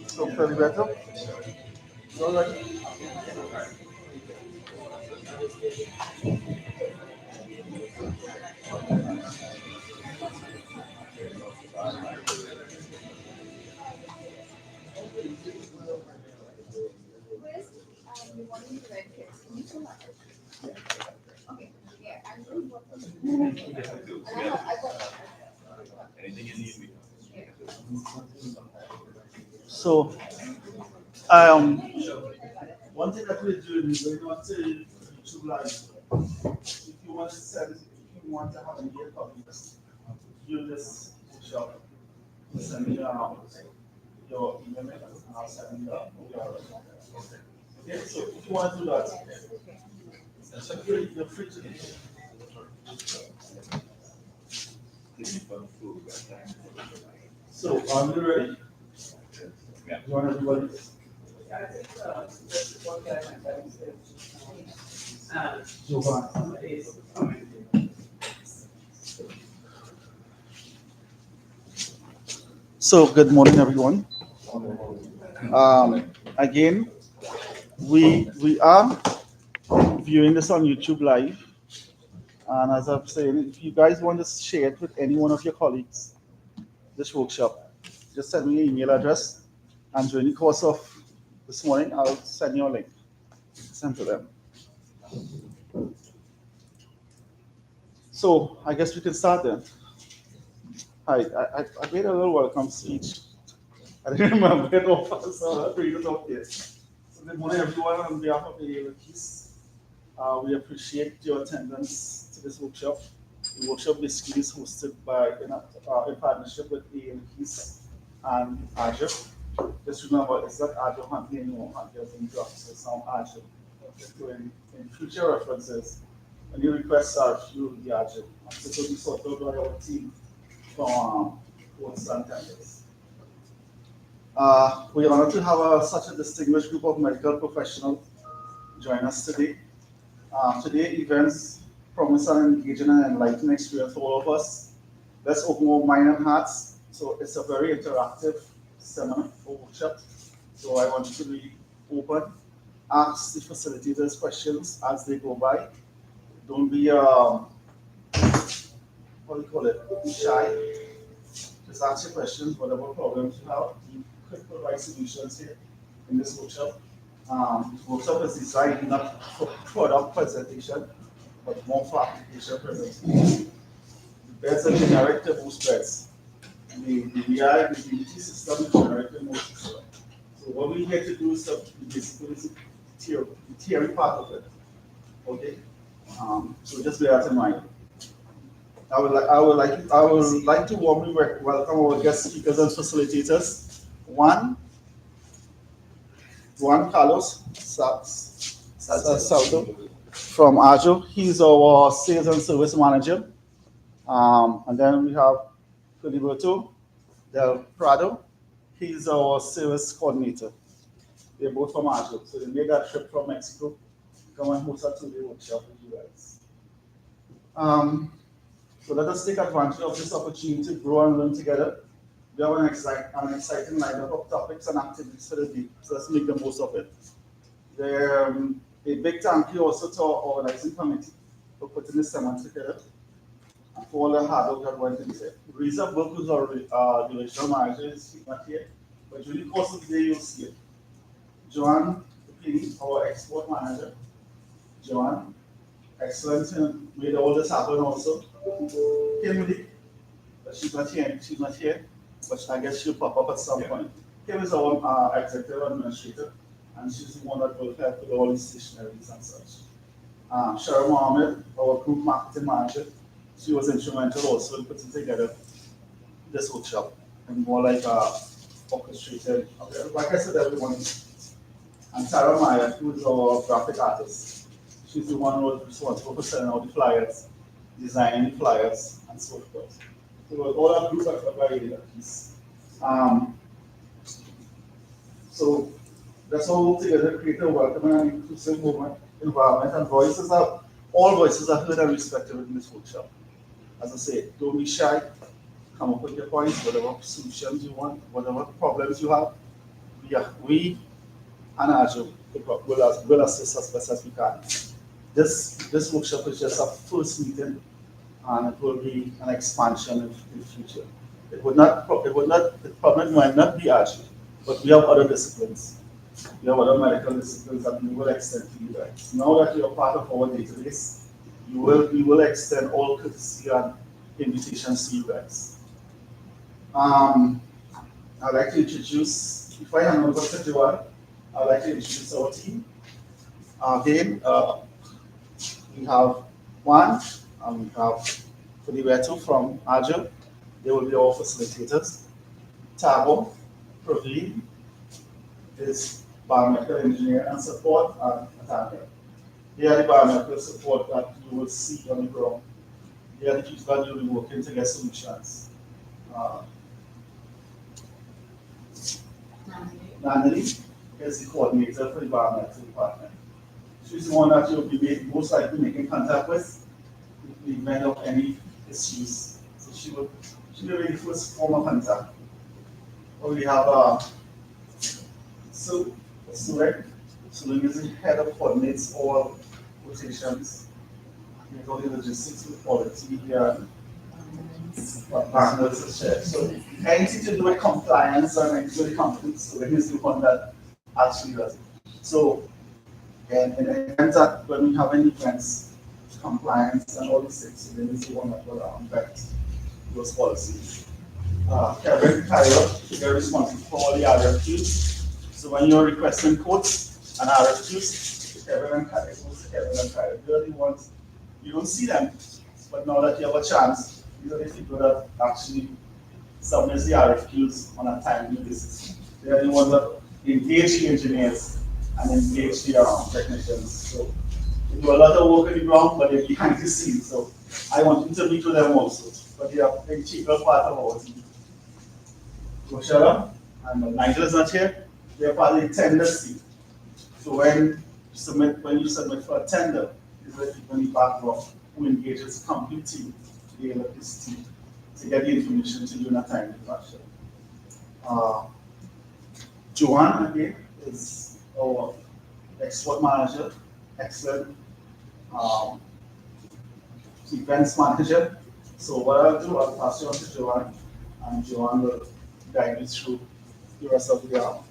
So feel better? All right. So, um, one thing that we're doing is we're not to YouTube live. If you want to send, if you want to have an idea copies, you just workshop, send me your email and I'll send you your. Okay, so if you want to do that, you're free to do it. So, are you ready? You want everybody? Giovanni. So, good morning, everyone. Again, we are viewing this on YouTube live, and as I'm saying, if you guys want to share it with any one of your colleagues, this workshop, just send me an email address, and during the course of this morning, I'll send you a link. Send to them. So I guess we can start then. Hi, I made a little welcome speech. I didn't remember it all, so I'll read it off here. So good morning, everyone. On behalf of the Keys, we appreciate your attendance to this workshop. The workshop basically is hosted by in partnership with the Keys and Arjo. Just remember, it's not Arjo Huntley anymore. Huntley has been dropped, so it's now Arjo. So in future references, any requests are through the Arjo. So it will be sorted out by our team from hosts and tenders. We're honored to have such a distinguished group of medical professionals join us today. Today, events promise an engaging and enlightening experience for all of us. Let's open our mind and hearts. So it's a very interactive seminar or workshop. So I want you to be open, ask the facilitators questions as they go by. Don't be what do you call it, shy. Just ask your questions, whatever problems you have. You could provide solutions here in this workshop. Workshop is designed not for product presentation, but more for application presentation. The beds are generic to most beds. The AI, the DBT system is generic to most systems. So what we here to do is basically is the theory part of it. Okay? So just bear that in mind. I would like to warmly welcome our guest speakers and facilitators. Juan Carlos Saldo from Arjo. He's our sales and service manager. And then we have Filiberto Del Prado. He's our service coordinator. They're both from Arjo. So they made that trip from Mexico to come and host a two-day workshop with you guys. So let us take advantage of this opportunity to grow and learn together. We have an exciting lineup of topics and activities for the day, so let's make the most of it. A big thank you also to our organizing committee for putting this seminar together and for all the hard work that went into it. Reza Burke, who's our relational manager, is not here, but during the course of the day, you'll see it. Joanne Pini, our export manager. Joanne, excellent, and made all this happen also. Kimberly, but she's not here, but I guess she'll pop up at some point. Kim is our executive administrator, and she's the one that will help with all these stationaries and such. Sharon Mohammed, our group marketing manager, she was instrumental also in putting together this workshop. and more like orchestrated. Like I said, everyone. And Tara Meyer, who is our graphic artist, she's the one who was responsible for sending out the flyers, designing the flyers, and so forth. So all our group are very at peace. So let's all work together, create a welcoming and inclusive environment, and all voices are heard and respected in this workshop. As I say, don't be shy. Come up with your points, whatever solutions you want, whatever problems you have. We and Arjo will assist as best as we can. This workshop is just a first meeting, and it will be an expansion in the future. It probably might not be Arjo, but we have other disciplines. We have other medical disciplines that we will extend to you guys. Now that you're part of our database, we will extend all courtesy and invitations to you guys. I'd like to introduce, before I hand over to Joanne, I'd like to introduce our team. Again, we have Juan, and we have Filiberto from Arjo. They will be our facilitators. Tabo, Praveen, is biomedical engineer and support, and Ataka. They are the biomedical support that you will see on the ground. They are the people that you'll be working to get solutions. Natalie is the coordinator for the biomedical department. She's the one that you'll be most likely making contact with in the event of any issues. So she'll be the first form of contact. Or we have Suling. Suling is the head of coordinates all rotations. All the logistics with quality partners and shared. So anything to do with compliance and anything with companies, Suling is the one that actually does it. So in the event that when we have any events, compliance and all these things, Suling is the one that will vet those policies. Kevin Tyler, you're responsible for all the RFQs. So when you're requesting quotes and RFQs, Kevin and Tyler, they're the ones, you don't see them, but now that you have a chance, these are the people that actually submit the RFQs on a timely basis. They are the ones that engage the engineers and engage the technicians. So they do a lot of work on the ground, but they're behind the scenes. So I want you to meet with them also, but they are a integral part of our team. Rochella and Nigel is not here. They are part of the tender team. So when you submit for a tender, these are the people in the background who engages the complete team, the electricity team, to get the information to you in a timely fashion. Joanne again is our export manager, excellent events manager. So what I'll do, I'll pass you on to Joanne, and Joanne will guide you through the rest of the hour.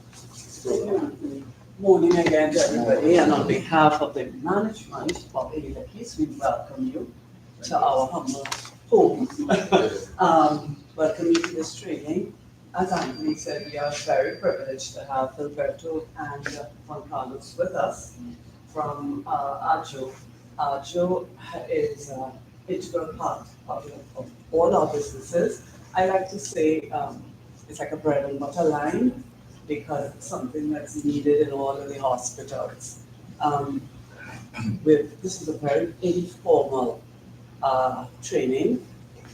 Good morning again to everybody, and on behalf of the management of AWS, we welcome you to our humble home. Welcome you to this training. As Anthony said, we are very privileged to have Filiberto and Juan Carlos with us from Arjo. Arjo is an integral part of all our businesses. I like to say it's like a bread and butter line, because it's something that's needed in all of the hospitals. This is a very informal training.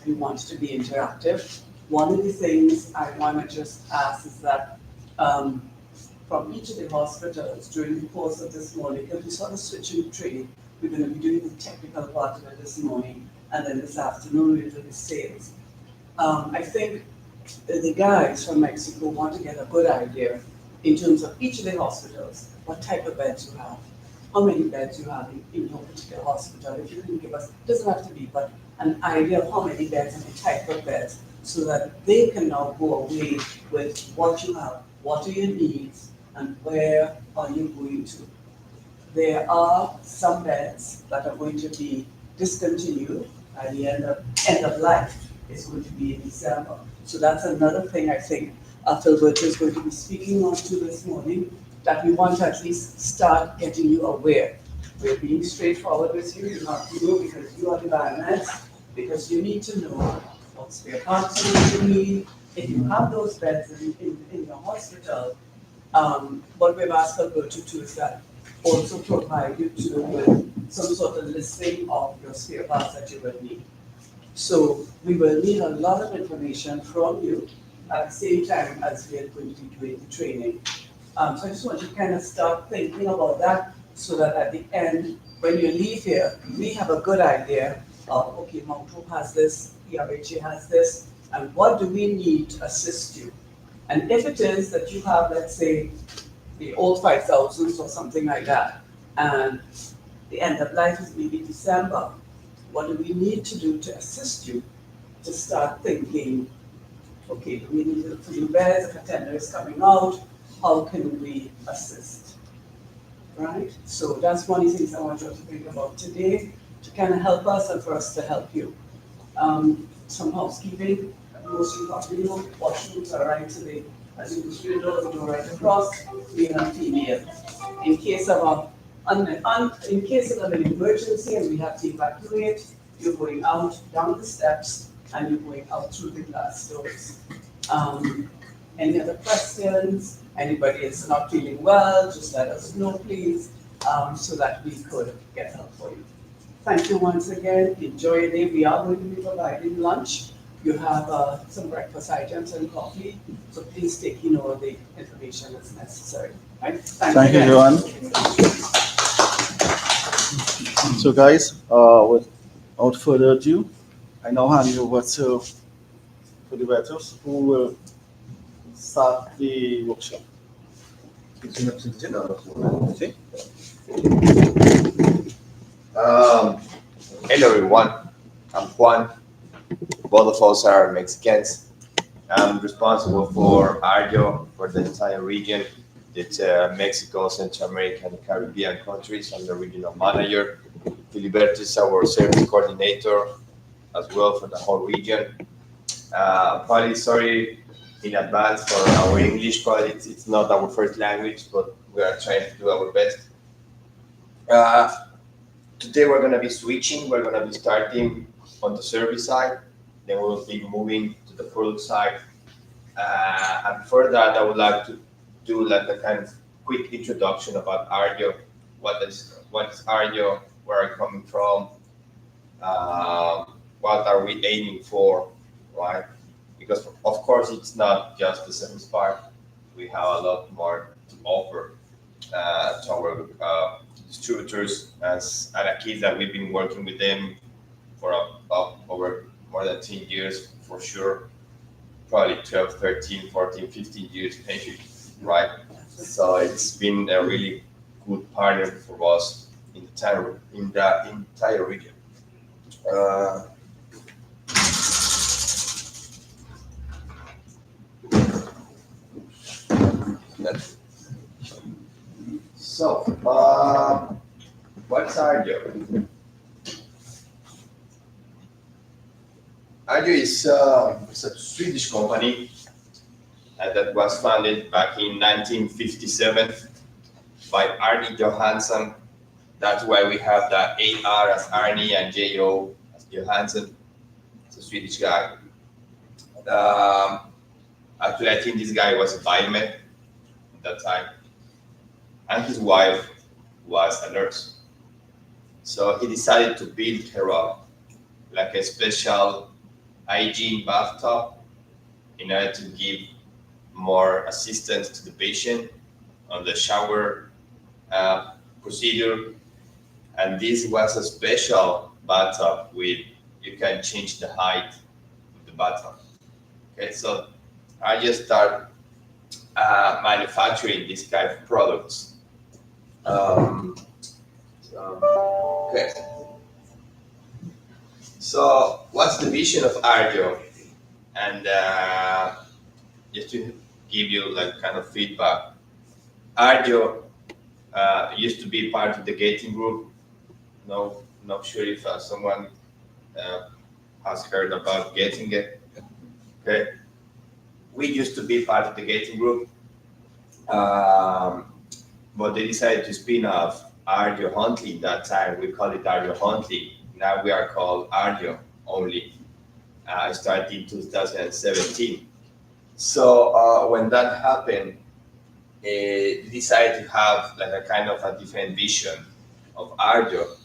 We want it to be interactive. One of the things I want to just ask is that from each of the hospitals during the course of this morning, because we sort of switching training, we're going to be doing the technical part of it this morning, and then this afternoon we'll do the sales. I think the guys from Mexico want to get a good idea in terms of each of the hospitals, what type of beds you have, how many beds you have in your particular hospital. If you can give us, it doesn't have to be, but an idea of how many beds and the type of beds, so that they can now go away with what you have, what are your needs, and where are you going to. There are some beds that are going to be discontinued by the end of life. It's going to be in December. So that's another thing I think Filiberto is going to be speaking on to this morning, that we want to at least start getting you aware. We're being straightforward with you. You have to know, because you are the biomass, because you need to know what spare parts you need, if you have those beds in your hospital, what we've asked Alberto to do is that also provide you to with some sort of listing of your spare parts that you will need. So we will need a lot of information from you at the same time as we are going to be doing the training. So I just want you to kind of start thinking about that so that at the end, when you leave here, we have a good idea of, okay, Mount Hope has this, ERHA has this, and what do we need to assist you? And if it is that you have, let's say, the old 5000s or something like that, and the end of life is maybe December, what do we need to do to assist you to start thinking, okay, do we need a few beds, if a tender is coming out, how can we assist, right? So that's one of the things I want you to think about today to kind of help us and for us to help you. Some housekeeping, most of you probably know, washrooms are right to the, as you go through the door, the door right across, male and female. In case of in case of an emergency and we have to evacuate, you're going out down the steps and you're going out through the glass doors. Any other questions? Anybody is not feeling well, just let us know, please, so that we could get help for you. Thank you once again. Enjoy your day. We are going to be providing lunch. You have some breakfast items and coffee, so please take all the information that's necessary. Right? Thank you, Joanne. So guys, without further ado, I now hand you over to the veterans who will start the workshop. Hello everyone, I'm Juan. Both of us are Mexicans. I'm responsible for Arjo for the entire region. It's Mexico, Central America, and Caribbean countries. I'm the regional manager. Filiberto is our service coordinator as well for the whole region. Probably sorry in advance for our English, but it's not our first language, but we are trying to do our best. Today we're going to be switching. We're going to be starting on the service side, then we will be moving to the product side. And for that, I would like to do like a kind of quick introduction about Arjo. What is Arjo? Where are we coming from? What are we aiming for? Right? Because of course it's not just the service part. We have a lot more to offer to our distributors and kids that we've been working with them for over more than 10 years for sure. Probably 12, 13, 14, 15 years maybe, right? So it's been a really good partner for us in the entire region. So, what's Arjo? Arjo is a Swedish company that was founded back in 1957 by Arne Johansson. That's why we have the AR as Arne and JO as Johansson. It's a Swedish guy. Actually, I think this guy was a biomed at that time. And his wife was a nurse. So he decided to build her up like a special hygiene bathtub in order to give more assistance to the patient on the shower procedure. And this was a special bathtub with, you can change the height of the bathtub. Okay, so I just start manufacturing this kind of products. Okay. So what's the vision of Arjo? And just to give you like kind of feedback, Arjo used to be part of the Gating Group. No, not sure if someone has heard about Gating it. Okay. We used to be part of the Gating Group, but they decided to spin off Arjo Huntley. That time we called it Arjo Huntley. Now we are called Arjo only. Started in 2017. So when that happened, we decided to have like a kind of a different vision of Arjo.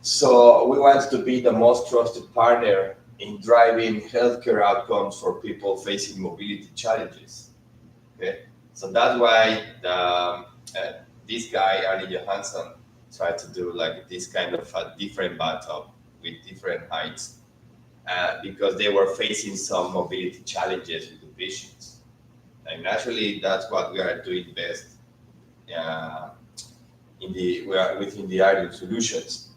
So we wanted to be the most trusted partner in driving healthcare outcomes for people facing mobility challenges. Okay, so that's why this guy Arne Johansson tried to do like this kind of a different bathtub with different heights because they were facing some mobility challenges with the patients. And naturally, that's what we are doing best uh, we are within the Arjo solutions.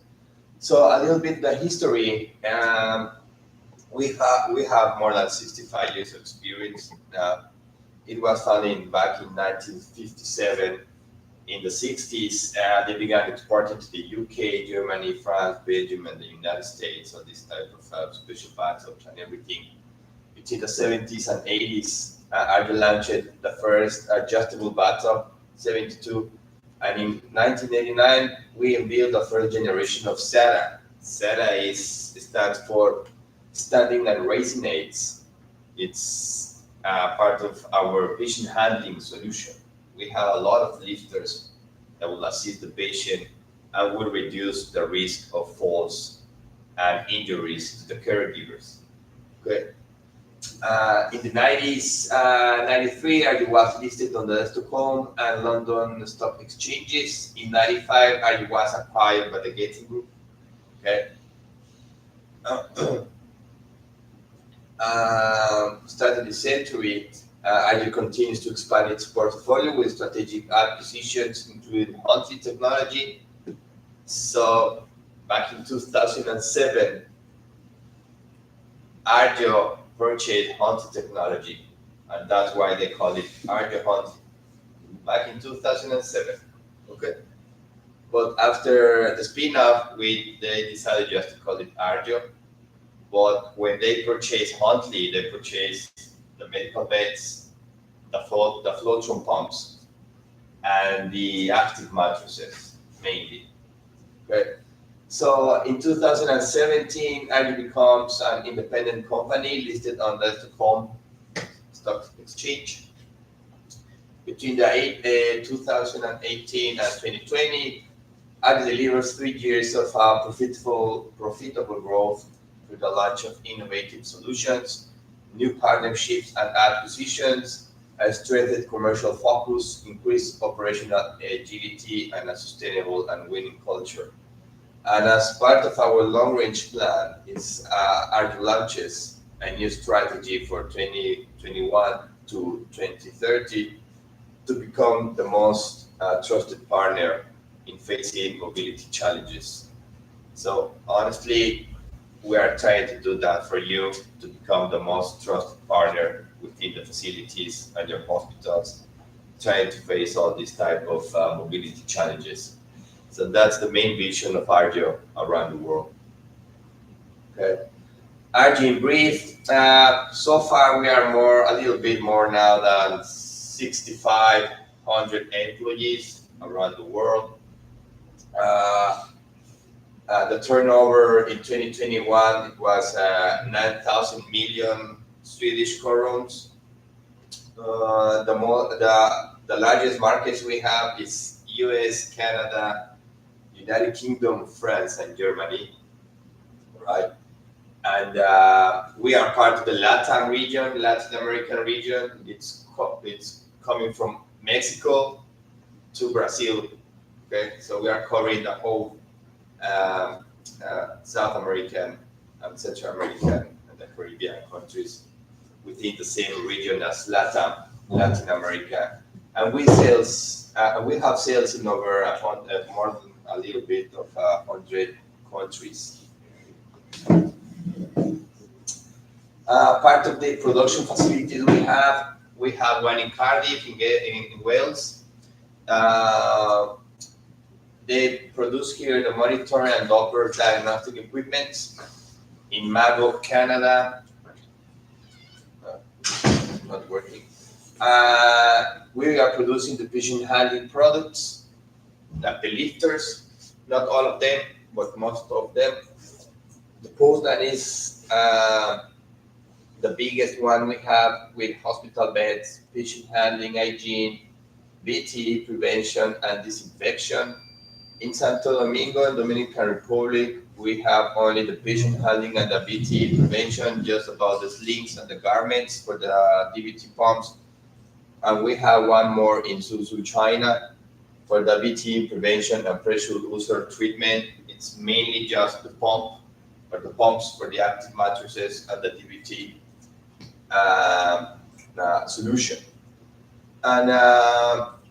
So a little bit the history. We have more than 65 years of experience. It was founded back in 1957. In the 60s, they began exporting to the UK, Germany, France, Belgium, and the United States. So this type of special bathtubs and everything. Between the 70s and 80s, Arjo launched the first adjustable bathtub, 72. And in 1989, we unveiled the first generation of SATA. SATA stands for Standing and Raising Aids. It's part of our patient handling solution. We have a lot of lifters that will assist the patient and will reduce the risk of falls and injuries to the caregivers. Okay. In the 90s, 93, Arjo was listed on the Stockholm and London stock exchanges. In 95, Arjo was acquired by the Gating Group. Okay. Starting the century, Arjo continues to expand its portfolio with strategic acquisitions, including Huntley Technology. So, back in 2007, Arjo purchased Huntley Technology, and that's why they call it Arjo Huntley. Back in 2007, okay. But after the spin-off, they decided just to call it Arjo. But when they purchased Huntley, they purchased the medical beds, the floatron pumps, and the active mattresses mainly. Okay. So in 2017, Arjo becomes an independent company listed on the Stockholm Stock Exchange. Between 2018 and 2020, Arjo delivers 3 years of profitable growth through the launch of innovative solutions, new partnerships and acquisitions, a strengthened commercial focus, increased operational agility, and a sustainable and winning culture. And as part of our long-range plan, Arjo launches a new strategy for 2021 to 2030 to become the most trusted partner in facing mobility challenges. So honestly, we are trying to do that for you to become the most trusted partner within the facilities and your hospitals, trying to face all these type of mobility challenges. So that's the main vision of Arjo around the world. Okay. Arjo in brief, so far we are a little bit more now than 6,500 employees around the world. The turnover in 2021 it was 9,000 million Swedish crowns. The largest markets we have is US, Canada, United Kingdom, France, and Germany, right? And we are part of the Latin region, Latin American region. It's coming from Mexico to Brazil. Okay, so we are covering the whole South American and Central American and the Caribbean countries within the same region as Latin America. And we have sales in over more than a little bit of 100 countries. Part of the production facilities we have one in Cardiff in Wales. They produce here the monitor and Doppler diagnostic equipment. In Mago, Canada, not working. We are producing the patient handling products, like the lifters, not all of them, but most of them. The Poznan is the biggest one we have with hospital beds, patient handling, hygiene, BT prevention and disinfection. In Santo Domingo and Dominican Republic, we have only the patient handling and the BT prevention, just about the slings and the garments for the DVT pumps. And we have one more in Suzhou, China, for the BT prevention and pressure ulcer treatment. It's mainly just the pump, or the pumps for the active mattresses and the DVT solution. And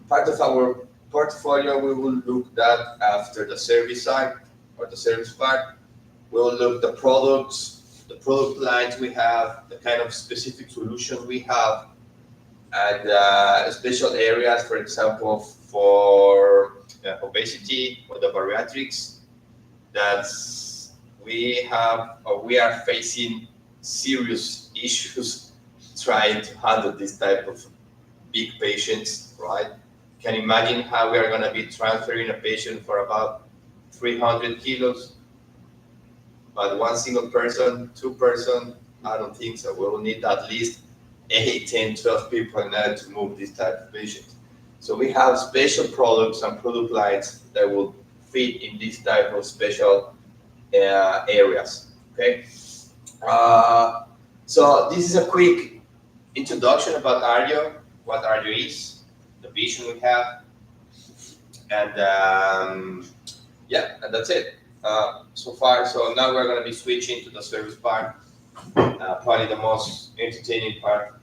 part of our portfolio, we will look that after the service side or the service part. We'll look the products, the product lines we have, the kind of specific solutions we have, and special areas, for example, for obesity or the bariatrics. That's we have or we are facing serious issues trying to handle this type of big patients, right? Can you imagine how we are going to be transferring a patient for about 300 kilos, but one single person, two-person? I don't think so. We will need at least 8, 10, 12 people in order to move this type of patient. So we have special products and product lines that will fit in this type of special areas. Okay. So this is a quick introduction about Arjo, what Arjo is, the vision we have, and yeah, and that's it so far. So now we're going to be switching to the service part, probably the most entertaining part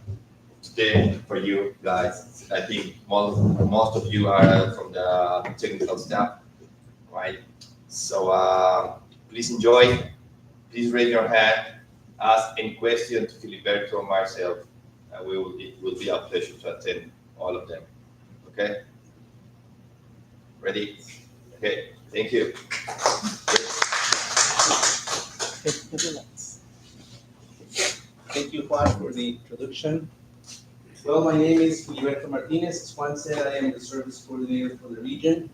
today for you guys. I think most of you are from the technical staff, right? So please enjoy. Please raise your hand, ask any question to Filiberto or myself, and it will be a pleasure to attend all of them. Okay? Ready? Okay, thank you. Thank you, Juan, for the introduction. Well, my name is Filiberto Martinez. As Juan said, I am the service coordinator for the region.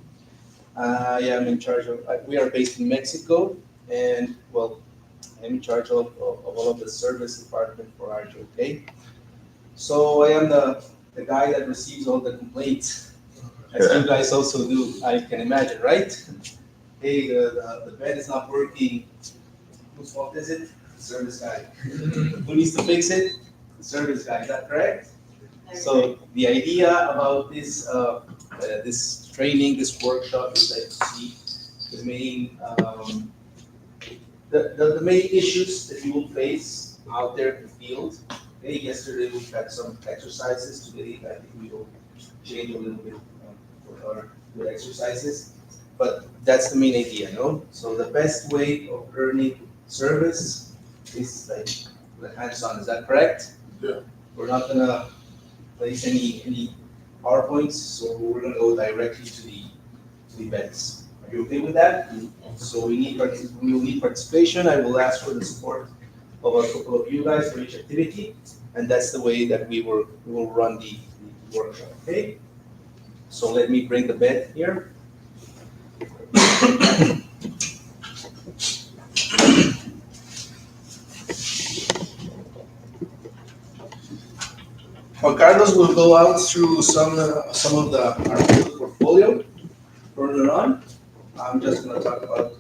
I am in charge of, we are based in Mexico, and well, I'm in charge of all of the service department for Arjo, okay? So I am the guy that receives all the complaints, as you guys also do, I can imagine, right? Hey, the bed is not working. Whose fault is it? The service guy. Who needs to fix it? The service guy, is that correct? So the idea about this this training, this workshop is like to see the main the main issues that you will face out there in the field. Okay, yesterday we had some exercises. Today I think we will change a little bit for our good exercises. But that's the main idea, no? So the best way of learning service is like the hands-on. Is that correct? Yeah. We're not gonna place any PowerPoints, so we're gonna go directly to the beds. Are you okay with that? So we will need participation. I will ask for the support of a couple of you guys for each activity, and that's the way that we will run the workshop. Okay. So let me bring the bed here. Juan Carlos will go out through some of our portfolio. Further on, I'm just going to talk about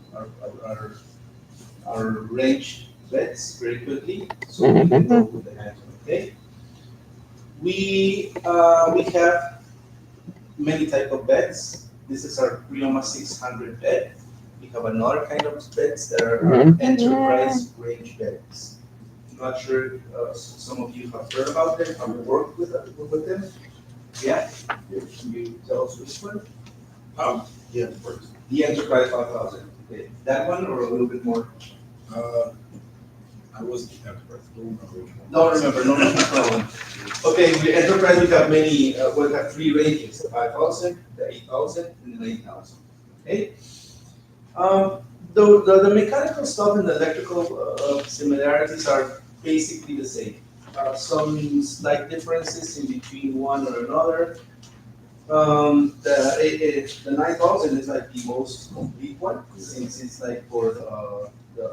our range beds very quickly, so we can go with the hands. Okay. We have many type of beds. This is our Prioma 600 bed. We have another kind of beds that are enterprise range beds. I'm not sure some of you have heard about them, have worked with them. Yeah? Can you tell us which one? Yeah, The Enterprise 5000. Okay. That one or a little bit more? I wasn't Enterprise. Don't remember, no problem. Okay, with Enterprise we have many, we have 3 ratings, the 5000, the 8000, and the 9000. Okay? The mechanical stuff and the electrical similarities are basically the same. Some slight differences in between one or another. The 9000 is like the most complete one, since it's like for the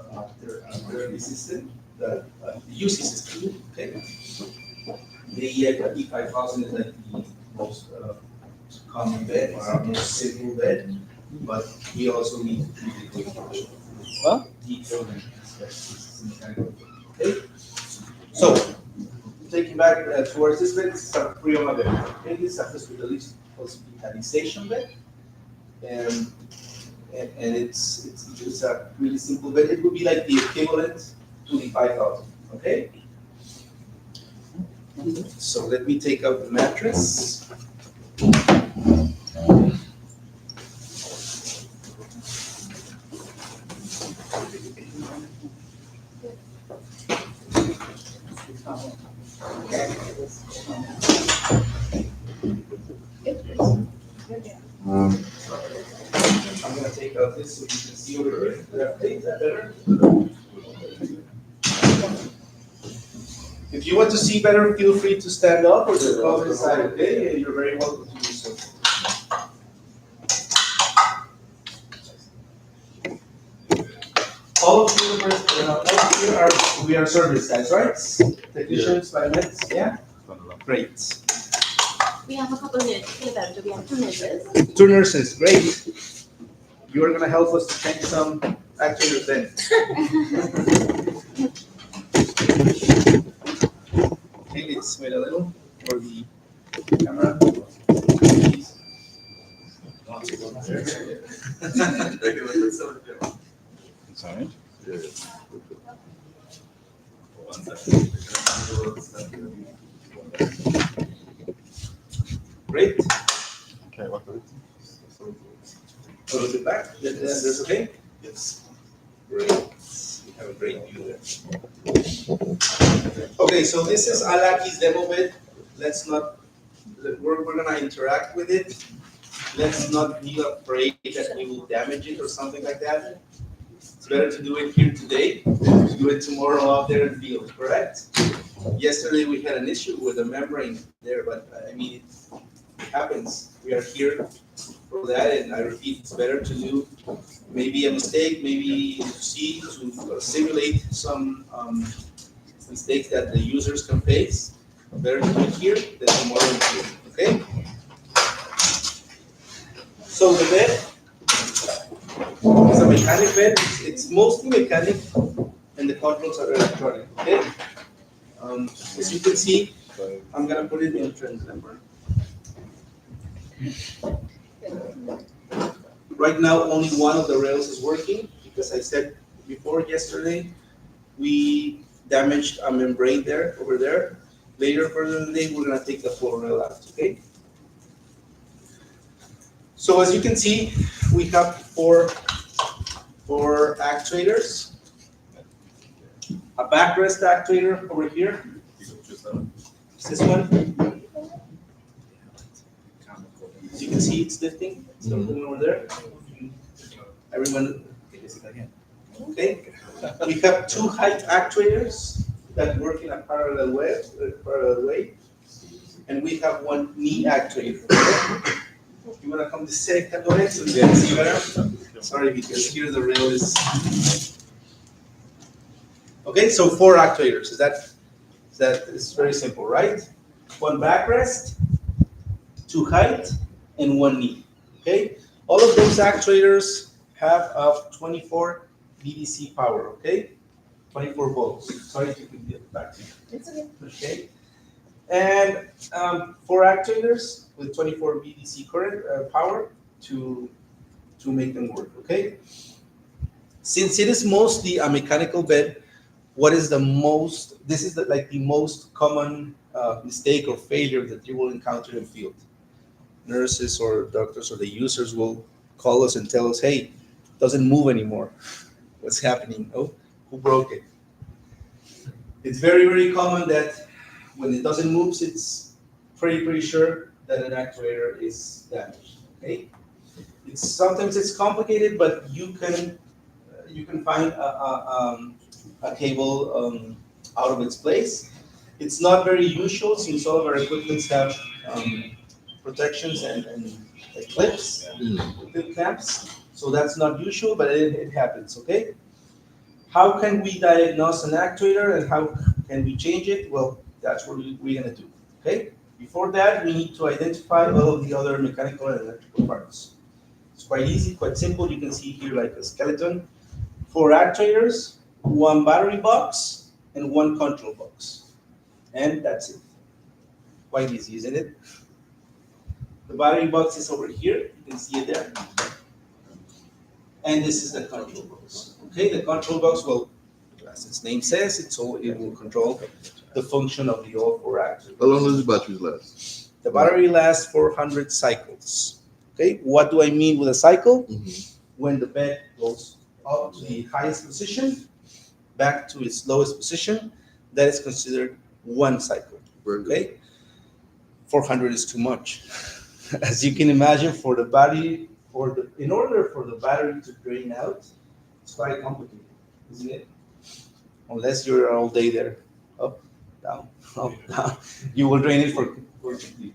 therapy system. UC system. Okay. The E5000 is like the most common bed, or most simple bed, but we also need to do the detailed aspects. Okay. So, taking back towards this bed, this is a pre-oma bed. Okay, this happens with the least hospitalization bed, and it's a really simple bed. It would be like the equivalent to the 5000. Okay. So let me take out the mattress. I'm gonna take out this so you can see over here. Is that better? If you want to see better, feel free to stand up or to come inside, okay? You're very welcome to do so. All of you we are service guys, right? Technicians, linemen, yeah? Great. We have a couple minutes. We have 2 nurses. 2 nurses, great. You are gonna help us to change some actuators then. Okay, let's wait a little for the camera. Sorry? Great. Okay, what? A little bit back. That's okay? Yes. Great. We have a great view there. Okay, so this is Alaki's demo bed. We're gonna interact with it. Let's not be afraid that we will damage it or something like that. It's better to do it here today than to do it tomorrow out there in the field, correct? Yesterday we had an issue with the membrane there, but I mean, it happens. We are here for that, and I repeat, it's better to do maybe a mistake, maybe to simulate some mistakes that the users can face. Better to do it here than tomorrow in the field, okay? So the bed is a mechanic bed. It's mostly mechanic, and the controls are electronic, okay? As you can see, I'm gonna put it in trend number. Right now, only one of the rails is working because I said before yesterday, we damaged a membrane there, over there. Later, further in the day, we're gonna take the full rail out, okay? So as you can see, we have four actuators. A backrest actuator over here. Is this one? As you can see, it's lifting. It's lifting over there. Everyone, okay. We have 2 height actuators that work in a parallel way, and we have 1 knee actuator. You wanna come this side, Catores, so you can see better? Sorry, because here the rail is. Okay, so 4 actuators. It's very simple, right? 1 backrest, 2 height, and 1 knee. Okay, all of those actuators have 24 VDC power. Okay, 24 volts. Sorry if you can get back to you. It's okay. Okay, and 4 actuators with 24 VDC current power to make them work. Okay, since it is mostly a mechanical bed, what is the most? This is the most common mistake or failure that you will encounter in field. Nurses or doctors or the users will call us and tell us, "Hey, it doesn't move anymore. What's happening? Oh, who broke it?" It's very, very common that when it doesn't move, it's pretty sure that an actuator is damaged. Okay, sometimes it's complicated, but you can find a cable out of its place. It's not very usual since all of our equipment have protections and clips, clip clamps. So that's not usual, but it happens. Okay. How can we diagnose an actuator and how can we change it? Well, that's what we're gonna do, okay? Before that, we need to identify all of the other mechanical and electrical parts. It's quite easy, quite simple. You can see here like a skeleton. 4 actuators, 1 battery box, and 1 control box. And that's it. Quite easy, isn't it? The battery box is over here. You can see it there. And this is the control box. Okay, the control box will, as its name says, it will control the function of the all 4 actuators. How long does the batteries last? The battery lasts 400 cycles. Okay, what do I mean with a cycle? When the bed goes up to the highest position, back to its lowest position, that is considered 1 cycle. Okay, 400 is too much. As you can imagine, for the battery, in order for the battery to drain out, it's quite complicated, isn't it? Unless you're all day there, up, down, you will drain it for complete.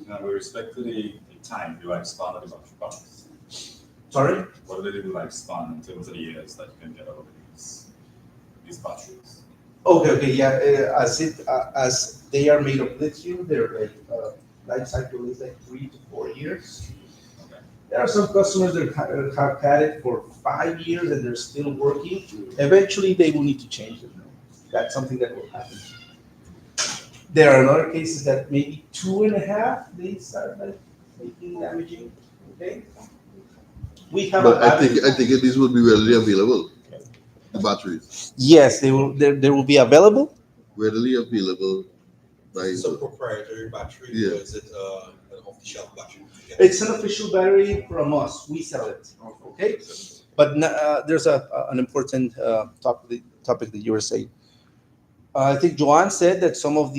Now, with respect to the time, the lifespan of the battery packs, Sorry? what do they do lifespan in terms of the years that you can get out of these batteries? Okay, yeah. As they are made of lithium, their life cycle is like 3 to 4 years. Okay. There are some customers that have had it for 5 years and they're still working. Eventually, they will need to change it. That's something that will happen. There are other cases that maybe 2.5 they start like making damaging. Okay. We have. But I think these will be readily available. The batteries Yes, they will. There will be available. readily available by. Is it a proprietary battery Yeah. or is it an off-the-shelf battery? It's an official battery from us. We sell it. Okay. But there's an important topic that you were saying. I think Joanne said that some of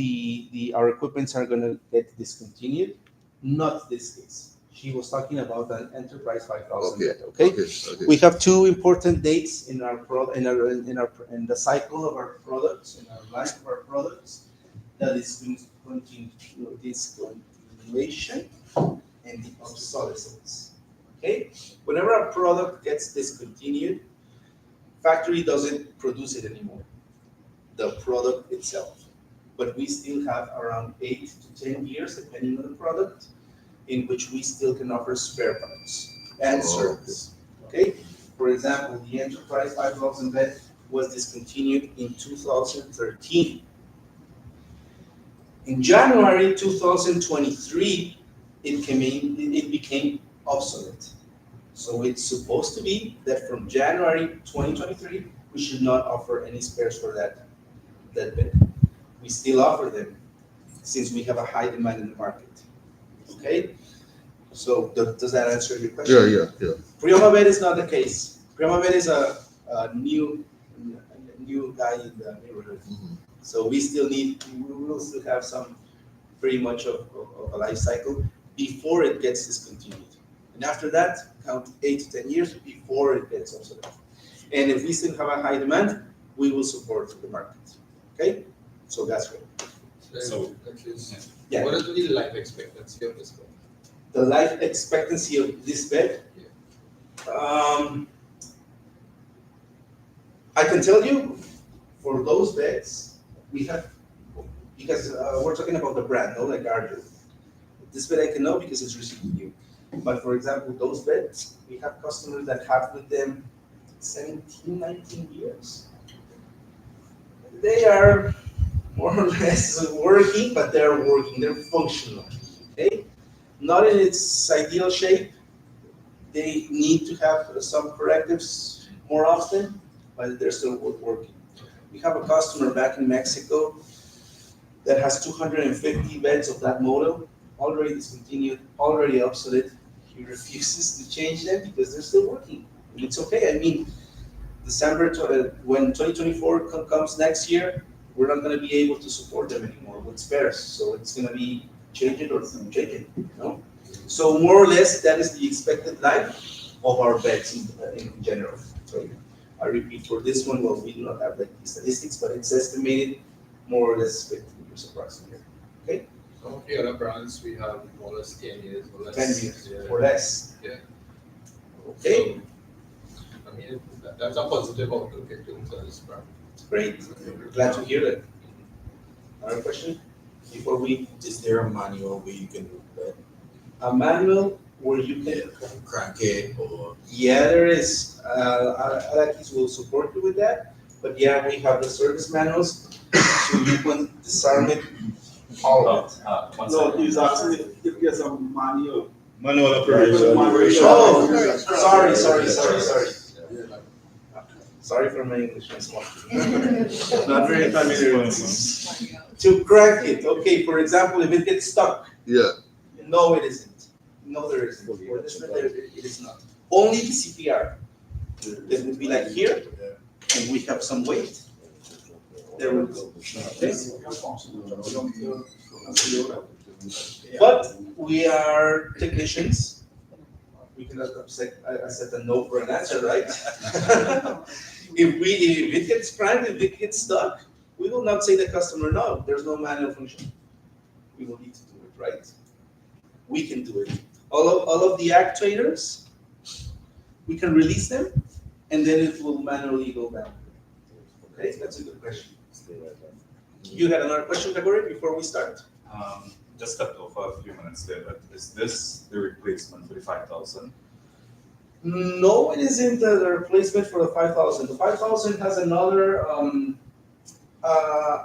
our equipments are going to get discontinued. Not this case. She was talking about an Enterprise 5000 bed. Okay. We have 2 important dates in our in the cycle of our products, in our life of our products. That is discontinuation and the obsolescence. Okay. Whenever a product gets discontinued, factory doesn't produce it anymore. The product itself, but we still have around 8 to 10 years, depending on the product, in which we still can offer spare parts and service. Okay. For example, the Enterprise 5000 bed was discontinued in 2013. In January 2023, it became obsolete. So it's supposed to be that from January 2023, we should not offer any spares for that bed. We still offer them since we have a high demand in the market. Okay? So does that answer your question? Yeah. Prioma bed is not the case. Prioma bed is a new guy in the neighborhood. So we will still have some pretty much of a life cycle before it gets discontinued. And after that, count 8 to 10 years before it gets obsolete. And if we still have a high demand, we will support the market. Okay? So that's great. So, Yeah. What is the life expectancy of this bed? The life expectancy of this bed, I can tell you, for those beds, we have, because we're talking about the brand, no, like Arjo. This bed I can know because it's recently new. But for example, those beds, we have customers that have with them 17, 19 years. They are more or less working, but they're working, they're functional. Okay? Not in its ideal shape. They need to have some correctives more often, but they're still working. We have a customer back in Mexico that has 250 beds of that model, already discontinued, already obsolete. He refuses to change them because they're still working. And it's okay. I mean, when 2024 comes next year, we're not going to be able to support them anymore with spares. So it's going to be change it or don't change it. So more or less, that is the expected life of our beds in general. So I repeat, for this one, well, we do not have the statistics, but it's estimated more or less 15 years approximately. Okay? Some of the other brands we have more or less 10 years or less. 10 years Yeah. or less. Yeah. Okay? So, mean, that's a positive outlook into this brand. Great, glad to hear that. Another question before we, Is there a manual where you can move that? a manual where you can, Crank it or? yeah, there is, Alakis will support you with that, but yeah, we have the service manuals, so you can disarm it, all of it. One No, second. he's asking if there's a manual. Manual Oh, sorry. Sorry for my English, Miss Wong. Not very familiar with this. To crack it, okay, for example, if it gets stuck, Yeah. no, it isn't. No, there isn't. For this one, it is not. Only the CPR. It would be like here, and we have some weight. There we go. Okay? But we are technicians. We cannot accept a no for an answer, right? If it gets cracked, if it gets stuck, we will not say the customer, no, there's no manual function. We will need to do it, right? We can do it. All of the actuators, we can release them, and then it will manually go down. Okay, that's a good question. You had another question, Gregory, before we start? Just stepped off a few minutes there, but is this the replacement for the 5,000? No, it isn't the replacement for the 5,000. The 5,000 has another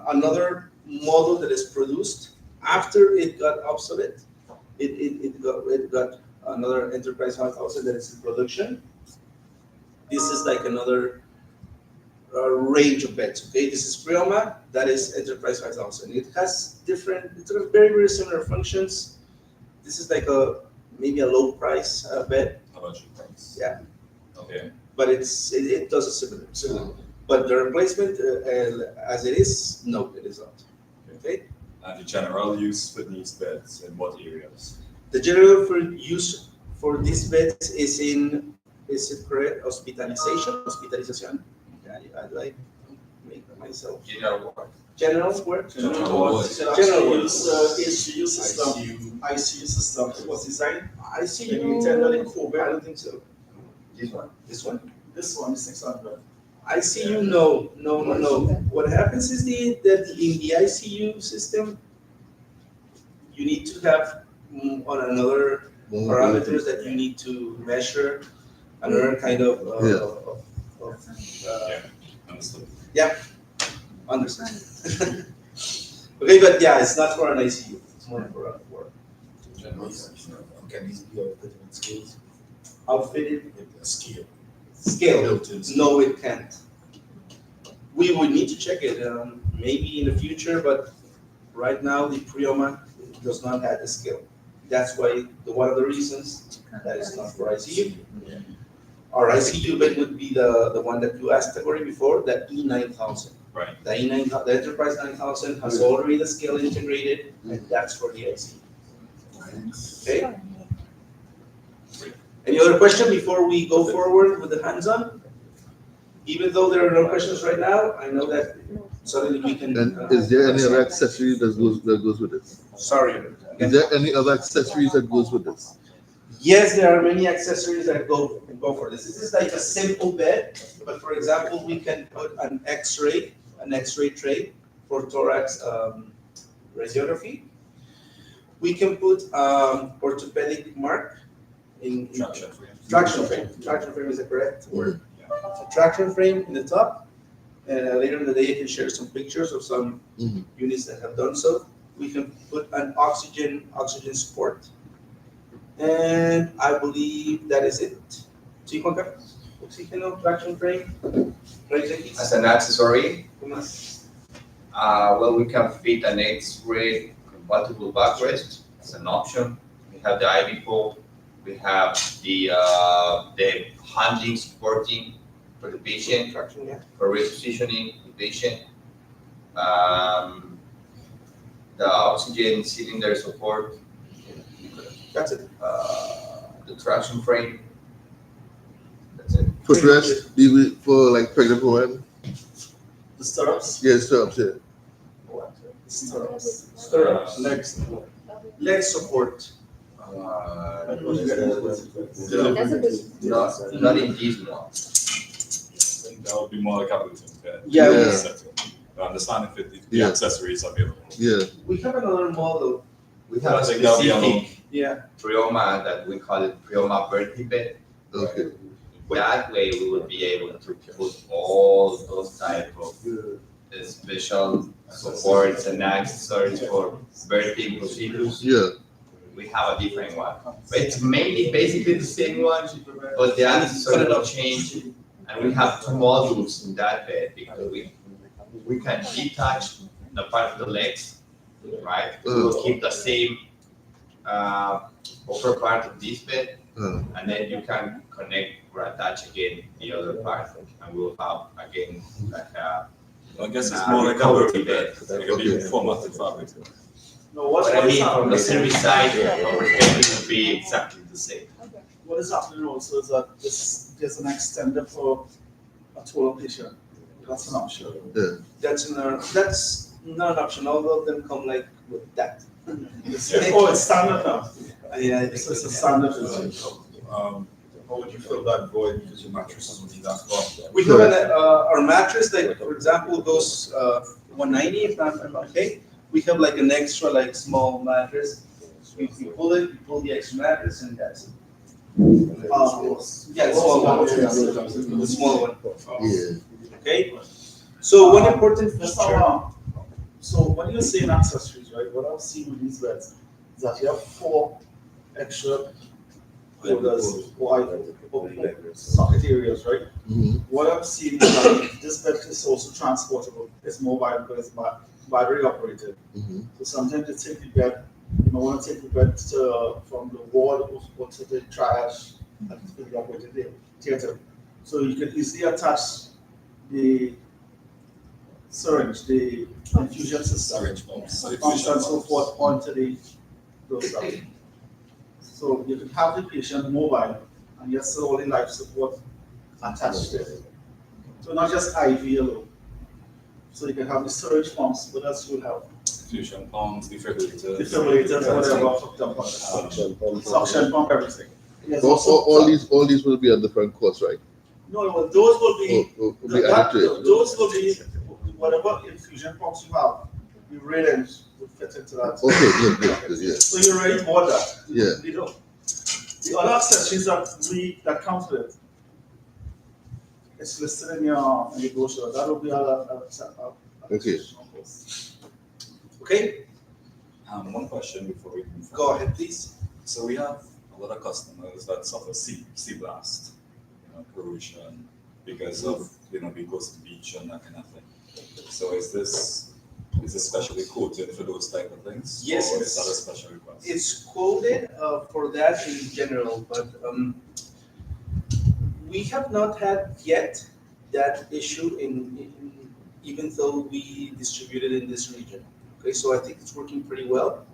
another model that is produced after it got obsolete. It got another Enterprise 5,000 that is in production. This is like another range of beds. Okay, this is Prioma. That is Enterprise 5000. It has different, it's got very, very similar functions. This is like maybe a low price bed, How about your price? Yeah. Okay. but it does a similar. But the replacement as it is, no, it is not. Okay. And the general use for these beds in what areas? The general for use for these beds is it correct? Hospitalization. I make myself. General work. General work. General Ward. HCU system, ICU system, it was designed, ICU. internally I COVID. don't think so. This one. This one? This one is 600. ICU, no. What happens is that in the ICU system, you need to have on another parameters that you need to measure, another kind of Understood. understand. Okay, but yeah, it's not for an ICU. It's more for Can these be outfitted with skills? outfitted A skill. scale. Built-in skill. No, it can't. We would need to check it, maybe in the future, but right now the Prioma does not have the scale. That's why one of the reasons that is not for ICU. Our ICU bed would be the one that you asked Gregory before, the E9000. Right. The E9000, the Enterprise 9000 has already the scale integrated, and that's for the ICU. Okay? Any other question before we go forward with the hands-on? Even though there are no questions right now, I know that suddenly we can. And is there any other accessory that goes with this? Sorry. Is there any other accessories that goes with this? Yes, there are many accessories that go for this. This is like a simple bed, but for example, we can put an X-ray tray for thorax radiography. We can put orthopedic mark in Traction frame. traction frame. Traction frame is the correct word. A traction frame in the top. Later in the day, I can share some pictures of some units that have done so. We can put an oxygen support. And I believe that is it. Sí, Juan Carlos? Oxygen, traction frame. As an accessory, well, we can fit an X-ray compatible backrest as an option. We have the IV pole. We have the handling supporting for the patient, Traction, yeah. for repositioning the patient. The oxygen cylinder support. That's it. The traction frame. That's it. Footrest, even for like pregnant women? The stirrups. Yes, stirrups, yeah. Stirrups. Stirrups. Legs. Leg support. Not in this one. That would be more like a bluetooth bed. Yeah, Yeah. I understand if the Yeah. accessories available. Yeah. we have another model. We have a I think that'll be specific Yeah. Prioma that we call it Prioma birthday bed. Okay. That way we would be able to put all those type of special supports and accessories for birthing procedures. Yeah. We have a different one. But it's mainly basically the same one, but the accessories will change. And we have two modules in that bed because we can detach the part of the legs, right? We will keep the same upper part of this bed, and then you can connect or attach again the other part, and we'll have again like I guess it's more like a recovery birthday bed. It can be formatted fabric. No, what, But I what is mean, from the happening? service side, our perspective would be exactly the same. What is happening also is that there's an extender for a total patient. That's an option. That's not an option. All of them come like with that. Oh, it's standard now. Yeah, I It's a standard. How would you fill that void because your mattresses would need that long? We have our mattress, like for example, goes 190 if I'm okay. We have like an extra like small mattress. You pull it, you pull the extra mattress, and that's it. Yeah, the small one. The small one. Yeah. Okay. So one important Just feature. so when you're saying accessories, right? What I've seen with these beds is that you have 4 extra holders or socket areas, right? Mhm. What I've seen is that this bed is also transportable. It's mobile because it's battery operated. Mhm. So sometimes you take the bed, you know, want to take the bed from the wall or to the trash and to the operated theater. So you can easily attach the syringe, the infusion system, Syringe pumps. pumps and so forth onto those stuff. So you can have the patient mobile and yet still only life support attached to it. So not just IV alone. So you can have the syringe pumps, but else you'll have Fusion pumps, defibrillators. defibrillators, whatever, hooked up on it. Suction pump, everything. Yes, All these will be at different costs, right? No, well, those will be, Will be added to it. those will be, whatever infusion pumps you have, the ratings would fit into that. Okay, good, yeah. So you already bought that. Yeah. You know, the other accessories that comes with it, it's listed in your brochure. That will be other. Okay. Okay. One question before we move Go forward. ahead, please. So we have a lot of customers that suffer sea blast, corrosion because of being close to the beach and that kind of thing. So is this specially quoted for those type of things? Yes, Or is that a special request? It's quoted for that in general, but we have not had yet that issue in even though we distribute it in this region. Okay, so I think it's working pretty well,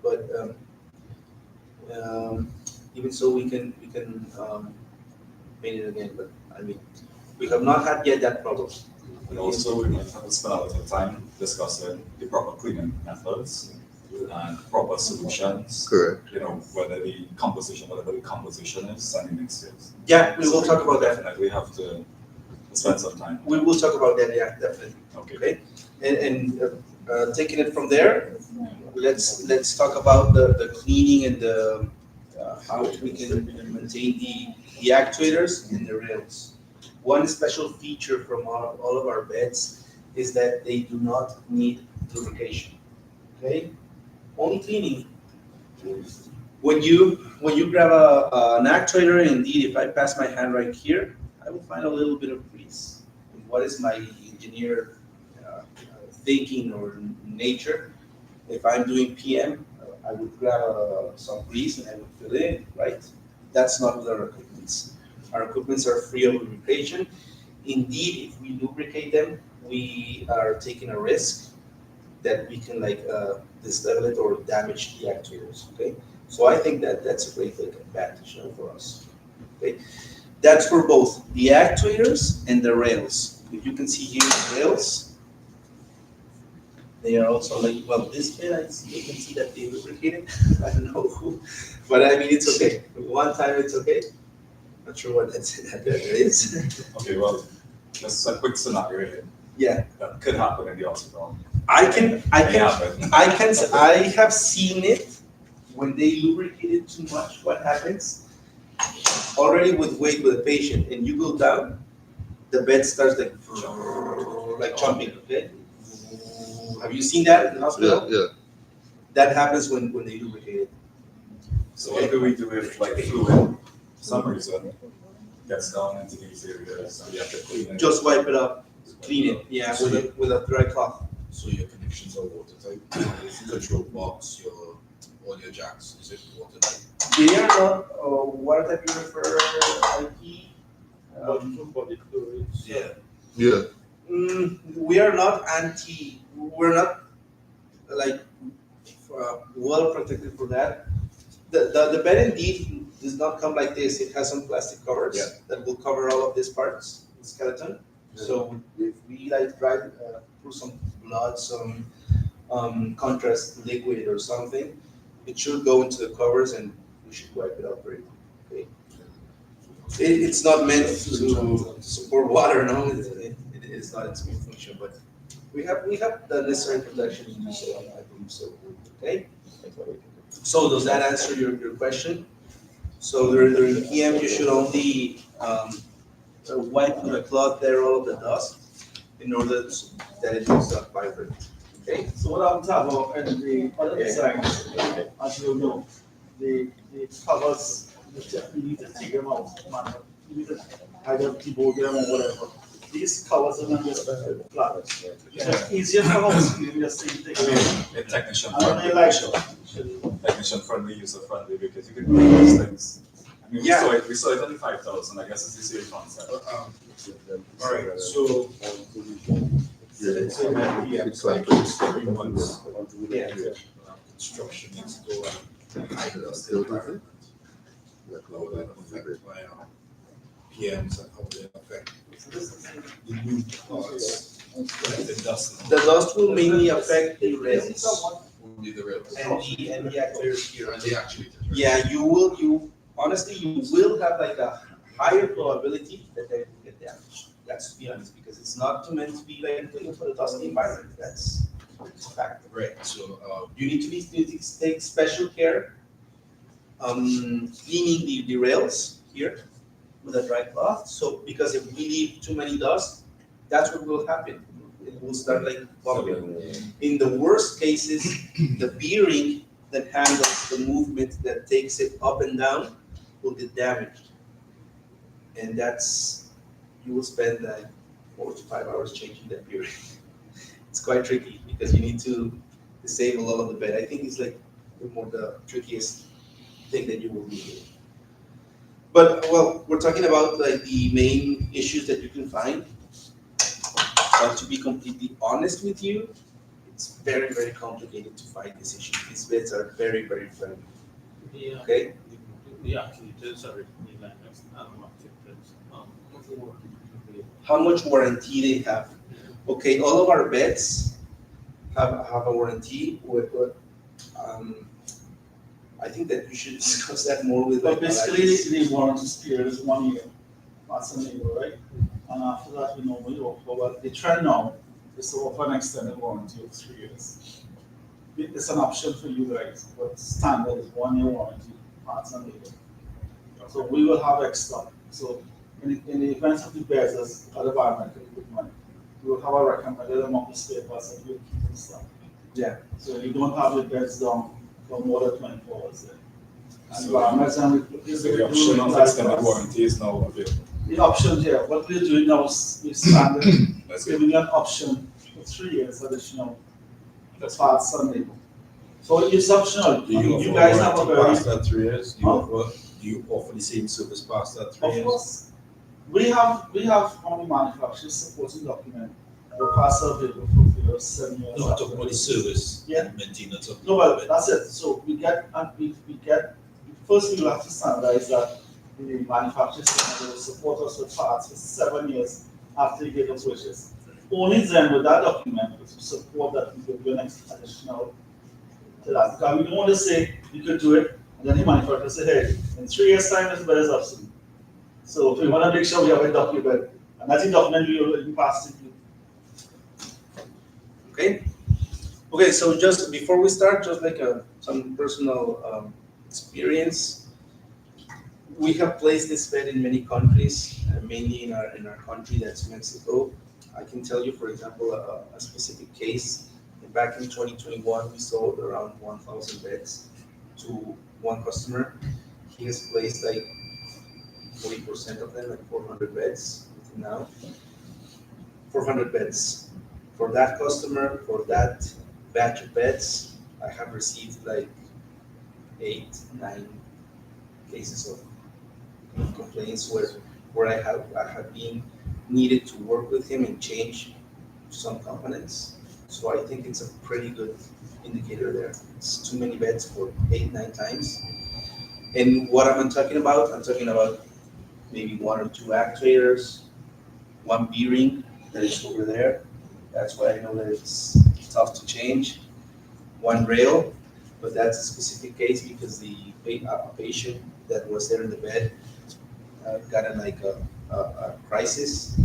but even so, we can paint it again. But I mean, we have not had yet that problem. And also, we might have to spend a lot of time discussing the proper cleaning methods and proper solutions. Correct. Whatever the composition is, and the mix is. Yeah, we will talk about that. Definitely have to spend some time. We will talk about that. Yeah, definitely. Okay. Okay, and taking it from there, let's talk about the cleaning and the how we can maintain the actuators and the rails. One special feature from all of our beds is that they do not need lubrication. Okay, only cleaning. When you grab an actuator, indeed, if I pass my hand right here, I will find a little bit of grease. And what is my engineer thinking or nature? If I'm doing PM, I would grab some grease and I would fill it in, right? That's not with our equipments. Our equipments are free of lubrication. Indeed, if we lubricate them, we are taking a risk that we can dislevel it or damage the actuators. Okay, so I think that's a great advantage for us. Okay, that's for both the actuators and the rails. If you can see here the rails, they are also this bit. You can see that they lubricated. I don't know who, but I mean it's okay. One time it's okay. Not sure what that is. Okay, well, just a quick scenario here Yeah, that could happen in the hospital. I May happen. have seen it when they lubricate it too much. What happens? Already with weight with a patient, and you go down, the bed starts like jumping. Okay. Have you seen that in the hospital? Yeah. That happens when they lubricate it. So what do we do if like fluid, for some reason, gets down into these areas and we have to clean it? Just wipe it up, clean it. Yeah, with a dry cloth. So your connections are watertight, control box, all your jacks, is it watertight? They are not. What type you refer? IP. Body fluids. Yeah. Yeah. We are not anti. We're not like well protected for that. The bed indeed does not come like this. It has some plastic covers that will cover all of these parts, the skeleton. So if we like put some blood, some contrast liquid or something, it should go into the covers and we should wipe it up very quickly. Okay. It's not meant to support water, no. It is not its main function, but we have the necessary protection to do so. I believe so. Okay. So does that answer your question? So during PM, you should only wipe with a cloth there all of the dust in order that it does not vibrate. Okay. So what I'm talking about in the other designs, as you know, the covers, you need to take them out, man. You need to either debug them or whatever. These covers are not just flat. It's easier for housekeeping just to take I them mean, out. a technician I don't friendly, really like it. technician friendly, user friendly, because you can do these things. I mean, Yeah. we saw it on the 5,000, I guess it's the same concept. All right, so let's say my PM It's like 3 months. Yeah. Construction needs to go and hide the Still environment. How will that affect my PMs and how will it affect the new parts, like the dust, The dust will mainly affect the rails only the rails? and the actuators here. And the actuators. right? Yeah, you honestly will have like a higher probability that they will get damaged. That's to be honest, because it's not meant to be like for the dusty environment. That's a fact. Right, so, You need to take special care, cleaning the rails here with a dry cloth. So because if we leave too many dust, that's what will happen. It will start like bubbling. In the worst cases, the bearing that handles the movement that takes it up and down will get damaged. And you will spend 4 to 5 hours changing that bearing. It's quite tricky because you need to disable all of the bed. I think it's like the trickiest thing that you will do. But well, we're talking about like the main issues that you can find. But to be completely honest with you, it's very, very complicated to find these issues. These beds are very, very friendly. Yeah. Okay? The actuators are How much warranty they have? Okay, all of our beds have a warranty. I think that you should discuss that more with. But basically, the warranty period is 1 year. That's an year, right? And after that, we normally offer, well, the trend now is to offer an extended warranty of 3 years. It's an option for you guys, but standard is 1 year warranty, parts and labor. So we will have extra. So in the event of the beds as other environmental equipment, we will have a recommended amount of spare parts that we'll keep in stock. Yeah. So you don't have the beds down for more than 24 hours there. And So- environments and So the option of extended warranty is now available. the options, yeah, what we're doing now is we're standard, That's good. giving you an option for 3 years additional That's parts and labor. So it's optional. Do you You offer guys have a warranty very, past that 3 years? Huh? Do you offer the same service past that 3 of years? course, we have on the manufacturer's supporting document, the parts are available for 7 years. No, I'm talking about the service. Yeah. Maintenance of. No, well, that's it. So we get, first we will have to standardize that the manufacturer will support us with parts for 7 years after you get the purchase. Only then with that document, to support that, we give you an additional to that. Because we don't want to say you could do it, and then the manufacturer say, hey, in 3 years' time, this bed is obsolete. So we want to make sure we have a document And that's the document we will pass to you. Okay. Okay, so just before we start, just like some personal experience. We have placed this bed in many countries, mainly in our country, that's Mexico. I can tell you, for example, a specific case. Back in 2021, we sold around 1,000 beds to one customer. He has placed like 40% of them, like 400 beds now. 400 beds. For that customer, for that batch of beds, I have received like 8, 9 cases of complaints where I have been needed to work with him and change some components. So I think it's a pretty good indicator there. It's too many beds for 8, 9 times. And what I'm talking about maybe 1 or 2 actuators, 1 bearing that is over there. That's why I know that it's tough to change. 1 rail, but that's a specific case because the patient that was there in the bed got in like a crisis.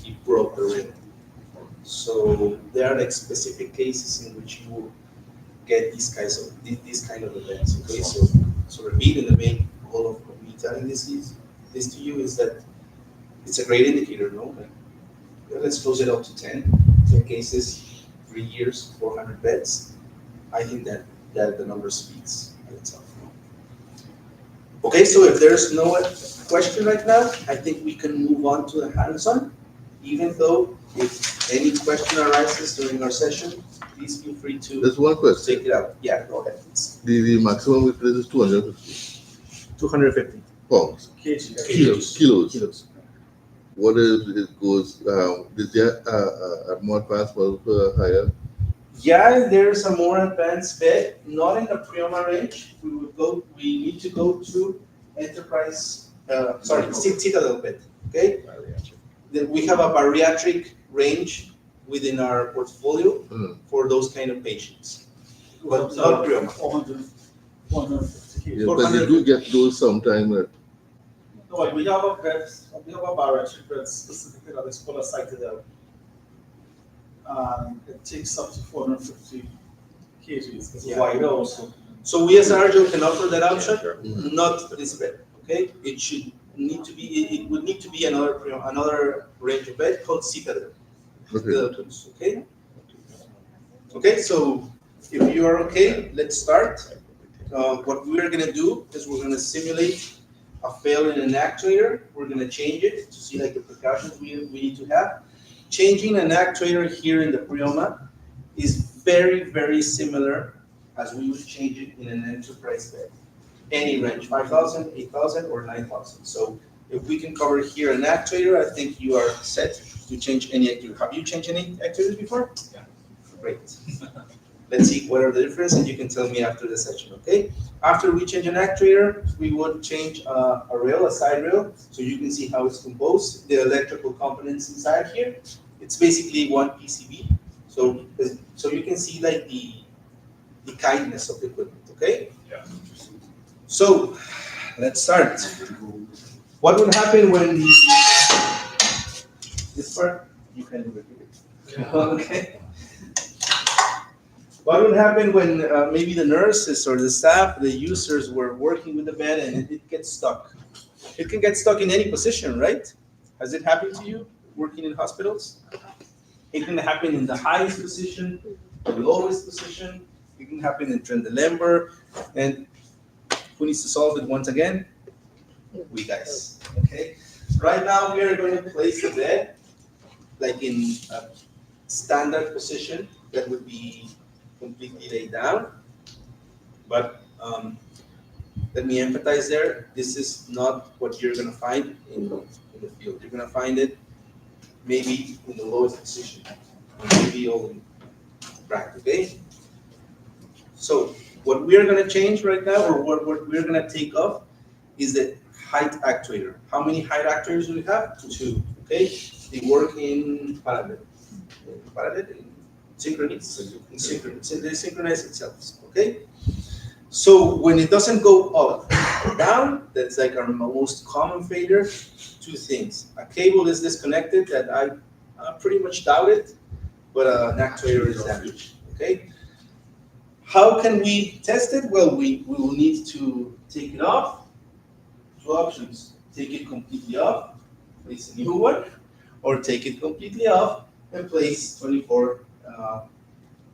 He broke the rail. So there are like specific cases in which you will get these kind of events. Okay, so repeat, and the main goal of me telling this to you is that it's a great indicator, no? Like, let's close it up to 10 cases, 3 years, 400 beds. I think that the number speaks by itself. Okay, so if there's no question right now, I think we can move on to the hands-on. Even though if any question arises during our session, please feel free to There's one question. take it out. Yeah, go ahead, please. The maximum weight raise is 250 250 pounds. Kilos. Kilos. What is it goes? Is there a more advanced model for higher? Yeah, there's a more advanced bed, not in the Prioma range. We need to go to Enterprise, Citadel bed, okay? Then we have a bariatric range within our portfolio for those kind of patients. But not Prioma. 450 kilos. Yeah, but you do get those sometime. No, we have a bariatric bed specifically that is called a Citadel. It takes up to 450 kgs. It's wide also. So we as Arjo can offer that option, not this bed, okay? It would need to be another range of bed called Citadel. Okay? Okay, so if you are okay, let's start. What we're gonna do is we're gonna simulate a failure in an actuator. We're gonna change it to see like the precautions we need to have. Changing an actuator here in the Prioma is very, very similar as we would change it in an enterprise bed. Any range, 5,000, 8,000, or 9,000. So if we can cover here an actuator, I think you are set to change any actuator. Have you changed any actuators before? Yeah. Great. Let's see what are the differences, and you can tell me after the session, okay? After we change an actuator, we would change a rail, a side rail, so you can see how it's composed, the electrical components inside here. It's basically one PCB, so you can see like the kindness of the equipment, okay? Yeah. So let's start. What would happen when this part you can do it? Okay. What would happen when maybe the nurses or the staff, the users were working with the bed and it gets stuck? It can get stuck in any position, right? Has it happened to you working in hospitals? It can happen in the highest position, the lowest position. It can happen in Trendelenburg. And who needs to solve it once again? We guys, okay? Right now we are going to place the bed like in a standard position that would be completely laid down. But let me emphasize there, this is not what you're gonna find in the field. You're gonna find it maybe in the lowest position, maybe all in back, okay? So what we're gonna change right now, or what we're gonna take off, is the height actuator. How many height actuators do we have? 2, okay? They work in parallel. Synchrony. They synchronize itself, okay? So when it doesn't go up, down. That's like our most common failure. Two things. A cable is disconnected that I pretty much doubt it, but an actuator is damaged, okay? How can we test it? Well, we will need to take it off. Two options. Take it completely off, place a new one, or take it completely off and place 24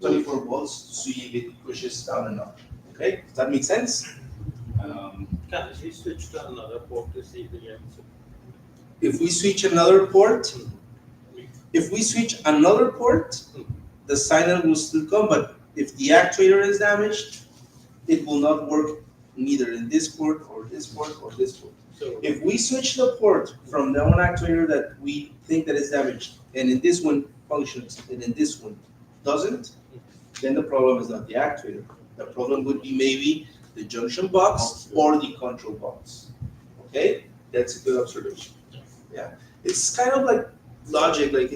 volts to see if it pushes down and up. Okay, does that make sense? Can we switch to another port to see if it gets? If we switch another port, the signal will still come, but if the actuator is damaged, it will not work neither in this port or this port or this port. So If we switch the port from the one actuator that we think that is damaged, and in this one functions, and in this one doesn't, then the problem is not the actuator. The problem would be maybe the junction box or the control box. Okay, that's a good observation. Yeah, it's kind of like logic. Like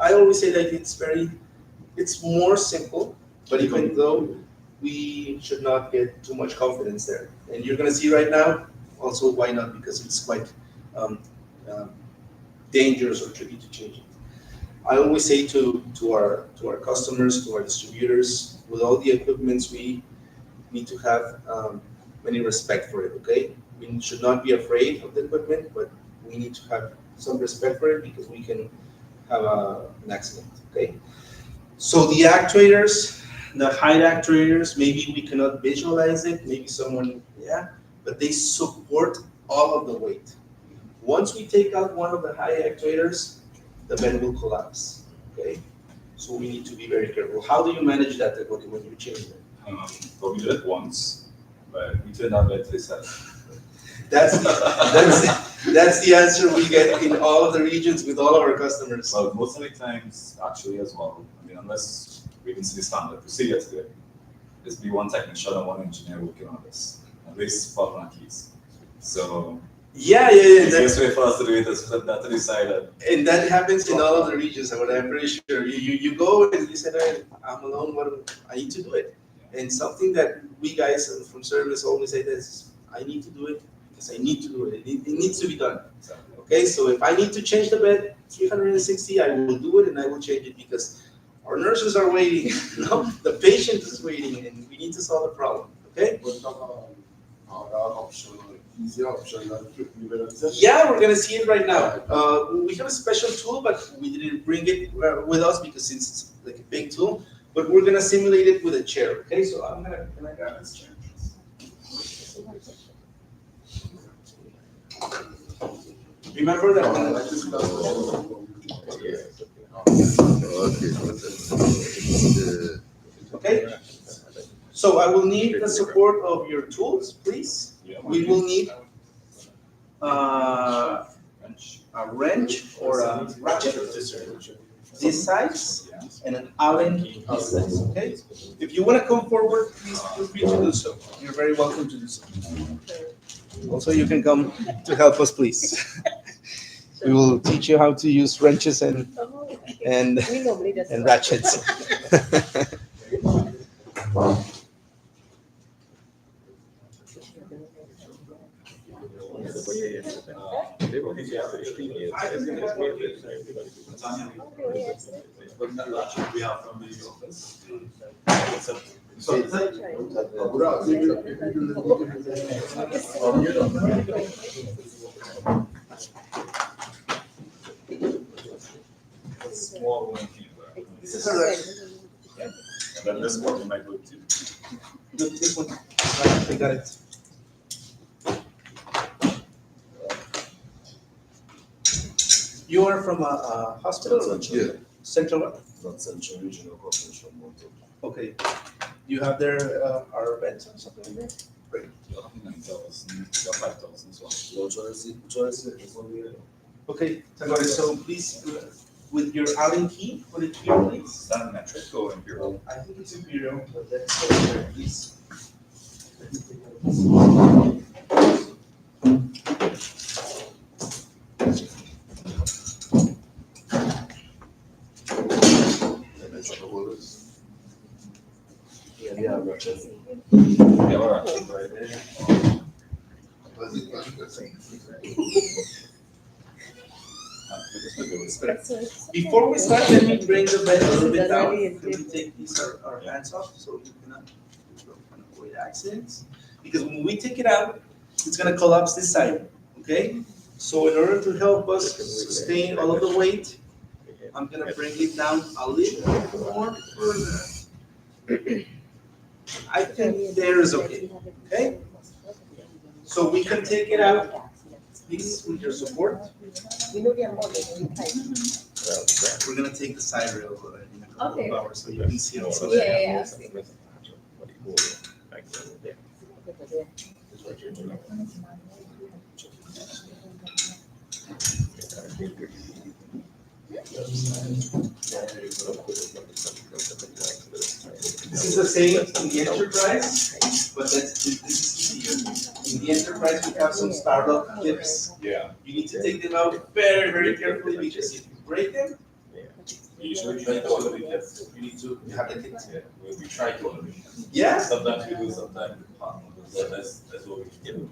I always say that it's more simple, but even though we should not get too much confidence there. And you're gonna see right now, also why not? Because it's quite dangerous or tricky to change it. I always say to our customers, to our distributors, with all the equipments, we need to have many respect for it. Okay, we should not be afraid of the equipment, but we need to have some respect for it because we can have an accident. Okay, so the actuators, the height actuators, maybe we cannot visualize it. Maybe someone, but they support all of the weight. Once we take out one of the high actuators, the bed will collapse. Okay, so we need to be very careful. How do you manage that when you change it? But we did it once, but we turned out to the side. That's the answer we get in all of the regions with all of our customers. Well, most of the times, actually, as well. I mean, unless we can see the standard procedure today, there's be one technician and one engineer working on this, at least for our keys. So Yeah. the easiest way for us to do it is flip that to the side. And that happens in all of the regions. I'm pretty sure you go and you say, hey, I'm alone. I need to do it. And something that we guys from service always say is, I need to do it because I need to do it. It needs to be done. Okay, so if I need to change the bed 360, I will do it and I will change it because our nurses are waiting. The patient is waiting, and we need to solve the problem. Okay? Yeah, we're gonna see it right now. We have a special tool, but we didn't bring it with us because it's like a big tool. But we're gonna simulate it with a chair. Okay, so can I grab this chair? Remember that when I Okay. So I will need the support of your tools, please. We will need a wrench or a ratchet this size and an Allen this size. Okay. If you want to come forward, please feel free to do so. You're very welcome to do so. Also, you can come to help us, please. We will teach you how to use wrenches and ratchets. We have from the office. Small one here. This is a ratchet. And then this one you might go to. This one. Right, I got it. You are from a hospital? Yeah. Central? Not Central Regional Corporation Motor. Okay. You have their our beds or something like that? Great. 9,000, 5,000 as well. Okay, so please, with your Allen key, put it here, please. Is that metric or imperial? I think it's imperial, but let's go here, please. Yeah, all right. Right there. Before we start, let me bring the bed a little bit down. Can we take these our hands off so we cannot avoid accidents? Because when we take it out, it's gonna collapse this side, okay? So in order to help us sustain all of the weight, I'm gonna bring it down a little bit more further. I think there is okay, okay? So we can take it out, please, with your support. We're gonna take the side rail in a couple of hours so you can see also. Yeah. This is the same in the enterprise, but this is easier. In the enterprise, we have some startup clips. Yeah. You need to take them out very, very carefully because if you break them, Usually try to already get, you need to have the kit. we try to already. Yeah? Sometimes we do, sometimes we can't. So that's what we do.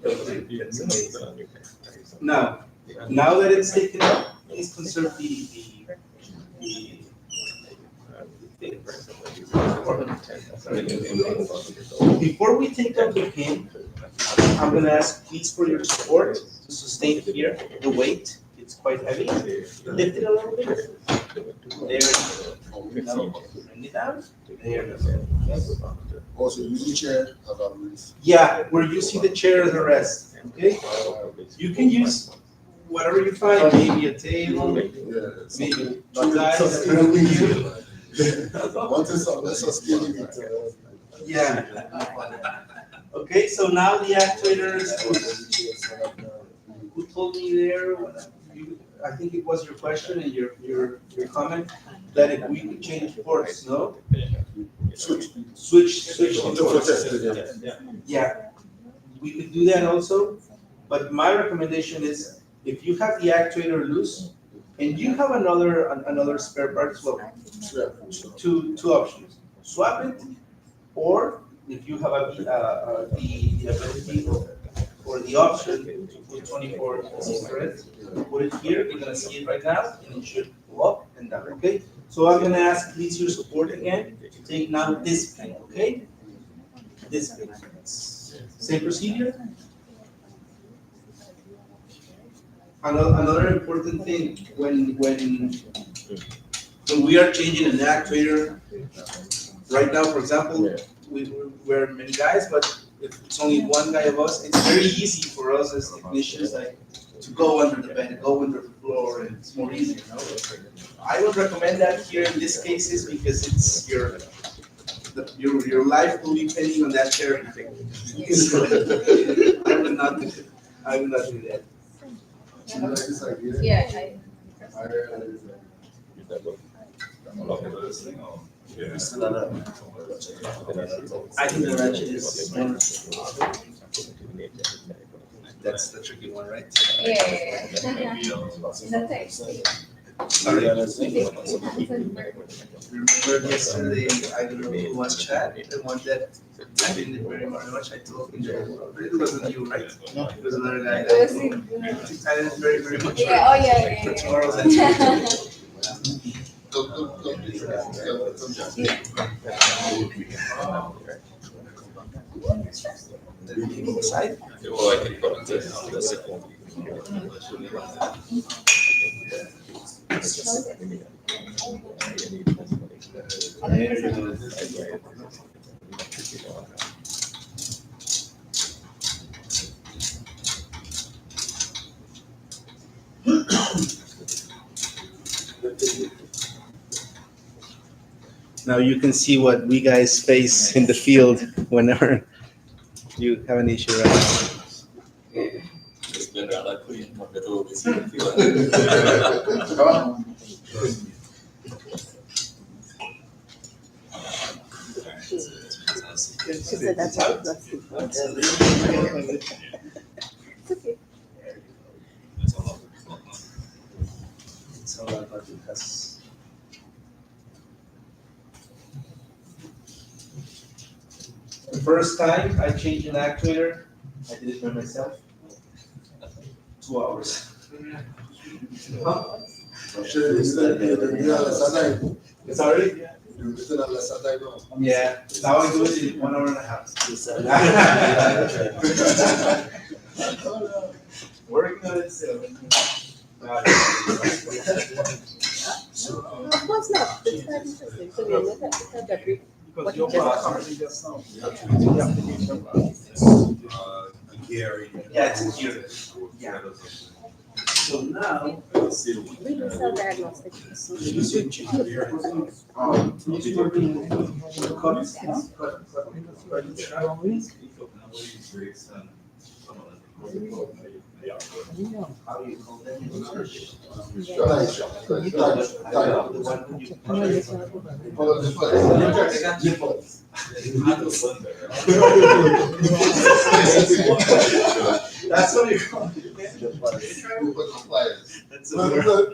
Now that it's taken out, please conserve the before we take out the pin, I'm gonna ask please for your support to sustain here the weight. It's quite heavy. Lift it a little bit. There. Now, bring it down. There. Also, using chair as a release. Yeah, we're using the chair as a rest. Okay. You can use whatever you find. Maybe a table. Maybe two guys. Once it's on, let's just give it. Yeah. Okay, so now the actuators, who told me there, I think it was your question and your comment, that if we could change ports, no? Switch the ports. Yeah, we could do that also, but my recommendation is, if you have the actuator loose, and you have another spare part as well, two options, swap it, or if you have the ability or the option to put 24 threads, put it here, you're gonna see it right now, and it should go up and down, okay? So I'm gonna ask please your support again to take now this pin, okay? This pin. Same procedure. Another important thing, when we are changing an actuator, right now, for example, we're many guys, but if it's only one guy of us, it's very easy for us as technicians, like, to go under the bed, go under the floor, and it's more easy, you know? I would recommend that here in these cases because it's your life will be depending on that chair. So, I would not do that. Yeah, I think the ratchet is more. That's the tricky one, right? yeah. Sorry. Remember yesterday, I don't know who was chat, the one that I didn't very much, I told him, it wasn't you, right? It was another guy that I didn't very much. Yeah, oh yeah. For tomorrow's answer. Side. Now you can see what we guys face in the field whenever you have an issue, right? It's been rather clean compared to what we see in the field. It's all about us. The first time I changed an actuator, I did it by myself. 2 hours. I'm sure you still do less time. Sorry? You still have less time now. Yeah, now I do it in 1 hour and a half. Working on it still. Of course not. It's quite interesting. So we look at that we Because your part just now. Gary. Yeah, it's a year. Yeah. So now. we sell diagnostics. How do you call them in English? Follow the flies. That's what you call it. That's a word.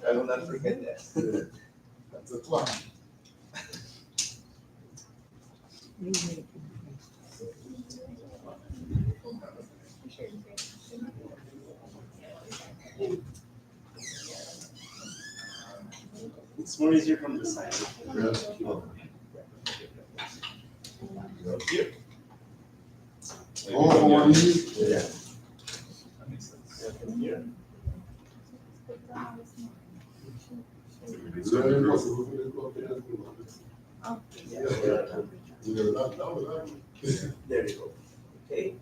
I will not forget that. That's a plan. It's more easier from the side. Here. Oh, one minute. Yeah. That makes sense. Here. There you go. Okay.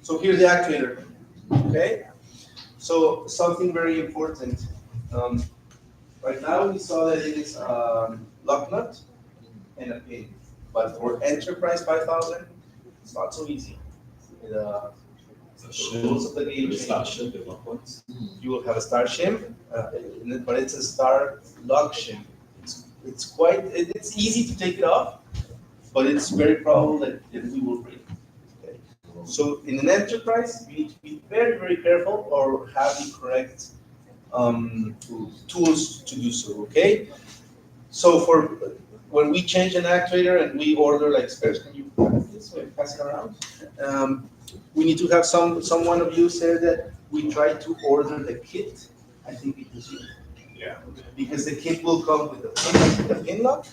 So here's the actuator. Okay. So something very important. Right now we saw that it is lock nut and a pin, but for Enterprise 5000, it's not so easy. Most of the game you will have a star shim, but it's a star lock shim. It's easy to take it off, but it's very probable that we will break. Okay. So in an Enterprise, you need to be very, very careful or have the correct tools to do so. Okay. So for when we change an actuator and we order like spares, can you pass it around? We need to have someone of you say that we try to order the kit. I think it is you. Yeah. Because the kit will come with the pin lock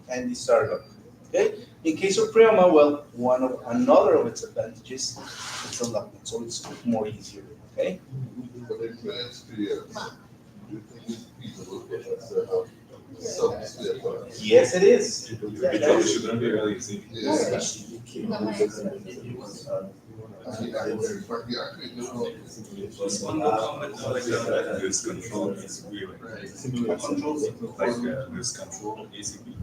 and the star lock. Okay. In case of Prioma, well, another of its advantages, it's a lock, so it's more easier. Okay. But in your experience, do you think it's feasible for us to have some spare parts? Yes, it is. It shouldn't be really easy. Yeah. Plus one more comment like that, there's control is really. Like there's control ACB.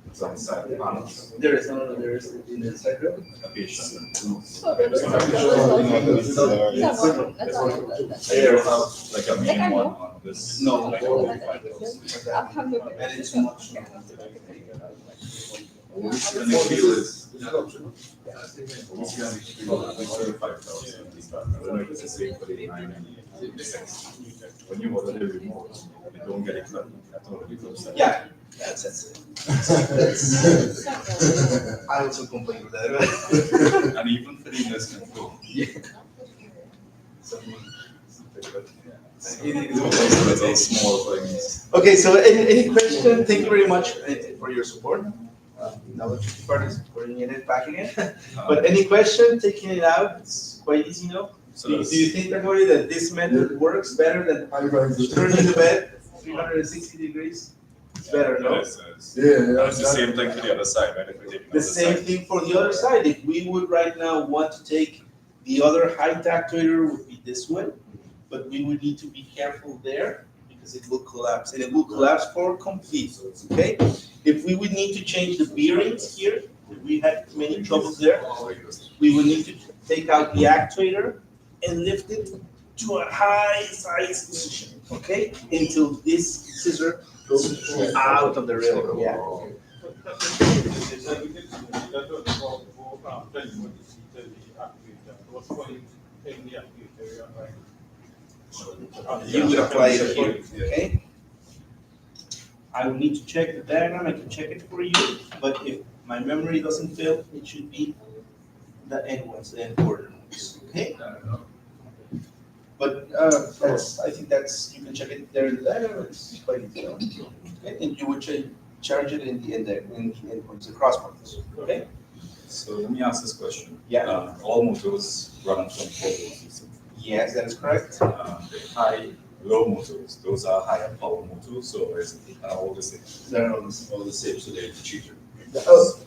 It's on side panels. There is in the side row. A patient. So there's They have like a main one on this. No. Like only 5,000. And it's much. And the feel is. It's gonna be 5,000. I don't know if it's the same for the 996. When you order the remote, you don't get it cut at all because. Yeah, that's it. I also complain with that. And even for the nurse control. It's all small things. Okay, so any question? Thank you very much for your support. Now the tricky part is putting it in, packing it. But any question, taking it out, it's quite easy, no? So Do you think, Gregory, that this method works better than turning the bed 360 degrees? It's better, no? And it's the same thing for the other side, right? If we take The same thing for the other side. If we would right now want to take the other height actuator would be this one, but we would need to be careful there because it will collapse, and it will collapse for complete, okay? If we would need to change the bearings here, we had many troubles there, we would need to take out the actuator and lift it to a high size position, okay? Until this scissor goes out of the railroad, yeah. You would apply it here, okay? I will need to check the diagram, I can check it for you, but if my memory doesn't fail, it should be the end ones, the end border ones, okay? But I think you can check it there in the diagram, it's quite easy. Okay, and you would charge it in the end points, the cross points, okay? So let me ask this question. Yeah. All motors run on 24 volts, you said. Yes, that is correct. The high, low motors, those are higher power motors, so is it all the same? They're all All the same, so they're cheaper.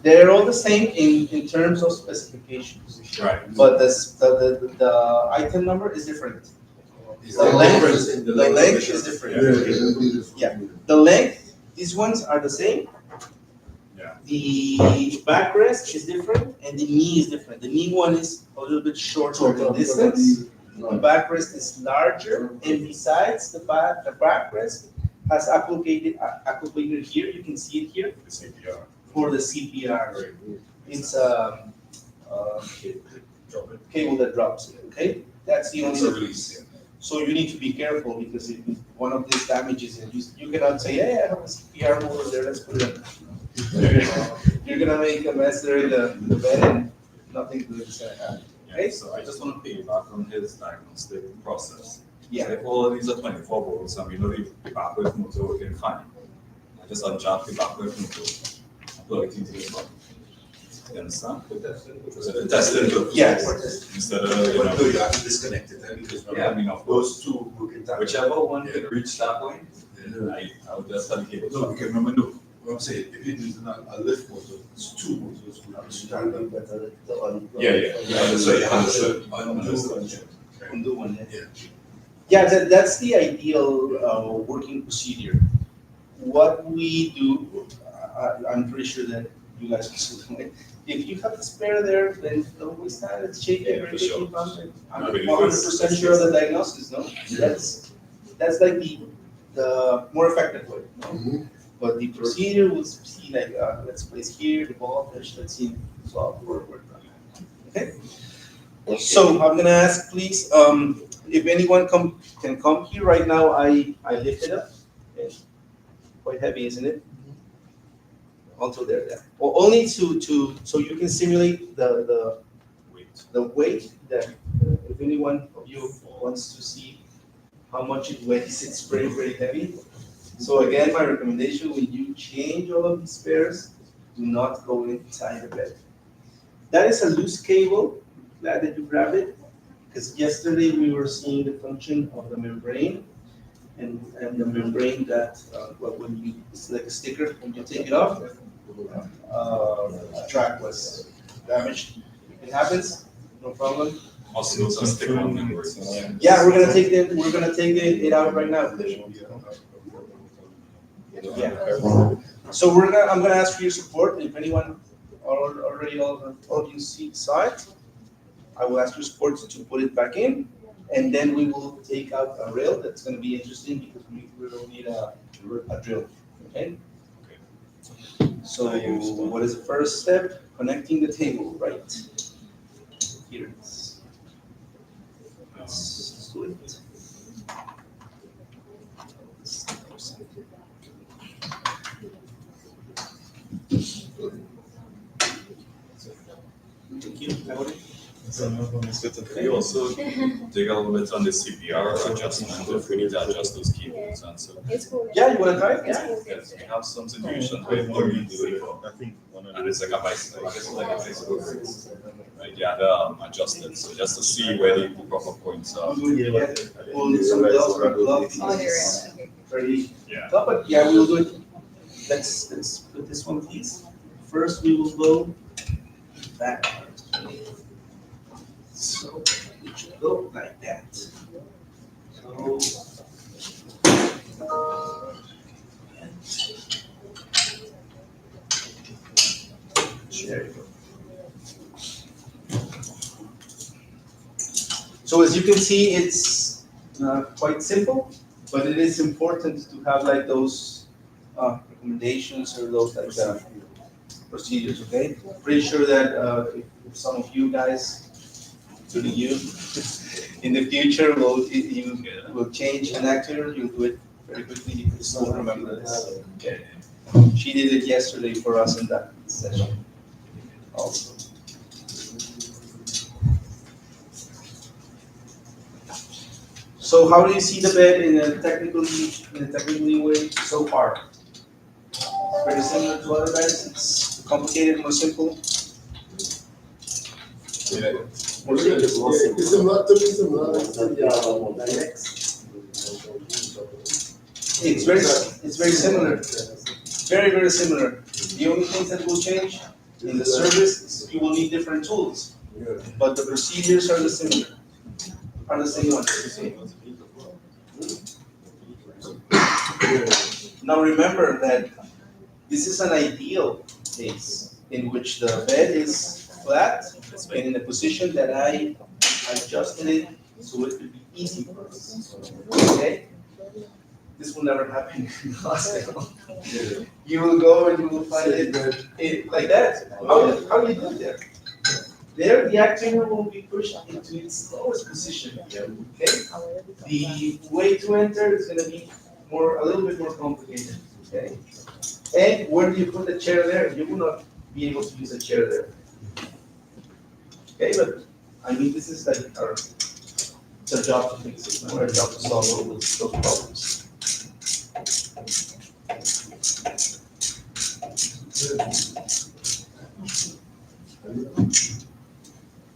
they're all the same in terms of specifications, Right. but the item number is different. Is The there a length- difference in the length is different. Yeah. The length, these ones are the same. Yeah. The backrest is different and the knee is different. The knee one is a little bit shorter in distance. The backrest is larger, and besides the backrest has applicated here, you can see it here, The CPR. for the CPR. It's a cable that drops, okay? That's the It's a only, release. so you need to be careful, because if one of these damages, and you cannot say, hey, I have a CPR motor there, let's put it in. You're gonna make a mess there in the bed, and nothing good is gonna happen. Yeah, so I just want to piggyback on his diagnostic process. Yeah. If all of these are 24 volts, and we know the backward motor working fine, I just unjack the backward motor and plug it into the plug. You understand? So test it with Yes. instead of, But no, you have to disconnect it, because yeah, I mean, of course, those two work in tandem. whichever one can reach that point, I would just tell the cable. No, because remember, no, what I'm saying, if it is not a lift motor, it's two motors, we have to tandem. Understood. Undo one, yeah. Yeah. Yeah, that's the ideal working procedure. What we do, I'm pretty sure that you guys also do it. If you have a spare there, then don't waste time, let's check it, Yeah, for sure. I'm Really 100% sure of the diagnosis, no? That's like the more effective way, no? Mhm. But the procedure will see like, let's place here, the voltage, let's see, so we're done. Okay? So I'm gonna ask, please, if anyone can come here right now, I lift it up. Okay. Quite heavy, isn't it? Onto there, yeah. Well, only so you can simulate the weight that, if anyone of you wants to see how much it weighs, it's very, very heavy. So again, my recommendation, when you change all of these spares, do not go inside the bed. That is a loose cable. Glad that you grabbed it, because yesterday we were seeing the function of the membrane, and the membrane that, when you, it's like a sticker, when you take it off, a track was damaged. It happens, no problem. Also, those are stick-on members. Yeah, we're gonna take it out right now. Yeah. So I'm gonna ask for your support. If anyone already all of you saw it, I will ask your support to put it back in, and then we will take out a rail. That's gonna be interesting, because we will need a drill, okay? So what is the first step? Connecting the table, right? Here it is. Let's do it. Thank you. We also dig a little bit on the CPR adjustment, if we need to adjust those cables and so. Yeah, you wanna try it? Yeah. Yes, we have some situations where we do it for, and it's like a bicycle, it's like a bicycle race. Right, yeah, they're adjusted, so just to see where the proper points are. We'll do something else, we'll love Oh, these. Very, Yeah. no, but yeah, we'll do it. Let's put this one, please. First, we will go back. So it should go like that. So. There you go. So as you can see, it's quite simple, but it is important to have like those recommendations or those like procedures, okay? Pretty sure that if some of you guys, including you, in the future you will change an actor, you'll do it very quickly, you can still remember this. Okay. She did it yesterday for us in that session also. So how do you see the bed in a technically way so far? Very similar to other beds. It's complicated, more simple. More simple. It's very similar. Very, very similar. The only things that will change in the service is you will need different tools. But the procedures are the same. Are the same ones. Now remember that this is an ideal case in which the bed is flat and in a position that I adjusted it so it could be easy for us. Okay? This will never happen in the hospital. You will go and you will find it like that. How do you do it there? There, the actor will be pushed into its lowest position. Okay? The way to enter is going to be a little bit more complicated. Okay? And where do you put the chair there? You will not be able to use a chair there. Okay, but I mean, this is like it's a job to fix it, not our job to solve all those problems.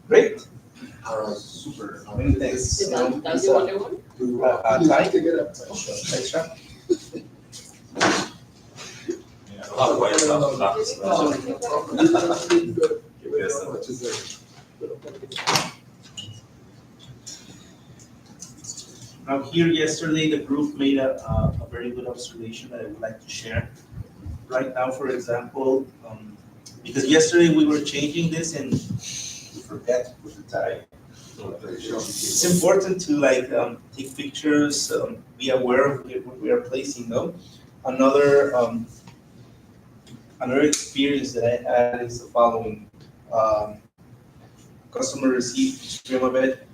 Great. Super. Many thanks. Does you want one? Time to get up. Extra. Now here yesterday, the group made a very good observation that I would like to share. Right now, for example, because yesterday we were changing this and we forgot to put the tie. It's important to take pictures, be aware of what we are placing though. Another experience that I had is the following. Customer received streamer bed,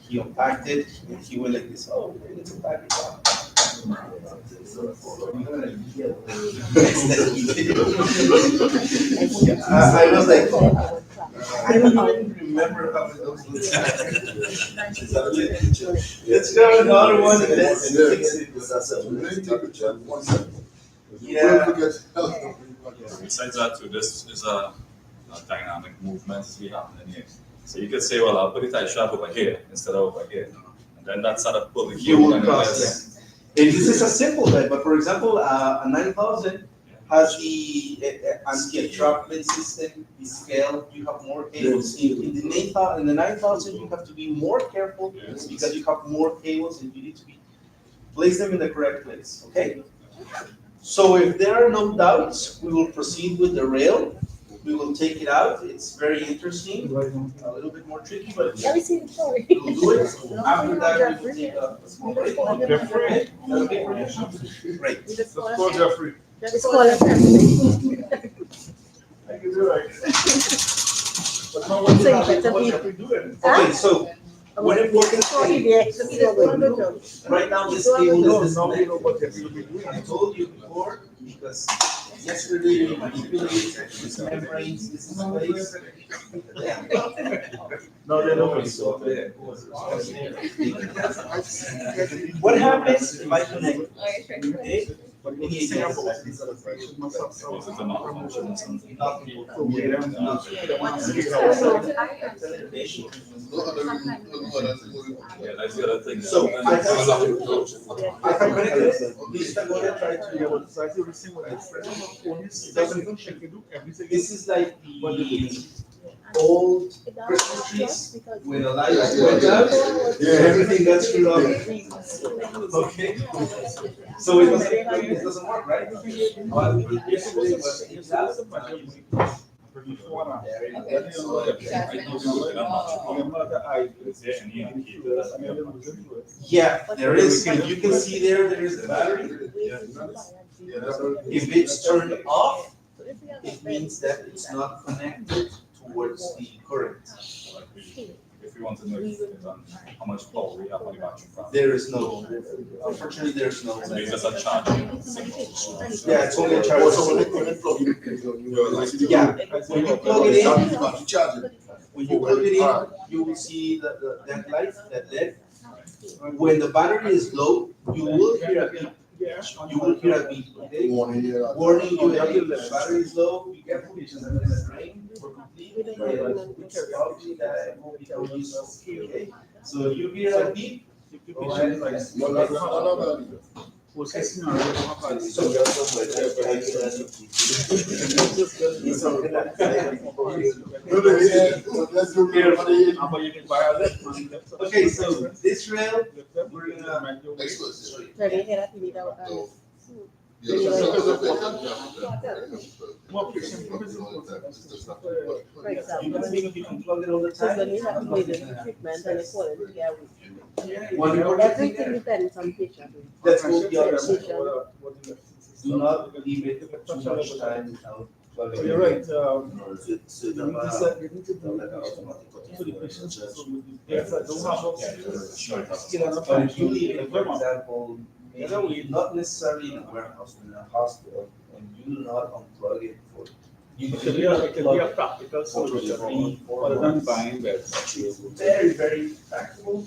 he unpacked it, and he went like this, oh, we need to pack it down. I was like, I don't even remember how it goes. Let's grab another one and let's fix it. Yeah. Besides that, too, this is a dynamic movement we have in here. So you could say, well, I'll put it I sharp over here instead of over here. And then that's sort of pulling You will cross. And this is a simple bed, but for example, a 9000 has the anti-entrapment system, the scale, you have more cables. In the 9000, you have to be more careful because you have more cables and you need to place them in the correct place, okay? So if there are no doubts, we will proceed with the rail. We will take it out. It's very interesting, a little bit more tricky, but we'll do it. After that, we will take a small break. Okay? Okay for you? Great. Let's go, Jeffrey. Just call it family. I can do it. But now what Jeffrey doing? Okay, so one important thing. Right now, this cable is disconnected. I told you before, because yesterday we manipulated these membranes, this is place. No, they don't. What happens if I connect? Okay? Is it a malfunction or something? Yeah, that's the other thing. So I have connected, please I'm gonna try to. This is like the old Christmas trees when the lights went out, everything got screwed up. Okay, so it doesn't work, right? But yesterday was it's out. Yeah, there is. You can see there is a battery. If it's turned off, it means that it's not connected towards the current. If we want to know how much power we have on the battery pack. There is no, unfortunately, there's no. So it's just a charging signal. Yeah, it's only a charge. Also, when you plug in, Yeah, when you plug it in, you charge it. when you plug it in, you will see that light, that LED. When the battery is low, you will hear a beep. You will hear a beep, okay? Warning you. Warning you, hey, the battery is low, be careful, it's gonna drain for completely. It's probably that it won't be okay? So if you hear a beep, go ahead and Worst case scenario, we don't have battery. So Let's do it. But you can buy a lift, man. okay, so this rail, we're gonna. More patient, You can plug it all the time. Everything depends on patient. Let's go the other side. Do not leave it too much time without plugging it. You're right, So you need to set, you need to do that for the patients, so with the guests that don't have skill enough But time if you to leave it, for example, maybe not necessarily in a warehouse, in a hospital, and you do not unplug it for. You It can can be a practical solution, rather than buying beds. very, very practical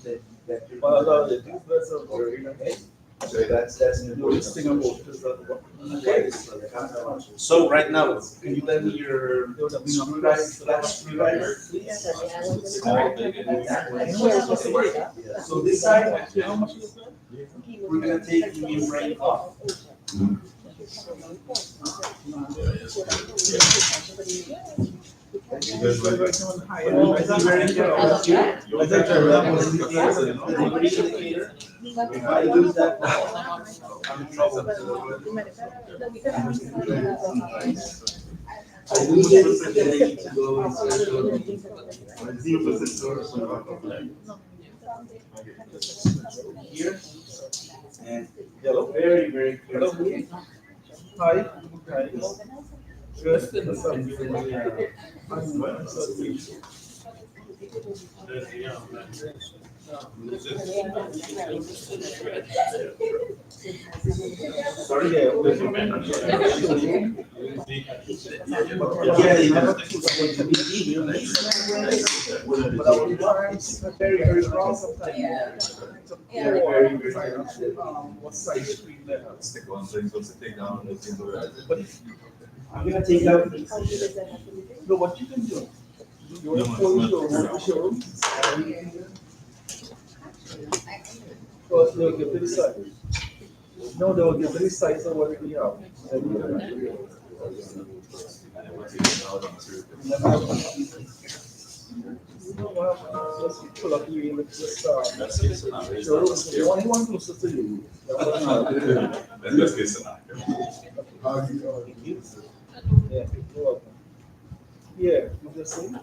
that you're. But these beds are very nice. So that's The worst thing about it is that. Okay. So right now, can you lend me your screwdriver, please? So this side, we're gonna take the membrane off. If I lose that, I'm in trouble. I lose it, then I need to go and here, and very, very carefully. Hi. Hi. Good. Sorry, yeah. Very, very wrong sometimes. What size screen they have? Stick one thing, so to take down the thing. I'm gonna take out. No, what you can do? You want to close your showroom? Because they'll give this size. No, they'll give this size of what we have. Just pull up you with this showroom. You want one closer to you. That's best case scenario. Yeah, you're welcome. Yeah, you just see?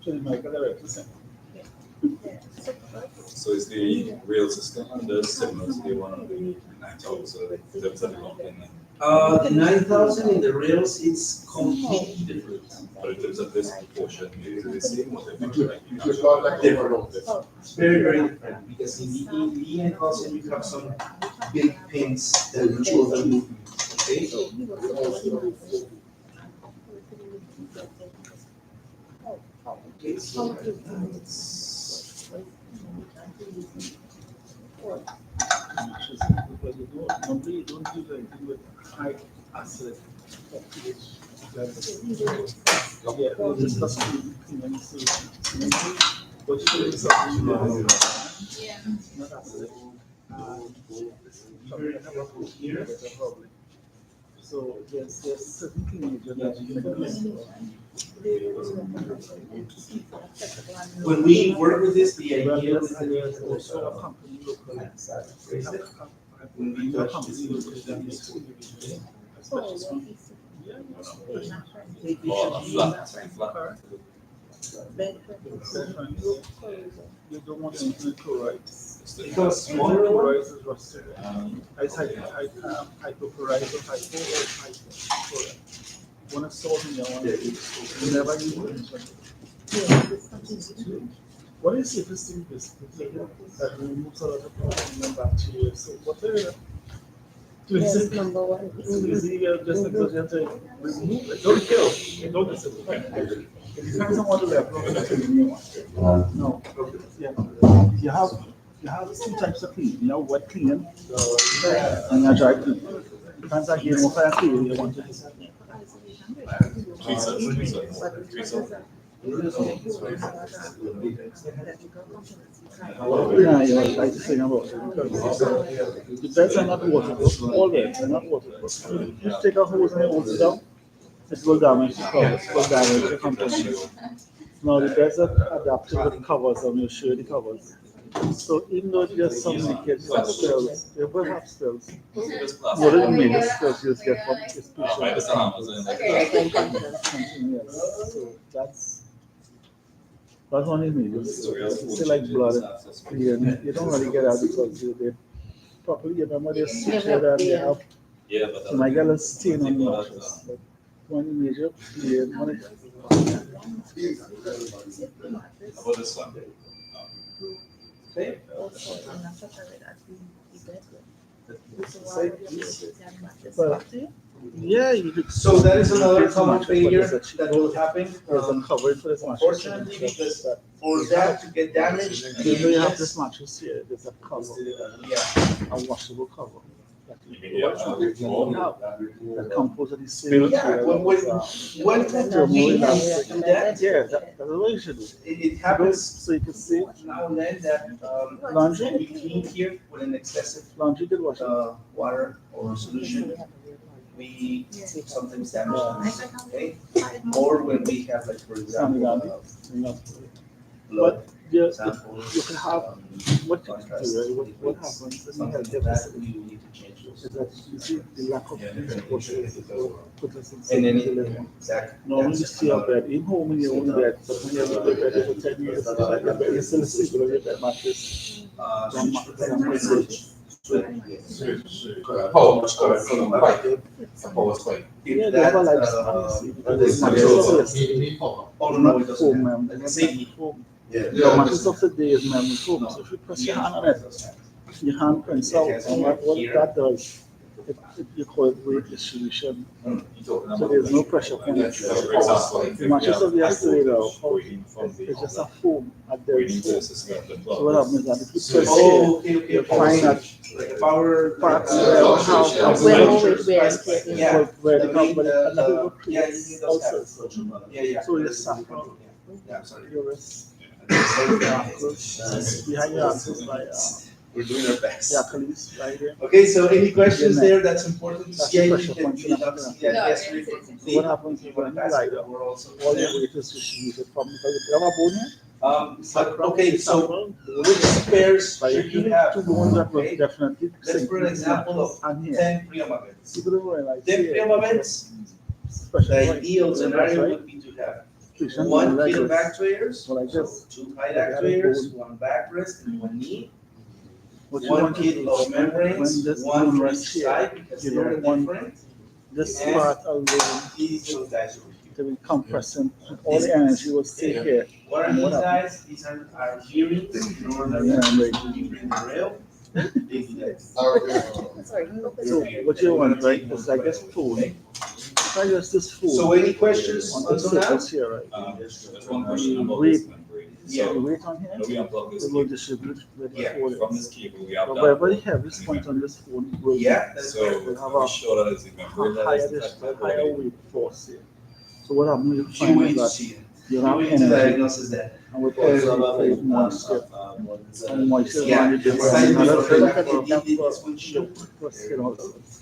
Should my director send? So is the rail system and the signals, the one of the 9,000, The 9,000 in the rails, it's completely different. but in terms of this proportion, is it the same or different? Different. It's very, very different, because in the E-1000, you have some big pins that control the movement, okay? Okay, so Normally you don't do anything with high acid. Yeah, we'll discuss it and see. But you can do something not acid. Here, probably. So there's certain things that you can do. when we work with this, the idea is that There's also a company local. when we touch this, Or flat, flat. You don't want infinite chlorides. Because Infinite smaller one, chlorides is rusted. I hypochlorite or hypochlorite. One is salt and the other one is you never use it. What is the safest thing that removes a lot of protein and bacteria? So what are Yes, number one. just because you have to remove it, don't kill, it don't disinfect. It depends on what the level of bacteria you want. No, yeah. You have two types of clean. You know, wet clean and a dry clean. Depends on you what kind of clean you want to do. Yeah, I just think about it. The beds are not waterproof. All beds are not waterproof. You take a hose and you hold it down, it will damage the cover. It will damage the components. Now the beds are adapted with covers on your shirt, the covers. So even though there's some leakage, some spills, there will have spills. What are the major spills you get from this patient? Yes. So that's one of the majors. It's still like blood. You don't really get out because they properly, you remember they switch it and they have, you might get a stain on the mattress. But one major, one of How about this one? okay? Well, yeah, you could. So that is another replace the common mattress, but failure there's a that will happen. There's a cover for this mattress. Unfortunately, because for that to get damaged, Even though you have this mattress here, there's a cover, yeah. a washable cover. Yeah. That composite is sealed. Yeah, when we have to do that, Yeah, that's what you should do. it happens So you can see now and then that laundry, we clean here with an excessive laundry did wash. water or solution. We sometimes damage them, okay? Or when we have, like, for example, blood Yeah, samples. you can have what you contrast do, right? liquids, What happens in the something like healthcare that, facility we need to change those. is that you see the lack of put us in And then dilemma. exactly. Normally you stay up bed, in home in your own bed, but when you're in the bed for 10 years, you're still asleep with your bed mattress. Yeah, they have a lifespan, you see, because the mattress of yesterday, Oh, no, it doesn't. foam, See, foam. Yeah. The mattress of today is memory foam, so if you press your hand on it, your hand prints out, and what that does, you call it weight distribution. So there's no pressure point. The mattress of yesterday though, it's just a foam, a dead foam. So what happens is that if you press oh, here, okay, you find that like a power. parts where we have Where a always wear and tear. Yeah. where the company, Yeah, and that will yeah, create it does have. ulcers. Yeah. So you suffer Yeah, I'm sorry. your wrists, your ankles, behind your ankles by We're doing our best. the Achilles, right there. Okay, so any questions there? That's important to That's see. I the think pressure that point. we obviously had yesterday for So complete. what happens is You when want you to pass lie it, down, we're also. all your weight is distributed from, because you have a bone here. But, okay, so which pairs But should if you you have? two bones that will Okay, definitely. let's for an example of And here. 10 Priamavets. People don't realize. 10 here, Priamavets, especially the like- ideal scenario right? would be to have Patient one like kid of this. actuators, Well, like so this. 2 height actuators, 1 backrest, and 1 knee. What you 1 want to kid do of is when membranes, this 1 bone for rests each here, side, because you they're know, one- different. this And part alone These little guys over here. to be compressing, all the energy will stay here. What are And these what happens? guys? These are gearings in order Yeah, to right. bring the rail. They do that. Sorry. So what you want, right, is like this phone. If I use this phone. So any questions On the until now? surface here, right? There's one question about this membrane. Yeah. The weight on here, When we unplug this it will cable, distribute with the Yeah, phone. from this cable, we have But that. wherever the heaviest point on this phone will be Yeah, that's So We'll have we a show that it's the membrane that higher, is this, affected. higher weight force here. So what happens, you you find wait is to that see it. you You have wait to energy, diagnose that. and with energy, create moisture. And moisture Yeah, on the different, scientists another are thing looking at this for windshield. skin ulcers.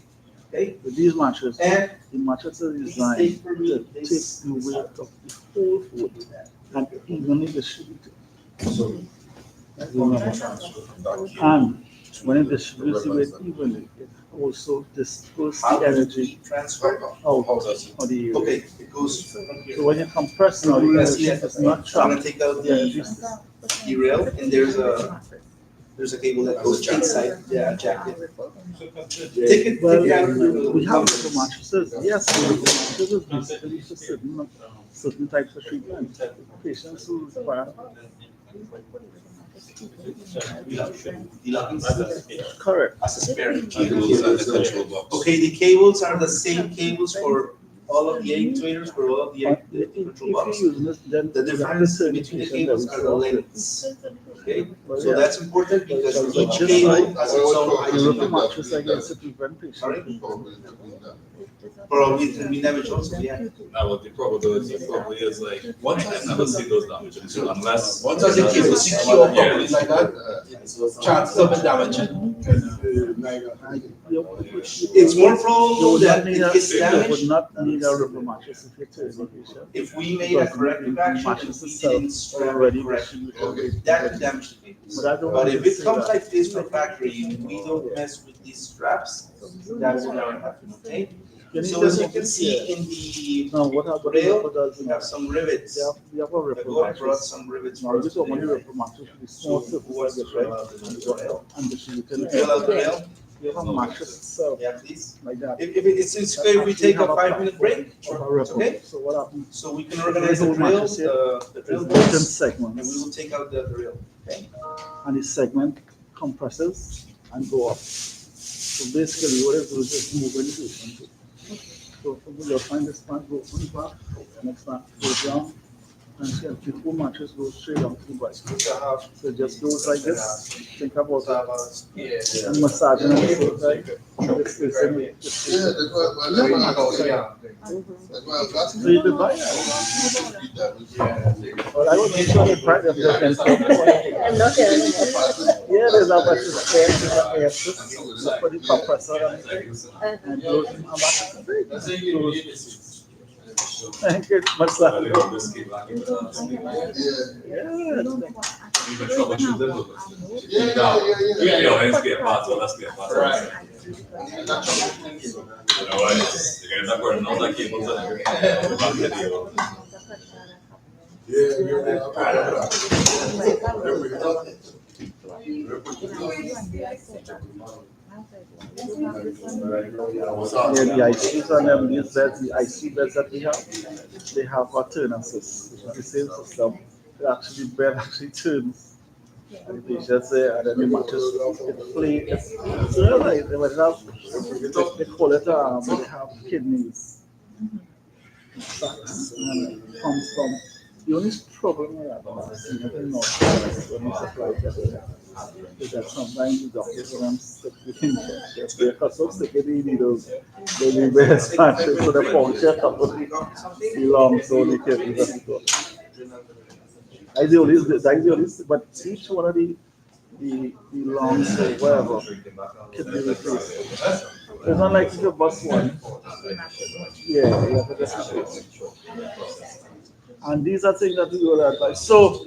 Okay, With these mattresses, and the mattresses are these designed take for to me take this. the weight of the whole food and evenly distribute it. And when it distributes the weight evenly, it also disperse How the does energy heat transfer? out How does it? of the area. Okay, it goes from here. So when you compress now, the energy is not So I'm gonna trapped. take out The energy the is rail, and there's a cable that goes inside the jacket. Take it, well, take it out of the we have the mattresses. Yes, the mattresses is basically for certain types of treatment. Patients who require the locking system correct. as a spare. Cables and the control box. Okay, the cables are the same cables for all of the actuators, for all of the If control box. you use this, then The difference turn between the patient cables very are the softly. lengths. Okay, Well, so yeah. that's important because But each this cable side, has its own You look at ISO. mattress against to prevent Sorry? patient. Probably it can be damaged also, yeah. Now, what the probability probably is like, one time never see those damages, unless. Once Because the cable is secure properly like that, chances of it damaging. It's more You probable would that not it need a, gets you would damaged not need a rubber mattress if you turn the patient. if we made a corrective action and we didn't strap it correctly. That could damage the cables. But I don't But want if to it say comes that. like this for factory and we don't mess with these straps, that will never happen, okay? You need So to as you know- can see in the Now, what happened? rail, What does we have some rivets. we have a The rubber goat brought mattress. some rivets Now, for this us is only today. rubber mattress, the small So surface who wants to like drill this, out the right? rail? And the utility. Drill out the rail? You have a mattress itself, Yeah, please. like that. If it's good, if we take a 5-minute break, It's okay? So what happens? So we can organize the drill, the drill It's built in bolts, and we segments, will take out the rail. and the segment compresses and go up. So basically, what it does is moving the patient. So you'll find this part go one back, next part goes down, and the full mattress goes straight down to the bike. So it just goes like this. Think about it. And massaging on the same side. This is in it. Yeah, that's why I'm asking. So you could buy that. Well, I would make sure they practice that and I'm not telling you. yeah, there's a bunch of space in the air system for the compressor and blows in a mattress. Thank you, massage. They got this cable and keep it on. Yeah. Even troubleshoot them. Yeah. You know, let's get parts, so let's get parts. Right. You know what? You're gonna work on the cables and everything. Back video. Yeah, the ICUs on them, these beds, the ICU beds that we have, they have a turn assist, which is the same system. It actually, bed actually turns. And the patients there, and then the mattress, it play, it's real nice. They might have, they call it, they have kidneys. Sacks, and it comes from, the only problem with that, when we supply that, is that sometimes the doctors want to stick the injections. They're so sick of the needles, they leave their mattress, so they puncture a couple of long, so they can't just go. Ideally, but each one of the lungs or whatever can be replaced. It's not like if you bust one. Yeah, you have to just replace it. And these are things that we will advise. So,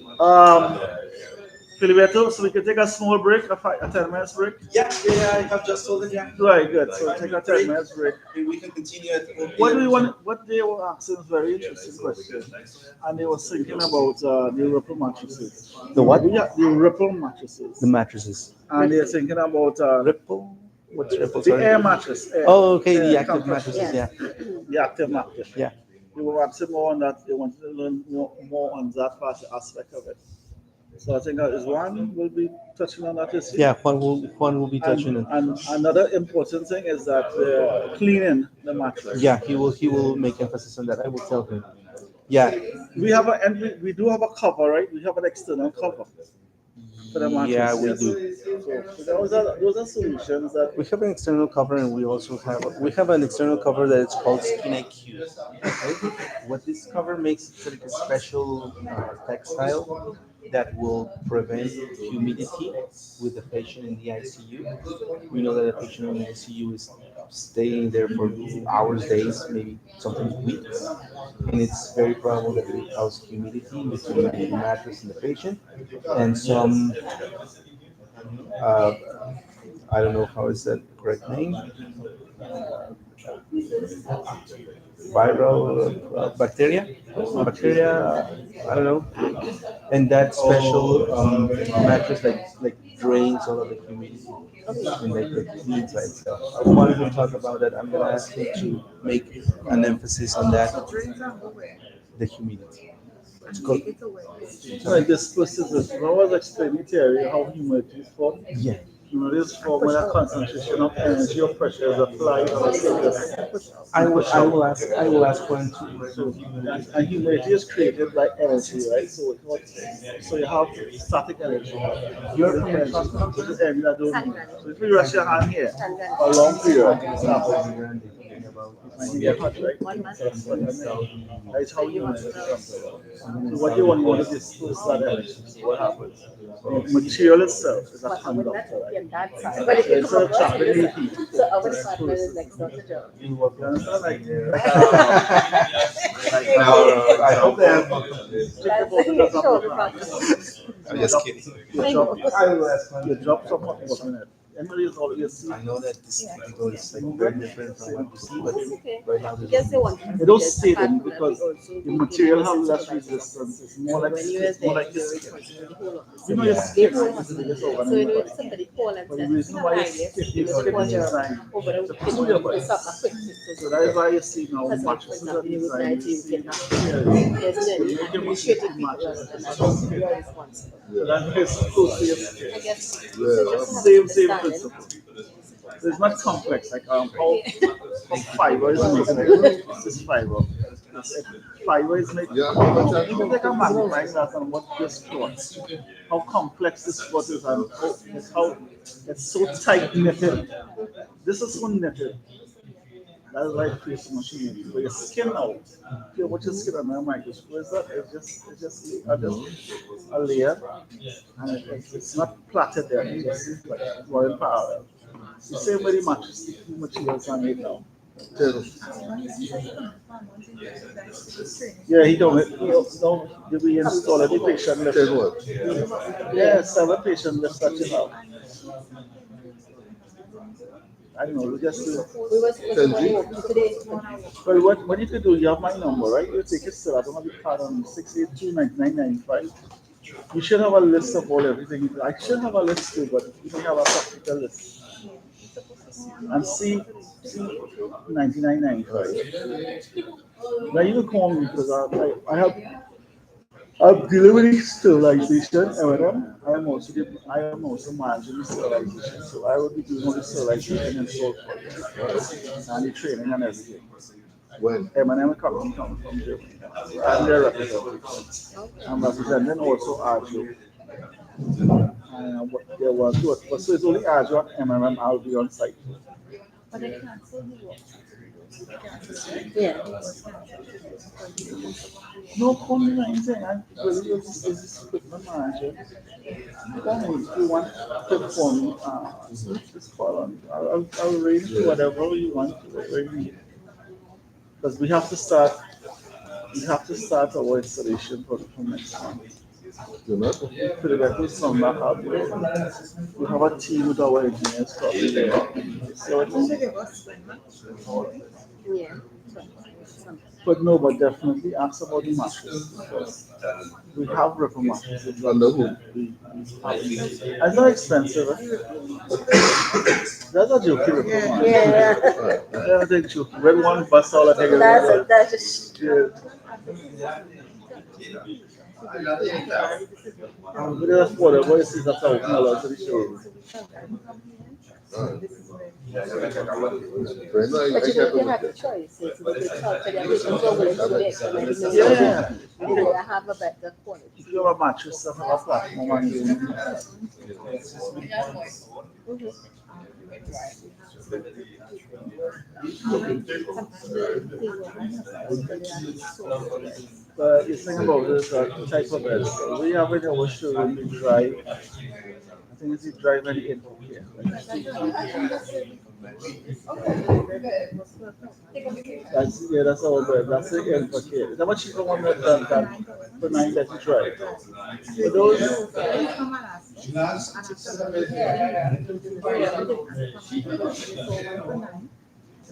Filiberto, so we can take a small break, a 10 minutes break. Yeah, I have just told them, yeah. Right, good. So take a 10 minutes break. We can continue at. What do we want? What they were asking is a very interesting question, and they were thinking about the ripple mattresses. The what? Yeah, the ripple mattresses. The mattresses. And they're thinking about Ripple? What's ripple? the Sorry. air mattress. Air, Oh, okay, the air active compression. mattresses, yeah. The active mattress. Yeah. They were asking more on that. They wanted to learn more on that part aspect of it. So I think that is one will be touching on that issue. Yeah, Juan will be touching it. And another important thing is that cleaning the mattress. Yeah, he will make emphasis on that. I will tell him. Yeah. We have we do have a cover, right? We have an external cover for the mattress. Yeah, we yes. do. So those are solutions that We have an external cover, and we also have an external cover that is called Skin IQ. Okay? What this cover makes is like a special textile that will prevent humidity with the patient in the ICU. We know that a patient in the ICU is staying there for hours, days, maybe sometimes weeks, and it's very probable that it will cause humidity between the mattress and the patient, and some I don't know how is that correct name, viral bacteria, I don't know. And that special mattress like drains all of the humidity and like the heat inside. So I wanted to talk about that. I'm gonna ask him to make an emphasis on that. The humidity. It's called, Like this process is, I was explaining to you how humidity is formed. yeah. Humidity is formed when a concentration of energy or pressure is applied on a surface. I will ask one to. So, and humidity is created by energy, right? So you have static energy. You're Your from energy, the which is energy that don't move. So if you rest your hand here for a long period, it's happening. And you get hot, right? That's how humidity comes about. So what you want to disperse that energy. So what happens? The material itself is a conductor, right? So instead of trapping the heat, So our department is next door to Joe. you understand? I hope that. I'm just kidding. You drop some hot water in it. Anybody is always see. I know that this article is like very different from what you see, but right now there's Yes, they want. They don't stay in because the material have less resistance. It's more like the skin. You know your skin is the biggest organ So in you the know, body. if somebody call and But the says, reason why your skin is designed over the to cool your body. it's a quick fix. So that is why you see now mattresses are designed to see There's no safety mattress. So that is close to your skin. I guess. Same principle. So it's not complex like how fiber is made. This fiber. Fiber is made. Yeah, how much that Even like a magnifying glass on what this cloth. How complex this cloth is and how it's so tight knitted. This is so knitted. That's why it creates so much humidity. But your skin now, if you watch your skin under a microscope, it's just a layer, and it's not plaited there. It's just like going parallel. It's the same way the mattress, the two materials are made now. Yeah, he told me, no, we install every patient lift. Tell what? Yeah, 7 patient lifts that you have. I don't know, we just do. We were supposed to go today. Well, what you could do, you have my number, right? You take it still. I don't have the card on 682-9995. You should have a list of all everything. I should have a list too, but you don't have a practical list. And see 9995. Now you can call me because I'm dealing with sterilization, M&M. I am also managing the sterilization, so I will be doing all the sterilization and so forth, and the training and everything. When? M&M company coming from Germany, and they're representatives. I'm representing also Arjo. And there was two, so it's only Arjo and M&M. I'll be on site. But I cancel the work. Yeah. No, call me anything. I'm really this equipment manager. Call me if you want to phone me. Just call on. I'll arrange whatever you want to arrange. Because we have to start our installation for next month. You know? To the better summer out. We have a team with our engineers probably there. So Yeah. but no, but definitely ask about the mattress because we have ripple mattresses. Under who? It's not expensive. That's a joke. Yeah. That's a joke. When one bus all I take That's just. But that's whatever it is. That's how $1,000 to the show. Right now, I But you can't know, you have do the choice. It's a good talk to them. People go willing to do extra money. Yeah. They have a better quality. If you have a mattress, have a platform and you But the thing about this type of bed, we have in our showroom the drive. I think it's the drive and the input here. That's all good. That's the end for kids. How much you go on that for 9 that you try? For those,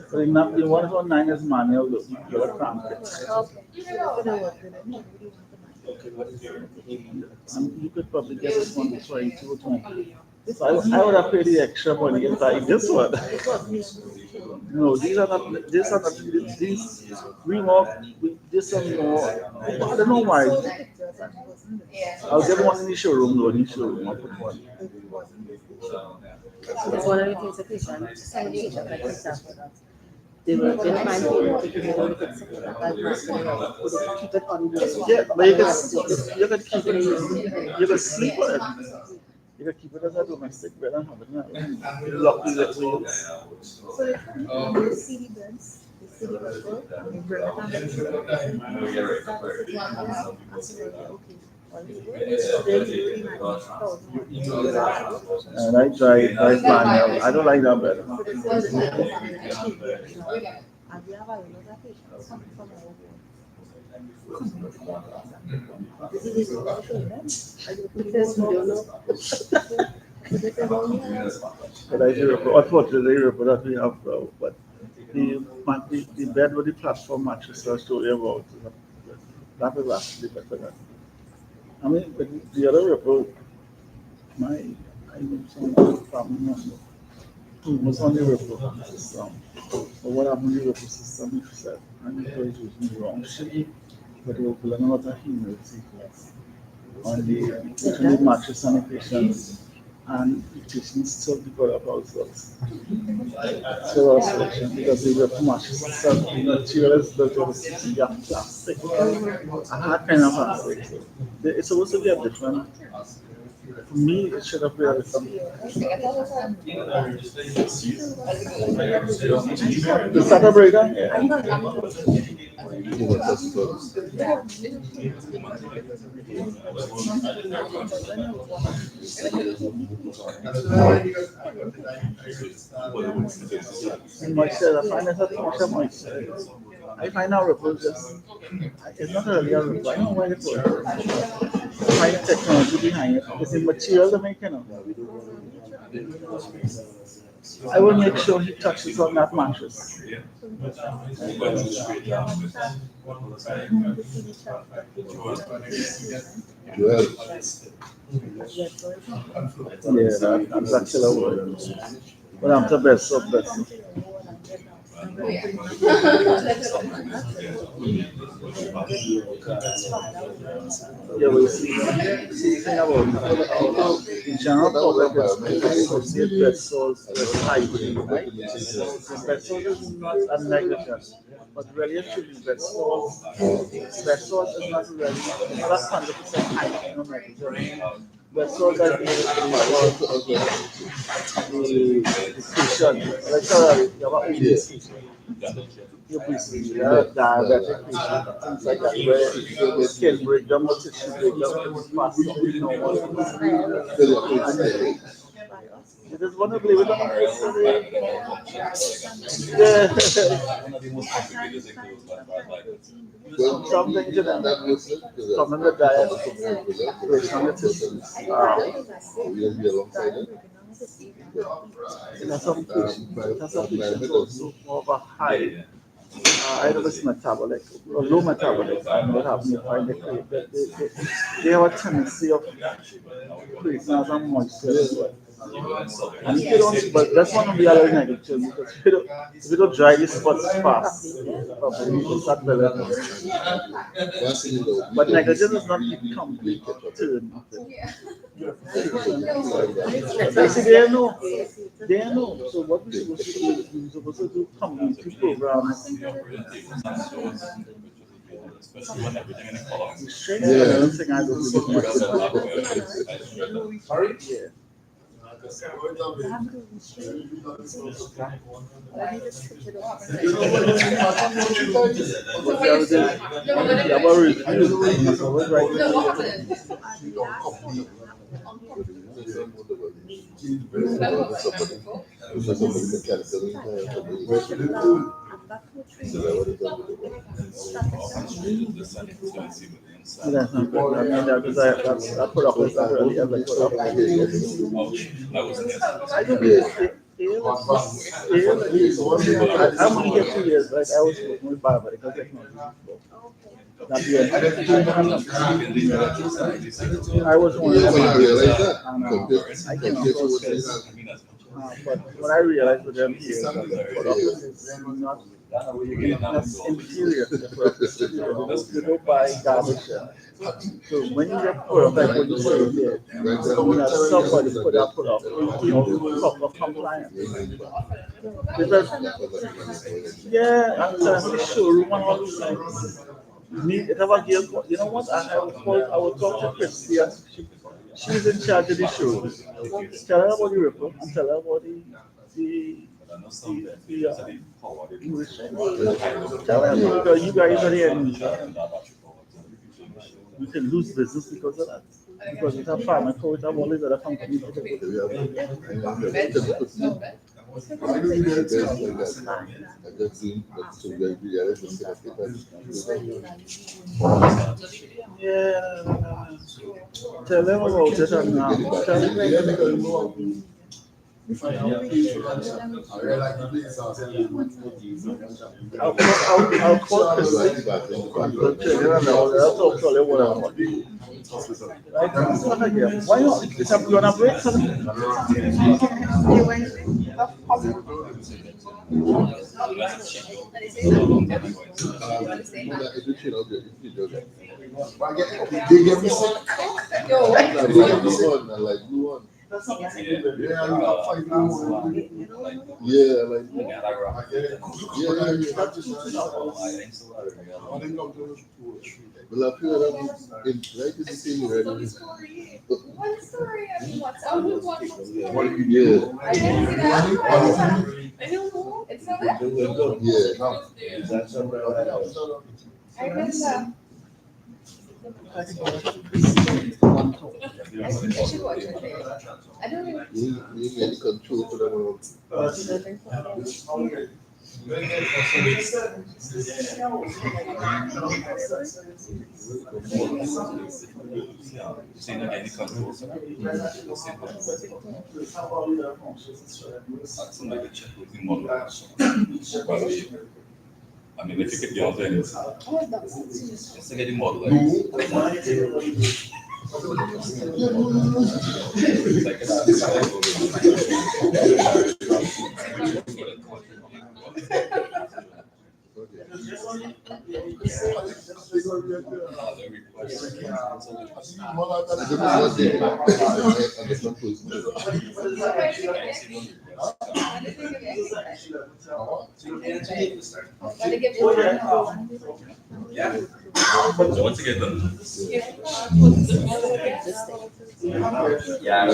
so the one for 9 is manual, look, you're a cramp. And you could probably get this one for 22 or 20. So I would have paid the extra money and buy this one. No, these are not, these this are more, I don't know why. I'll get one in the showroom though, in the showroom, I'll put one. It's one of the things that patient, some of the patients, like for example, that they will get my payment if they don't get something like that, keep it on. Yeah, but you can keep it, you can sleep on it. You can keep it as a domestic bed and have it in lock the wheels. So they come in the CD beds, the CD beds, they bring it on And I drive manual. I don't like that bed. But I do, unfortunately, that we have, but the bed with the platform mattress I told you about, that is actually better. I mean, but the other report, I know some family member who was on the report system. But what happened to the report system, he said, and it was using the wrong shit, but they were pulling out a humidity on the mattress and the patients, and the patients still develop outsource. So because the report mattress itself, the material is built of plastic, a hard kind of plastic. So it's supposed to be a different. For me, it should have been a different. The starter breakdown? Moisture, I find it's a much moisture. I find our reports just, it's not really a report. I don't know why it's for. I find technology behind it. It's the material that make it. I will make sure he touches on that mattress. Yeah, that's a killer word. But I'm the best of best. Yeah, we see the thing about the general public is bed sores, hygiene, right? Bed sores is not a negligence, but really it should be bed sores. Bed sores is not really, it's not 100% hygiene or negligence. Bed sores are the cushion, like you have an obese you're diabetic patient, things like that, where the skin breakdown, the tissue breakdown is faster than normal. You just want to believe it or not. Something to them, some in the diet, based on the tissues. Some patients also more of a high. I know it's metabolic or low metabolic. I know what happens if I get they have a tendency of creating some moisture. And if you don't, but that's one of the other negatives because if you don't dry the spots fast, probably it's not better. But negligence is not the complete turn. Basically, they know. So what we're supposed to do is we're supposed to do community programs. Especially when everything in the column. I don't think I do. Sorry? Yeah. So somebody mechanical, somebody. That's not good. I mean, that product is not really a good product. I do I'm only here 2 years, right? I was working with biomedical technology. Not yet. I was one of them. I came on process. But what I realized with them here is that the product is not inferior to the product. You don't buy garbage. So when you get product like what you say here, you have somebody put that product in proper compliance. Because, yeah, I'm telling you, the showroom and all those things. It have a girl, you know what? I will talk to Christy and she's in charge of the show. Tell her about the ripple and tell her about tell her because you guys are the end user. You can lose business because of that. Because it's a farmer code, it's a all these other companies. Yeah. Tell them about it and tell them. I'll call Christy. I'll talk to her whatever. Right? Why not? It's up you on a break, son? Well, I feel that in right to see me right now. One story on WhatsApp. Yeah. I didn't see that. I don't know. It's not that. Yeah. I remember. I should watch it. I don't know. You get control for them. I mean, if you could get out there, it's getting model. Yeah. So once again, yeah.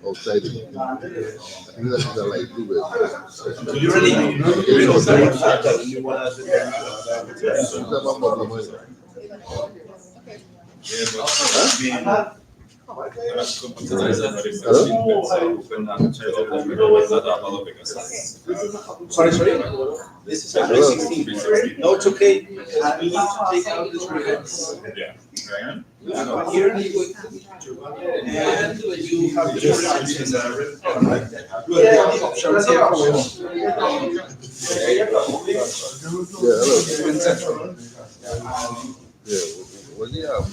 Outside of it. I think that's what I like to do. You ready? Sorry. This is 316. No, it's okay. Because we need to take out this reverse. Yeah. Here, and you have just options here. Yeah, what do you have?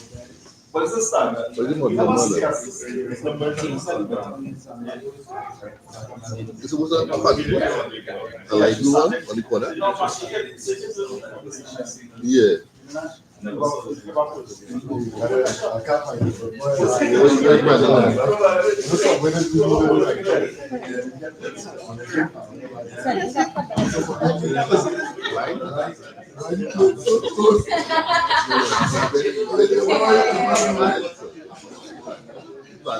What is the standard? What is the model? This was a light blue one on the corner? Yeah. I can't find it. You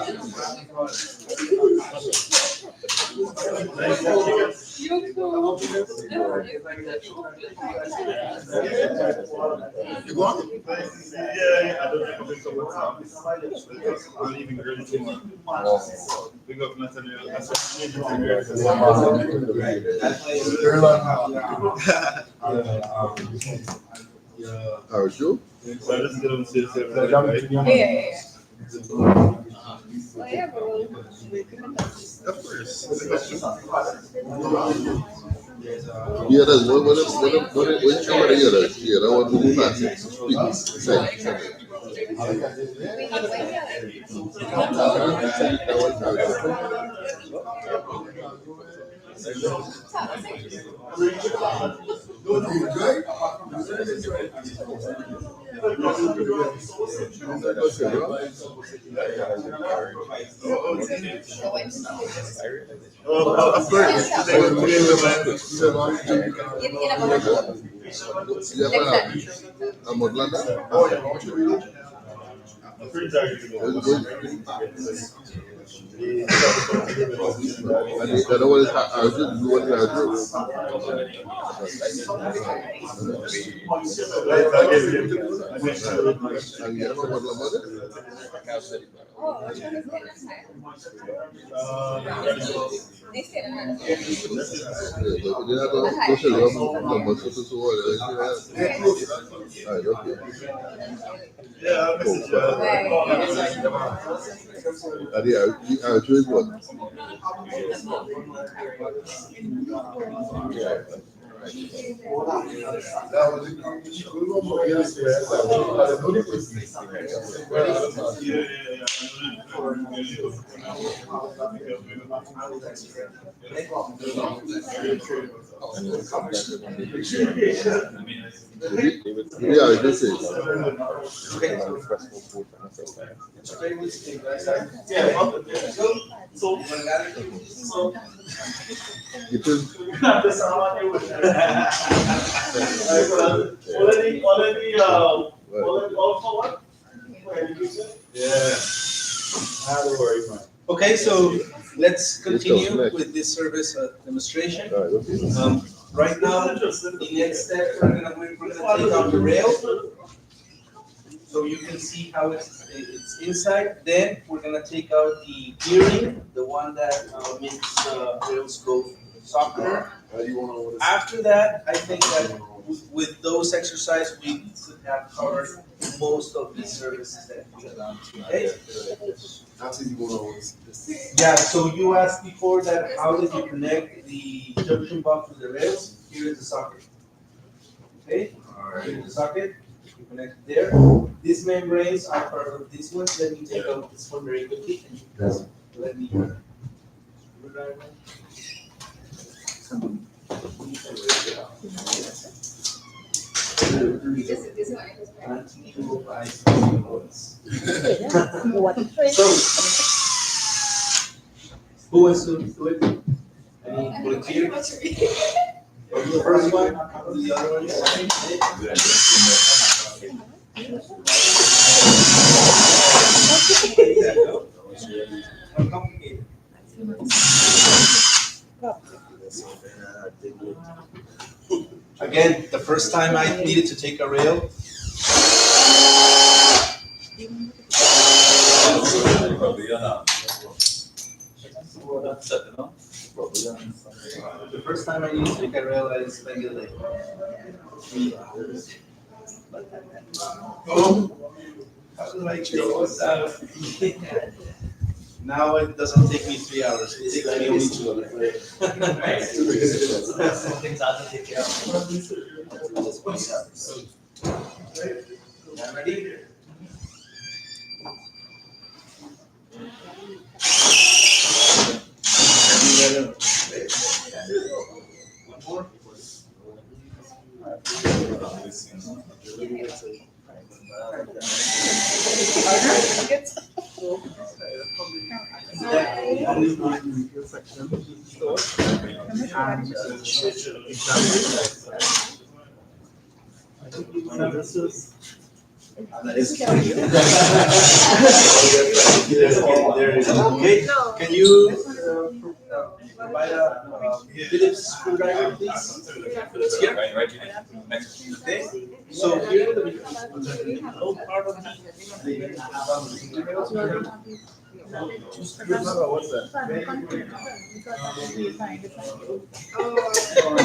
want? Yeah, I don't think I'm so much. I'm leaving early tomorrow. Big up Nathaniel. That's Arjo? So I just get on to say Yeah. Oh, yeah, but we'll keep in touch. Of course. The others, which one are the others? Yeah, that one really fast. Speak. Say. That one of course. Yeah, this is. Okay, so let's continue with this service demonstration. Right now, the next step, we're gonna take out the rail, so you can see how it's inside. Then we're gonna take out the gearing, the one that makes rails go softer. After that, I think that with those exercises, we should have covered most of the services that we have. Okay? Yeah, so you asked before that how did you connect the junction box with the rails? Here is the socket. Okay? Here's the socket. You connect it there. These membranes are part of this one. Let me take out this one very quickly and you guys let me. Who wants to do it? Any volunteer? The first one, the other one. Uncomplicated. Again, the first time I needed to take a rail. The first time I needed to take a rail, I spent like 3 hours. How do I take what's out? Now it doesn't take me 3 hours. It takes me only 2 hours. Things I have to take care of. Ready? One more. Okay, can you provide a Phillips screwdriver, please? Phillips here. Right here. Next. Okay, so here the middle part of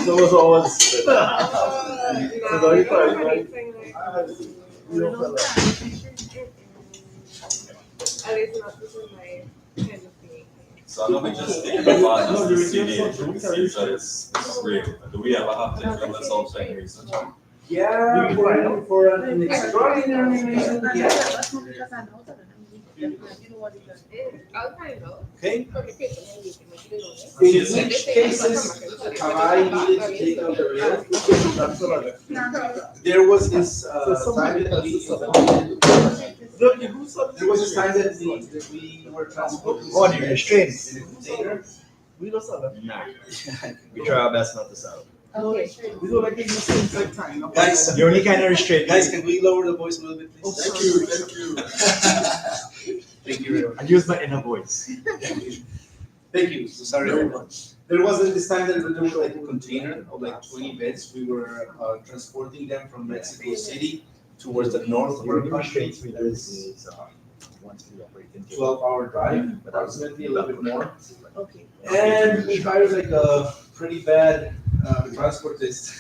So was always. So let me just take the partners to see that it's real. Do we ever have to implement something recently? Yeah, for an extraordinary reason, yeah. Okay. In which cases have I needed to take out the rail? There was this time that we were transporting. Oh, you're restrained. In a container. Nah. We try our best not to sell. Okay. We don't like it in the same exact time. Guys, You're only kind of restrained. guys, can we lower the voice a little bit, please? Thank you. Thank you very much. I use my inner voice. Thank you. So sorry very much. There was this time that there was like a container of like 20 beds. We were transporting them from Mexico City towards the north of our country. That is 12-hour drive, approximately a little bit more. Okay. And we hired like a pretty bad transportist.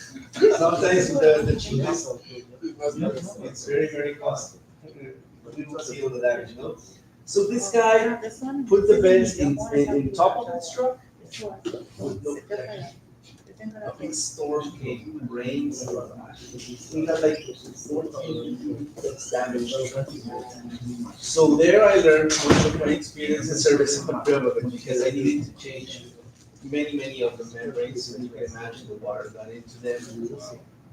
Sometimes the cheapest, it's very, very costly. We don't see all the damage, you know? So this guy put the beds in top of his truck with no protection. A big storm came, rains. We got like 14 damage. So there I learned much of my experience in servicing the railroad because I needed to change many of the membranes. So you can imagine the water got into them.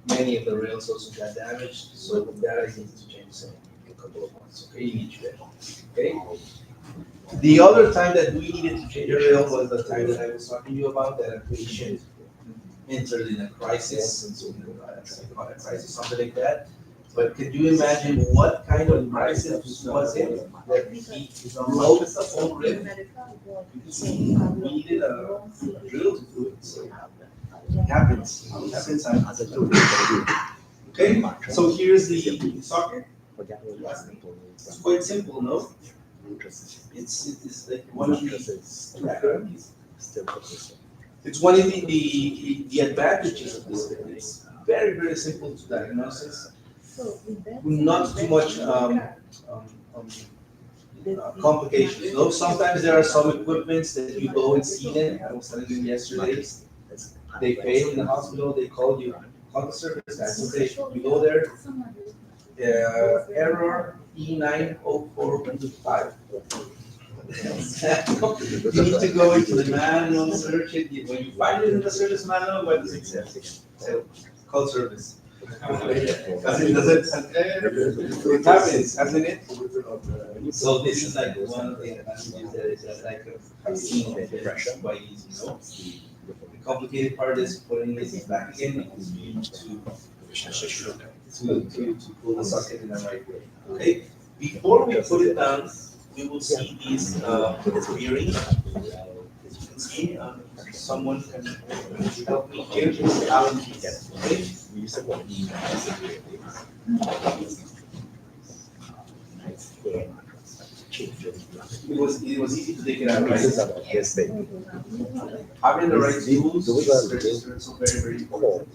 Many of the rails also got damaged. So that I needed to change in a couple of months. Okay, in each rail. Okay. The other time that we needed to change a rail was the time that I was talking to you about that a patient entered in a crisis, psychotic crisis, something like that. But could you imagine what kind of crisis was it that he broke the whole rib? We needed a drill to do it. So it happens. It happens as a tool. Okay, so here's the socket. It's quite simple, no? It's like one of these. It's one of the advantages of this. It's very simple to diagnosis. Not too much complications. Though sometimes there are some equipments that you go and see them. I was telling them yesterday. They fail in the hospital. They call you, call the service. That's okay. You go there. Error E90425. You need to go into the manual, search it. When you find it in the service manual, what does it say? So, call service. Because it happens, hasn't it? So this is like one of the advantages that is that I have seen that it's quite easy, you know? The complicated part is putting this back again to pull the socket in the right way. Okay? Before we put it down, we will see these bearings. As you can see, someone can help me here. Okay? It was easy to take it out, right? Yes, they. Having the right tools is also very important.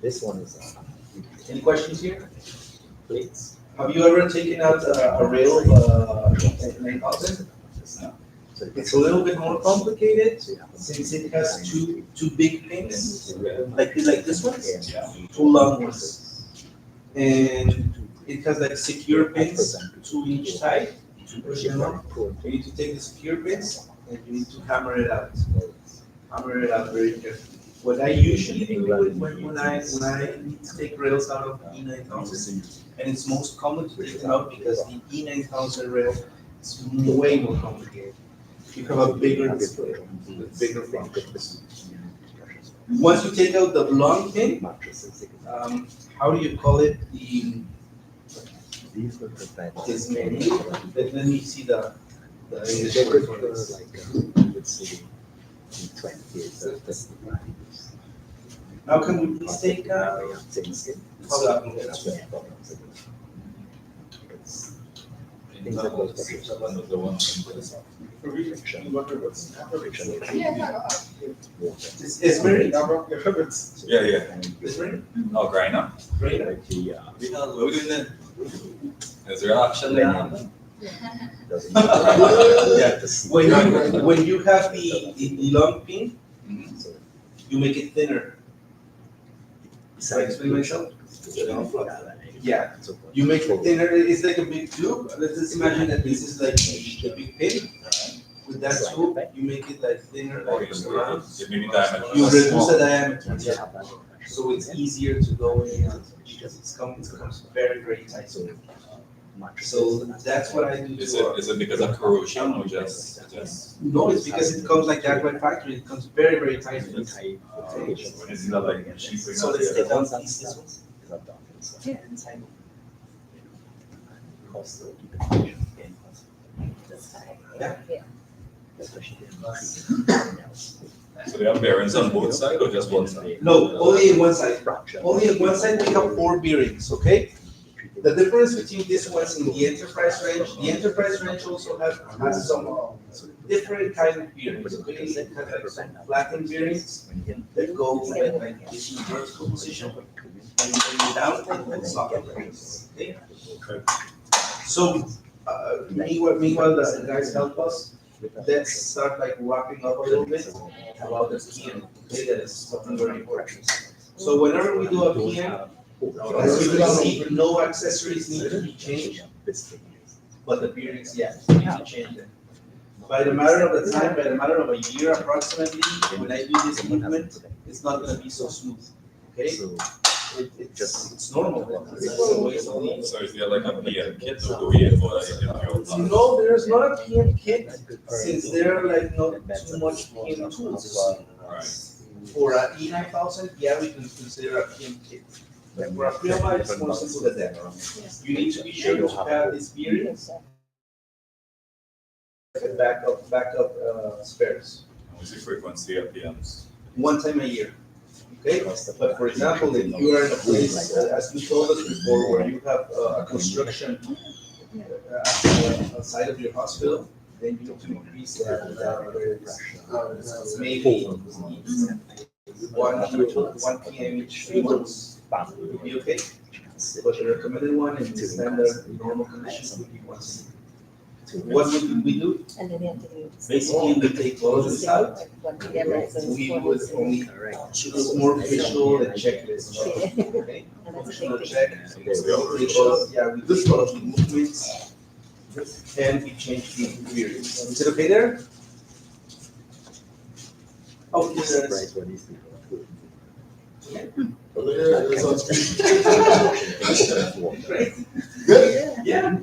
This one is. Any questions here? Please. Have you ever taken out a rail of 9000? It's a little bit more complicated since it has two big pins, like this one, two long ones, and it has like secure pins, 2 each side. To push them up, you need to take the secure pins and you need to hammer it out. Hammer it out very carefully. What I usually do when I need to take rails out of E9000, and it's most common to take it out because the E9000 rail is way more complicated. You have a bigger display with bigger front. Once you take out the long pin, how do you call it? This menu. Let me see the English word for this. Now can we please take hold up. It's very Yeah. It's very Oh, grinder? great. What are we doing then? Is there action there? Yeah. When you have the long pin, you make it thinner. Can I explain myself? Yeah. You make it thinner. It's like a big tube. Let's just imagine that this is like the big pin. With that scoop, you make it like thinner, like around. You reduce the diameter. Yeah. So it's easier to go in because it comes very, very tight. So that's what I do. Is it because of corrosion or just? No, it's because it comes like that by factory. It comes very, very tight. When it's not like cheaper. So let's take down this one. Yeah. So they have bearings on both sides or just one side? No, only in one side. Only in one side we have 4 bearings, okay? The difference between this ones in the enterprise range also has some different kind of bearings, okay? It has like some flattened bearings that go at like this vertical position and down and socket bearings, okay? So, meanwhile, the guys help us. Let's start like wrapping up a little bit about the PM, okay? That is something very important. So whenever we do a PM, as you can see, no accessories need to be changed, but the bearings, yes, we need to change them. By the matter of the time, by the matter of a year approximately, when I do this movement, it's not gonna be so smooth, okay? It's normal. It's the way it's all. So is there like a PM kit or do we import it in your No, there's not a PM kit since there are like not too much PM tools. For an E9000, yeah, we can consider a PM kit. But for a Prioma, it's more simple than that. You need to be sure to have this bearings and backup spares. What's the frequency of PMs? One time a year. Okay, but for example, if you are in a place, as you told us before, where you have a construction outside of your hospital, then you need to increase that, maybe 1 PM each 3 months would be okay. But the recommended one in the standard normal conditions would be once. What would we do? Basically, we take all of this out. We would only choose more visual and checklist. Okay? Functional check. Yeah, we do all of the movements. And we change the bearings. Is it okay there? Oh, yes, sir. Yeah.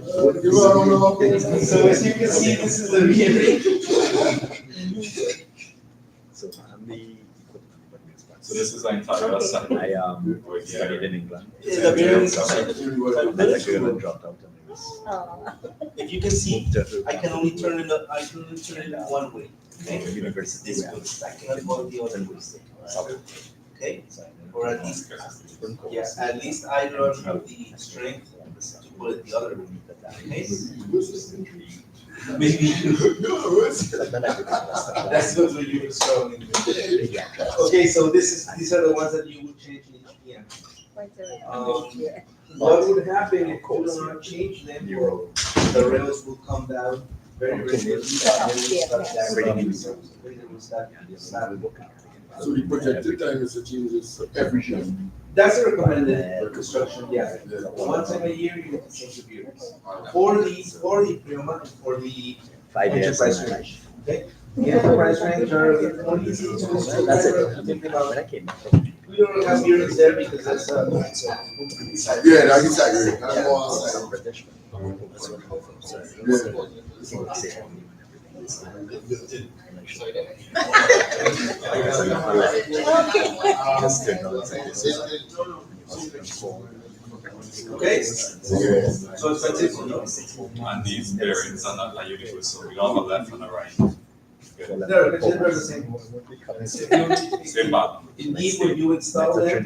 So as you can see, this is the bearing. So this is the entire side. I studied in England. The bearings. If you can see, I can only turn it one way. Okay? University. I cannot go the other way. Okay? Or at least, yes, at least I don't have the strength to put it the other way. Okay? Maybe that's what you were struggling with. Okay, so these are the ones that you would change in PM. What would happen if you do not change them? The rails will come down very rapidly. So the projected time is to change this every year. That's a recommended construction, yeah. One time a year, you have to change the bearings. For the Prioma and for the enterprise range. Okay? The enterprise range are more easy to install. That's it. We don't have bearings there because that's Yeah, that's exactly. That's all I'm saying. Okay, so it's And these bearings are not like universal, so we don't have a left and a right. they're the same. Same button. Indeed, when you install them,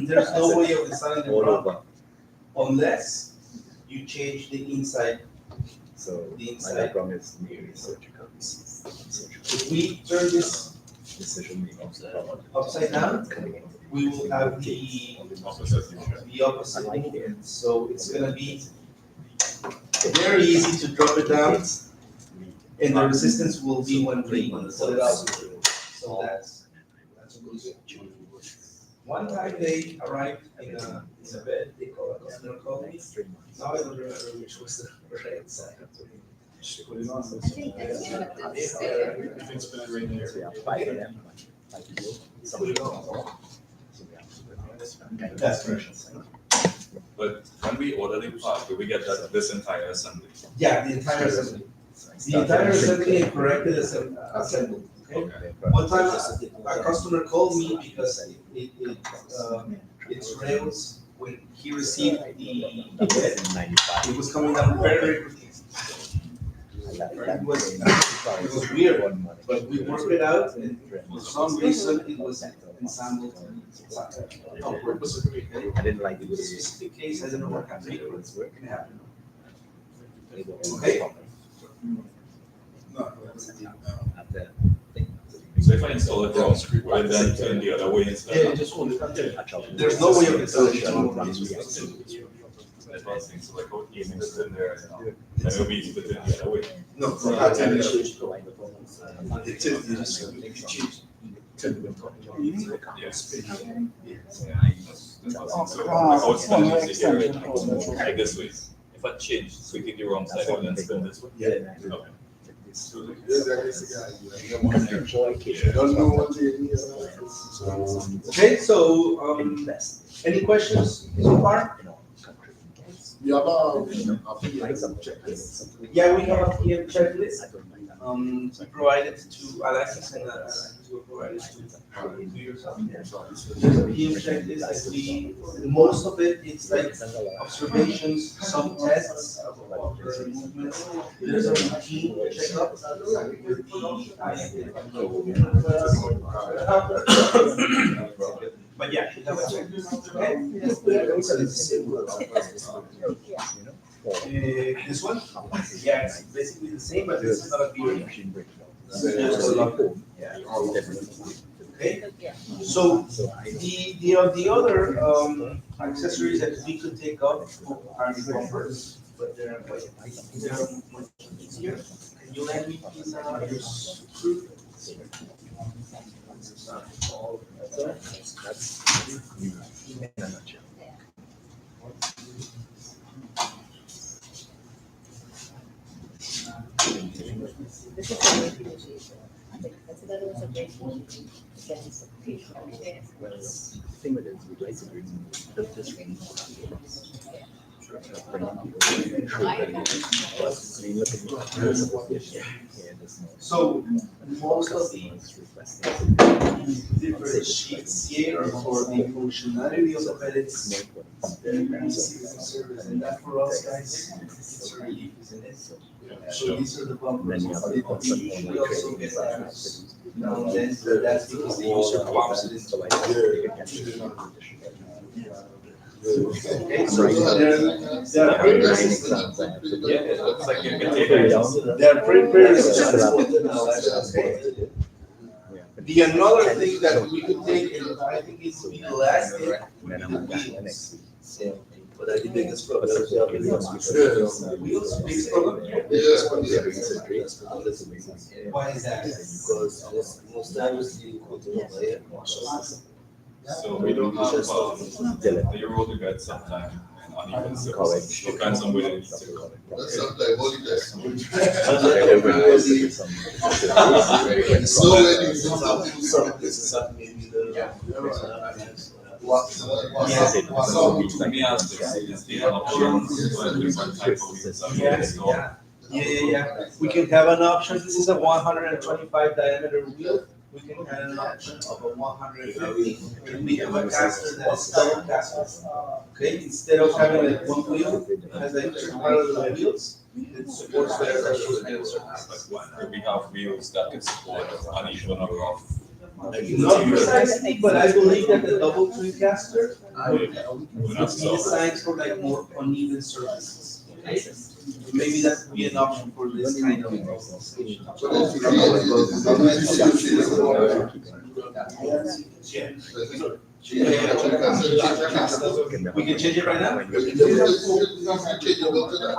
there's no way of installing them wrong unless you change the inside. So The my inside. background is nearly surgical. If we turn this Decision upside down, we will have the opposite. So it's gonna be very easy to drop it down, and the resistance will be when we pull it out. So that's good. One time they arrived in a bed, they call a customer called me. Now I don't remember which was the right side. That's correct. But when we order the part, do we get that this entire assembly? Yeah, the entire assembly. The entire assembly and corrected assembly. Okay. One time, a customer called me because its rails, when he received the bed, it was coming down very, very quickly. It was weird, but we worked it out, and for some reason, it was ensembled on purpose. I didn't like It was a specific case, I don't know what happened. it. It happened. Okay. So if I install a cross screw, will it then turn the other way instead? Yeah, just hold it. There's no way of installing. Advancing, so like, oh, gaming is in there, and then it'll be split in the other way. No, it is, you just change. Yes. So, how it's done is here, like this way. If I change, switching the wrong side, it will then spin this way. Yeah. Okay. Don't know what it is. Okay, so, any questions so far? We have a checklist. Yeah, we have a PM checklist. We provided to Alexis and we provided to yourself. There's a PM checklist, and most of it is like observations, some tests of the movements. There's a routine checkup with the but yeah, we have a checklist. This one? Yeah, it's basically the same, but this is not a video. Okay, so the other accessories that we could take off are the bumpers, but they're much easier. Can you lend me please your screw? This is a great negotiation. I think that's another one's a great negotiation. Against the patient. Well, the thing with it is we'd like to build this range. So most of the different sheets here for the functionality of the pellets, and that for us guys, it's a relief, isn't it? So these are the bumpers. We also get that. Now then, that's because the user pumps it into okay, so they're pretty resistant. Yeah, it looks like a container. They're pretty resistant. The another thing that we could take, and I think it would be the last thing, But I think the biggest problem is wheels, biggest problem. Why is that? Because most times you go to the So we don't have, you roll the bed sometime and uneven surface. Depends on where it needs to go. That's not like holy test. Let me ask this, is there options for different type of wheels? Yeah. We can have an option. This is a 125 diameter wheel. we can add an option of a 150, and we have a caster that is double caster. Okay, instead of having like one wheel, it has like parallel wheels, it supports better ratios and surfaces. We have wheels that can support uneven or rough. Not precisely, but I believe that the double twin caster would be designed for like more uneven surfaces. Okay? Maybe that would be an option for this kind of station. We can change it right now?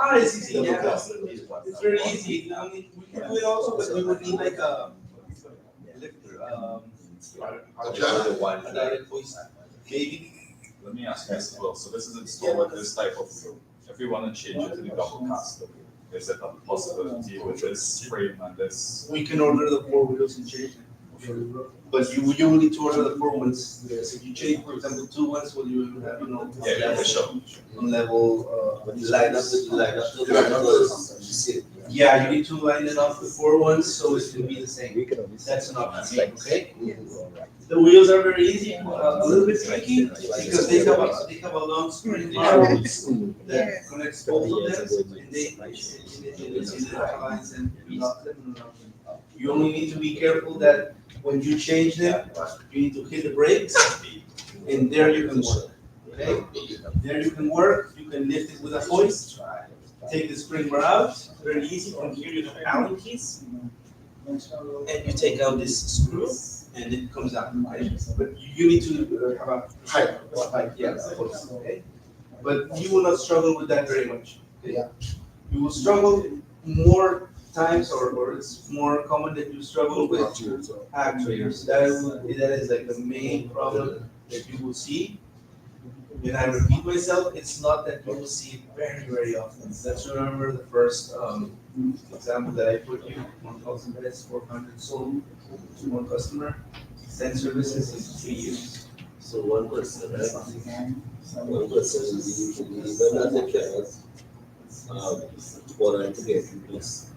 Ah, it's easy, yeah. It's very easy. I mean, we can do it also, but we would need like a lifter, maybe. Let me ask you this as well. So this is installed with this type of wheel. If we want to change it to the double caster, is it a possibility with this frame and this? We can order the 4 wheels and change it. But you will need to order the 4 ones. Yes, if you change, for example, 2 ones, well, you will have, Yeah, sure. on level, line up. Yeah, you need to line it up with 4 ones, so it can be the same. That's an option, okay? The wheels are very easy, a little bit tricky, because they have a long spring bar that connects both of them, and they lines and lock them. You only need to be careful that when you change them, you need to hit the brakes, and there you can work, okay? There you can work, you can lift it with a hoist, take the spring bar out, very easy, from here you have Allen keys, and you take out this screw, and it comes out, right? But you need to have a height, yeah, a hoist, okay? But you will not struggle with that very much, okay? You will struggle more times, or it's more common that you struggle with actuators. That is like the main problem that you will see. And I repeat myself, it's not that you will see it very, very often. Let's remember the first example that I put you, 1,000 beds, 400 sold to one customer. 10 services is 3 years. So one person, right? One person will be even as a carrot, for an integration piece.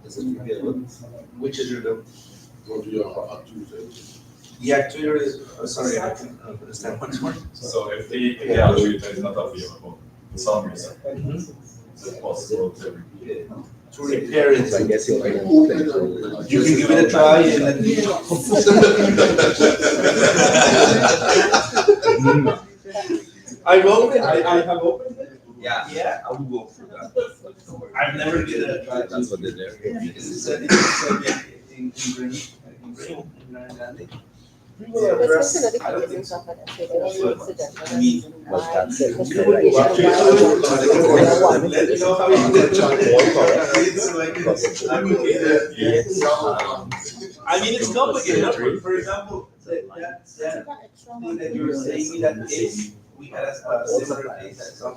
Is it repairable? Which is your the actuator is, sorry, I can understand once more. So if the actuator is not available for some reason, is it possible to repair it? I guess you're right. You can give it a try and let me know. I've opened, I have opened it. Yeah, I will go through that. I've never given it a try. That's what they're there. Because it said in green. We will address, I don't think so. But that's it. Let me know how you did I mean, it's complicated. For example, that thing that you were saying, that case, we had a similar case at some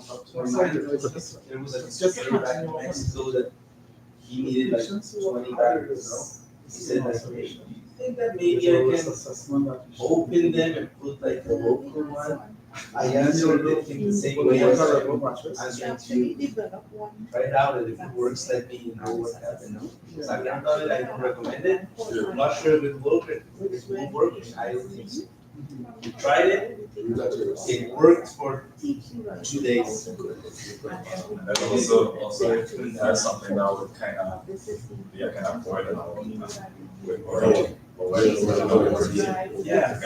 there was a distributor back in Mexico that he needed like 20 batteries. He said that, hey, I think that maybe I can open them and put like a local one. I answered it in the same way as answering to you. Try it out, and if it works, let me know what happened. So I can't tell it, I don't recommend it. I'm not sure if it will work. I don't think so. We tried it. It worked for 2 days. And also that's something that would kind of be a kind of avoid Yeah.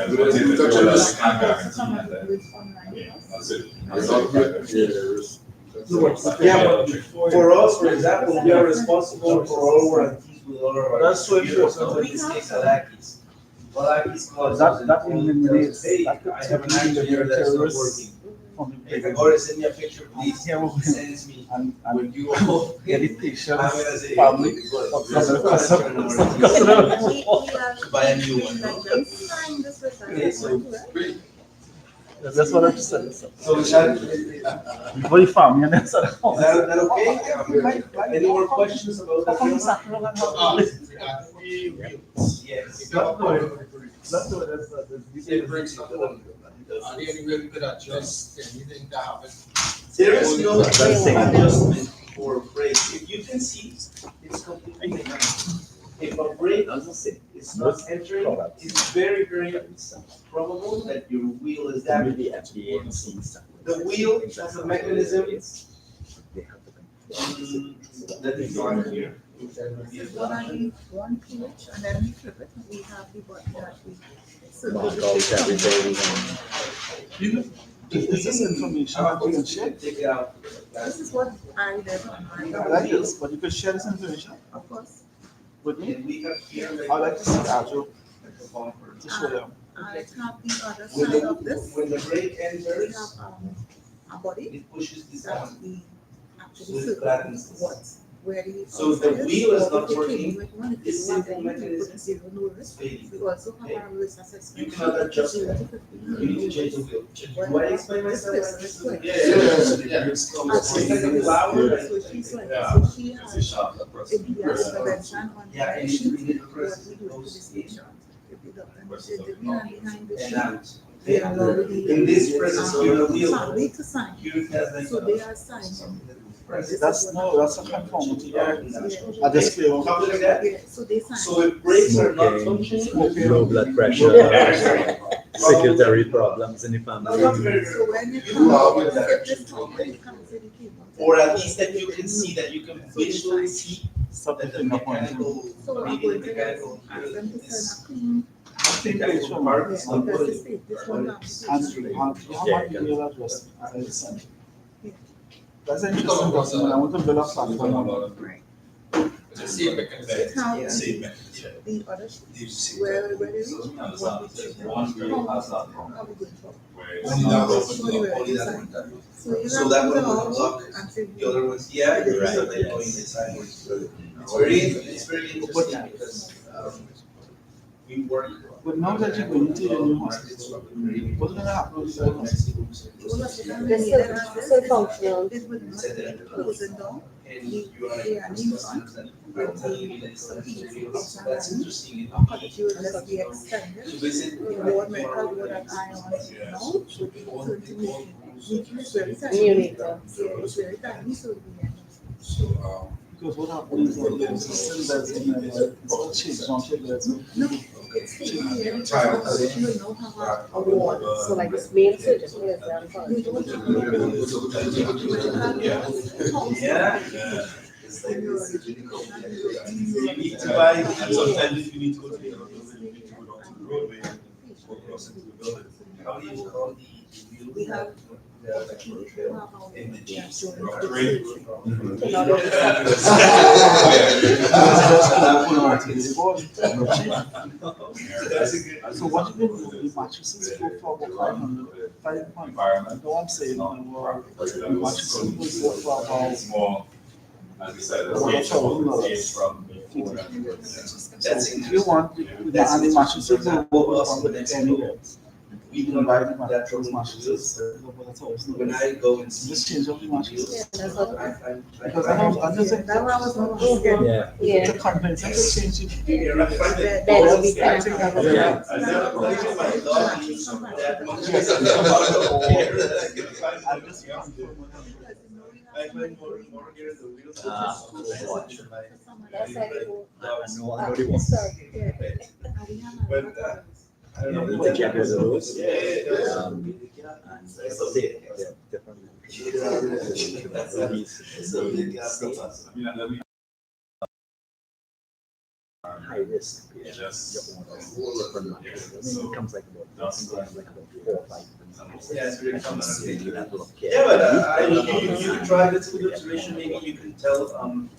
Yeah, but for us, for example, we are responsible for all warranties with all of our. That's so important. So in this case, Alakis. That eliminates. I have an actuator that's not working. If you go to send me a picture, please send me. When you all Get it, t-shirts, I'm gonna say, public, buy a new one. Okay, so that's what I'm saying. So is that Very family, and that's okay? Any more questions about the film? Yes. Are there any way we could adjust anything that happened? There is no adjustment for brake. If you can see, it's completely mechanical. If a brake is it's not entering, it's very, very probable that your wheel is damaged. The wheel has a mechanism. That is on here. One pH and then we flip it, we have the button that we. Is this information that you can share? Take it out. This is what I did on my. I like this, but you could share this information Of course. with me. And we have here. I'd like to see Arjo to show them. I have the other When side of this. when the brake We enters, have a body it pushes this that on. we So actually it circle flattens this. what, where the. So the wheel is not or the working. cable with one, if This you want simple them, you mechanism put zero no risk. fading. We also have a risk You assessment. cannot adjust Zero it. to 50. You need to change the wheel. When Do I I explain myself? this person is quick. Yeah. So she's like, so she has ABS prevention on Yeah, the and sheet, you need to what press we do to the those station. If the doctor said the man behind the and sheet, out. they allow the. In this presses here, the wheel. Family to sign, Here it has like. so they are signing. That's that's a conformity. Yeah. I just feel. Something like that. Yeah, so they sign. So if brakes are not functioning. Low blood pressure, secretary problems in the family. So when you come, if this time, you come to the cable. Or at least that you can see, that you can visually see that the mechanical, So I'm maybe the going to mechanical. ask them to send a clean, Mechanical part. yeah, because this thing, this one now. And you have my email address. I will send it. That's an interesting document. I want to build a platform on it. Same mechanism. How Same mechanism. the other sheet, where they reach, what we do, how we going for. Only that one. Only that one. So you So have that to one go will block. until The other ones, yeah, you're right, they're going inside. It's very interesting because, we work. But now that you're going to your new hospital, what's gonna happen with the hospital? This is functional. It would not close it down. And you are. They are new front. I'm telling you that it's something that's interesting. But you would just be extended. To visit. The board medical board that I on now should be 20 meters. It's very tiny. Unit. Yeah, it's very tiny, so we So, Because what happens is the system that's in the change, don't change that. no, it's taken here because you know have a wall. So like this main surgeon is there for. You don't have Yeah. You need to buy, and sometimes if you need to go to the roadway, or cross into the building. How do you call we have in the jeeps? So what you can do, the mattresses go for about 500 environment. No, I'm saying, the mattresses will go for about More, as we said, it's from before. That's So if you want, and the mattresses will go on anywhere. You can buy the mattresses. That's all. When I go and see. Just change up the mattresses. Yeah, that's what Because I'm just saying, that one was not good. Yeah. it's a conference, I could change it. That's we can. Yeah. I never played my dog eats that much. I just confirm. I went more here in the wheels. That's how they go. I know the one. But, I don't know. The jacket of those. Yeah. And they're different. High risk. Just. It comes like about 4 or 5. Yeah, it's very common. That will care. Yeah, but you can try this good observation, maybe you can tell, and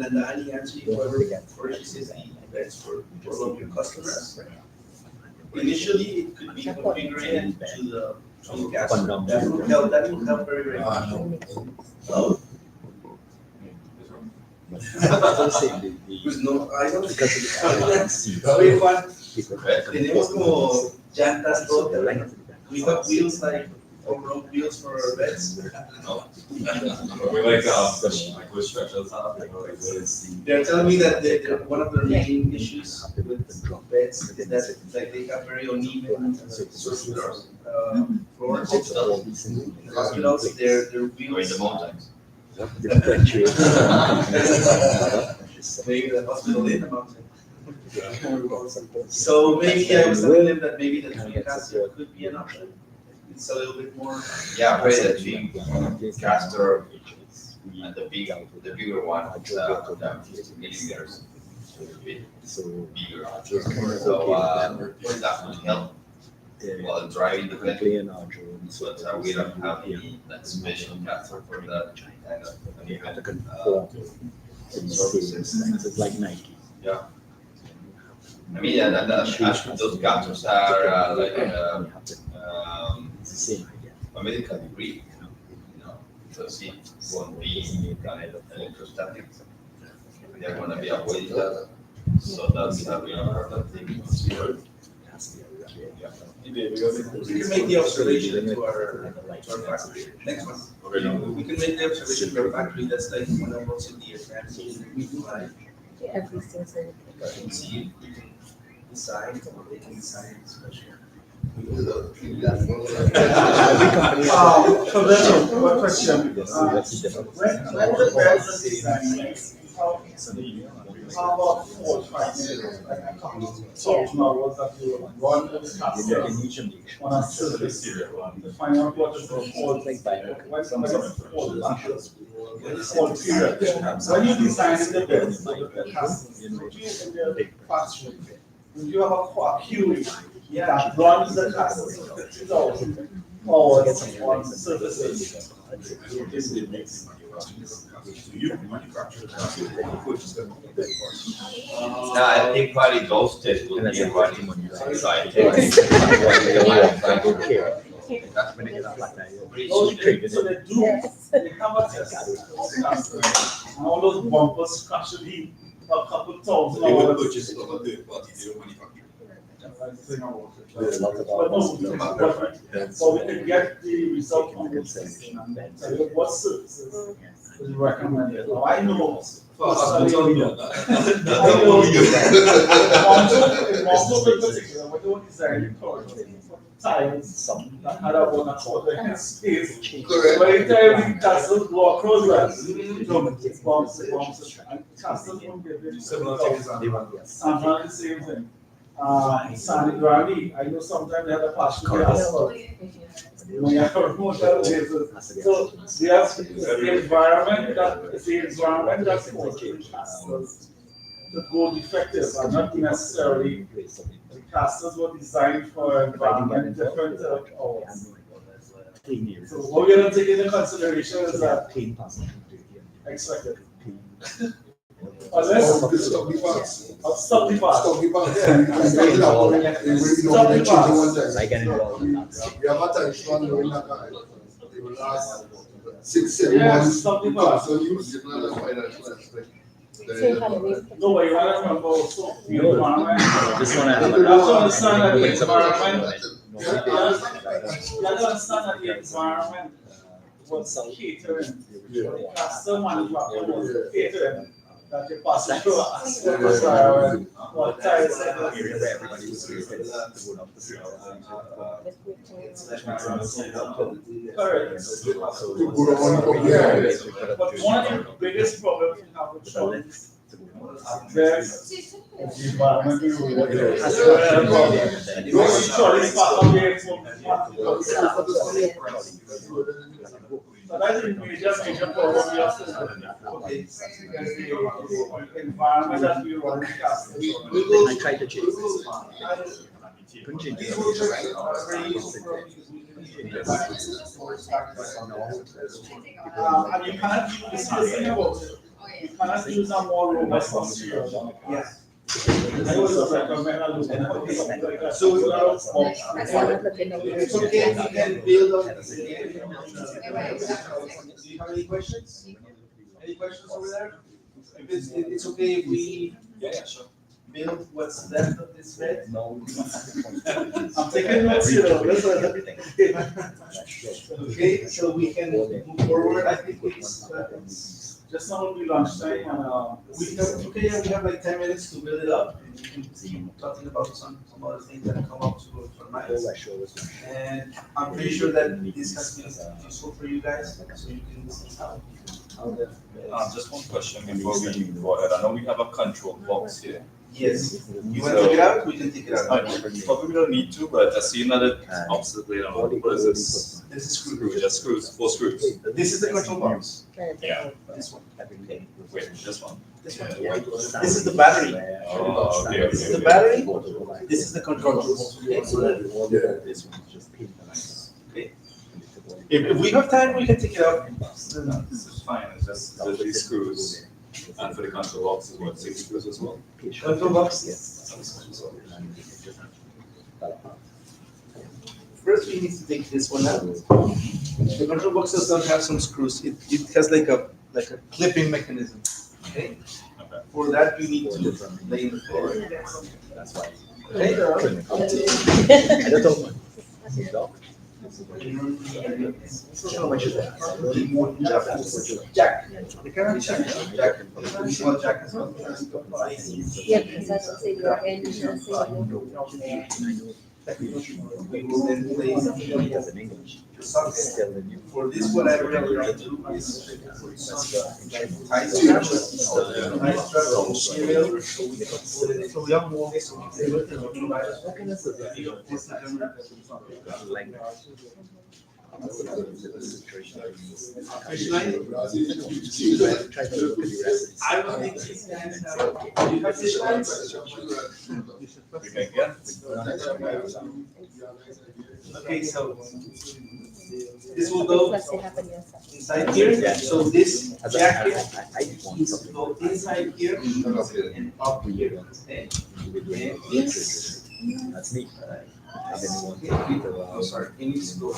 then Annie answer you whoever, or she says the best for one of your customers. Initially, it could be configured to the gas. That will help very, very much. Pues no, I don't. Oye, Juan, tenemos como llantas rotas. We have wheels like road wheels for our beds. We like good structures. They're telling me that one of their main issues with beds is that like they have very uneven floors. In hospitals, their wheels. In the mountains. Maybe the hospital in the mountain. So maybe I was telling them that maybe the Dreamcaster could be an option. It's a little bit more. Yeah, right, the Dreamcaster and the bigger one, the 50 millimeters, a bit bigger. So that would help while driving the vehicle. But we don't have any like special caster for that kind of services. It's like Nike. Yeah. I mean, and actually those casters are a medical degree, because it won't be kind of electrostatic. They're going to be avoiding that. So that's a really important thing to consider. We can make the observation to our factory. Next one. We can make the observation to our factory that's like one of what's in the advanced. We do like Everything's in. see we can decide or they can decide special. So then, one question. When the bells are designed, how about 4 or 5 minutes? Like a couple of models that you run with the customers on a surface to find out what is the fault. When is the fault matters? Fault period. When you design the bells for the customers, would you in the factory, would you have a queue that runs the customers for 50,000 hours on surfaces? No, I think probably those tests will be running inside. So they do, they have a test. And all those bumpers actually a couple thousand They will hours. purchase from a third party, they will manufacture. But we can get the result from the testing and tell you what services is recommended. Now, I know. Don't know Also, in particular, when they were designing tiles, that had a one at space. Very time castles block rollers. Bombs, and castles won't get it. Similar things on the one. The same thing. Sandy Granny, I know sometimes they have a passion for asphalt. When you have a motor basis. So the environment that causes castles to go defective are not necessarily the castles were designed for environment different hours. So what we're going to take into consideration is that expected. Unless Stop the parts. Stop the parts. Stop the parts. Stop the parts. Like an involvement. We have a time span during that time. It will last 6-7 Yes, months. stop the parts. So use it as a financial aspect. No, but you want to remember also the environment. Just want to have You have to understand that the a environment. You have to understand that the environment was catering. The custom manufacturer was catering. That you pass it through environment. What tiles everybody was But one of the biggest problems we have with trolleys is the environment we live in. You see trolleys parked on the so that's a major problem we have to because the environment that we run in castles. I tried to change this. Couldn't change it. And you cannot use this thing about it. You cannot use a more robust material. Yes. I would recommend a look at something like that. So It's okay, we can build on. Do you have any questions? Any questions over there? If it's okay if we build what's left of this bed? No. I'm taking notes here. Okay, so we can move forward. I think it's just now will be lunchtime and we have like 10 minutes to build it up. And we can see talking about some other things that come up to our minds. And I'm pretty sure that this has been useful for you guys, so you can see how the Just one question before we go ahead. I know we have a control box here. Yes. You want to take it out? We can take it out. Probably don't need to, but I see another opposite later on. What is this? This is screw. Screw, just screws, 4 screws. This is the control box. Yeah. This one. Wait, this one. This one. This is the battery. Oh, okay, This is okay. the battery. This is the control box. Okay. Okay. If we have time, we can take it out. No, this is fine. It's just these screws. And for the control box is what, 6 screws as well? Control box. First, we need to take this one out. The control box does not have some screws. It has like a clipping mechanism. Okay. For that, you need to lay in the floor. That's why. Okay. I don't know. How much is that? Jack. The current jack. Small jack as well. Yeah, because I should say your end is the same. We will then place the socket. For this, what I recommend to do is tie straps, material. So we have more. I don't think these guys have. You have this Okay, so this will go inside here. So this jacket is to go inside here and up here. Okay. That's neat. Oh, sorry. It needs to go.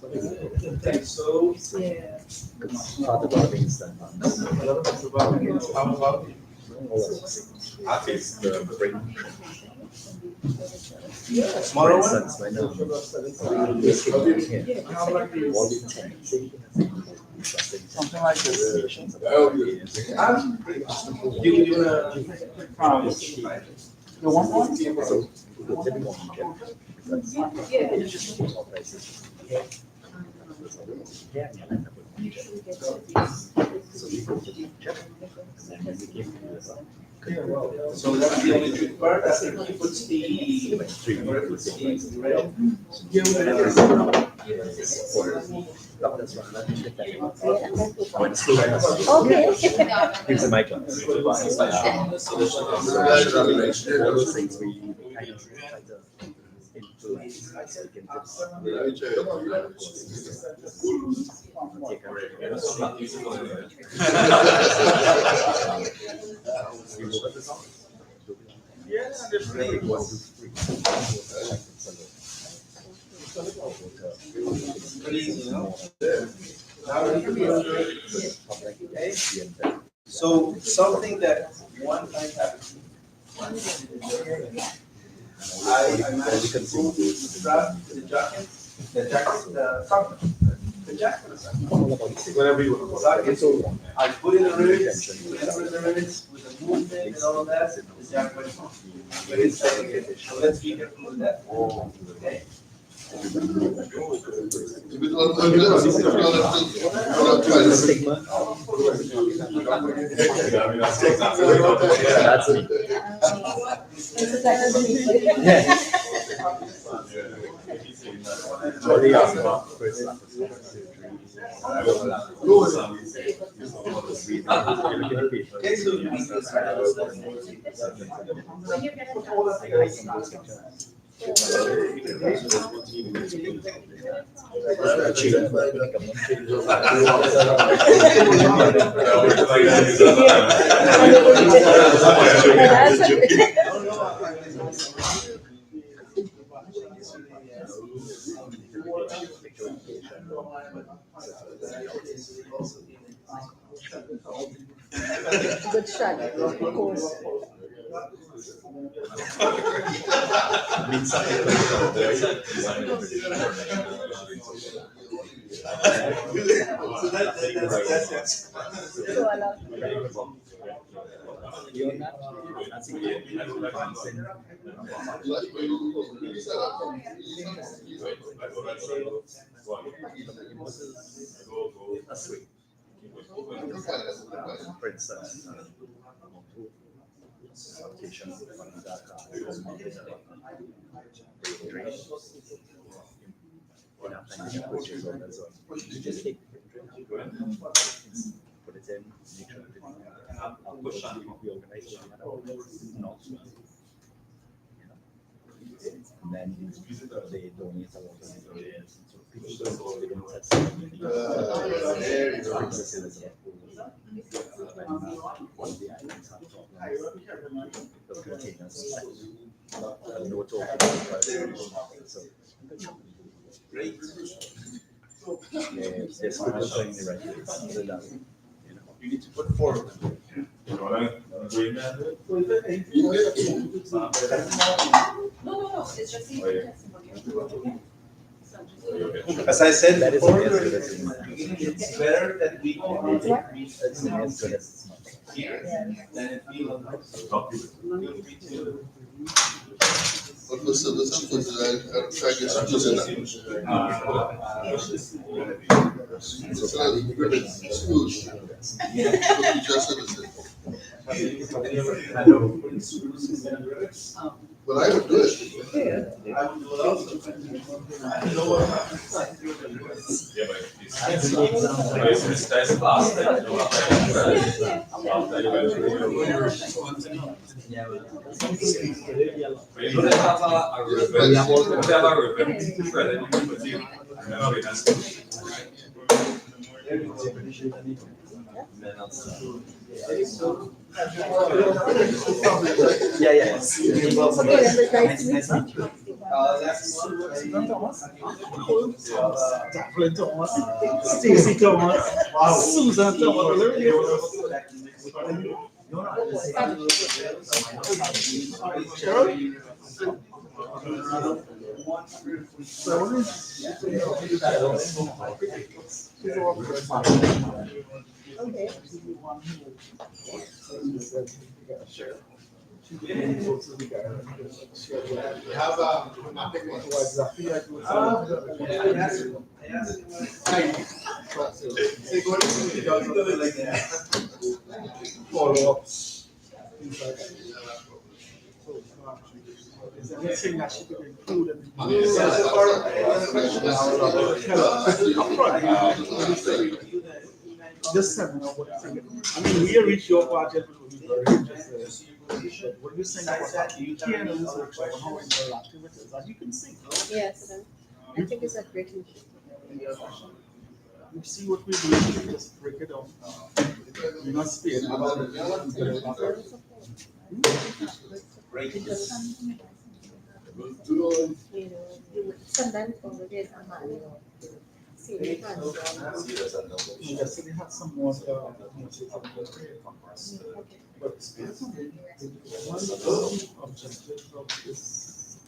Okay, so Part of the things that how about artists, the brain. smaller one? Right now, Something like this. You wanna You want one? So that's the only trick part. After he puts the red. Okay. Here's the mic. All those things we kind of try to influence, right? So we can So something that one time happened. I managed to strap the jacket, the socket, the jacket, whatever you want. Socket. So I put in the rivets, with the movement and all of that, the jacket went on. But it's like, so let's be careful with that. Okay. That's me. Good shot, of course. application on that trade. In our time, you purchase orders on. You just take put it in, make sure everything we organize not and then they donate a lot of ingredients. So people don't touch one of the items have problems. The containers no talking so great. There's people going the right place. So that, you need to put forward. You wanna bring that? No, it's just As I said That is before, as good as it's better that we can increase it's as good as it's not. here than if we feel free to. But listen, I try to get using that. It's huge. Just listen. Well, I would do it. I would do it also. I know what Yeah, but it's nice last time. But you don't have a ribbon. You have a ribbon thread and you can put it in. Yeah. Jacqueline Thomas, Stacy Thomas, Susan Thomas. Okay. Sure. Have a follow-ups. Is there anything that she could include in just send me what you think. I mean, we reach your budget, but we'll be very interested. But when you think about that, you can research on how interactive it is, and you can see. Yes, I think it's a great initiative. You see what we do, we just break it down. We're not spaying about it. Sometimes forget a man. We yesterday had some more but one objective of this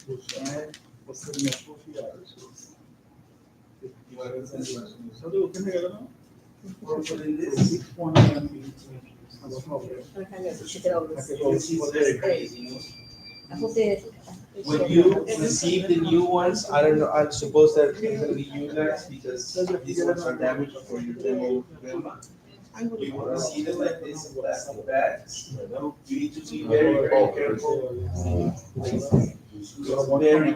was the network so they open here now? Or in this? Which one of them I hope they. When you receive the new ones, I don't know, I suppose that it's gonna be you guys because these ones are damaged for your demo. You will receive them like this in plastic bags. You need to be very, very careful. Very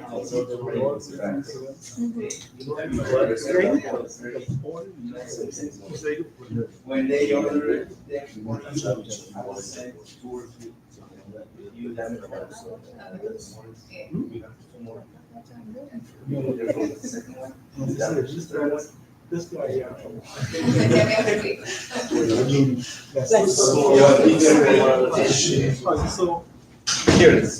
when they order it, they will send towards you. You damage also. This guy, yeah. So, here it is.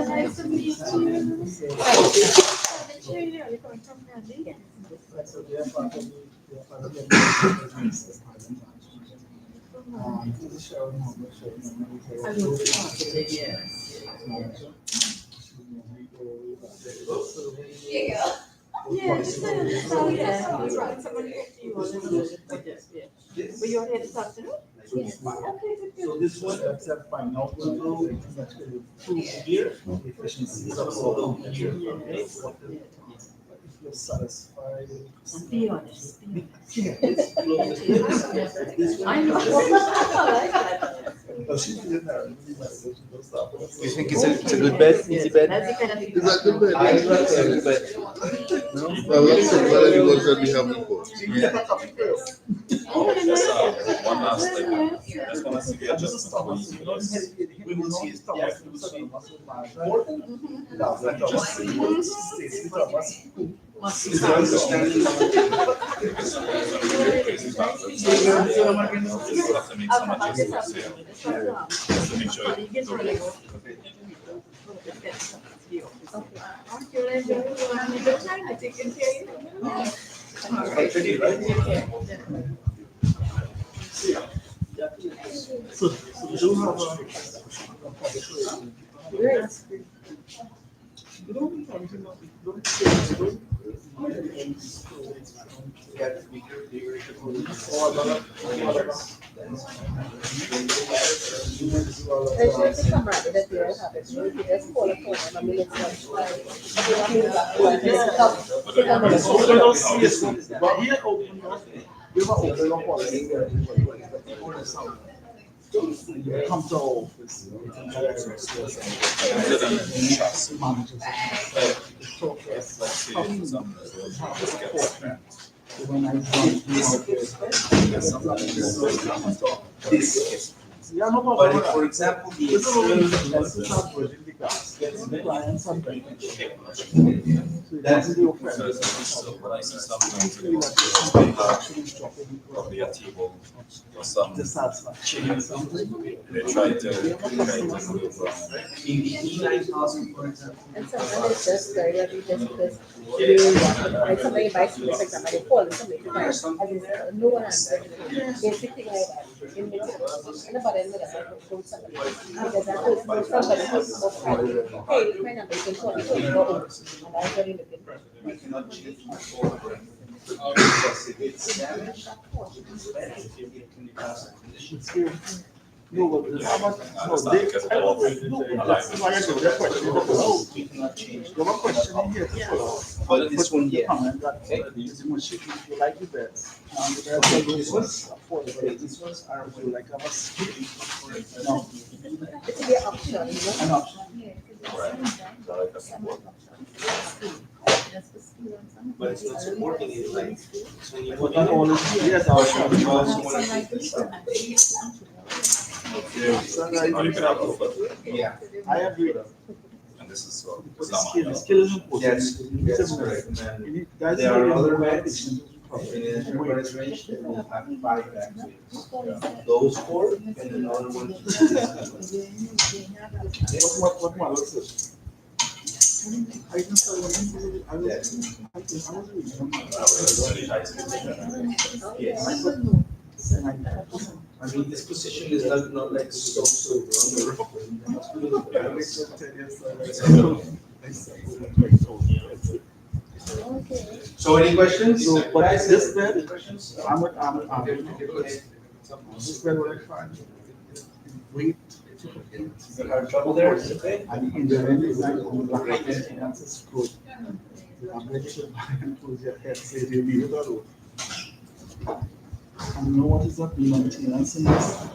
Nice to meet you. Yeah, but you already talked to her? Yes. So this one, except find out what will improve gear efficiency. So gear, okay? If you're satisfied. Be honest. Yeah, it's close. I know. You think it's a good bet, easy bet? Is that good bed? I like a good bet. No? Well, let's see what animals that we have before. Oh, just one last thing. Just want to see the adjustment for each place. We will see. Yes, we will see. Is there understanding? Just have to make some adjustments here. Just to make sure it don't Aren't you enjoying your good time? I take care of you. So we do have come to our office. Yeah, no But problem. if, for example, the This is what we external let's just have bridging the gaps. Get the clients and bring it. So That's that's the offense. So when I see sometimes they Actually dropping probably a table or some dissatisfaction. they try to move in the E-line classroom, for example. And sometimes it's just very early just because like somebody buys food, for example, they call and somebody to buy, and there's no one answering. Basic thing like that. In the and about it, I phone somebody. Because that was somebody who's more private. Hey, my number, you can call me, so you know, and I was very looking. We cannot change the program. Because if it's damaged, it's better if you get in the class condition. No, but how much? No, they. That's why I do that question. We cannot change. You have a question in here. But this one, yeah. Comment that this machine, you like the best. This one's affordable. These ones are Like a It no, will be an option, you know? an option. but it's not supporting it, like, so when you But put not in all is, yes, our you also want to take this out. Yeah. I agree. and this is But the skill is important. Yes, that's correct. There are other beds in the enterprise range that will have 5 actuators. Those 4 and another one. What model is this? I can say I I mean, this position is not like so So any questions? So, but Guys, this bed, any questions? I'm this bed what I find. Wait. You have trouble there, is it okay? I think in the end design on the maintenance is good. I'm ready to buy and put your head say they leave it alone. I know what is that maintenance in this.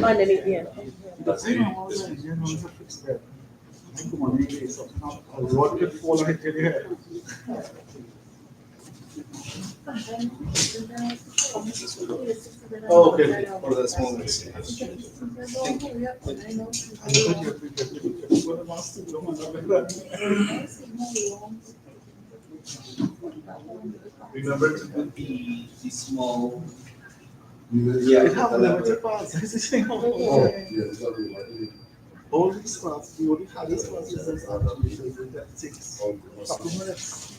Underneath, yeah. That's I know it's a fixed bed. I come on, maybe something up. A rod could fall and hit your head. Oh, okay, for the small ones. Remember to put the small. Yeah, It have limited parts. This is thing. All these parts, the only hardest parts is this actually that 6 couple minutes.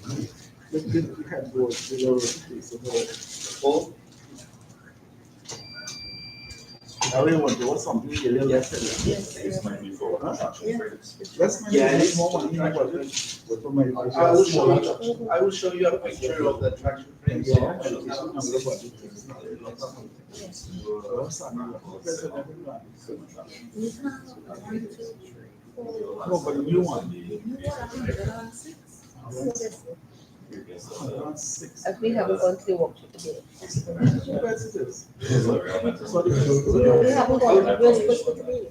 Look at the headboard, the lower piece of it. Oh, I really want to do something really less. this might be for construction trades. That's my Yeah, more money in my budget. But for my I will show you a picture of the traction frame. No, but the new one. As we haven't gone to the workshop today. We haven't gone, we're supposed to today.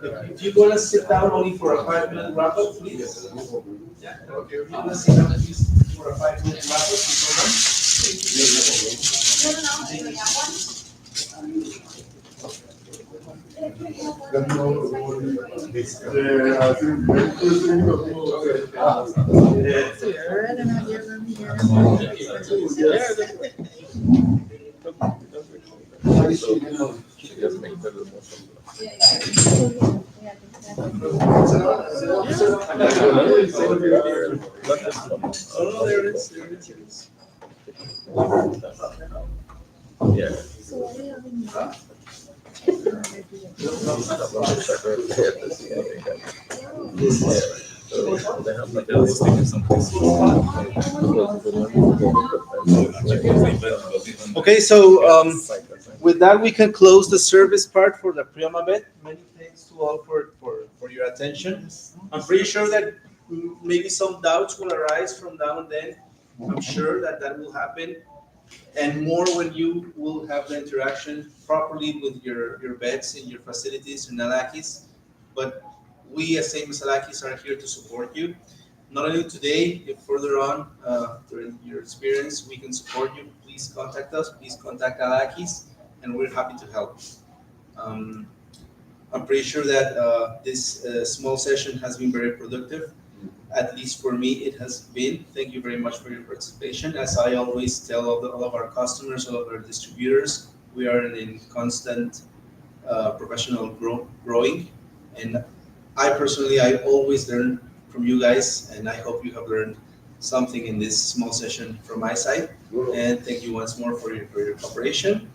If you want to sit down only for a 5-minute wrap up, please. Yeah, okay. If you want to sit down at least for a 5-minute wrap up, okay, so with that, we can close the service part for the Priyamabet. Many thanks to all for your attention. I'm pretty sure that maybe some doubts will arise from now and then. I'm sure that that will happen. And more when you will have the interaction properly with your beds in your facilities in Nalakis. But we as St. Salakis are here to support you. Not only today, if further on during your experience we can support you, please contact us, please contact Alakis, and we're happy to help. I'm pretty sure that this small session has been very productive. At least for me, it has been. Thank you very much for your participation. As I always tell all of our customers, all of our distributors, we are in constant professional growing. And I personally, I always learn from you guys, and I hope you have learned something in this small session from my side. And thank you once more for your cooperation.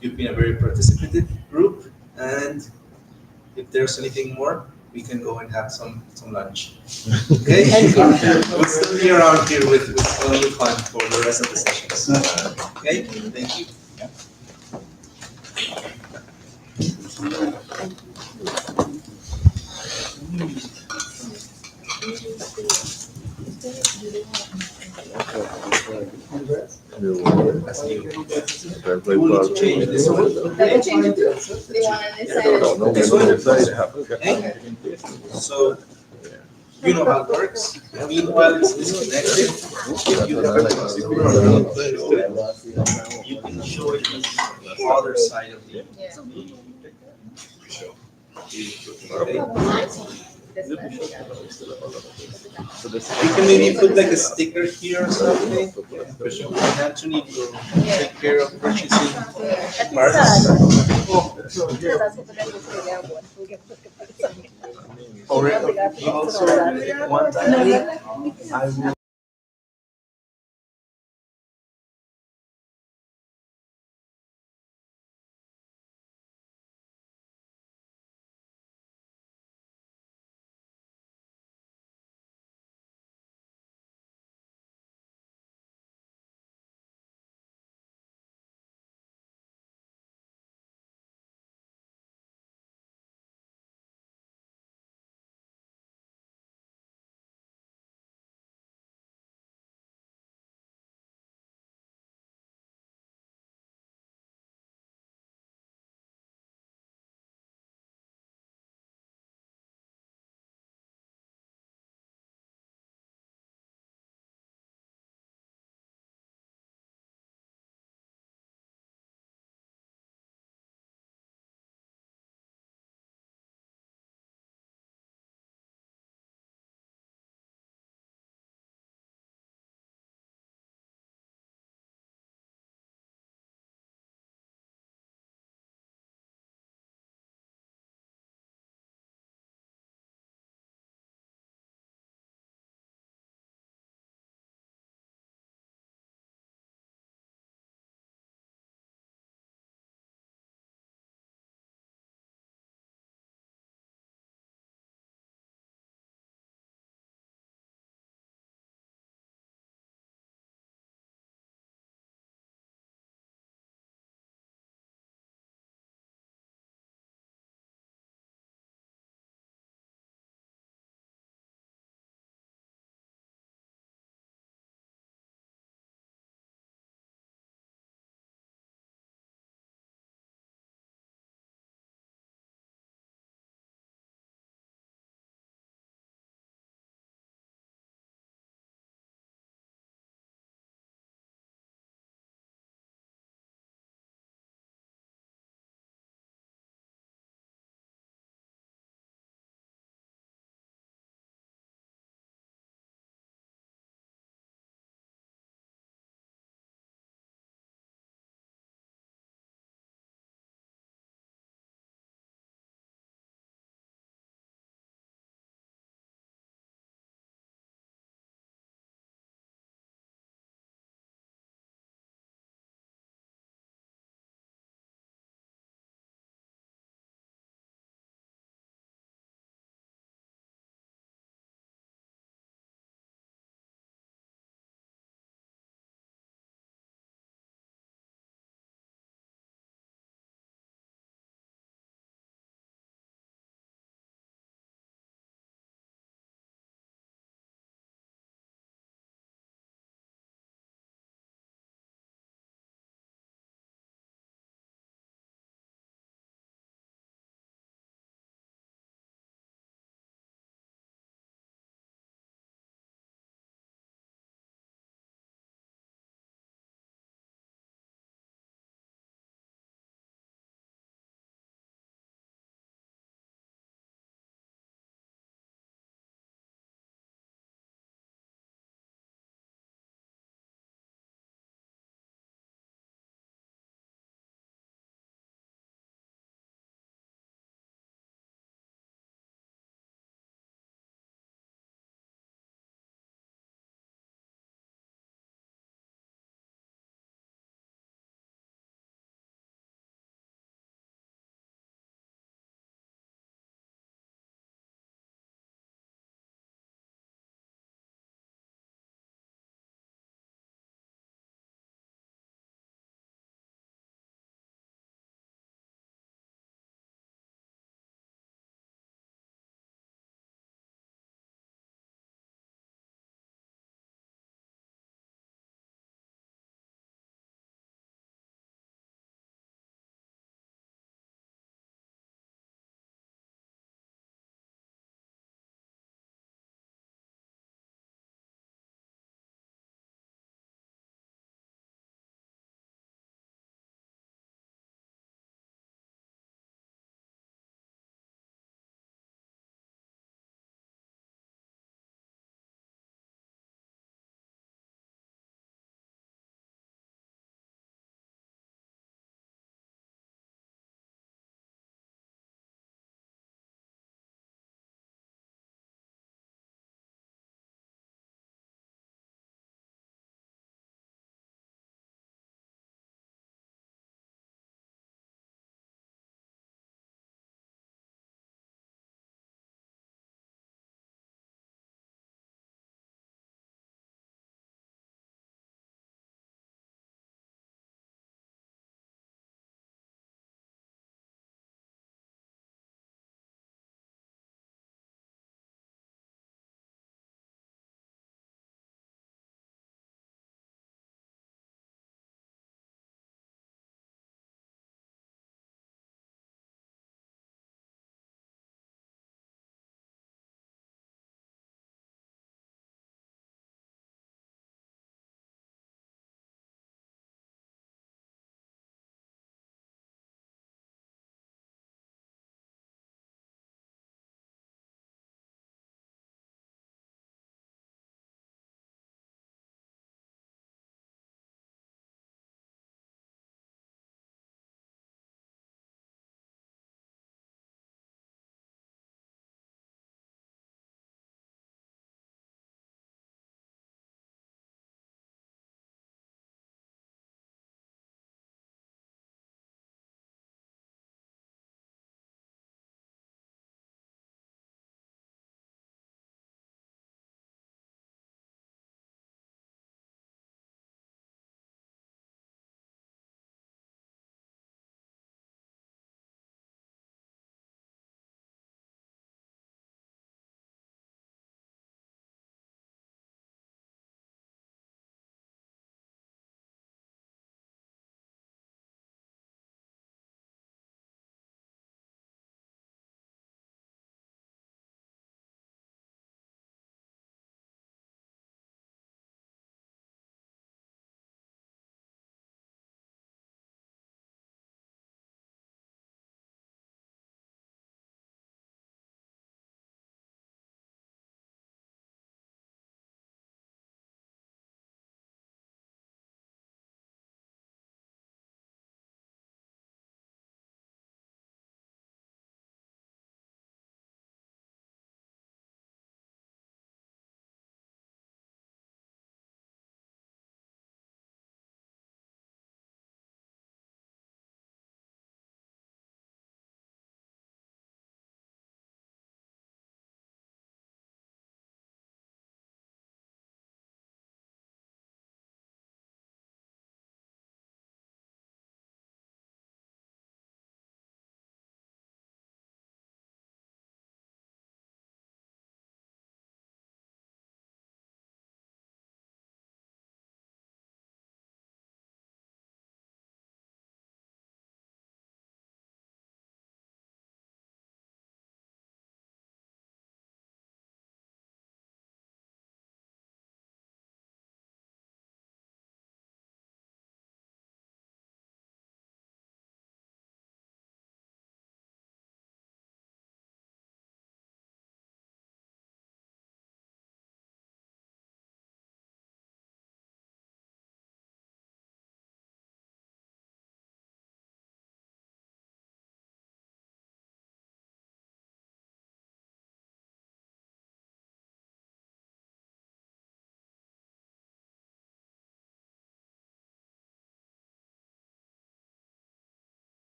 You've been a very participative group, and if there's anything more, we can go and have some lunch. Okay? We'll still be around here with only fun for the rest of the sessions. Okay? Thank you. We'll need to change this one. They change it too. They want to decide. So, you know how it works. Meanwhile, it's disconnected. If you have you can show it the other side of the You can maybe put like a sticker here or something. Anthony will take care of purchasing parts. Or also, one time, I will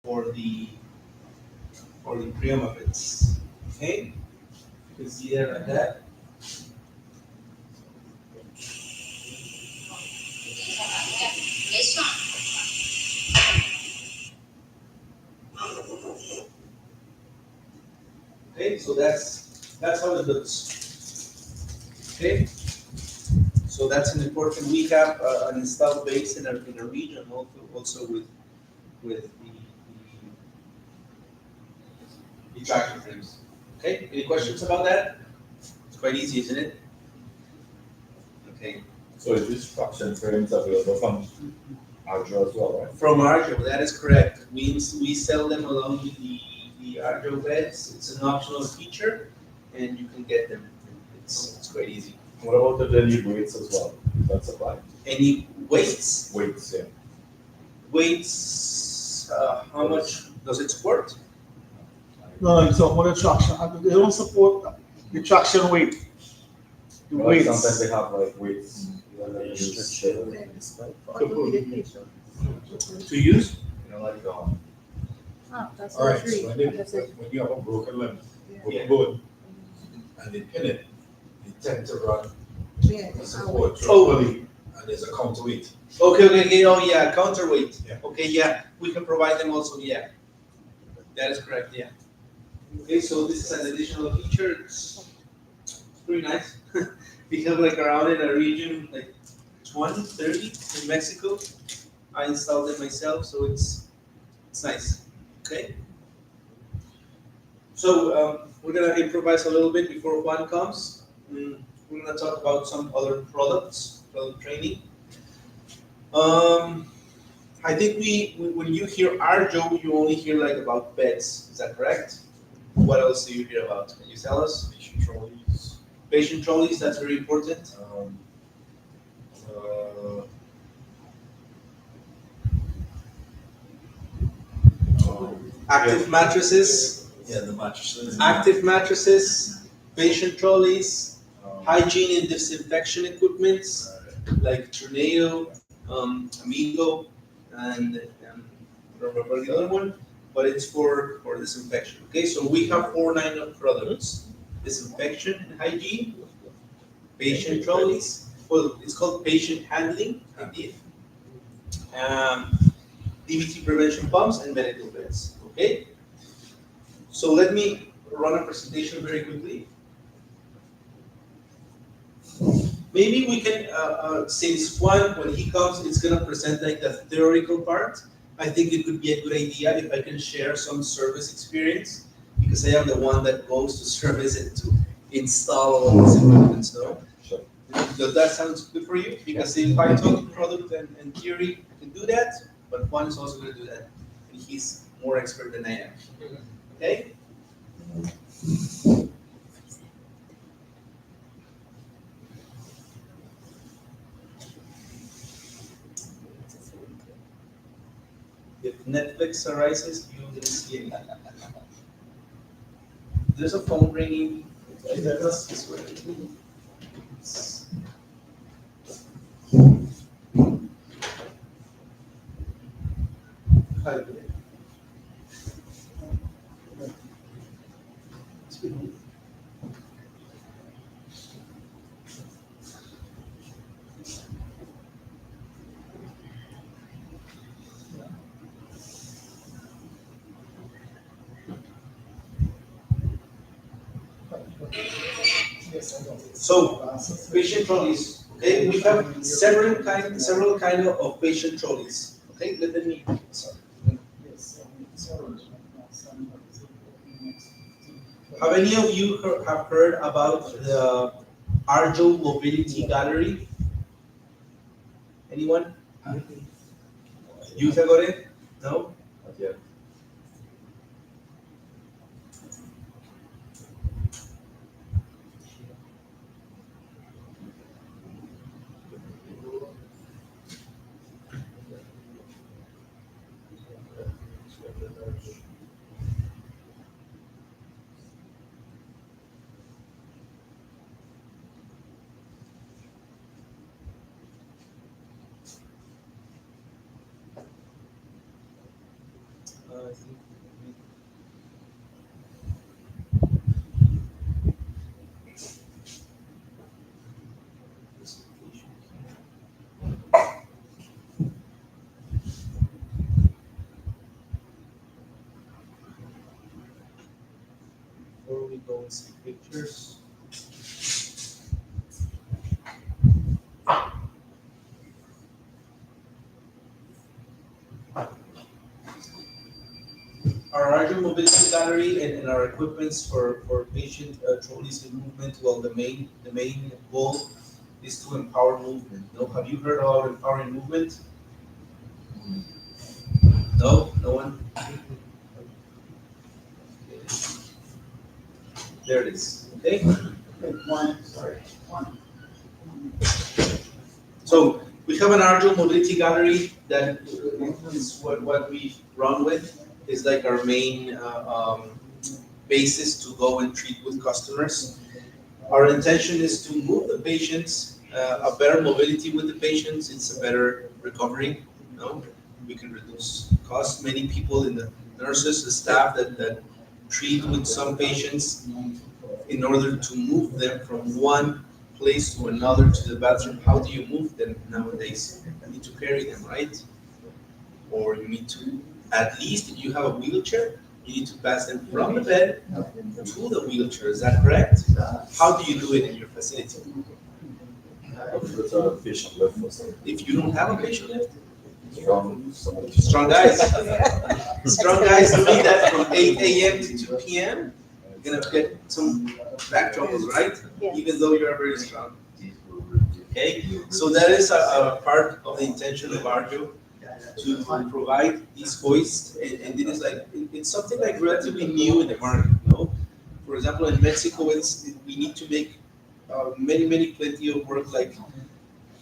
for the preamavits. Okay, you can see there like that. Okay, so that's how it looks. Okay, so that's an important. We have an installed base in a region also with the traction frames. Okay, any questions about that? It's quite easy, isn't it? Okay. So is this traction frames available from Arjo as well, right? From Arjo, that is correct. We sell them along with the Arjo beds. It's an optional feature, and you can get them. It's quite easy. What about the daily weights as well? Is that supply? Any weights? Weights, yeah. Weights, how much does it support? No, it's not the traction. They don't support the traction weight. The Well, weights. sometimes they have like weights. To use? You know, like That's All right, true. so when you have a broken limb, broken bone, and they pin it, they tend to run the support properly, and there's a counterweight. Okay, oh yeah, counterweight. Yeah. Okay, yeah, we can provide them also, yeah. That is correct, yeah. Okay, so this is an additional feature. It's pretty nice. We have like around in a region like 20, 30 in Mexico. I installed it myself, so it's nice. Okay. So we're gonna improvise a little bit before Juan comes. We're gonna talk about some other products, product training. I think when you hear Arjo, you only hear like about beds. Is that correct? What else do you hear about? Can you tell us? patient trolleys. Patient trolleys, that's very important. Active mattresses. Yeah, the mattresses. Active mattresses, patient trolleys, hygiene and disinfection equipment like Tornado, Amigo, and I don't remember the other one, but it's for disinfection. Okay, so we have 4 lines of products: disinfection and hygiene, patient trolleys. Well, it's called patient handling, indeed. DVT prevention pumps and medical beds. Okay. So let me run a presentation very quickly. Maybe we can, since Juan, when he comes, is going to present like the theoretical part. I think it could be a good idea if I can share some service experience, because I am the one that goes to service it to install all of these equipment. No? Sure. Does that sound good for you? Because if I talk product and theory, I can do that, but Juan is also going to do that, and he's more expert than I am. Okay? If Netflix arises, you will see it. There's a phone ringing. Hi. So, patient trolleys. Okay, we have several kind of patient trolleys. Okay, let me. Sorry. Have any of you have heard about the Arjo Mobility Gallery? Anyone? You have got it? No? Not yet. Before we go and see pictures. Our Arjo mobility gallery and our equipments for patient trolleys and movement, well, the main goal is to empower movement. No, have you heard about empowering movement? No, no one? There it is, okay? So we have an Arjo mobility gallery that is what we run with. Is like our main basis to go and treat with customers. Our intention is to move the patients, a better mobility with the patients. It's a better recovery. You know, we can reduce costs. Many people in the nurses, the staff that treat with some patients, in order to move them from one place to another to the bathroom. How do you move them nowadays? You need to carry them, right? Or you need to, at least if you have a wheelchair, you need to pass them from the bed to the wheelchair. Is that correct? How do you do it in your facility? If you don't have a patient lift, strong guys. Strong guys doing that from 8 a.m. to 2 p.m. You're gonna get some back troubles, right? Even though you're very strong. Okay, so that is a part of the intention of Arjo, to provide these hoists, and it is like it's something like relatively new in the market. You know, for example, in Mexico, we need to make plenty of work, like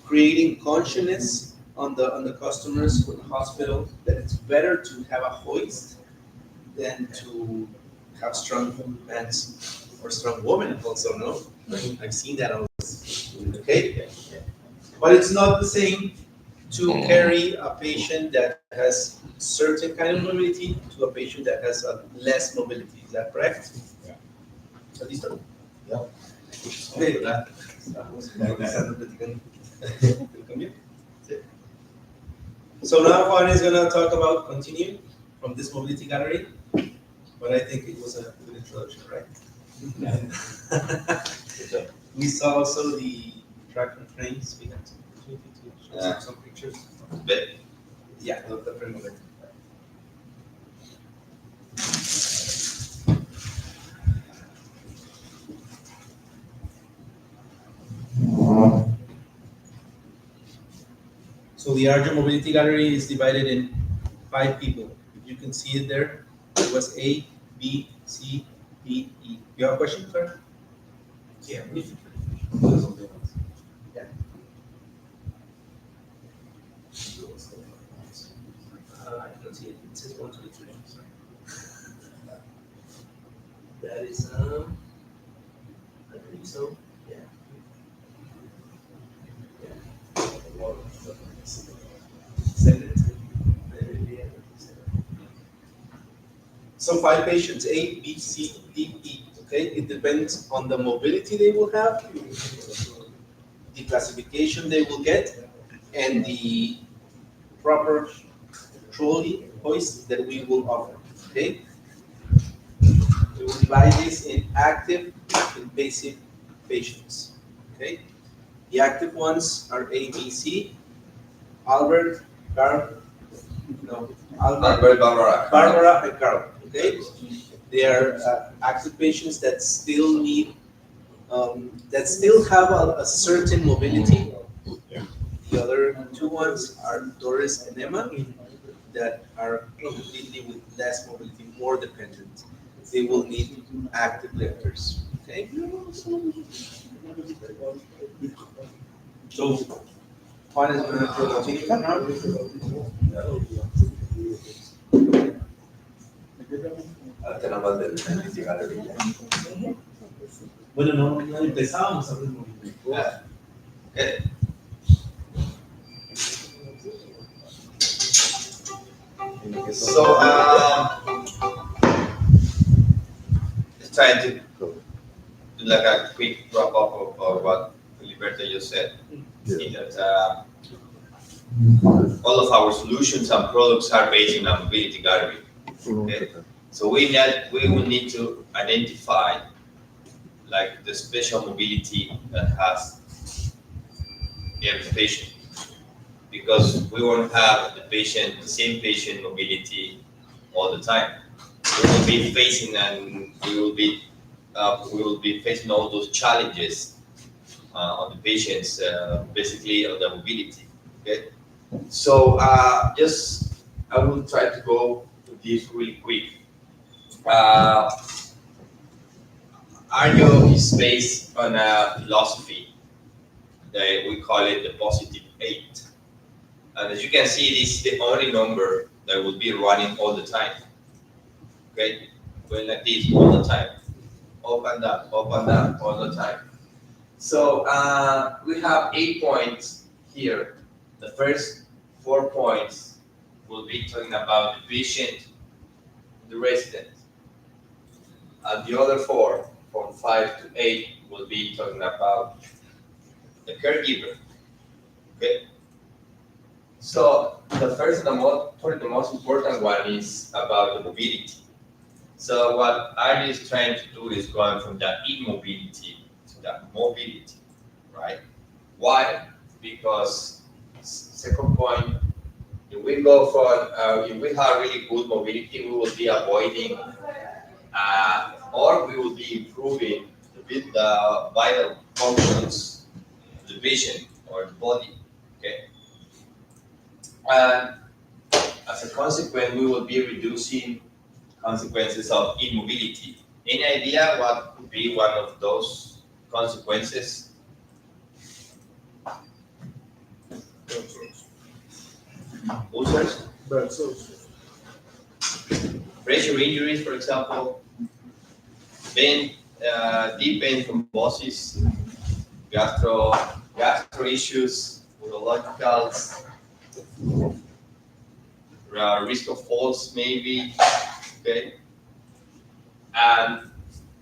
creating consciousness on the customers for the hospital that it's better to have a hoist than to have strong hands or strong women also. No, I've seen that also. Okay, but it's not the same to carry a patient that has certain kind of mobility to a patient that has a less mobility. Is that correct? Yeah. Yeah. Okay. So now Juan is going to talk about continue from this mobility gallery, but I think it was a good introduction, right? We saw also the track and trains. We had some opportunity to show some pictures. Yeah, the frame of it. So the Arjo Mobility Gallery is divided in 5 people. If you can see it there, it was A, B, C, D, E. You have a question, sir? Yeah. Yeah. I don't see it. It says 1, 2, 3. That is, I believe so. Yeah. So 5 patients, A, B, C, D, E. Okay, it depends on the mobility they will have, the classification they will get, and the proper trolley hoist that we will offer. Okay, we will divide this in active and passive patients. Okay, the active ones are A, B, C. Albert, Barbara, and Carl. Okay, they are active patients that still need, that still have a certain mobility. The other 2 ones are Doris and Emma, that are completely with less mobility, more dependent. They will need active lifters. Okay. So Juan is going to continue now. Bueno, no empezábamos a ver el movimiento. Okay. So trying to do like a quick wrap up of what Filiberto just said. In that all of our solutions and products are based on a mobility gallery. Okay? So we will need to identify like the special mobility that has every patient, because we won't have the same patient mobility all the time. We will be facing we will be facing all those challenges on the patients, basically on the mobility. Okay, so I will try to go to this really quick. Arjo is based on a philosophy that we call it the positive 8. And as you can see, this is the only number that will be running all the time. Okay, going like this all the time, up and down all the time. So we have 8 points here. The first 4 points will be talking about the patient, the resident, and the other 4, from 5 to 8, will be talking about the caregiver. Okay. So the first and probably the most important one is about the mobility. So what Arjo is trying to do is going from that immobility to that mobility, right? Why? Because second point, if we go for if we have really good mobility, we will be avoiding or we will be improving the vital functions of the patient or the body. Okay. And as a consequence, we will be reducing consequences of immobility. Any idea what could be one of those consequences? Ulcers? Pressure injuries, for example. Pain, deep pain thrombosis, gastro issues, urologicals, risk of falls maybe, okay? And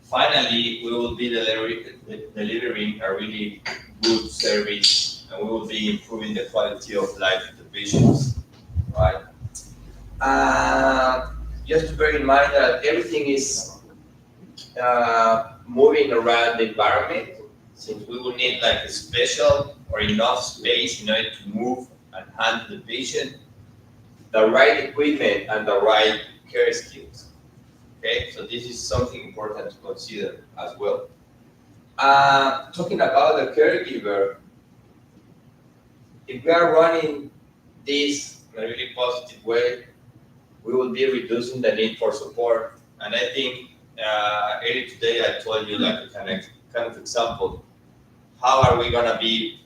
finally, we will be delivering a really good service, and we will be improving the quality of life of the patients, right? Just to bear in mind that everything is moving around the environment, since we will need like a special or enough space in order to move and handle the patient, the right equipment and the right care skills. Okay, so this is something important to consider as well. Talking about the caregiver, if we are running this in a really positive way, we will be reducing the need for support. And I think earlier today I told you like a kind of example. How are we gonna be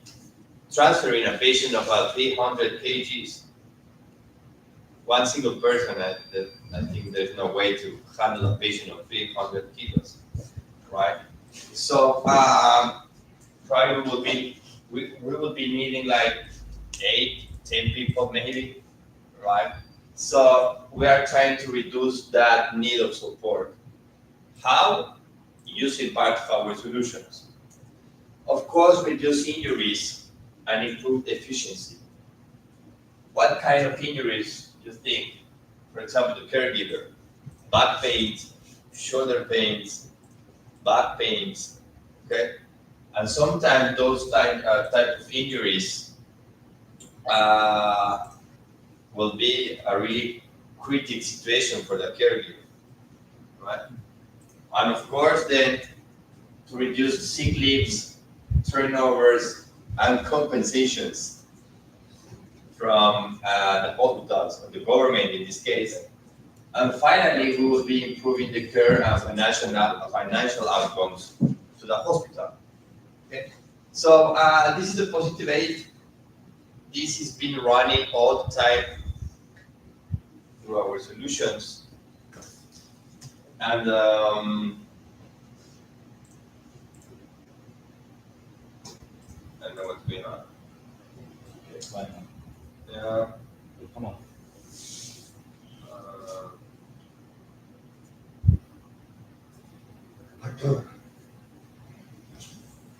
transferring a patient of about 300 kgs? One single person, I think there's no way to handle a patient of 300 kilos, right? So probably we will be needing like 8, 10 people maybe, right? So we are trying to reduce that need of support. How? Using part of our solutions. Of course, reduce injuries and improve efficiency. What kind of injuries do you think? For example, the caregiver, back pains, shoulder pains, back pains, okay? And sometimes those type of injuries will be a really critical situation for the caregiver, right? And of course, then to reduce sick leaves, turnovers, and compensations from the hospitals, or the government in this case. And finally, we will be improving the care and financial outcomes to the hospital. Okay, so this is the positive 8. This has been running all the time through our solutions. And I don't know what's going on. Okay, fine. Yeah. Come on.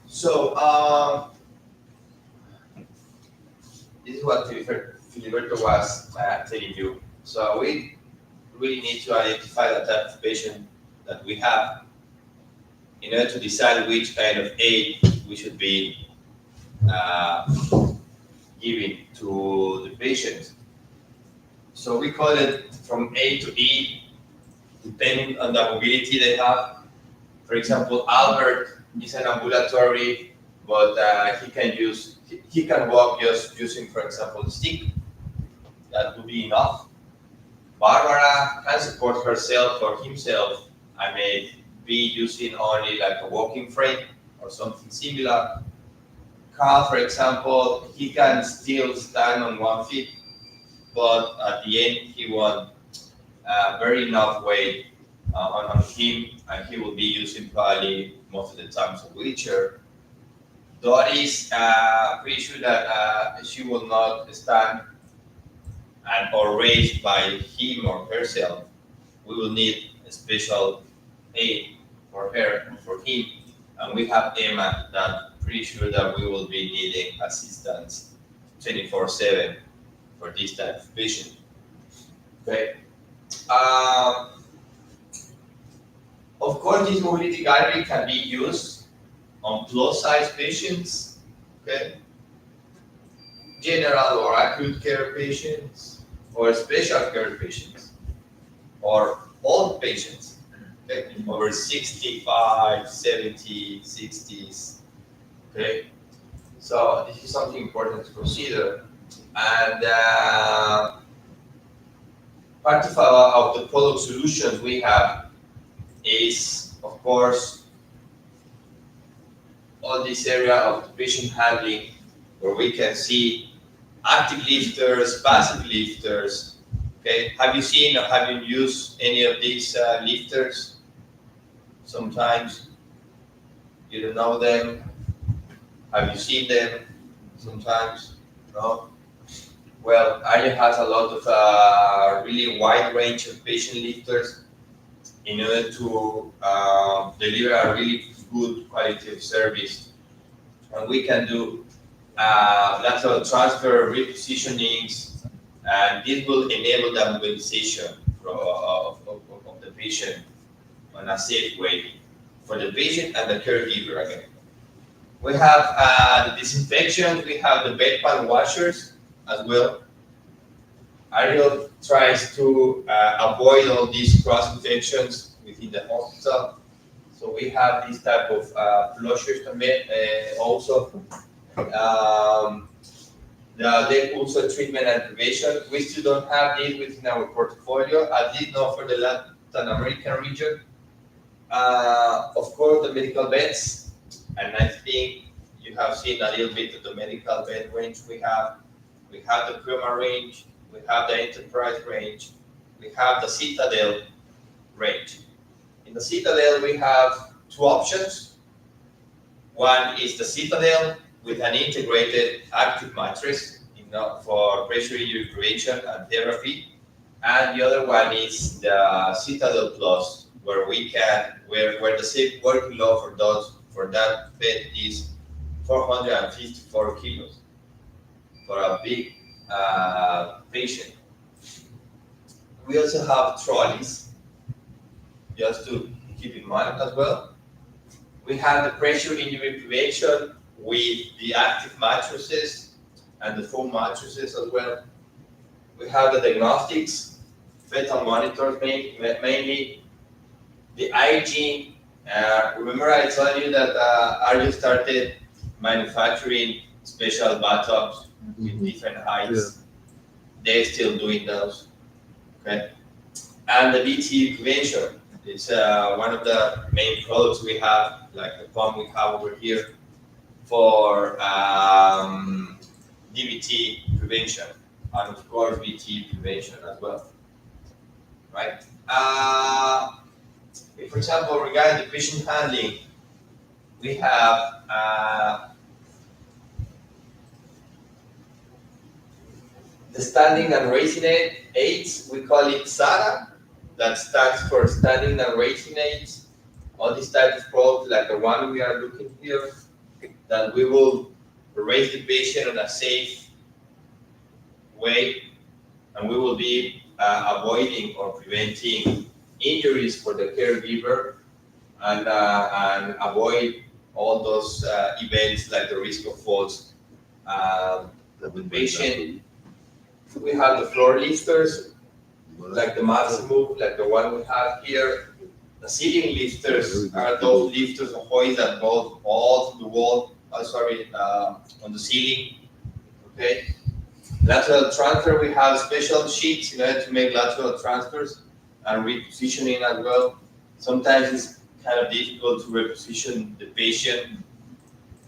So, this is what Filiberto was telling you. So we really need to identify the type of patient that we have in order to decide which kind of aid we should be giving to the patient. So we call it from A to E, depending on the mobility they have. For example, Albert is an ambulatory, but he can walk just using, for example, the stick. That would be enough. Barbara can support herself or himself. I may be using only like a walking frame or something similar. Carl, for example, he can still stand on 1 foot, but at the end he won't very enough weight on him, and he will be using probably most of the time a wheelchair. Doris, pretty sure that she will not stand or raised by him or herself. We will need a special aid for her and for him. And we have Emma that pretty sure that we will be needing assistance 24/7 for this type of patient. Okay. Of course, this mobility gallery can be used on plus-size patients, okay? General or acute care patients, or special care patients, or old patients, okay? Over 65, 70, 60s, okay? So this is something important to consider. And part of the product solutions we have is, of course, all this area of the patient handling, where we can see active lifters, passive lifters. Okay, have you seen or have you used any of these lifters? Sometimes you don't know them. Have you seen them? Sometimes, no. Well, Arjo has a lot of really wide range of patient lifters in order to deliver a really good quality of service. And we can do lateral transfer, repositionings, and this will enable the mobilization of the patient in a safe way for the patient and the caregiver again. We have the disinfection, we have the bedpan washers as well. Arjo tries to avoid all these cross infections within the hospital. So we have this type of flushers also. The leg ulcer treatment and prevention. We still don't have this within our portfolio. I did know for the Latin American region. Of course, the medical beds, and I think you have seen a little bit of the medical bed range we have. We have the Prima range, we have the Enterprise range, we have the Citadel range. In the Citadel, we have two options. One is the Citadel with an integrated active mattress for pressure injury prevention and therapy. And the other one is the Citadel Plus, where where the safe working load for that bed is 454 kilos for a big patient. We also have trolleys, just to keep in mind as well. We have the pressure injury prevention with the active mattresses and the foam mattresses as well. We have the diagnostics, fetal monitors mainly, the hygiene. Remember I told you that Arjo started manufacturing special bathtubs with different heights. Yeah. They're still doing those. Okay. And the DT prevention. It's one of the main products we have, like the pump we have over here for DVT prevention, and of course VT prevention as well, right? If, for example, regarding the patient handling, we have the standing and raising aids. We call it SARA. That stands for standing and raising aids. all these types of products, like the one we are looking here, that we will raise the patient in a safe way, and we will be avoiding or preventing injuries for the caregiver, and avoid all those events like the risk of falls with patient. We have the floor lifters, like the Maximum, like the one we have here. The ceiling lifters are those lifters or hoists that go all to the wall, on the ceiling, okay? Lateral transfer, we have special sheets in order to make lateral transfers and repositioning as well. Sometimes it's kind of difficult to reposition the patient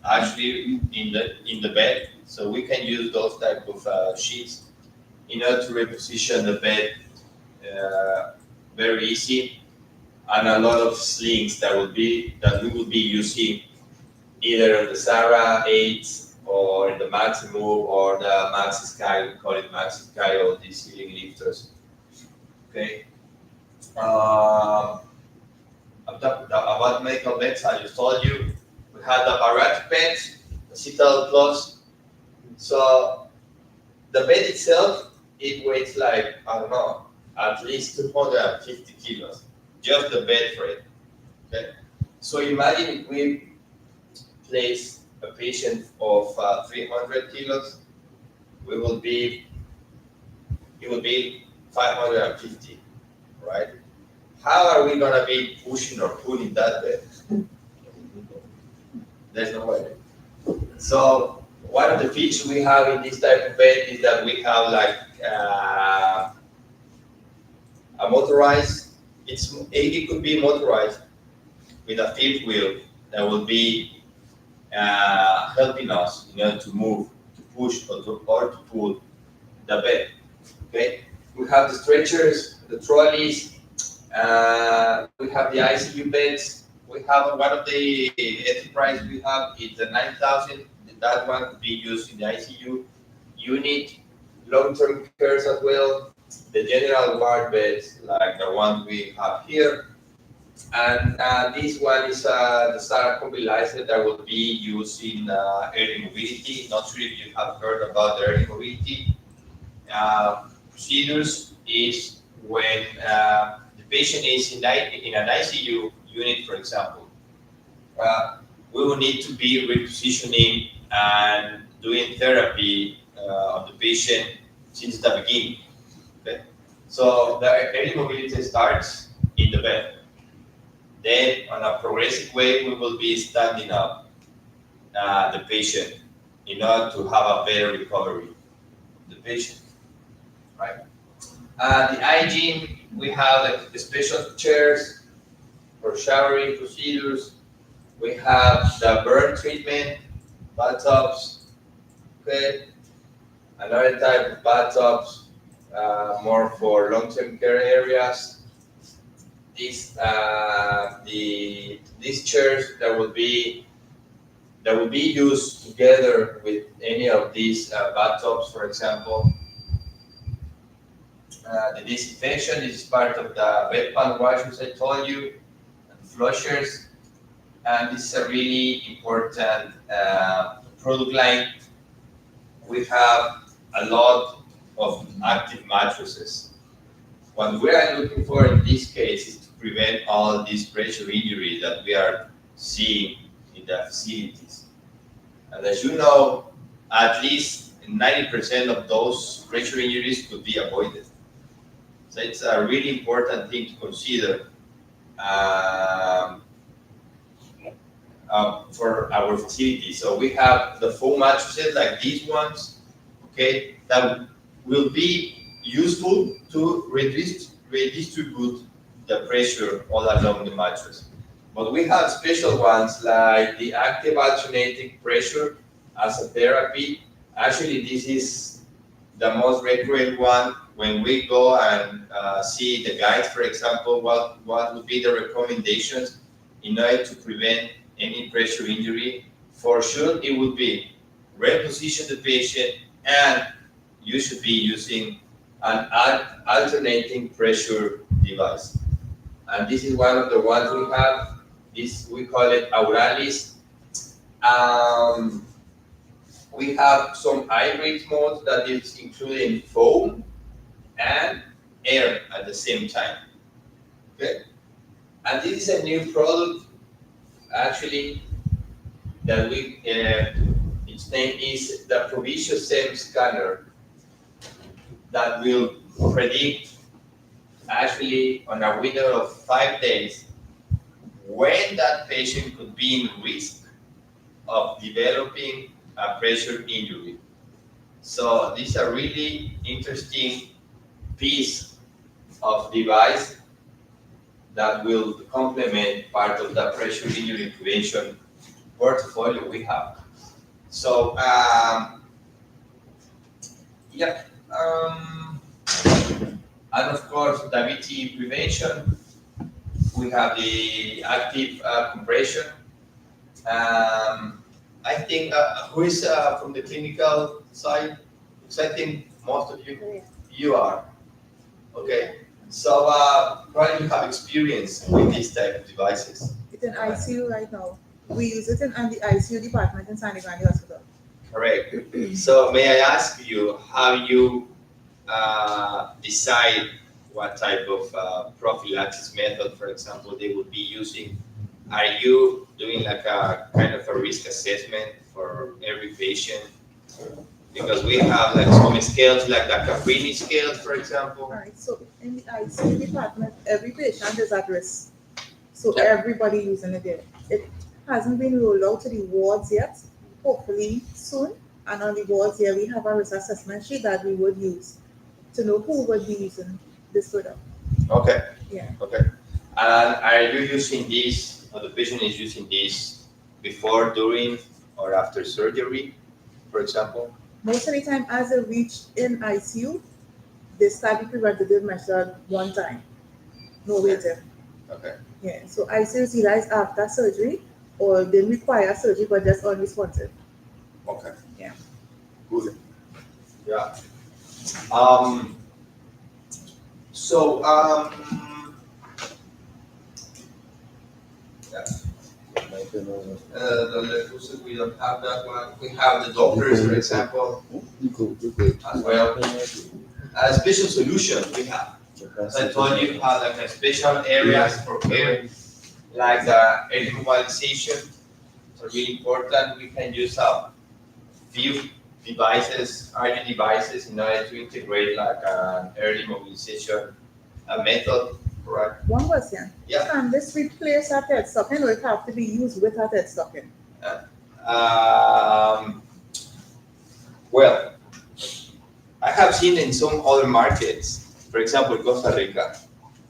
actually in the bed, so we can use those type of sheets in order to reposition the bed very easy, and a lot of slings that we will be using either on the Sarah 8 or in the Maximum or the Maxi Sky. We call it Maxi Sky, or these ceiling lifters. Okay. About medical beds, I just told you, we have the bariatric beds, the Citadel Plus. So the bed itself, it weighs like, I don't know, at least 250 kilos, just the bed frame. Okay. So imagine if we place a patient of 300 kilos, it will be 550, right? How are we gonna be pushing or pulling that bed? There's no way. So one of the features we have in this type of bed is that we have like a motorized. It could be motorized with a fifth wheel that will be helping us, to move, to push, or to pull the bed. Okay, we have the stretchers, the trolleys. We have the ICU beds. We have one of the enterprise we have is the 9,000. That one could be used in the ICU unit, long-term cares as well. The general ward beds, like the one we have here. And this one is the Sarah Combilizer that will be used in early mobility. Not sure if you have heard about the early mobility procedures. Is when the patient is in an ICU unit, for example. We will need to be repositioning and doing therapy of the patient since the beginning. Okay? So the early mobility starts in the bed. Then, on a progressive way, we will be standing up the patient in order to have a better recovery of the patient, right? The hygiene, we have like the special chairs for showering procedures. We have the burn treatment, bathtubs, okay? Another type of bathtubs, more for long-term care areas. These chairs that will be used together with any of these bathtubs, for example. The disinfection is part of the bedpan washers I told you, and flushers, and this is a really important product line. We have a lot of active mattresses. What we are looking for in this case is to prevent all these pressure injuries that we are seeing in the facilities. And as you know, at least 90% of those pressure injuries could be avoided. So it's a really important thing to consider for our facility. So we have the foam mattresses like these ones, okay, that will be useful to redistribute the pressure all along the mattress. But we have special ones like the active alternating pressure as a therapy. Actually, this is the most recurrent one when we go and see the guides, for example, what would be the recommendations in order to prevent any pressure injury. For sure, it would be reposition the patient, and you should be using an alternating pressure device. And this is one of the ones we have. This we call it Auralis. We have some hybrid modes that is including foam and air at the same time. Okay, and this is a new product actually that we its name is the Provisio SEM scanner that will predict actually on a window of 5 days when that patient could be in risk of developing a pressure injury. So this is a really interesting piece of device that will complement part of the pressure injury prevention portfolio we have. So, yeah, and of course, the VT prevention, we have the active compression. I think, who is from the clinical side? Because I think most of you are. Okay, so probably you have experience with these type of devices. It's in ICU right now. We use it in the ICU department in San Grande Hospital. Correct. So may I ask you how you decide what type of prophylaxis method, for example, they would be using? Are you doing like a kind of a risk assessment for every patient? Because we have like some scales, like the Caprini scale, for example. All right, so in the ICU department, every patient is at risk. So everybody using it there. It hasn't been rolled out to the wards yet, hopefully soon. And on the wards here, we have a risk assessment sheet that we would use to know who would be using this product. Okay. Yeah. Okay. And are you using this, or the patient is using this before, during, or after surgery, for example? Most of the time, as they reach in ICU, they start the preventative measure one time. No waiting. Okay. Yeah. So ICU either is after surgery or they require surgery but just unresponsive. Okay. Yeah. Good. Yeah. So yeah. We don't have that one. We have the Dopplers, for example, as well. A special solution we have. As I told you, have like a special areas for care, like the air mobilization. So really important. We can use a few devices, Arjo devices, in order to integrate like an early mobilization method. Right. One question. Yeah. Can this replace a head stocking or it have to be used with a head stocking? Well, I have seen in some other markets, for example, Costa Rica,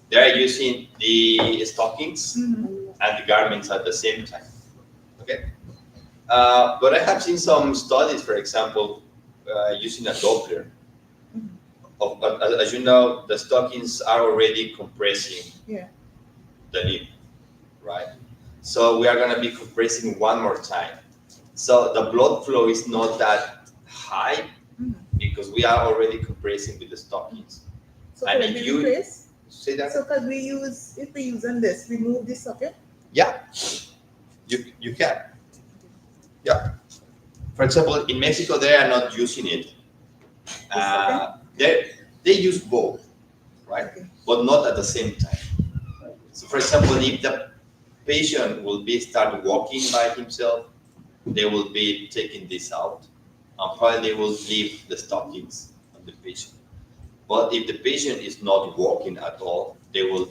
they are using the stockings and the garments at the same time. Okay. But I have seen some studies, for example, using a Doppler. As you know, the stockings are already compressing the limb, right? So we are going to be compressing one more time. So the blood flow is not that high because we are already compressing with the stockings. So can it be replaced? Say that? So can we use, if we're using this, remove this socket? Yeah, you can. Yeah. For example, in Mexico, they are not using it. They use both, right? But not at the same time. So, for example, if the patient will start walking by himself, they will be taking this out, and probably they will leave the stockings on the patient. But if the patient is not walking at all, they will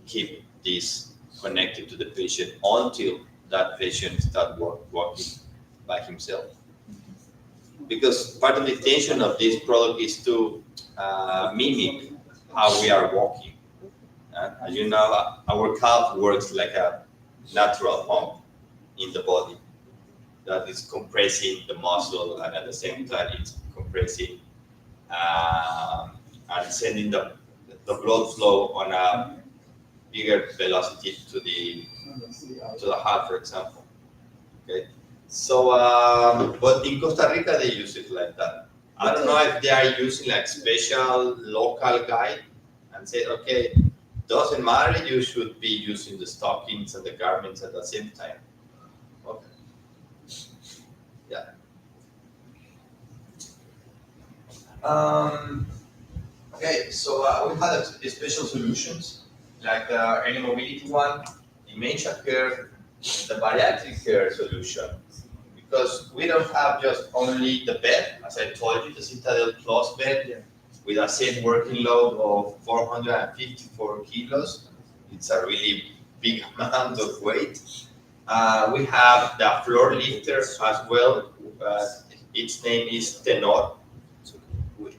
keep this connected to the patient until that patient starts walking by himself. Because part of the intention of this product is to mimic how we are walking. As you know, our calf works like a natural pump in the body that is compressing the muscle, and at the same time it's compressing and sending the blood flow on a bigger velocity to the heart, for example. Okay. So, but in Costa Rica they use it like that. I don't know if they are using like special local guide and say, okay, doesn't matter, you should be using the stockings and the garments at the same time. Okay. Yeah. Okay, so we had special solutions like the early mobility one, dementia care, the bariatric care solution. Because we don't have just only the bed, as I told you, the Citadel Plus bed with a safe working load of 454 kilos. It's a really big amount of weight. We have the floor lifter as well. Its name is Tenor.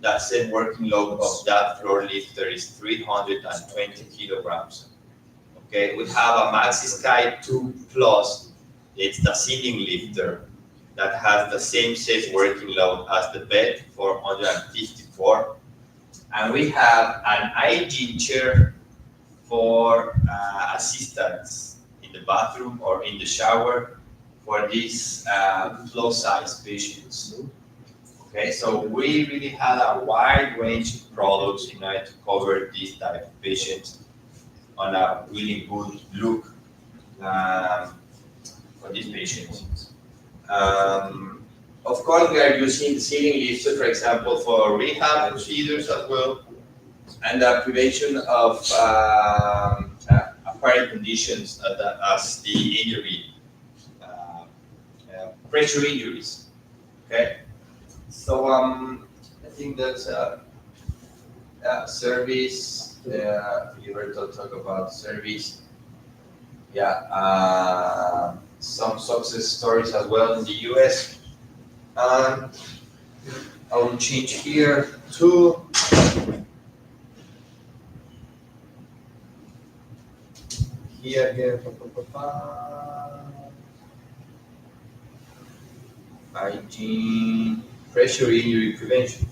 That same working load of that floor lifter is 320 kilograms. Okay, we have a Maxi Sky 2 Plus. It's the ceiling lifter that has the same safe working load as the bed, 454. And we have an hygiene chair for assistance in the bathroom or in the shower for these plus size patients. Okay, so we really had a wide range of products in order to cover these type of patients on a really good look for these patients. Of course, we are using the ceiling lifter, for example, for rehab procedures as well, and the prevention of acquired conditions as the injury, pressure injuries. Okay, so I think that's service. You heard to talk about service. Yeah, some success stories as well in the US. I will change here to here. Hygiene, pressure injury prevention.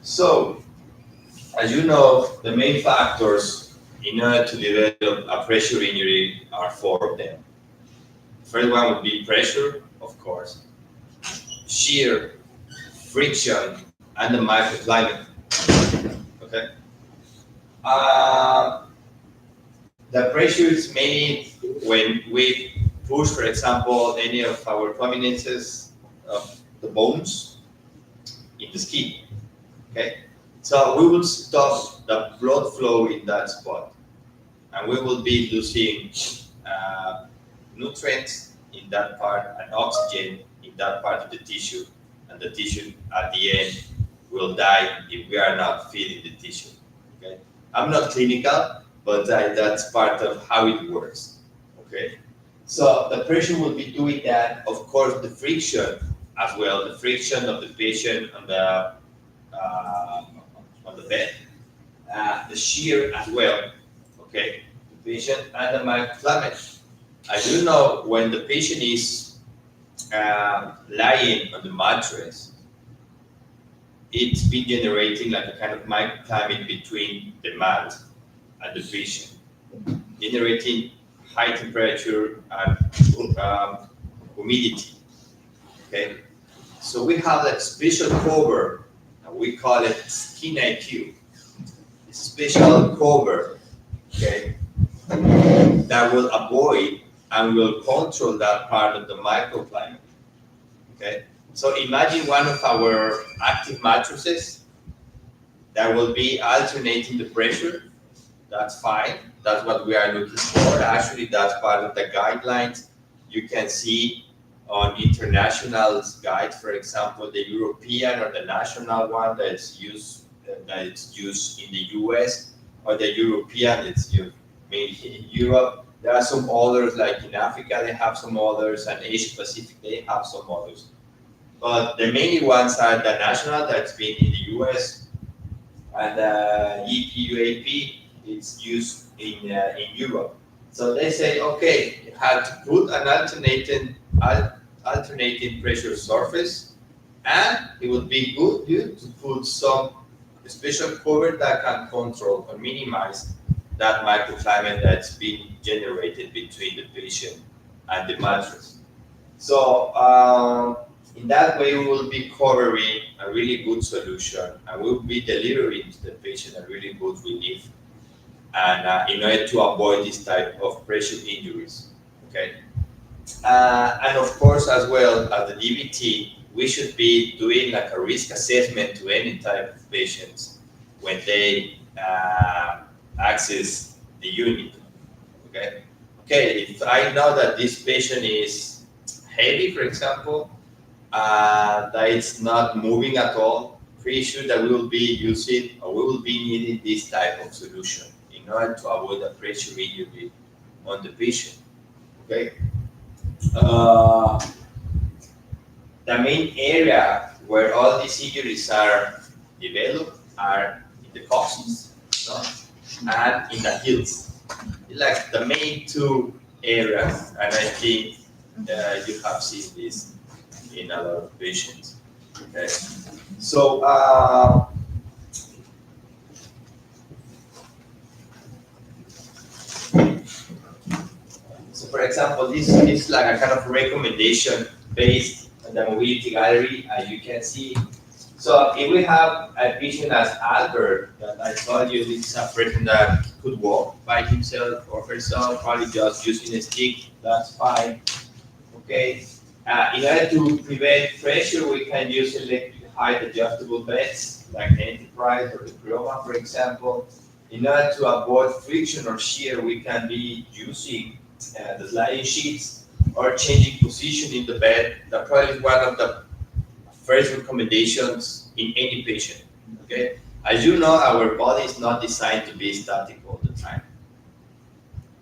So, as you know, the main factors in order to develop a pressure injury are four of them. First one would be pressure, of course, shear, friction, and the microclimate. Okay. The pressure is mainly when we push, for example, any of our prominences of the bones in the skin. Okay. So we will stop the blood flow in that spot, and we will be losing nutrients in that part and oxygen in that part of the tissue, and the tissue at the end will die if we are not feeding the tissue. Okay, I'm not clinical, but that's part of how it works. Okay, so the pressure will be doing that. Of course, the friction as well, the friction of the patient on the bed, the shear as well. Okay, the patient and the microclimate. I do know when the patient is lying on the mattress, it's been generating like a kind of microclimate between the mat and the patient, generating high temperature and humidity. Okay, so we have that special cover, and we call it Skin IQ. It's a special cover, okay, that will avoid and will control that part of the microclimate. Okay, so imagine one of our active mattresses that will be alternating the pressure. That's fine. That's what we are looking for. Actually, that's part of the guidelines. You can see on international guides, for example, the European or the national one that's used in the US, or the European it's used mainly in Europe. There are some others, like in Africa they have some others, and Asia Pacific they have some others. But the main ones are the national that's been in the US, and the EPUAP is used in Europe. So they say, okay, you have to put an alternating pressure surface, and it would be good to put some special cover that can control or minimize that microclimate that's being generated between the patient and the mattress. So In that way, we will be covering a really good solution and we will be delivering to the patient a really good relief and in order to avoid this type of pressure injuries. Okay. And of course, as well as the DVT, we should be doing like a risk assessment to any type of patients when they access the unit. Okay. Okay. If I know that this patient is heavy, for example, that it's not moving at all, pretty sure that we will be using or we will be needing this type of solution in order to avoid a pressure injury on the patient. Okay. The main area where all these injuries are developed are in the coccyx, no? And in the heels. Like the main two areas, and I think you have seen this in a lot of patients. Okay, so for example, this is like a kind of recommendation based on the mobility gallery, as you can see. So if we have a patient as Albert, that I told you this is a person that could walk by himself or herself, probably just using a stick, that's fine. Okay. In order to prevent pressure, we can use electric height adjustable beds like the Enterprise or the Chroma, for example. In order to avoid friction or shear, we can be using the sliding sheets or changing position in the bed. That probably is one of the first recommendations in any patient. Okay, as you know, our body is not designed to be static all the time.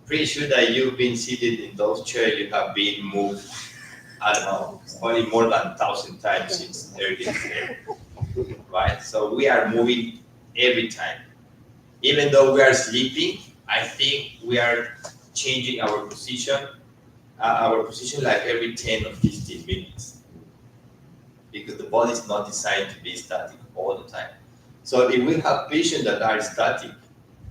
Pretty sure that you've been seated in those chairs, you have been moved, I don't know, probably more than 1,000 times since everything is there, right? So we are moving every time. Even though we are sleeping, I think we are changing our position like every 10 or 15 minutes. Because the body is not designed to be static all the time. So if we have patients that are static,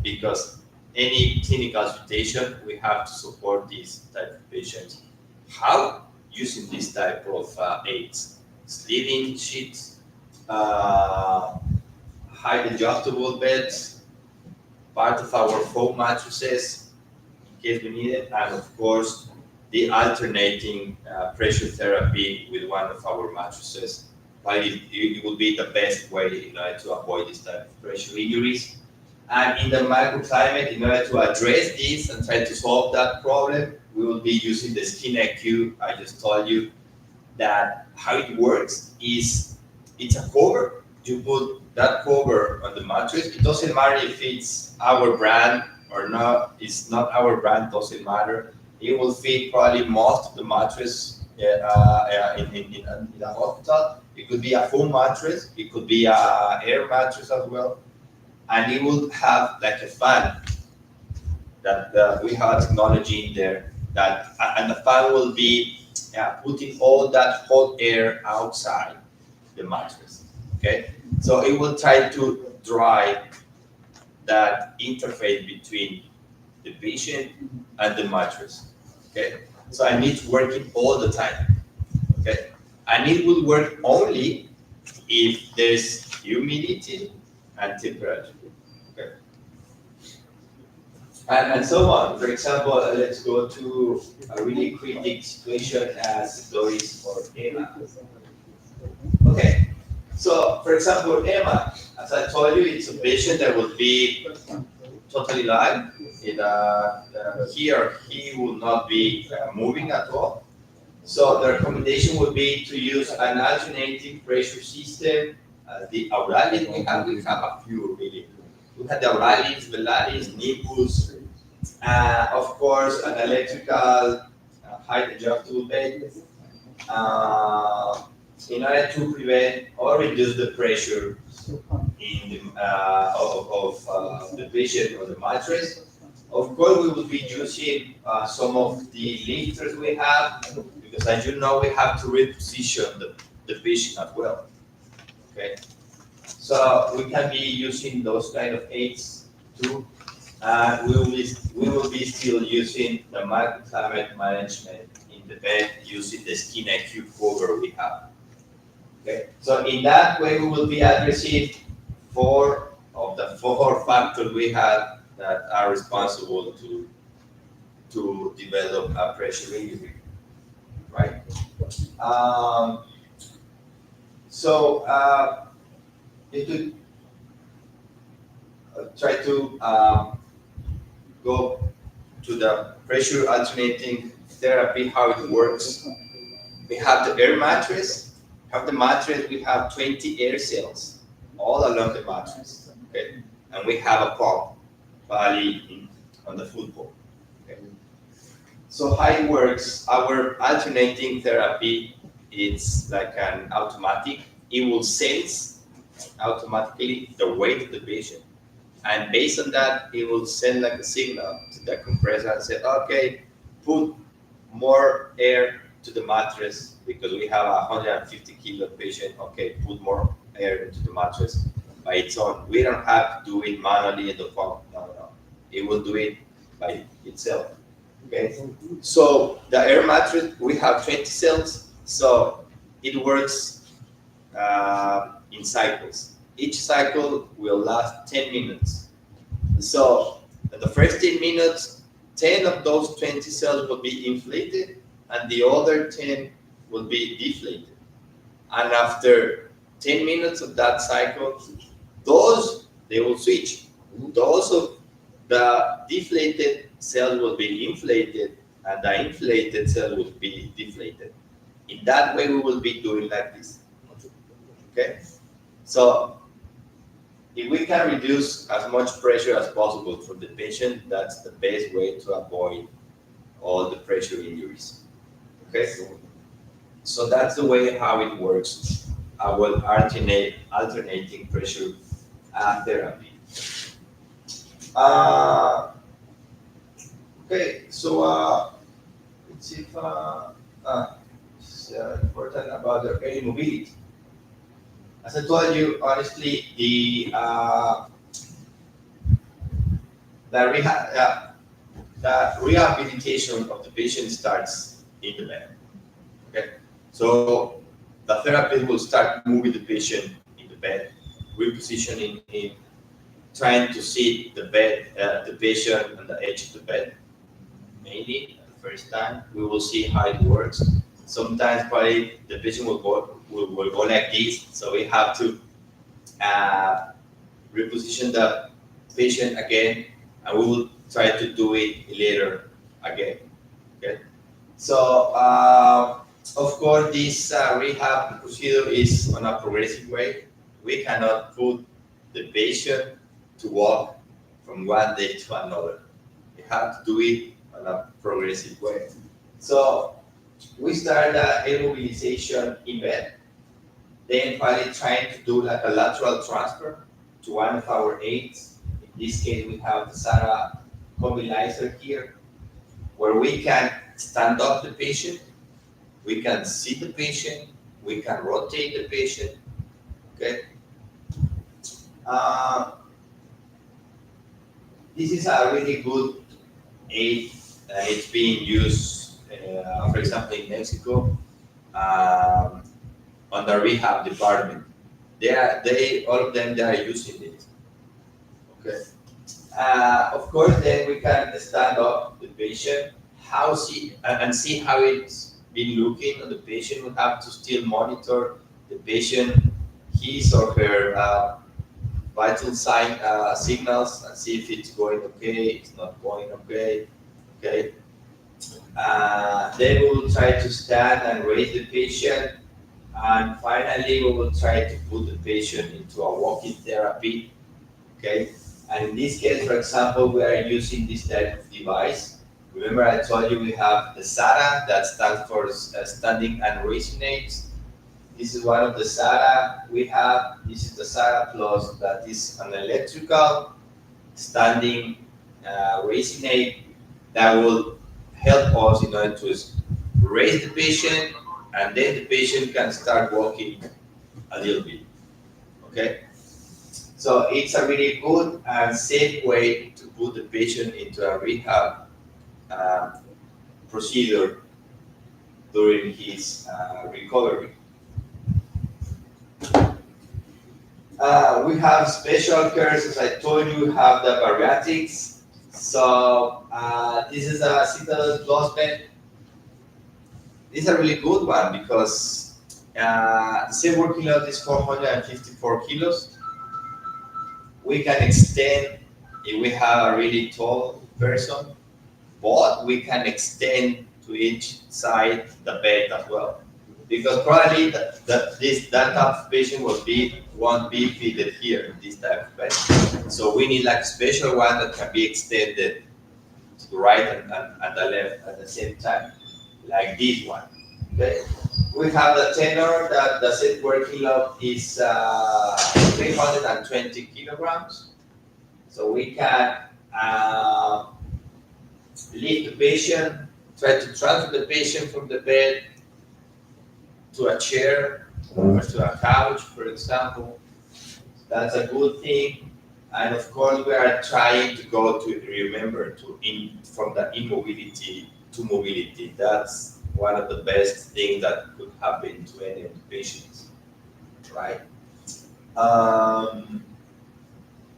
because any clinical situation, we have to support these type of patients. How? Using this type of aids, sliding sheets, height adjustable beds, part of our foam mattresses in case we need it, and of course the alternating pressure therapy with one of our mattresses. It will be the best way in order to avoid this type of pressure injuries. And in the microclimate, in order to address this and try to solve that problem, we will be using the Skin IQ. I just told you that how it works is it's a cover. You put that cover on the mattress. It doesn't matter if it's our brand or not. It's not our brand, doesn't matter. It will fit probably most of the mattress in the hospital. It could be a foam mattress. It could be a air mattress as well. And it will have like a fan that we have technology in there and the fan will be putting all that hot air outside the mattress. Okay, so it will try to dry that interface between the patient and the mattress. Okay, so and it's working all the time. Okay, and it will work only if there's humidity and temperature. Okay, and so on. For example, let's go to a really critical situation as Doris or Emma. Okay, so for example, Emma, as I told you, it's a patient that will be totally live. He or he will not be moving at all. So the recommendation would be to use an alternating pressure system. The Auralis, we have a few really. We have the Auralis, Velalis, Nimbus, of course, an electrical height adjustable bed in order to prevent or reduce the pressure in the patient on the mattress. Of course, we will be using some of the lifters we have, because as you know, we have to reposition the patient as well. Okay, so we can be using those kind of aids too. We will be still using the microclimate management in the bed using the Skin IQ cover we have. Okay, so in that way we will be addressing 4 of the 4 factors we have that are responsible to develop a pressure injury, right? So if you try to go to the pressure alternating therapy, how it works. We have the air mattress. Have the mattress, we have 20 air cells all along the mattress. Okay, and we have a pump valley on the football. Okay. So how it works, our alternating therapy is like an automatic. It will sense automatically the weight of the patient. And based on that, it will send like a signal to the compressor and say, okay, put more air to the mattress because we have a 150 kilo patient. Okay, put more air into the mattress by its own. We don't have to do it manually in the pump. No. It will do it by itself. Okay. So the air mattress, we have 20 cells. So it works in cycles. Each cycle will last 10 minutes. So in the first 10 minutes, 10 of those 20 cells will be inflated and the other 10 will be deflated. And after 10 minutes of that cycle, they will switch. Those of the deflated cell will be inflated and the inflated cell will be deflated. In that way, we will be doing like this. Okay? So if we can reduce as much pressure as possible for the patient, that's the best way to avoid all the pressure injuries. Okay? So that's the way how it works. I will alternating pressure therapy. Okay, so let's see if it's important about the early mobility. As I told you, honestly, the rehabilitation of the patient starts in the bed. Okay, so the therapist will start moving the patient in the bed, repositioning him, trying to see the bed, the patient on the edge of the bed. Mainly, the first time we will see how it works. Sometimes probably the patient will go like this, so we have to reposition the patient again, and we will try to do it later again. Okay, so of course this rehab procedure is on a progressive way. We cannot put the patient to walk from one day to another. We have to do it on a progressive way. So we start immobilization in bed, then finally trying to do like a lateral transfer to one of our aids. In this case, we have the SARA mobilizer here, where we can stand up the patient, we can see the patient, we can rotate the patient. Okay. This is a really good aid. It's being used, for example, in Mexico, on the rehab department. All of them, they are using it. Okay. Of course, then we can stand up the patient, and see how it's been looking on the patient. We have to still monitor the patient, his or her vital signals, and see if it's going okay, it's not going okay. Okay. Then we will try to stand and raise the patient, and finally we will try to put the patient into a walking therapy. Okay. And in this case, for example, we are using this type of device. Remember, I told you we have the SARA, that stands for standing and raising aids. This is one of the SARA we have. This is the SARA Plus, that is an electrical standing raising aid that will help us in order to raise the patient, and then the patient can start walking a little bit. Okay? So it's a really good and safe way to put the patient into a rehab procedure during his recovery. We have special cares, as I told you, we have the bariatrics. So this is a Citadel Plus bed. This is a really good one because the same working load is 454 kilos. We can extend if we have a really tall person, but we can extend to each side the bed as well. Because probably that type of patient won't be fitted here, this type of bed. So we need like a special one that can be extended to the right and the left at the same time, like this one. Okay. We have the tenor that the set working load is 320 kilograms. So we can lift the patient, try to transfer the patient from the bed to a chair or to a couch, for example. That's a good thing. And of course, we are trying to go to remember from the immobility to mobility. That's one of the best things that could happen to any of the patients, right?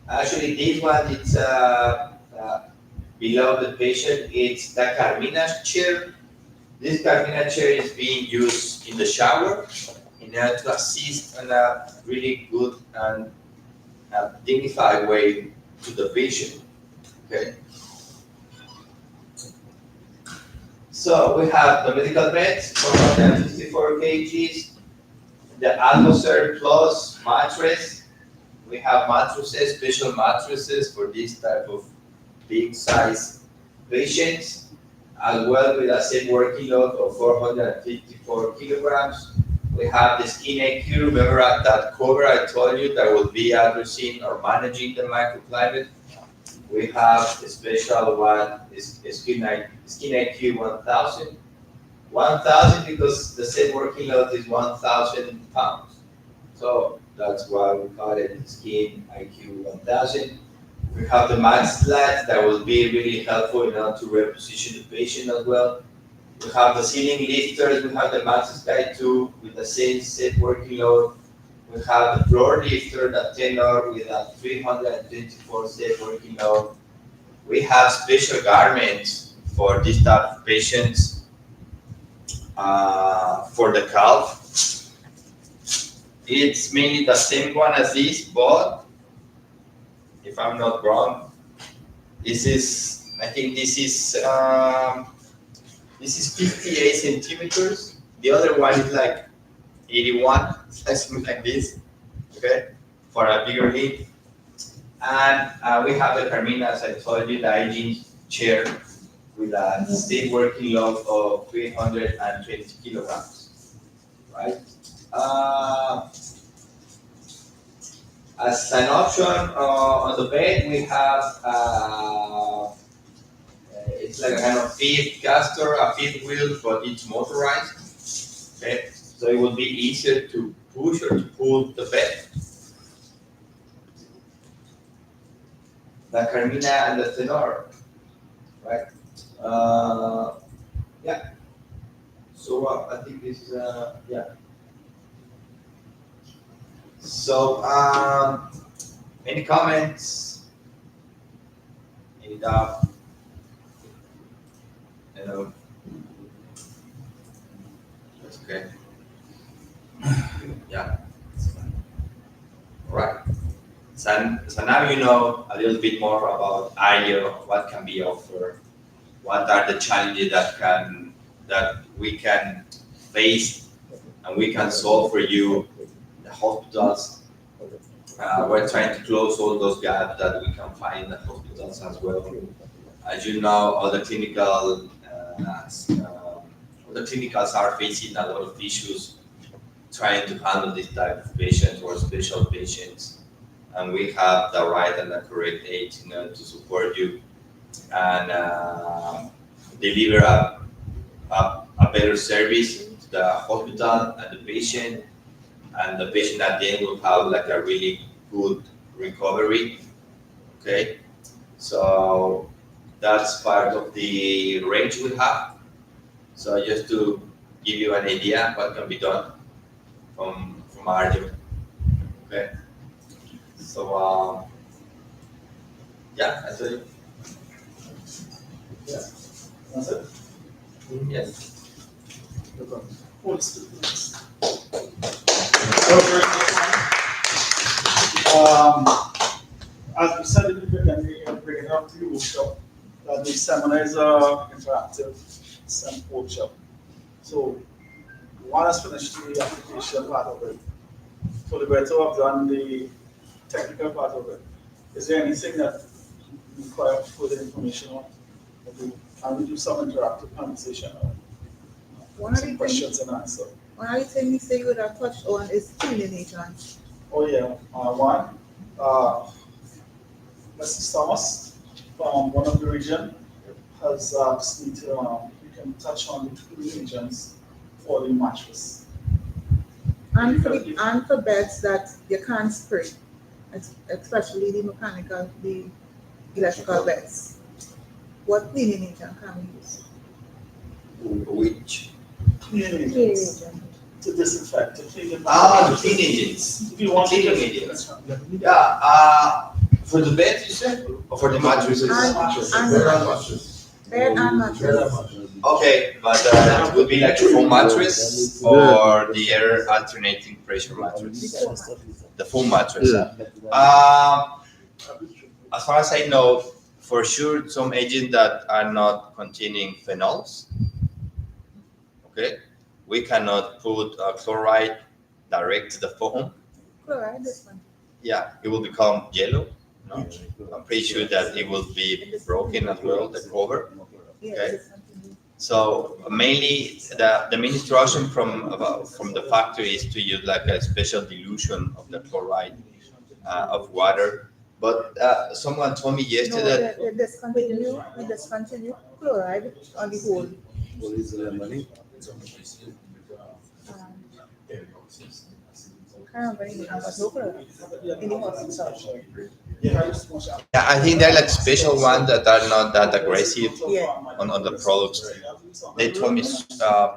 Actually, this one it's below the patient. It's the Carmina chair. This Carmina chair is being used in the shower in order to assist in a really good and dignified way to the patient. Okay. So we have the medical beds, 454 kgs, the Almoser Plus mattress. We have mattresses, special mattresses for this type of big size patients, as well with a same working load of 454 kilograms. We have the Skin IQ, remember that cover I told you that will be addressing or managing the microclimate. We have a special one, Skin IQ 1000. 1000 because the same working load is 1,000 pounds. So that's why we call it Skin IQ 1000. We have the max slides that will be really helpful in order to reposition the patient as well. We have the ceiling lifters, we have the Max Sky 2 with the same set working load. We have the floor lifter, the tenor with a 324 set working load. We have special garments for this type of patients for the calf. It's mainly the same one as this, but if I'm not wrong, I think this is 58 centimeters. The other one is like 81, something like this, okay, for a bigger hip. And we have the Carmina, as I told you, the hygiene chair with a state working load of 320 kilograms, right? As an option on the bed, we have it's like a kind of fifth caster, a fifth wheel, but it's motorized. Okay, so it would be easier to push or to pull the bed. The Carmina and the Tenor, right? Yeah. So I think this is yeah. So any comments? Any doubt? Hello. That's okay. Yeah. All right. So now you know a little bit more about Arjo, what can be offered, what are the challenges that we can face and we can solve for you. The hospitals, we're trying to close all those gaps that we can find in the hospitals as well. As you know, all the clinicals are facing a lot of issues trying to handle this type of patients or special patients, and we have the right and the correct aid to support you and deliver a better service to the hospital and the patient. And the patient at the end will have like a really good recovery. Okay, so that's part of the range we have. So just to give you an idea what can be done from Arjo. Okay. So yeah, actually, That's it. yes. Hold still, please. As we said in the beginning, bring it up to the workshop, that the seminar is interactive workshop. So one has finished the application part of it. So the better have done the technical part of it. Is there anything that you require further information on? Can we do some interactive conversation or One of some the questions things, and answer? one of the things you say you would have touched on is cleaning agents. Oh yeah, one, Mrs. Thomas from one of the region has asked me to, we can touch on the cooling agents for the mattress. And for beds that you can't spray, especially the mechanical, the electrical beds. What cleaning agent can we use? Which? Cleaning Cleaning agents to disinfect, to clean the The cleaning agents. If you want to Cleaning agents. Yeah. For the bed, you said, or for the mattresses? Bed and mattress. Okay, but it would be like a foam mattress or the air alternating pressure mattress. The foam mattress. As far as I know, for sure, some agents that are not containing phenols. Okay, we cannot put chloride direct to the foam. Chloride, this one. Yeah, it will become yellow. No? I'm pretty sure that it will be broken as well, the cover. Okay. So mainly the main instruction from the factory is to use like a special dilution of the chloride of water. But someone told me yesterday that We discontinue chloride on the whole. yeah, I think they're like special ones that are not that aggressive on the products. They told me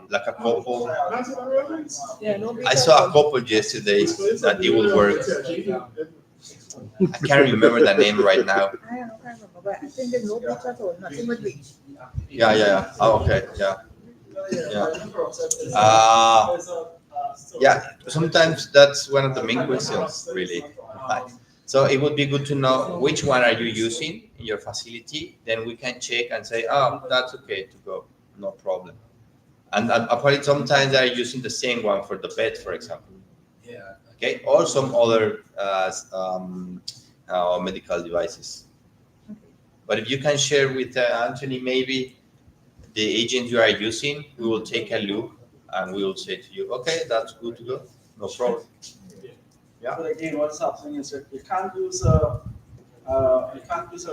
like a couple. I saw a couple yesterday that it will work. I can't remember the name right now. I don't remember, but I think there's no bleach at all, nothing with bleach. Yeah. Oh, okay. Yeah. Yeah. Sometimes that's one of the main questions, really. So it would be good to know which one are you using in your facility. Then we can check and say, oh, that's okay to go, no problem. And apparently sometimes they are using the same one for the bed, for example. Yeah. Okay, or some other medical devices. But if you can share with Anthony maybe the agent you are using, we will take a look and we will say to you, okay, that's good to go, no problem. Yeah. But again, what's happening is that you can't use a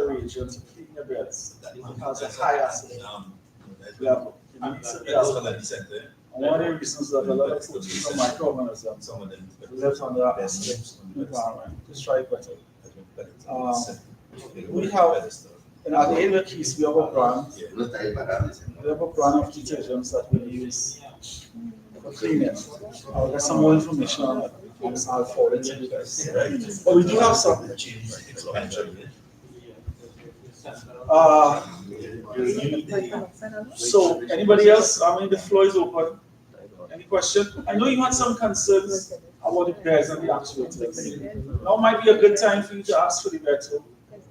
reagent to clean your beds that has a high acid level. And one of the reasons that a lot of folks use microorganisms lives on the acidic environment. Just try it better. We have in our daily case, we have a brand. We have a brand of detergents that we use for cleaning. I'll get some more information on it. I'll forward it to you guys. But we do have some. So, anybody else? I mean, the floor is open. Any question? I know you had some concerns about the beds and the actuators. Now might be a good time for you to ask for the better.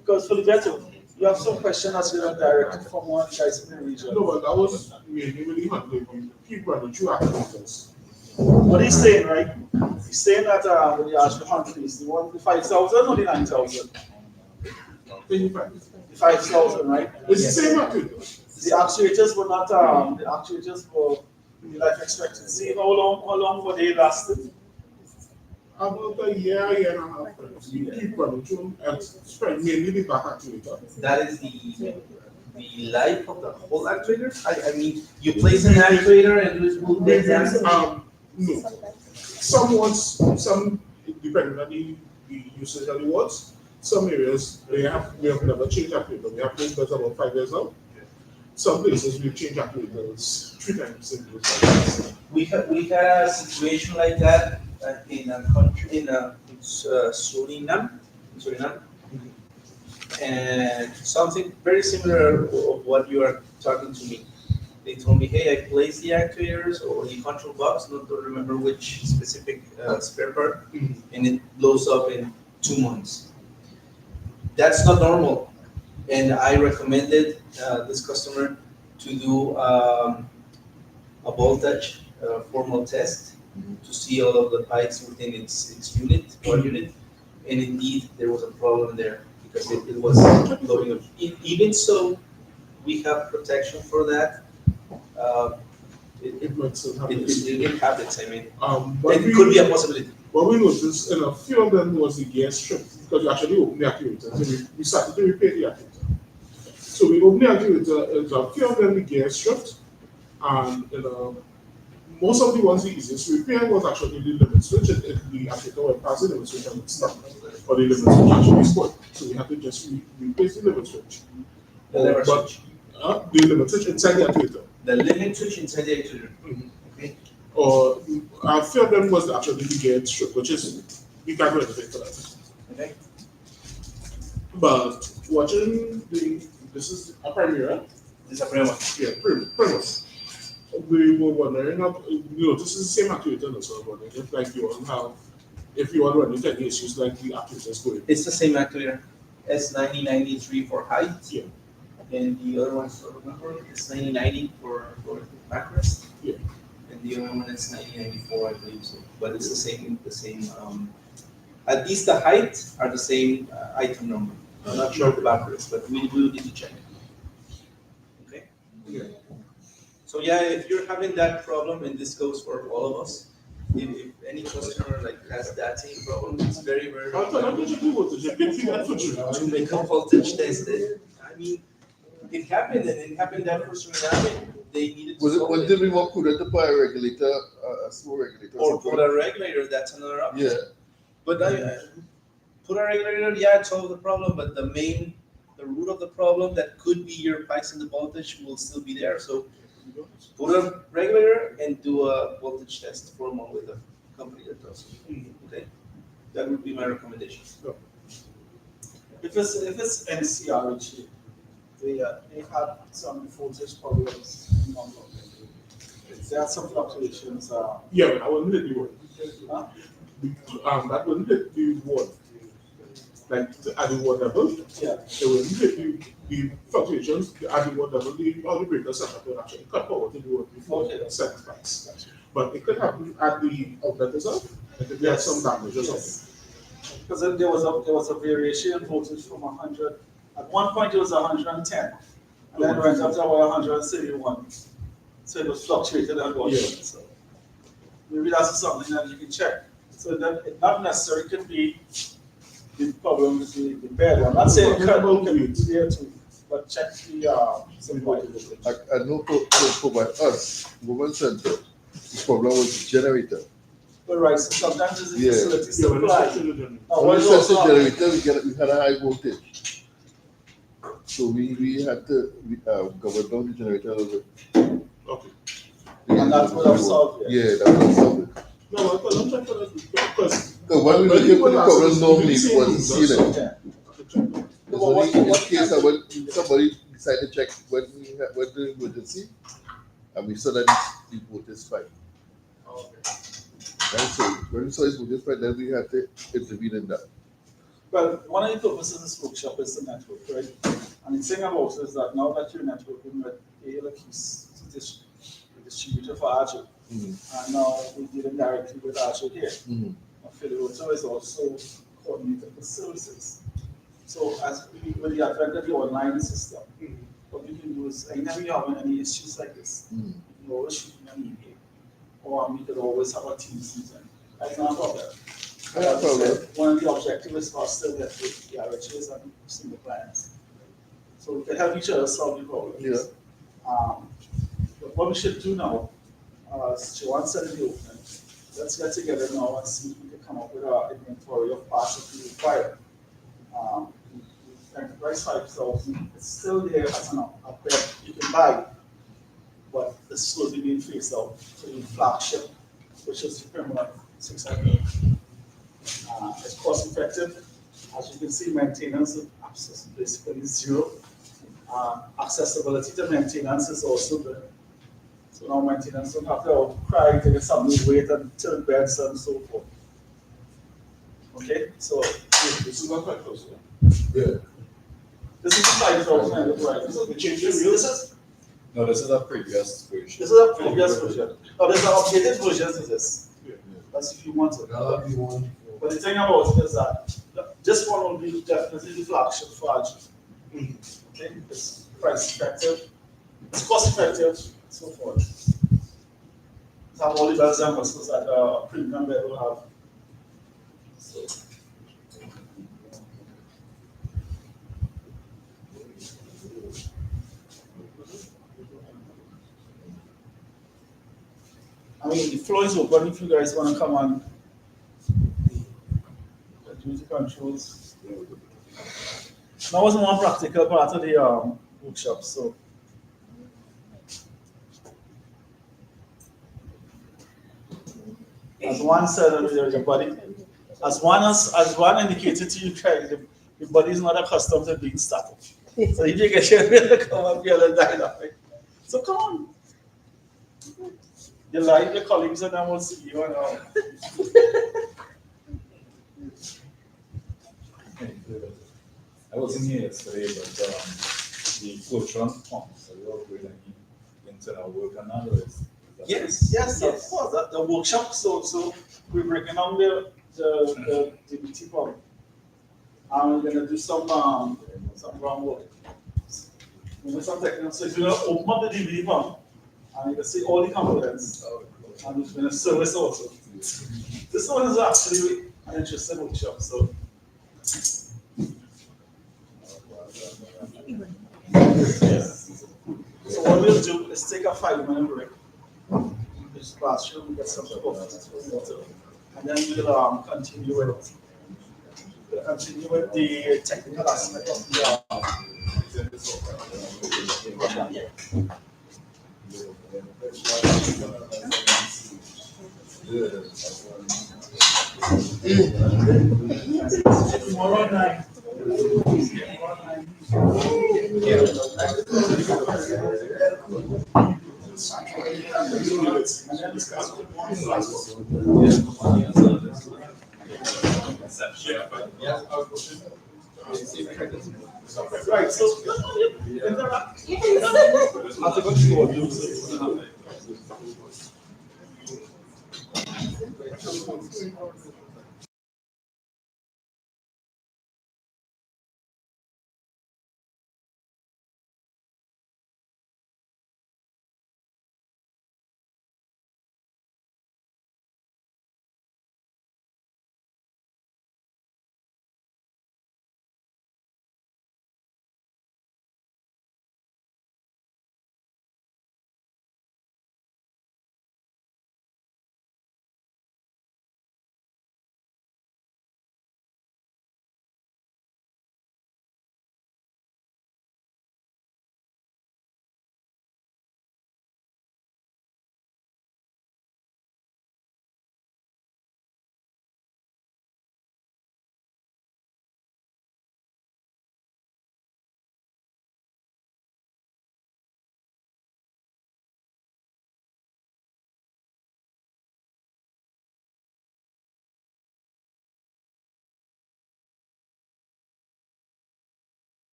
Because for the better, you have some questions that's been directed from one of the guys in the region. No, but that was really people are the true actuators. What he's saying, right? He's saying that when you ask for countries, the one, the 5,000 or the 9,000? The 5,000, right? It's the same actuators. The actuators were not, the actuators were the life expectancy. How long were they lasting? About a year and a half. You keep running through and spend mainly the back actuator. That is the life of the whole actuator? I mean, you place an actuator and it will be No. Some depending on the usage of the watts. Some areas we have never changed actuator. We have changed that about 5 years now. Some places we've changed actuators 3 times in those. We had a situation like that in a country in Suriname. Suriname. And something very similar of what you are talking to me. They told me, hey, I placed the actuators or the control box, not to remember which specific spare part, and it blows up in 2 months. That's not normal. And I recommended this customer to do a voltage formal test to see all of the pipes within its unit, or unit. And indeed, there was a problem there because it was blowing up. Even so, we have protection for that. It happens, I mean. It could be a possibility. What we noticed, and a few of them was the gear stripped because we actually opened the actuator. So we started to repair the actuator. So we opened the actuator, and a few of them the gear stripped, and most of the ones the easiest to repair was actually the limit switch. The actuator went past the limit switch and it stopped. But the limit switch actually spoiled. So we had to just replace the limit switch. The limit switch. The limit switch inside the actuator. The limit switch inside the actuator. Okay. Or a few of them was actually the gear strip, which is we can't do anything for that. Okay. But watching this is a Primera. This is a Primera. Yeah, Primera. We were wondering, this is the same actuator as well, but if like you all have, if you are running any issues like the actuators going. It's the same actuator. S9093 for height. Yeah. And the other one, so remember, it's 9090 for backrest. Yeah. And the other one is 9094, I believe so. But it's the same. At least the height are the same item number. I'm not sure the backrest, but we will need to check. Okay. Yeah. So yeah, if you're having that problem, and this goes for all of us, if any customer has that same problem, it's very, very important to make a voltage test. I mean, it happened, and it happened that for Suriname. They needed to solve What did we want to put a regulator, a small regulator? or put a regulator, that's another option. Yeah. But I put a regulator, yeah, it solved the problem, but the root of the problem that could be your pipes in the voltage will still be there. So put a regulator and do a voltage test formal with a company that does it. Okay, that would be my recommendation. If it's NCRH, they had some voltage problems. There are some fluctuations. Yeah, but I wouldn't hit the word. That wouldn't hit the word. Like at the word level, yeah. They wouldn't hit the fluctuations at the word level. All the breaker setup would actually cut power to the word before set spikes. But it could happen at the outlet itself. It could have some damage or something. Because there was a variation in voltage from 100. At one point it was 110, and then it went up to about 171. So it was fluctuated at one point. So maybe that's something that you can check. So that it not necessarily could be the problem with the bad one. Not saying it could be there too, but check the some voltage. I know for by us, Women Center, the problem was the generator. But right, so sometimes it's the facility supply. When we set the generator, we had a high voltage. So we had to govern down the generator a little bit. Okay. And that would have solved it. Yeah, that would have solved it. No, but I'm trying to because when we look at the problem normally it wasn't seen it. It's only in case that when somebody decided to check when we went to emergency and we saw that the voltage spike. Right, so when we saw his voltage spike, then we had to intervene in that. Well, one of the purposes of this workshop is the network, right? And the thing about it is that now that you're networking with the distributor for Arjo, and now we're dealing directly with Arjo here. Affiliator is also coordinated for services. So as with the advent of the online system, what we can do is anytime you have any issues like this, you can always shoot me an email, or we could always have a Teams meeting. That's not a problem. One of the objectives is for us to get with the RHAs and single clients. So we can help each other solve the problems. Yeah. But what we should do now, Joanne said in the opening, let's get together now and see if we can come up with our inventory of parts that we require. The Enterprise 5000, it's still there as a bed you can buy, but it's slowly being phased out to the flagship, which is the permanent 600. It's cost effective, As you can see, maintenance is basically zero. Accessibility to maintenance is also good. So now maintenance don't have to cry to get something wait and turn beds and so forth. Okay, so This is not quite close. Yeah. this is the 5,000 enterprise. This is the change. This is No, this is a previous version. this is a previous version. Now there's an updated version to this. That's if you want it. That'll be one. But the thing about it is that this one will be definitely the flagship for Arjo. Okay, it's price effective, it's cost effective, so forth. It's have all the bells and whistles that a premium bed will have. So, I mean, the floor is open if you guys want to come on. Use the controls. That was more practical part of the workshop, so. As one said earlier, your body, as one indicated to you guys, your body is not accustomed to being static. So if you get your to come up here and dynamic. So come on. You like your colleagues and I will see you and all. I wasn't here yesterday, but the cultural pumps, so you're doing any internal work and all this. Yes, of course. The workshop, so we're breaking down the DBT pump. And we're gonna do some groundwork. With some technical. So if you're gonna open up the DVD pump and you can see all the components and it's gonna service also. This one is actually an interesting workshop, so. Yes. So what we'll do is take a 5-minute break. This classroom, get some water, and then we'll continue with the technical aspect of tomorrow night. Right, so interact.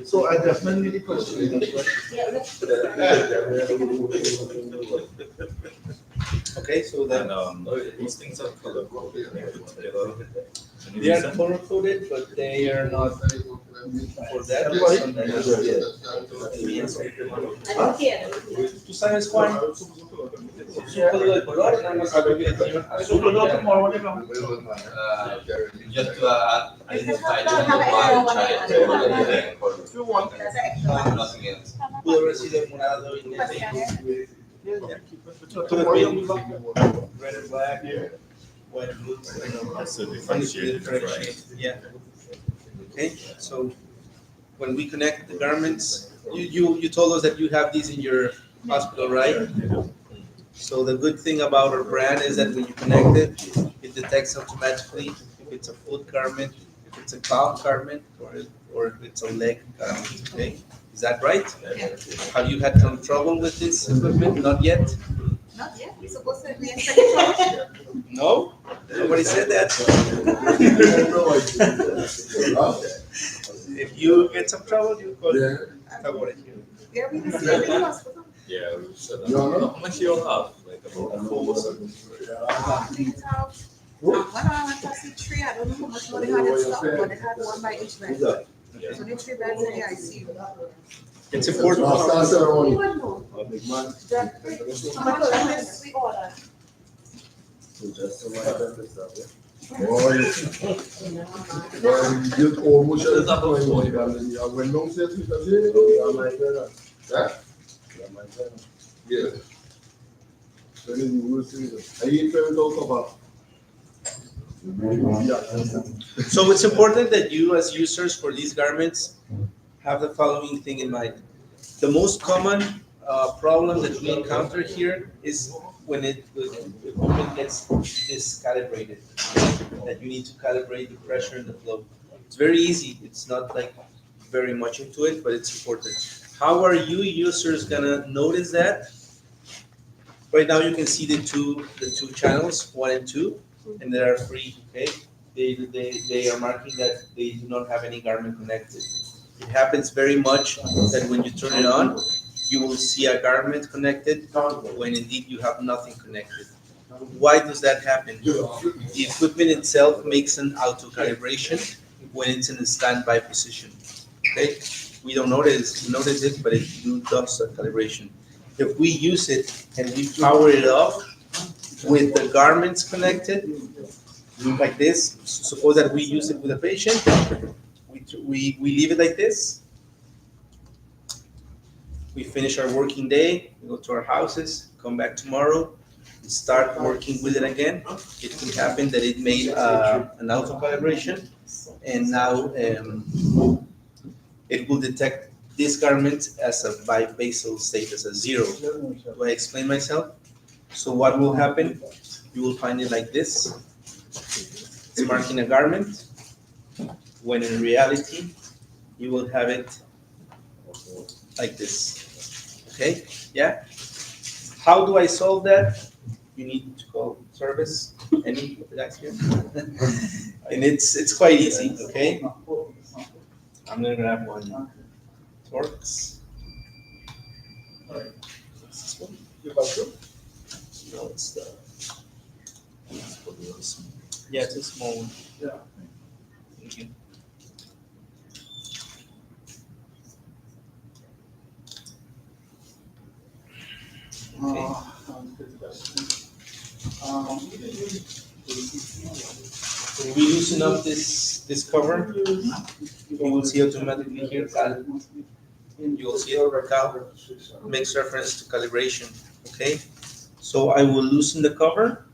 So I definitely need to question this, Okay, so And then these things are color coded and put together. And they are color coded, but they are not for that. ¿Tú sabes, Juan? Su código de color, nada más que Just to identify the one child. If you want. Nothing else. pudo haber sido morado y negro. Could have been red and black, white and blue. So differentiated, right? Yeah. Okay, so when we connect the garments, you told us that you have these in your hospital, right? So the good thing about our brand is that when you connect it, it detects automatically if it's a foot garment, if it's a calf garment, or if it's a leg garment, okay? Is that right? Have you had some trouble with this equipment? Not yet? Not yet, we're supposed to be in second charge. No? Nobody said that. If you get some trouble, you call Tabore here. Yeah, we can see it in the hospital. Yeah, we said that. How much you all have? Like about 4 or something? We have, when I went to see 3, I don't know how much money had in stock, but they had 1 by each bed. So they 3 beds in the ICU. It's important. We would know. That, how much lemons we ordered. So it's important that you, as users for these garments, have the following thing in mind. The most common problem that we encounter here is when the equipment gets miscalibrated, that you need to calibrate the pressure and the flow. It's very easy. It's not like very much into it, but it's important. How are you users gonna notice that? Right now you can see the two channels, 1 and 2, and they are free, okay? They are marking that they do not have any garment connected. It happens very much that when you turn it on, you will see a garment connected when indeed you have nothing connected. Why does that happen? The equipment itself makes an auto calibration when it's in a standby position. Okay, we don't notice it, but it does a calibration. If we use it and we power it off with the garments connected, like this, suppose that we use it with a patient, we leave it like this. We finish our working day, we go to our houses, come back tomorrow, and start working with it again. It can happen that it made an auto calibration, and now it will detect this garment as a bibasal state, as a 0. Do I explain myself? So what will happen? You will find it like this. It's marking a garment, when in reality, you will have it like this. Okay? Yeah? How do I solve that? You need to call service. Any of the guys here? And it's quite easy, okay? I'm gonna grab one. Torx. This one? No, it's the. Yeah, it's a small one. Yeah. Thank you. When we loosen up this cover, you will see automatically here, Cal. You will see it, Cal makes reference to calibration, okay? So I will loosen the cover.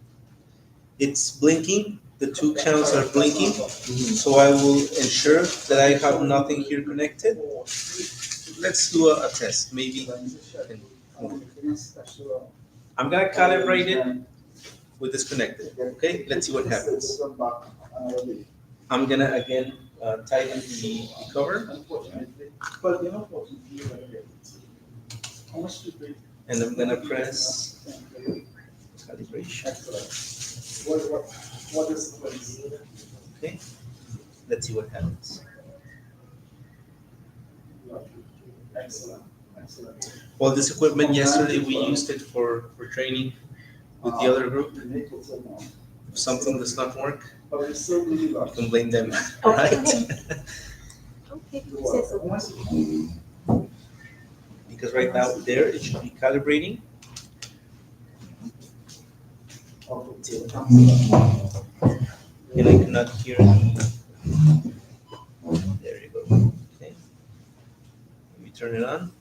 It's blinking, the 2 channels are blinking, so I will ensure that I have nothing here connected. Let's do a test, maybe. I'm gonna calibrate it with this connected, okay? Let's see what happens. I'm gonna again tighten the cover. And I'm gonna press Calibration. What is the place? Okay. Let's see what happens. Excellent. Excellent. Well, this equipment yesterday we used it for training with the other group. If something does not work, you can blame them, right? Okay, say so. Because right now there it should be calibrating. And I cannot hear the. There you go. Okay. Let me turn it on.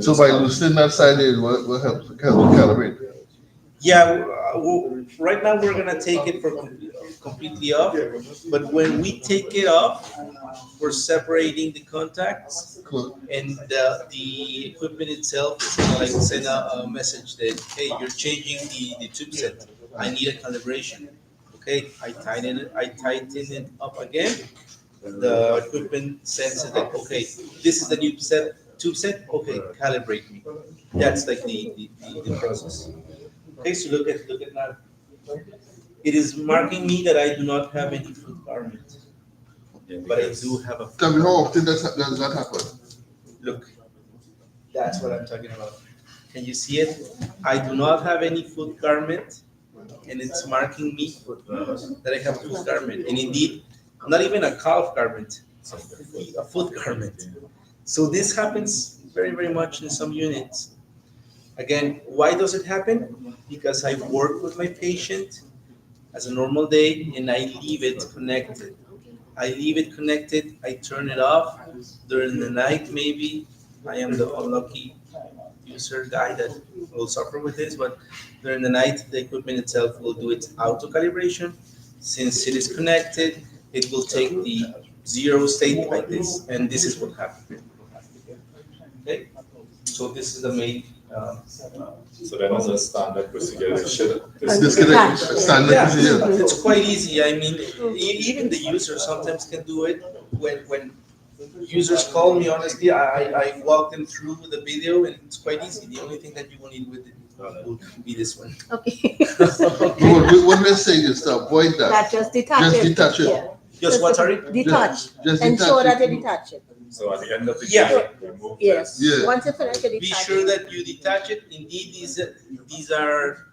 So by loosening that side, it will help calibrate. Yeah, right now we're gonna take it for completely off, but when we take it off, we're separating the contacts, Cool. and the equipment itself is gonna like send a message that, hey, you're changing the tube set. I need a calibration. Okay, I tighten it up again. The equipment sends it like, okay, this is the new tube set. Okay, calibrate me. That's like the process. Okay, so look at now. It is marking me that I do not have any foot garment, but I do have a. Tell me how often does that happen? Look, that's what I'm talking about. Can you see it? I do not have any foot garment, and it's marking me that I have a foot garment. And indeed, not even a calf garment, a foot garment. So this happens very, very much in some units. Again, why does it happen? Because I work with my patient as a normal day and I leave it connected. I turn it off during the night maybe. I am the unlucky user guy that will suffer with this, but during the night, the equipment itself will do its auto calibration. Since it is connected, it will take the zero state like this, and this is what happens. Okay, so this is the main. So then as a standard procedure, it should. Disconnect. Standard Yeah, procedure. it's quite easy. I mean, even the user sometimes can do it when users call me. Honestly, I walk them through the video, and it's quite easy. The only thing that you will need with it will be this one. Okay. What we're saying is to avoid that. That just detach Just it. detach it. Yeah. Just what, sorry? Detach. Just Ensure detach that it. you detach it. So at the end of the Yeah. day, remove Yes. this. Yeah. Once you finish, you detach Be it. sure that you detach it. Indeed, these are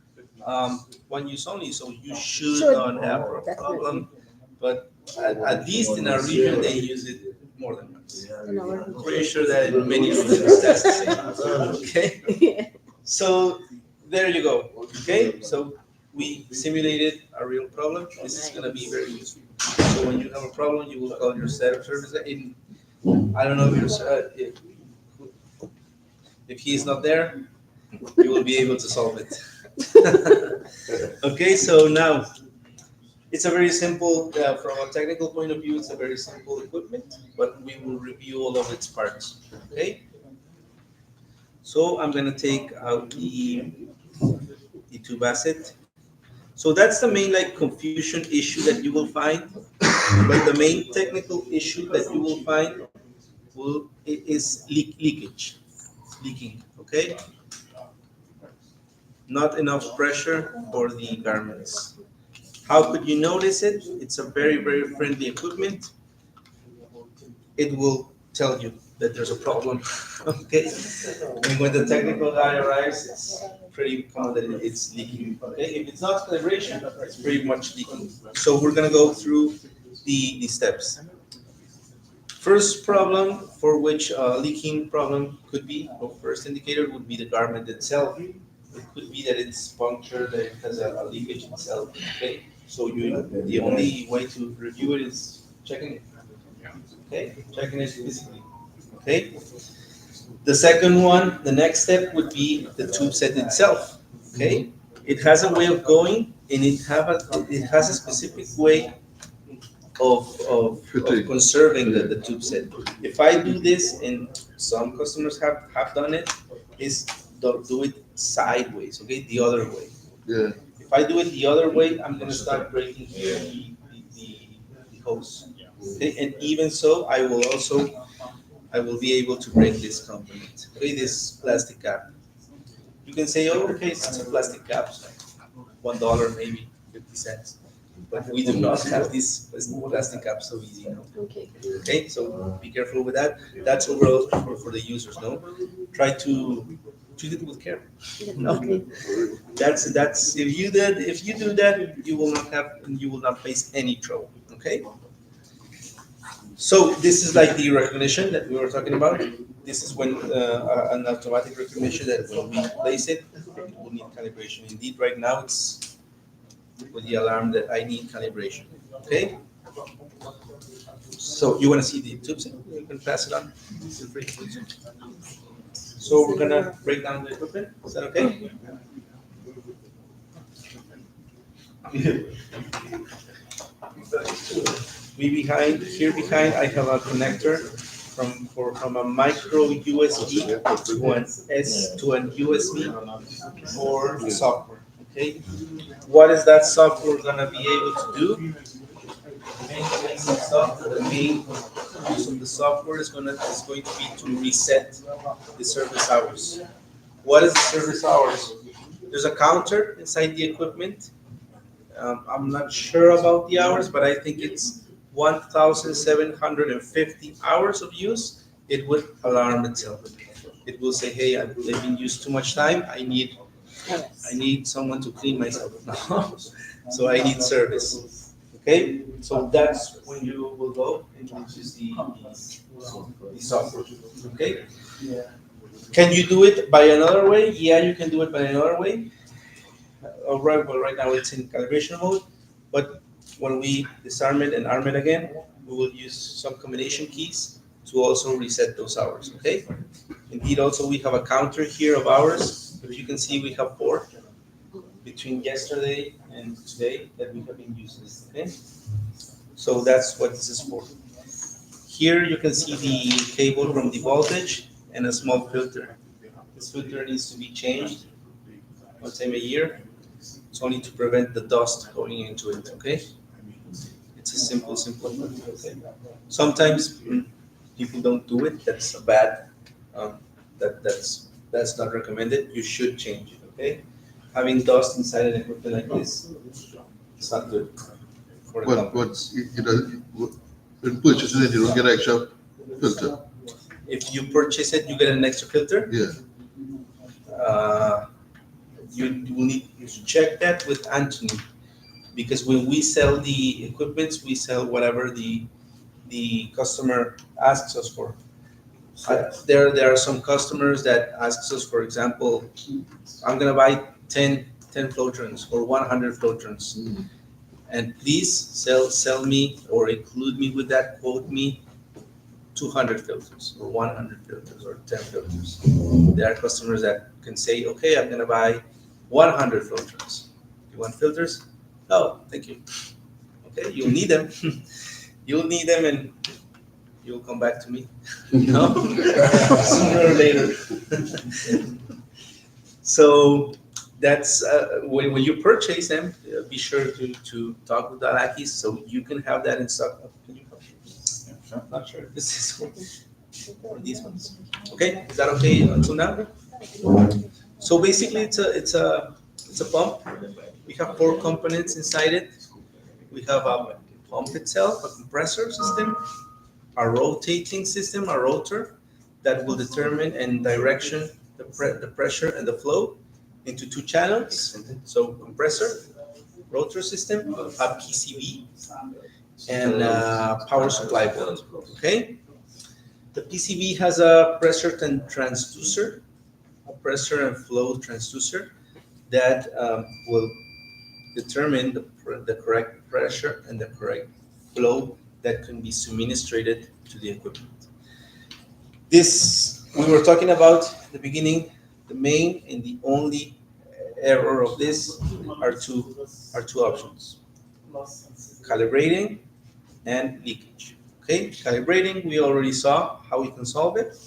one use only, so you should not have a problem. But at least in our region, they use it more than once. I'm pretty sure that in many regions that's the same. Okay. So there you go. Okay. So we simulated a real problem. This is gonna be very useful. So when you have a problem, you will call your setup service. I don't know if he is not there, you will be able to solve it. Okay, so now it's a very simple, from a technical point of view, it's a very simple equipment, but we will review all of its parts. Okay, so I'm gonna take out the tube asset. So that's the main like confusion issue that you will find, but the main technical issue that you will find is leaking. Okay, not enough pressure for the garments. How could you notice it? It's a very, very friendly equipment. It will tell you that there's a problem. Okay, and when the technical guy arrives, it's pretty common that it's leaking. Okay, if it's not calibration, it's pretty much leaking. So we're gonna go through the steps. First problem for which leaking problem could be, or first indicator would be the garment itself. It could be that it's punctured, that it has a leakage itself. Okay, so the only way to review it is checking it. Okay, checking it physically. Okay. The second one, the next step would be the tube set itself. Okay, it has a way of going, and it has a specific way of conserving the tube set. If I do this, and some customers have done it, is do it sideways, okay, the other way. Yeah. If I do it the other way, I'm gonna start breaking the hose. Okay, and even so, I will be able to break this component, okay, this plastic cap. You can say, oh, okay, it's a plastic caps, $1 maybe, 50 cents. But we do not have these plastic caps so easy, no? Okay. Okay, so be careful with that. That's overall for the users, no? Try to treat it with care. No, Okay. that's if you do that, you will not face any trouble. Okay. So this is like the recognition that we were talking about. This is when an automatic recognition that when we place it, it will need calibration. Indeed, right now it's with the alarm that I need calibration. Okay. So you want to see the tubes? You can pass it on. Feel free. So we're gonna break down the equipment. Is that okay? Here behind I have a connector from a micro USB to an USB for software. Okay, what is that software gonna be able to do? The main use of the software is going to be to reset the service hours. What is the service hours? There's a counter inside the equipment. I'm not sure about the hours, but I think it's 1,750 hours of use. It would alarm itself. It will say, "Hey, I've been used too much time. I need someone to clean myself now, so I need service." Okay, so that's when you will go and use the software. Okay. Can you do it by another way? Yeah, you can do it by another way. Right now it's in calibration mode, but when we disarm it and arm it again, we will use some combination keys to also reset those hours, okay? Indeed, also we have a counter here of hours. If you can see, we have 4 between yesterday and today that we have been using, okay? So that's what this is for. Here you can see the cable from the voltage and a small filter. This filter needs to be changed one time a year. It's only to prevent the dust going into it, okay? It's a simple one, okay? Sometimes people don't do it, that's a bad, that's not recommended. You should change it, okay? Having dust inside an equipment like this, it's not good for the company. When purchasing it, you don't get an extra filter. If you purchase it, you get an extra filter? Yeah. You will need to check that with Anthony, because when we sell the equipment, we sell whatever the customer asks us for. There are some customers that asks us, for example, I'm gonna buy 10 floatrons or 100 floatrons, and please sell me or include me with that, quote me 200 filters or 100 filters or 10 filters. There are customers that can say, okay, I'm gonna buy 100 filters. You want filters? No, thank you. Okay, you'll need them. You'll need them and you'll come back to me, no? Sooner or later. So that's when you purchase them, be sure to talk with Alakis so you can have that in stock. Can you come? I'm not sure if this is for these ones. Okay, is that okay until now? So basically, it's a pump. We have 4 components inside it. We have a pump itself, a compressor system, a rotating system, a rotor that will determine and direction the pressure and the flow into 2 channels. So compressor, rotor system, a PCB, and a power supply board. Okay. The PCB has a pressure transducer, a pressure and flow transducer that will determine the correct pressure and the correct flow that can be administered to the equipment. This, we were talking about at the beginning, the main and the only error of this are two options: calibrating and leakage. Okay, calibrating, we already saw how we can solve it.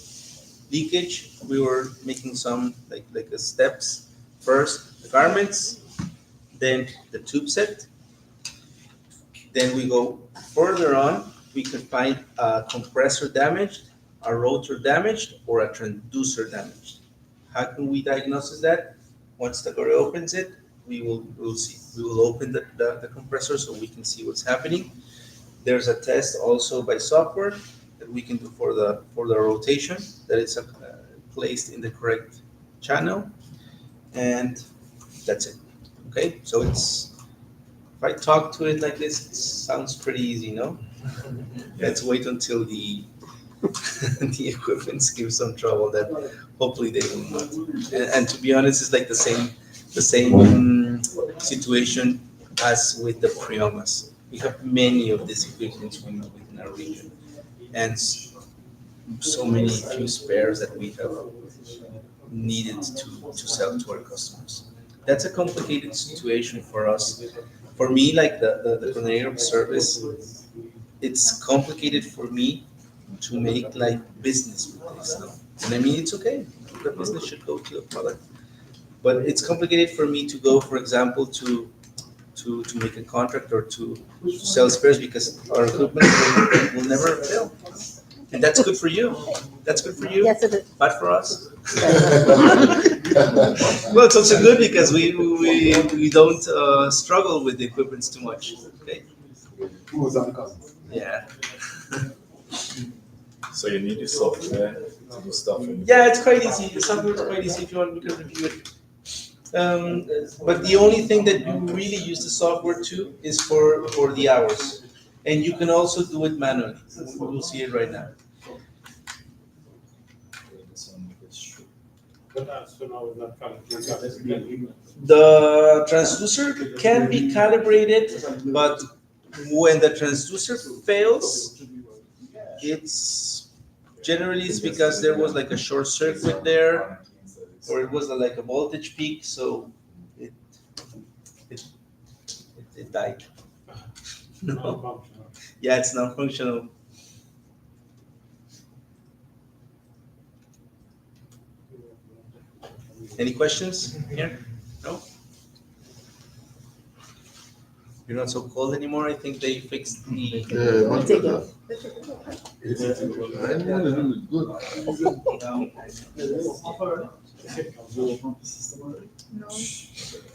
Leakage, we were making some like steps. First, the garments, then the tube set. Then we go further on, we can find a compressor damaged, a rotor damaged, or a transducer damaged. How can we diagnose that? Once the Gore opens it, we'll see. We will open the compressor so we can see what's happening. There's a test also by software that we can do for the rotation, that it's placed in the correct channel, and that's it. Okay, so if I talk to it like this, it sounds pretty easy, no? Let's wait until the the equipment gives some trouble. That hopefully they will not. And to be honest, it's like the same situation as with the Priomas. We have many of these equipments within our region, and so many few spares that we have needed to sell to our customers. That's a complicated situation for us. For me, like the coordinator of service, it's complicated for me to make like business with this. No? And I mean, it's okay. The business should go to the product. But it's complicated for me to go, for example, to make a contract or to sell spares because our equipment will never fail. And that's good for you. That's good for you. Yes, it is. Bad for us. Well, it's also good because we don't struggle with the equipment too much. Okay. Yeah. So you need your software to do stuff. Yeah, it's quite easy. The software is quite easy if you want, we can review it. But the only thing that you really use the software to is for the hours. And you can also do it manually. We will see it right now. The transducer can be calibrated, but when the transducer fails, it's generally because there was like a short circuit there, or it was like a voltage peak, so it died. No. Yeah, it's not functional. Any questions here? No? You're not so cold anymore. I think they fixed the.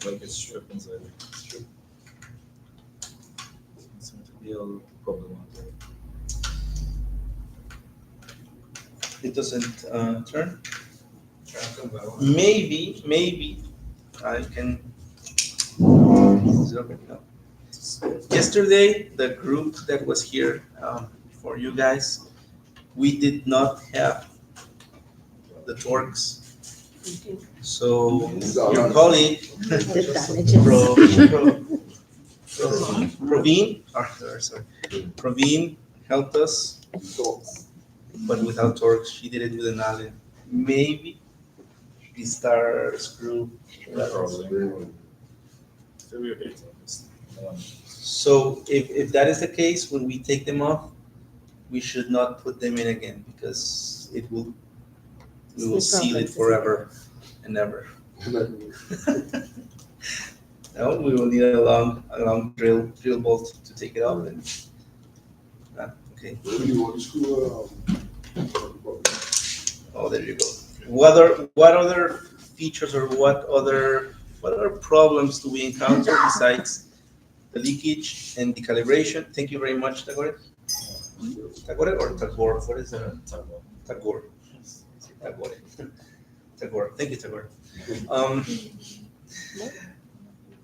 Like it's stripped inside. Seems to be a little problem. It doesn't turn. Maybe I can. No. Yesterday, the group that was here for you guys, we did not have the torques. So your colleague, Praveen helped us, but without torques. She did it with an Allen. Maybe the star screw. So if that is the case, when we take them off, we should not put them in again because we will seal it forever and ever. No, we will need a long drill bolt to take it off. And okay. Oh, there you go. What other features or what other problems do we encounter besides the leakage and the calibration? Thank you very much, Tagore. Tagore or Tagore? What is that? Tagore. Tagore. Thank you, Tagore.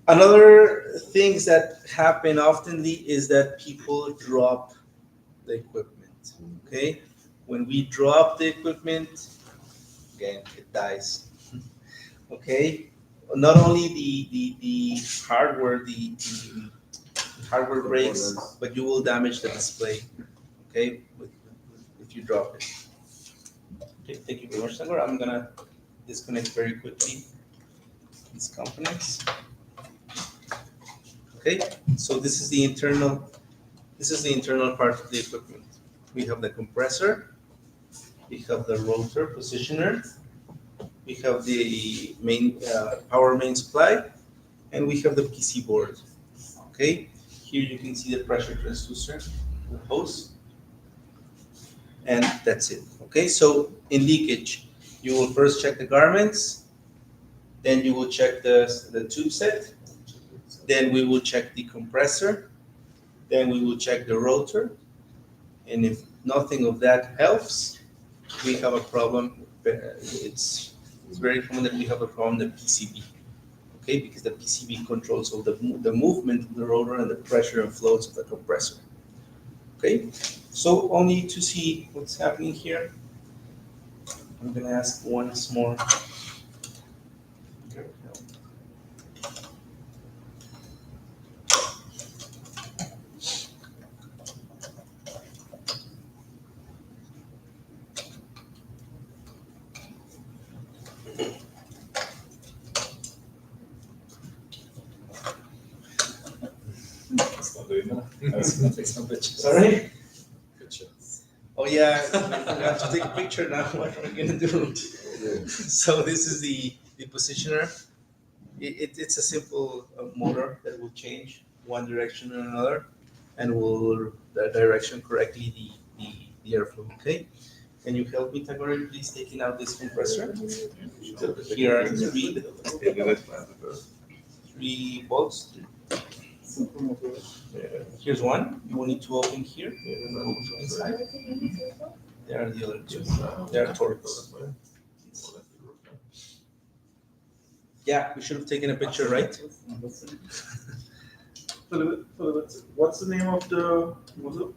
Another things that happen oftenly is that people drop the equipment. Okay, when we drop the equipment, again it dies. Okay, not only the hardware, the hardware breaks, but you will damage the display. Okay, if you drop it. Okay, thank you very much, Tagore. I'm gonna disconnect very quickly these components. Okay, so this is the internal part of the equipment. We have the compressor, we have the rotor positioner, we have the main power main supply, and we have the PC board. Okay, here you can see the pressure transducer, the hose, and that's it. Okay, so in leakage, You will first check the garments, then you will check the tube set, then we will check the compressor, then we will check the rotor, and if nothing of that helps, we have a problem. It's very common that we have a problem with the PCB, okay, because the PCB controls all the movement of the rotor and the pressure and flows of the compressor. Okay, so only to see what's happening here, I'm gonna ask once more. It's not doing that. I was gonna take some pictures. Sorry? Pictures. Oh yeah, I have to take a picture now. What are we gonna do? So this is the positioner. It's a simple motor that will change one direction or another, and will direction correctly the airflow. Okay. Can you help me, Tagore, please, taking out this compressor? Here are three bolts. Here's one. You will need to open here. Inside. There are the other two. There are torques. Yeah, we should have taken a picture, right? What's the name of the motor?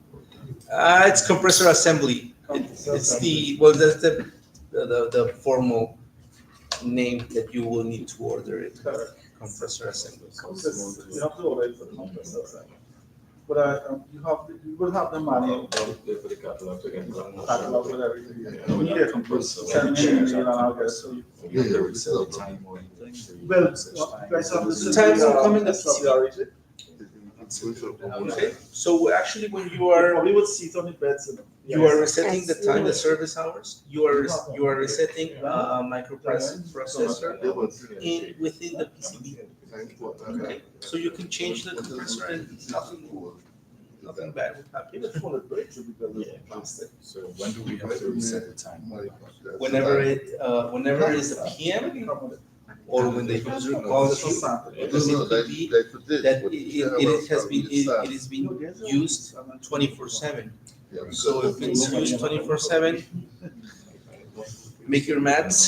It's compressor assembly. It's that's the formal name that you will need to order it. Compressor assembly. You have to order it for the compressor assembly. But you will have the manual. For the catalog to get done. Catalog with everything. When you get compressor, So, send me and I'll get it. So you have to reset the time or anything. well, you guys have The times will come in the PCB. Okay. So actually, when you You are probably would see it on the beds. you are resetting the time, the service hours. You are resetting microprocessor within the PCB. Okay. So you can change the compressor and nothing bad will happen. Even for the brakes, because it's plastic. So when do we have to reset the time? Whenever is a PM or when the user calls you, because it could be that it has been used 24/7. So if it's used 24/7, make your maths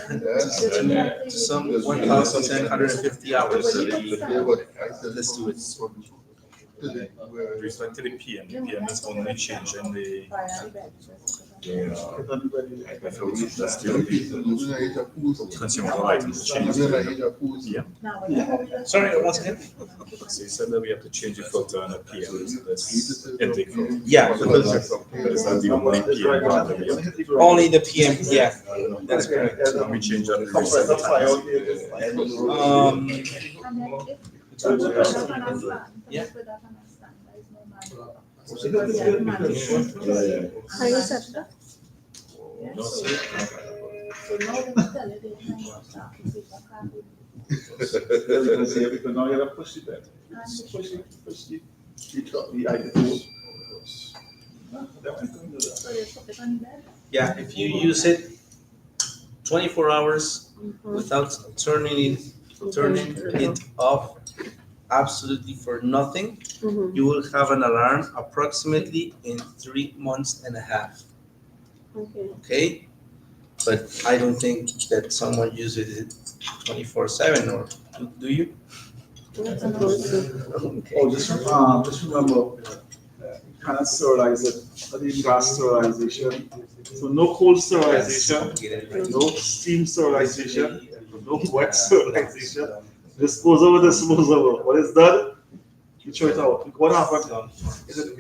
to some 1,750 hours. Let's do it. With respect to the PM is only changing the consumable items change. Yeah. Sorry, once again? So you said that we have to change the filter on the PM, this intake filter. Yeah, the filter. But is that the only PM part that we have to do? Only the PM, yeah. That's correct. And we change that to reset the Yeah. Are you set up? Because now you have to push it back. Push the item. Yeah, if you use it 24 hours without turning it off absolutely for nothing, you will have an alarm approximately in 3 months and a half. Okay? But I don't think that someone uses it 24/7, or do you? Okay. Oh, just remember, you cannot sterilize it. I did gas sterilization. So no cold sterilization, no steam sterilization, no wet sterilization. Disposable. What is done, you throw it out. What happened?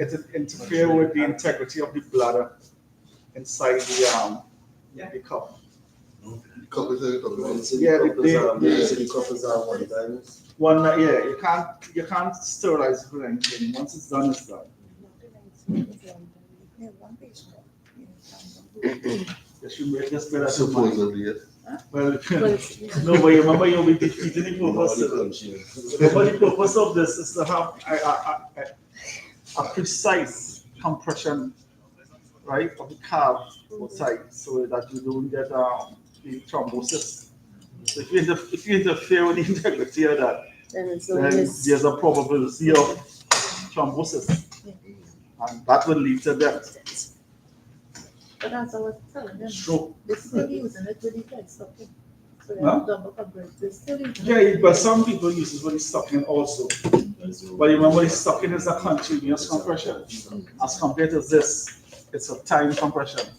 It interfere with the integrity of the bladder inside the cup. Yeah, the cup is one. Yeah, you can't sterilize it with anything. Once it's done, it's done. You should make this better. Well, no, but you remember you'll be defeating the purpose. Remember the purpose of this is to have a precise compression right, of the calf outside, so that you don't get the thrombosis. So if you interfere with the integrity of that, Then it's then always. there's a probability of thrombosis, and that will lead to death. But as I was telling them, Stroke. they're still using it with the head stocking. So they Huh? have double coverage. They're still using Yeah, it. but some people use it with the stocking also. But remember, the stocking is a continuous compression. As compared to this, it's a time compression.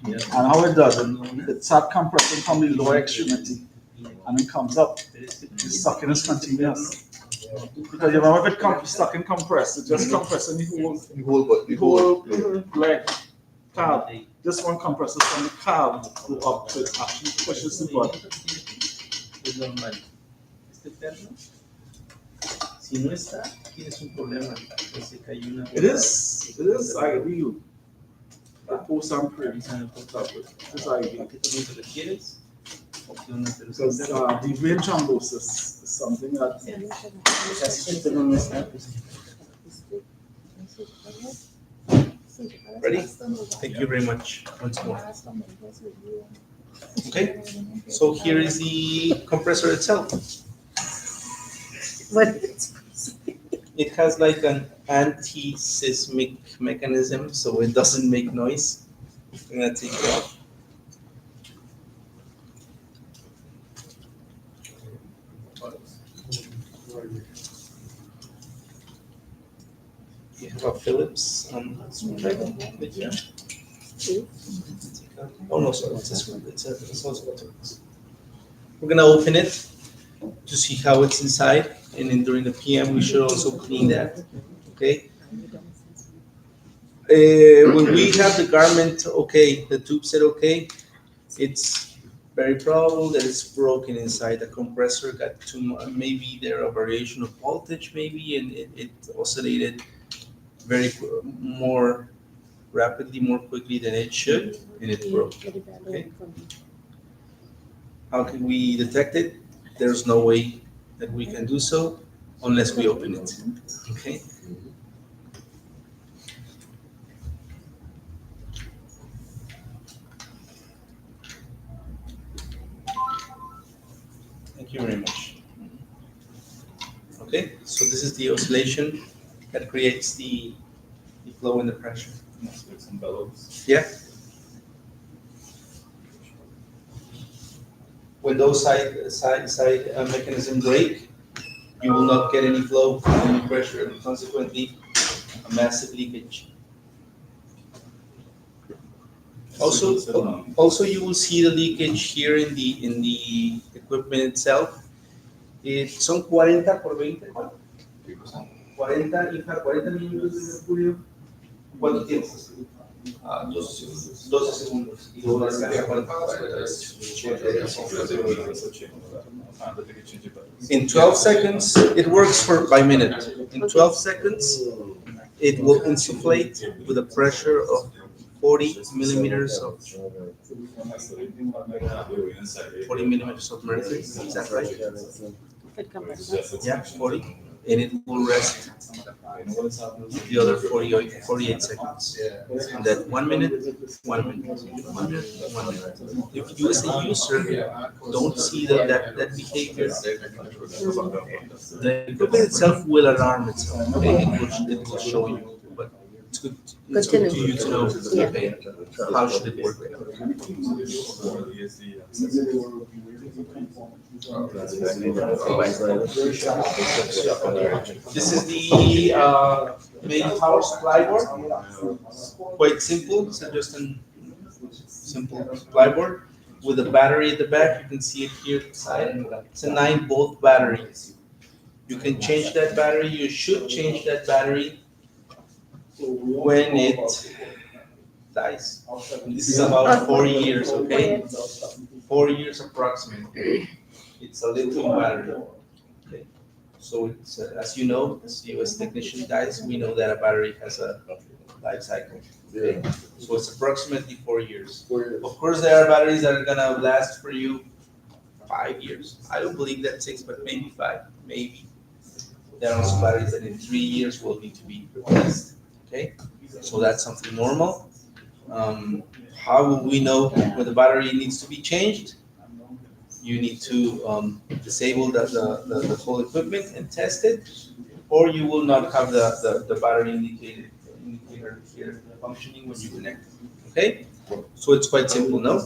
And how it does it starts compressing from the lower extremity and it comes up. The stocking is continuous. Because you remember if it stocking compressed, it's just compressing the whole leg, calf. This one compresses from the calf to up, so it actually pushes the butt. Si no está, tienes un problema. It is ideal. The post and pray. It's ideal. Because the vein thrombosis is something that Ready? Thank you very much once more. Okay, so here is the compressor itself. What? It has like an anti-seismic mechanism, so it doesn't make noise. I'm gonna take it off. You have a Phillips screwdriver. Oh no, sorry, it's a screw. It's also a Phillips. We're gonna open it to see how it's inside, and then during the PM we should also clean that. Okay. When we have the garment okay, the tube said okay, it's very probable that it's broken inside. The compressor got too much, maybe there a variation of voltage, maybe, and it oscillated more rapidly, more quickly than it should, and it broke. Okay. How can we detect it? There's no way that we can do so unless we open it. Okay. Thank you very much. Okay, so this is the oscillation that creates the flow and the pressure. Some bellows. Yeah. When those side mechanism break, you will not get any flow, any pressure, and consequently a massive leakage. Also, you will see the leakage here in the equipment itself. Son 40 por 20. 40, hija, 40 minutos de mercurio. ¿Cuánto tiempo? 12 segundos. Y luego descarga 40. In 12 seconds, it works by minute. In 12 seconds, it will insufflate with a pressure of 40 millimeters of 40 millimeters of mercury. Is that right? Yeah, 40. And it will rest the other 48 seconds. And that 1 minute, 1 minute, 1 minute, 1 minute. If you as a user don't see that behavior, the equipment itself will alarm itself. Okay? It will show you. But it's good to you to know, okay, how should it work. This is the main power supply board. Quite simple. So just a simple supply board with a battery at the back. You can see it here at the side. It's a 9-volt battery. You can change that battery. You should change that battery when it dies. This is about 4 years, okay? 4 years approximately. It's a lithium battery. Okay. So it's, as you know, as you as technician guys, we know that a battery has a life cycle. Okay. So it's approximately 4 years. Of course, there are batteries that are gonna last for you 5 years. I don't believe that 6, but maybe 5, maybe. There are also batteries that in 3 years will need to be replaced. Okay, so that's something normal. How will we know when the battery needs to be changed? You need to disable the whole equipment and test it, or you will not have the battery indicator here functioning when you connect it. Okay? So it's quite simple, no?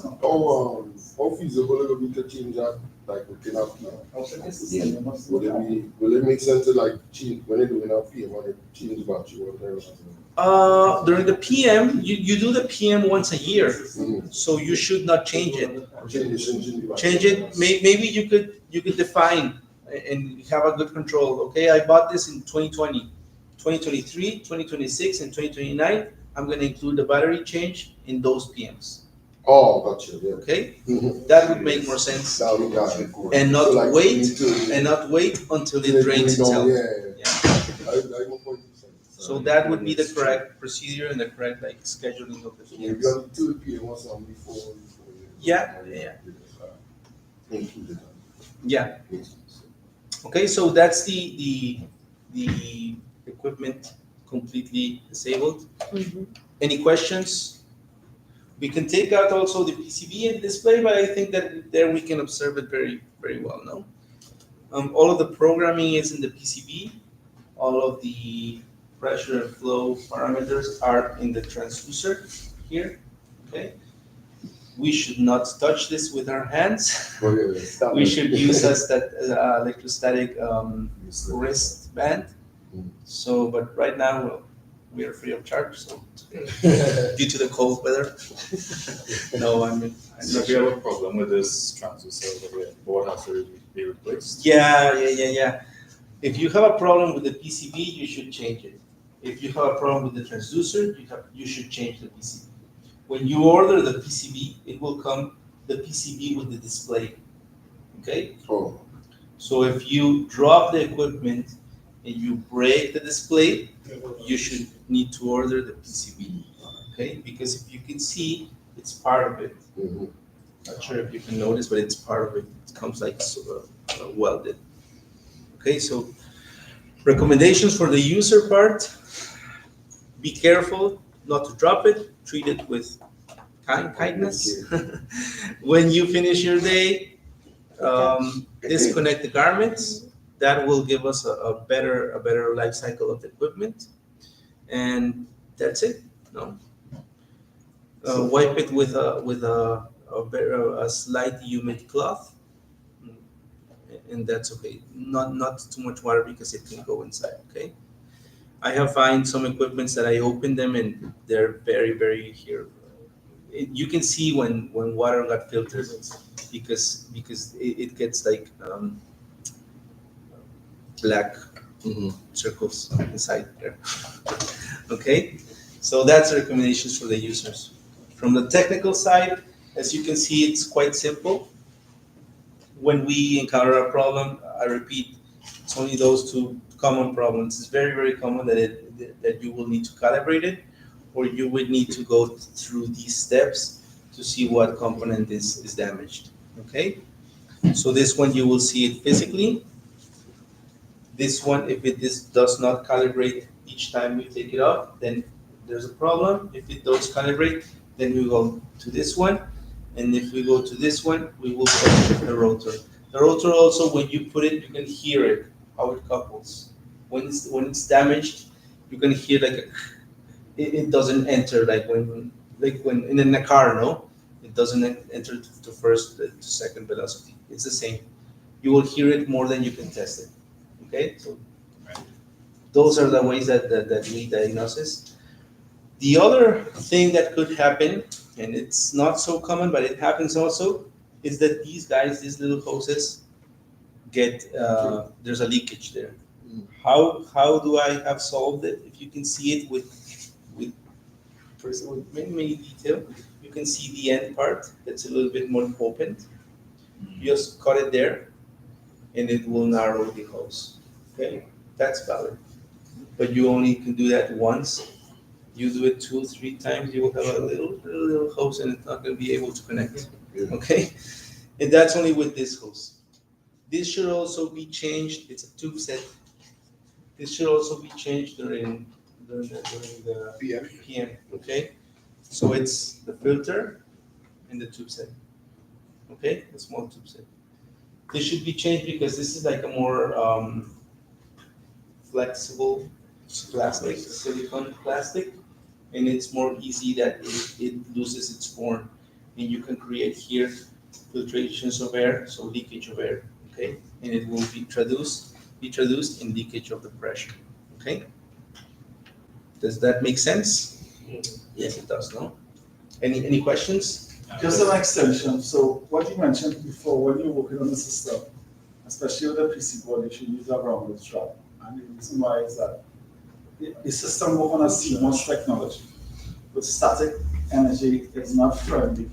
How feasible it will be to change that, like within a PM? Will it make sense to like change when you're doing a PM, when you change the battery or whatever? During the PM, you do the PM once a year, so you should not change it. Change it. Maybe you could define and have a good control. Okay, I bought this in 2020, 2023, 2026, and 2029. I'm going to include the battery change in those PMs. Oh, gotcha. Yeah. Okay, that would make more sense. And not wait until it drains itself. So that would be the correct procedure and the correct like scheduling of the PMs. Yeah. Okay, so that's the equipment completely disabled. Any questions? We can take out also the PCB and display, but I think that there we can observe it very, very well now. All of the programming is in the PCB. All of the pressure and flow parameters are in the transducer here. Okay. We should not touch this with our hands. We should use that electrostatic wristband. So, but right now we are free of charge, so due to the cold weather. No, I'm not If you have a problem with this transducer, the board has to be replaced. Yeah. If you have a problem with the PCB, you should change it. If you have a problem with the transducer, you should change the PCB. When you order the PCB, it will come the PCB with the display. Okay? Oh. So if you drop the equipment and you break the display, you should need to order the PCB. Okay? Because if you can see, it's part of it. Not sure if you can notice, but it's part of it. It comes like welded. Okay, so recommendations for the user part: be careful not to drop it. Treat it with kindness. When you finish your day, disconnect the garments. That will give us a better life cycle of the equipment, and that's it. No, wipe it with a slight humid cloth, and that's okay. Not too much water because it can go inside. Okay. I have found some equipments that I open them and they're very here. You can see when water got filtered because it gets like black circles inside there. Okay, so that's the recommendations for the users. From the technical side, as you can see, it's quite simple. When we encounter a problem, I repeat, it's only those two common problems. It's very common that you will need to calibrate it, or you would need to go through these steps to see what component is damaged. Okay, so this one you will see it physically. This one, if it does not calibrate each time we take it off, then there's a problem. If it does calibrate, then we go to this one, and if we go to this one, we will go to the rotor. The rotor also, when you put it, you can hear it, how it couples. When it's damaged, you can hear like it doesn't enter like when in a car, no, it doesn't enter to first to second velocity. It's the same. You will hear it more than you can test it. Okay, so those are the ways that we diagnose this. The other thing that could happen, and it's not so common, but it happens also, is that these little hoses get there's a leakage there. How do I have solved it? If you can see it with many detail, you can see the end part that's a little bit more opened. You just cut it there, and it will narrow the hose. Okay, that's valid. But you only can do that once. You do it 2-3 times, you will have a little hose, and it's not going to be able to connect. Okay, and that's only with this hose. This should also be changed. It's a tube set. This should also be changed during the PM. Okay, So it's the filter and the tube set. Okay, the small tube set. This should be changed because this is like a more flexible plastic, silicone plastic, and it's more easy that it loses its form, and you can create here filtrations of air, so leakage of air, okay, and it will be traduced in leakage of the pressure, okay. Does that make sense? Yes, it does. No. Any questions? Just an extension. So what you mentioned before, when you're working on the system, especially with the PC board, you should use a grounded strap. And the reason why is that the system works on a CMOS technology. With static energy, it's not friendly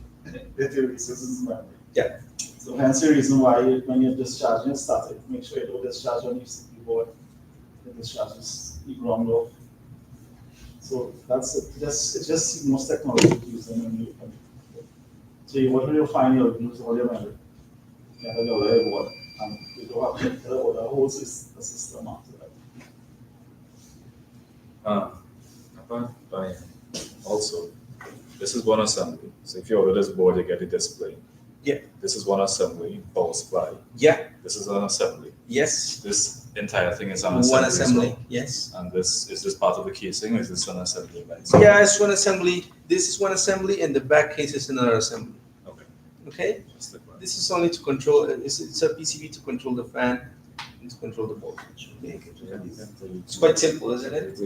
with the resources memory. Yeah. So hence the reason why when you're discharging static, make sure you don't discharge on your CPU board. It discharges the ground off. So that's it. It's just CMOS technology using when you. So what will you find? You'll use all your memory. You have your very board, and you don't have to tell the whole system after that. But also, this is one assembly. So if you order this board, you get the display. Yeah. This is one assembly, power supply. Yeah. This is an assembly. Yes. This entire thing is an assembly. One assembly. So, yes. And is this part of the casing, or is this an assembly? Yeah, it's one assembly. This is one assembly, and the back case is another assembly. Okay. Okay. This is only to control. It's a PCB to control the fan and to control the voltage. Okay? It's quite simple, isn't it?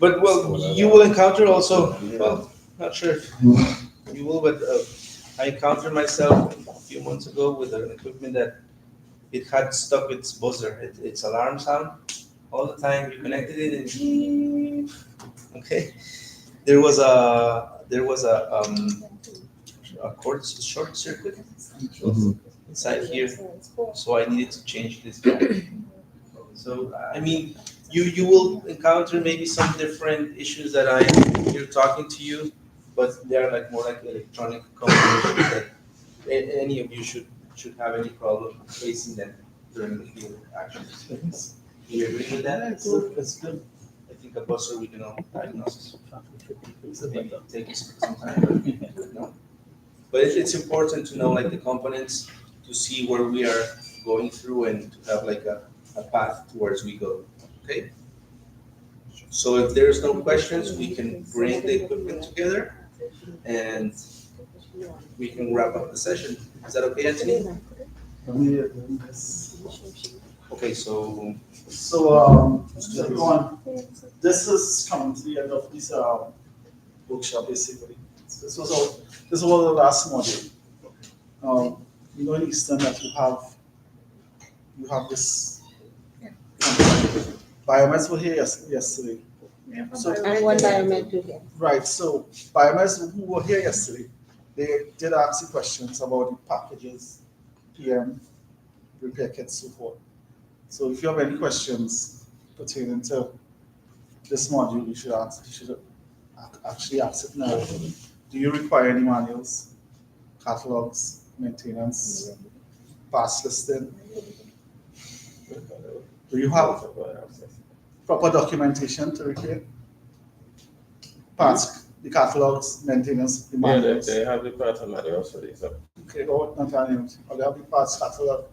But well, you will encounter also. Well, not sure if you will, but I encountered myself a few months ago with an equipment that it had stuck its buzzer, its alarm sound all the time. You connected it and okay. There was a short circuit inside here, so I needed to change this guy. So I mean, you will encounter maybe some different issues that I hear talking to you, but they are like more like electronic combinations that any of you should have any problem facing them during the field actions. Do you agree with that? That's good. I think a buzzer we can all diagnose. Maybe take some time. No? But it's important to know like the components to see where we are going through and to have like a path towards we go. Okay? So if there's no questions, we can bring the equipment together and we can wrap up the session. Is that okay, Anthony? Okay, so everyone, this is coming to the end of this workshop basically. This was the last module. You know in Eastern that you have this biomass were here yesterday. So, And one biomed too here. Right, so biomass who were here yesterday, they did ask you questions about the packages, PM, repair kits, so forth. So if you have any questions pertaining to this module, you should actually ask it now. Do you require any manuals, catalogs, maintenance, pass listing? Do you have proper documentation to repair? Parts, the catalogs, maintenance, the manuals? Yeah, they have the part of manuals for these. Okay, go on, Nathaniel. Or they have the parts catalog.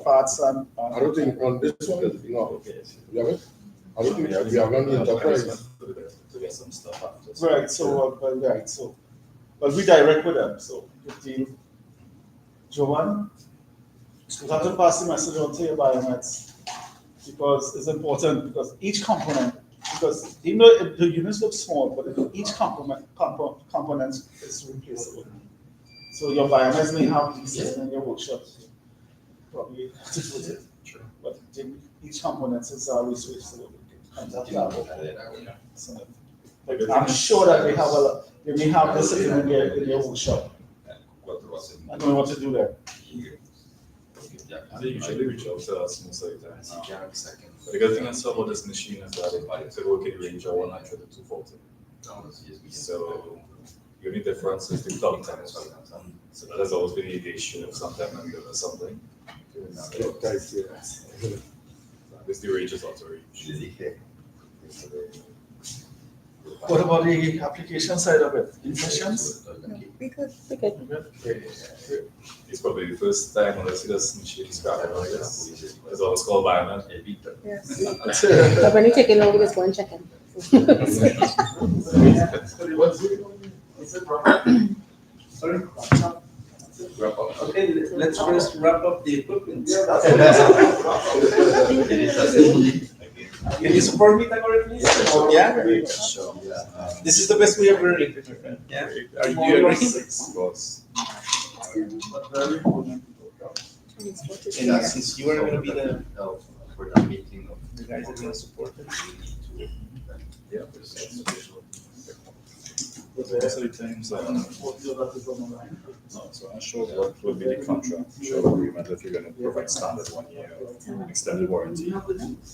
Parts and. I don't think on this one, no. You have it? I don't think we have run the enterprise. To get some stuff after. Right, so, well, we direct with them, so good deal. Joanne, you have to pass the message on to your biomeds because it's important because each component, because even though the units look small, but each component is replaceable. So your biomeds may have these in your workshop. Probably to put it, but each component is always replaceable. So, like, I'm sure that they may have this in their workshop. I don't know what to do there. They usually reach out to us most of the time. But the good thing about this machine is that it could work in range of 100 to 240. So the only difference is the clock time. So that has always been the issue of sometime I'm doing something. This the range is also range. What about the application side of it? Any questions? Because It's probably the first time unless he doesn't shake scrap like this. It's always called violent. yes. But when you check in now, we just go and check in. Sorry? Okay, let's first wrap up the equipment. Can you support me, Tagore, please? Yeah? This is the best way of learning, my friend. Yeah? Are you agree? Of course. And since you are going to be the For the meeting of the guys that are going to support it. Yeah. Most of the times, so I'm not sure what would be the contract, agreement if you're gonna provide standard 1 year extended warranty.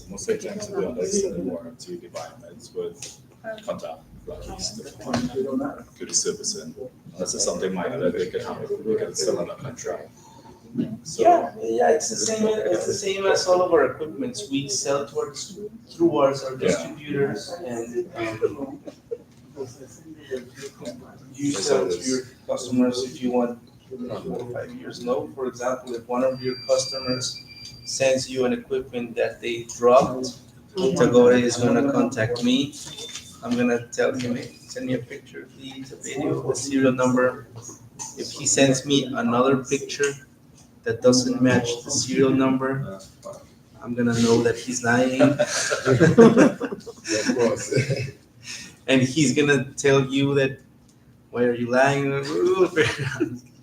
Most of the times, if you're under extended warranty, the environments would contact at least to the servicing. Unless it's something minor that they can handle, they can still under contract. So, Yeah, it's the same as all of our equipment. We sell through our distributors and you sell to your customers if you want 5 years. No, for example, if one of your customers sends you an equipment that they dropped, Tagore is gonna contact me. I'm gonna tell him, hey, send me a picture, please, a video, a serial number. If he sends me another picture that doesn't match the serial number, I'm gonna know that he's lying. Of course. And he's gonna tell you that, why are you lying?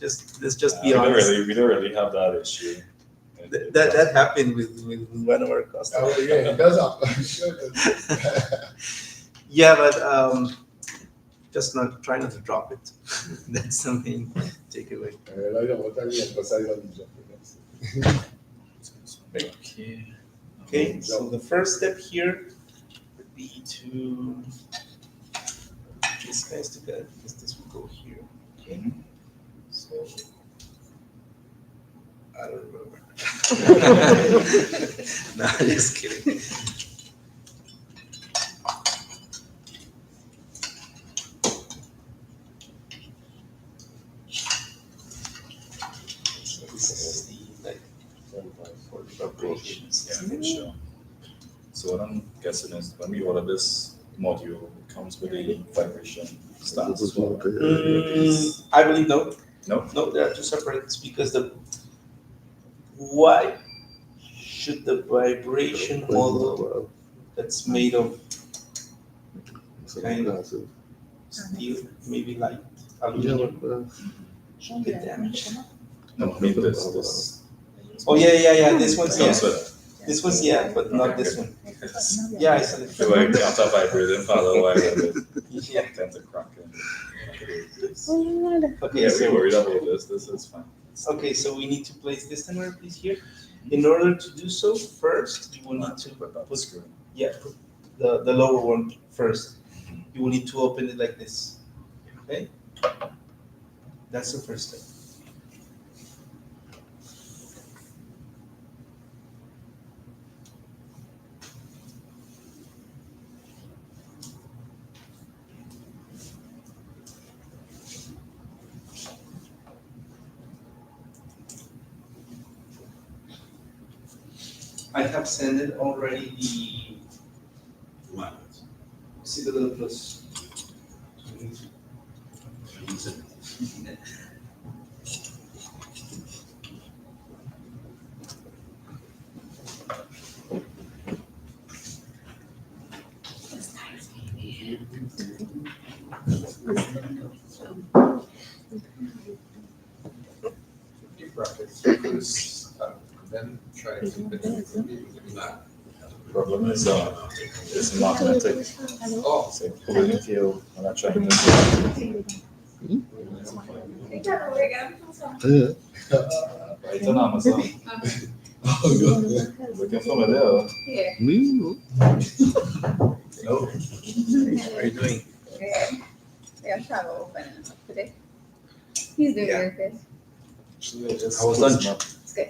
Let's just be honest. we don't really have that issue. That happened with one of our customers. Oh, yeah, it does happen. Yeah, but just try not to drop it. That's the main takeaway. Okay, so the first step here would be to these guys together because this will go here. Okay. So I don't remember. No, just kidding. So this is the for the vibrations. Yeah, sure. So what I'm guessing is when we order this module, it comes with a vibration stance as well. I believe no. No? They are two separate because why should the vibration model that's made of kind of steel, maybe light aluminum, should get damaged? No, I mean this. Oh yeah. This one's Comes yeah. with This one's yeah, but not this one. Yeah, I said it. So I can't have vibrating follow wire that Yeah. tend to crack in. Okay, Yeah, so we're worried about this is fine. okay, so we need to place this timer, please, here. In order to do so, first you will need to put the lower one first. You will need to open it like this. Okay? That's the first step. I have sent it already see the little plus. Then try to keep it not. Problem is it's magnetic. Oh, So pull it tail when I try to right on Amazon. Looking for me there. Me? No. How are you doing? Yeah, travel open today. He's doing Yeah. good. How was lunch? It's good.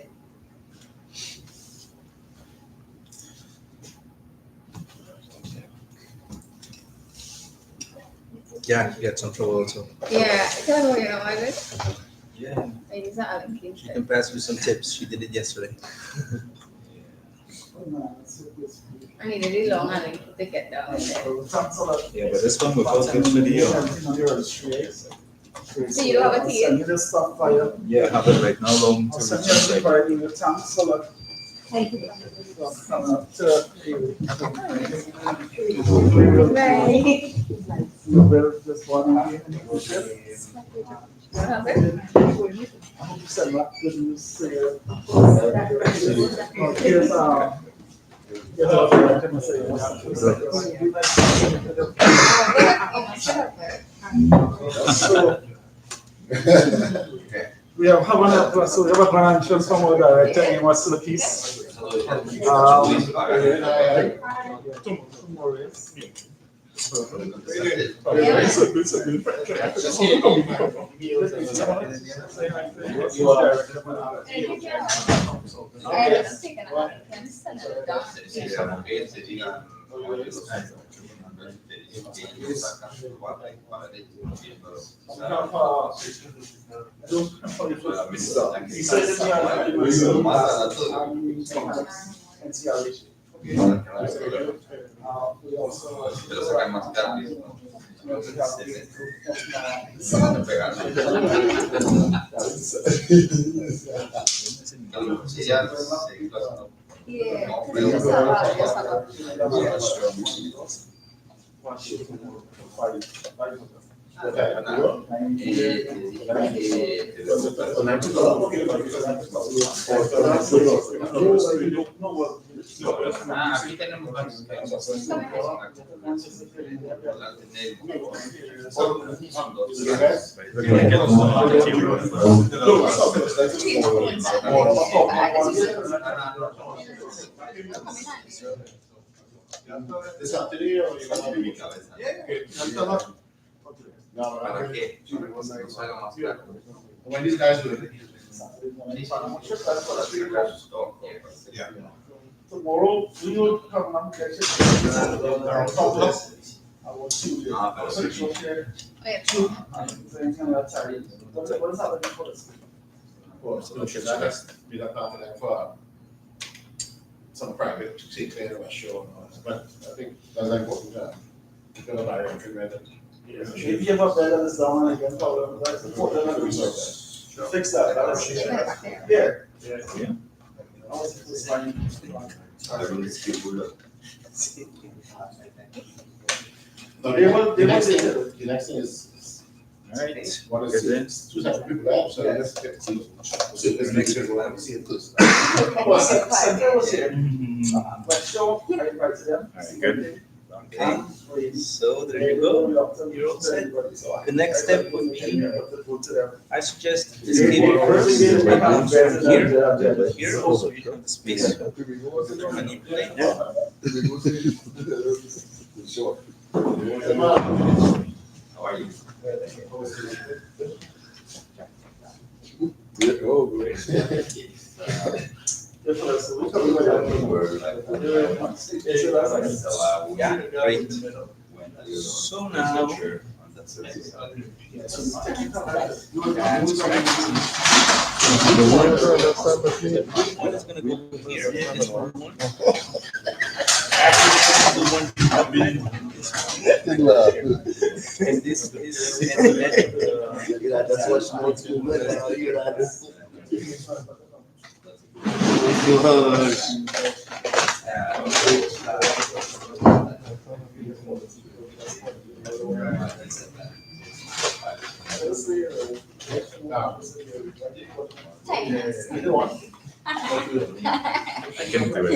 Jackie gets some trouble also. Yeah, tell me, you know, I guess. Yeah. I use that Alan King. She can pass me some tips. She did it yesterday. I need a really long Alan King to get down there. Yeah, but this one without the video. So you don't have a tea? Yeah, I have it right now long to Thank you. We have one so we have a financial from our director, name was Silkis. This up today or you gonna be? When these guys do it. Yeah. Tomorrow, we will come and catch it. I will see you. Well, so we should just be that part of that for some private to take care of a show and all that. But I think that's an important job. You're gonna buy your entry rate. If you have a bed that is down and again, problem, that's important. Fix that. Yeah. Yeah. The next thing is. All right. What is it? Two types of people there, so let's get to. So let's make sure we'll see it first. Cynthia was here. Question, I invited them. Good. Okay, so there you go. You're all set. The next step would be, I suggest this cable first, here, so you have the space to manipulate. Sure. How are you? Oh, great. Yeah, great. So now, one is gonna go here, this one. The one and this is That's what she wants to I can do it.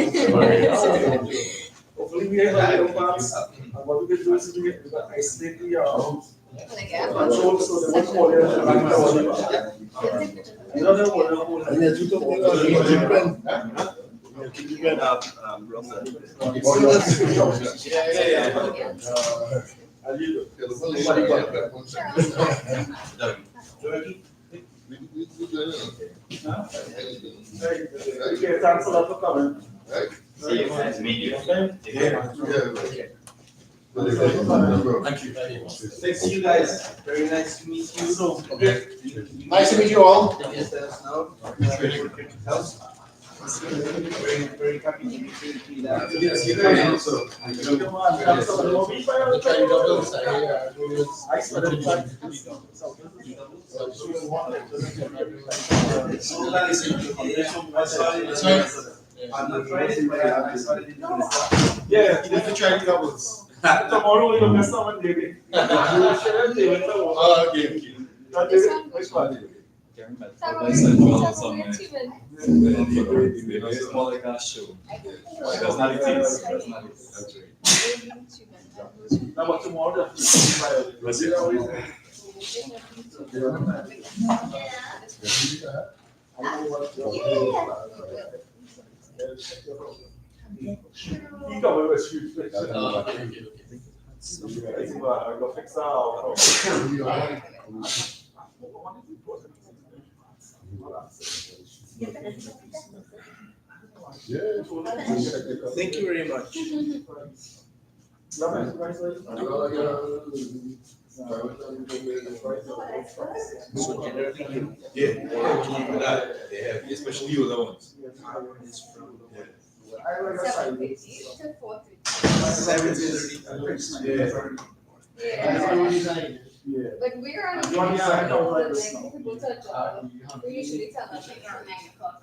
Hopefully we have a little parts, and what we can do is we can isolate the control so they won't call it. You know they Okay, thanks a lot for coming. See you. Nice to meet you. Okay. Thank you. Thanks to you guys. Very nice to meet you. So, Okay. Nice to meet you all. Yes, let us know. Help. Very, very happy to meet you. Yes, you can also. Yeah, you have to try the doubles. Tomorrow you'll get someone doing it. Oh, okay. Which one? It's more like a show. Personalities. Now, but tomorrow, That's it. you come with shoot. Go fix Thank you very much. So generally, They have, especially the other ones. is from 7:50 to 4:30. 7:30. Yeah. But we're on a You want to sign up like like this? people to a job. We usually tell them like around 9 o'clock.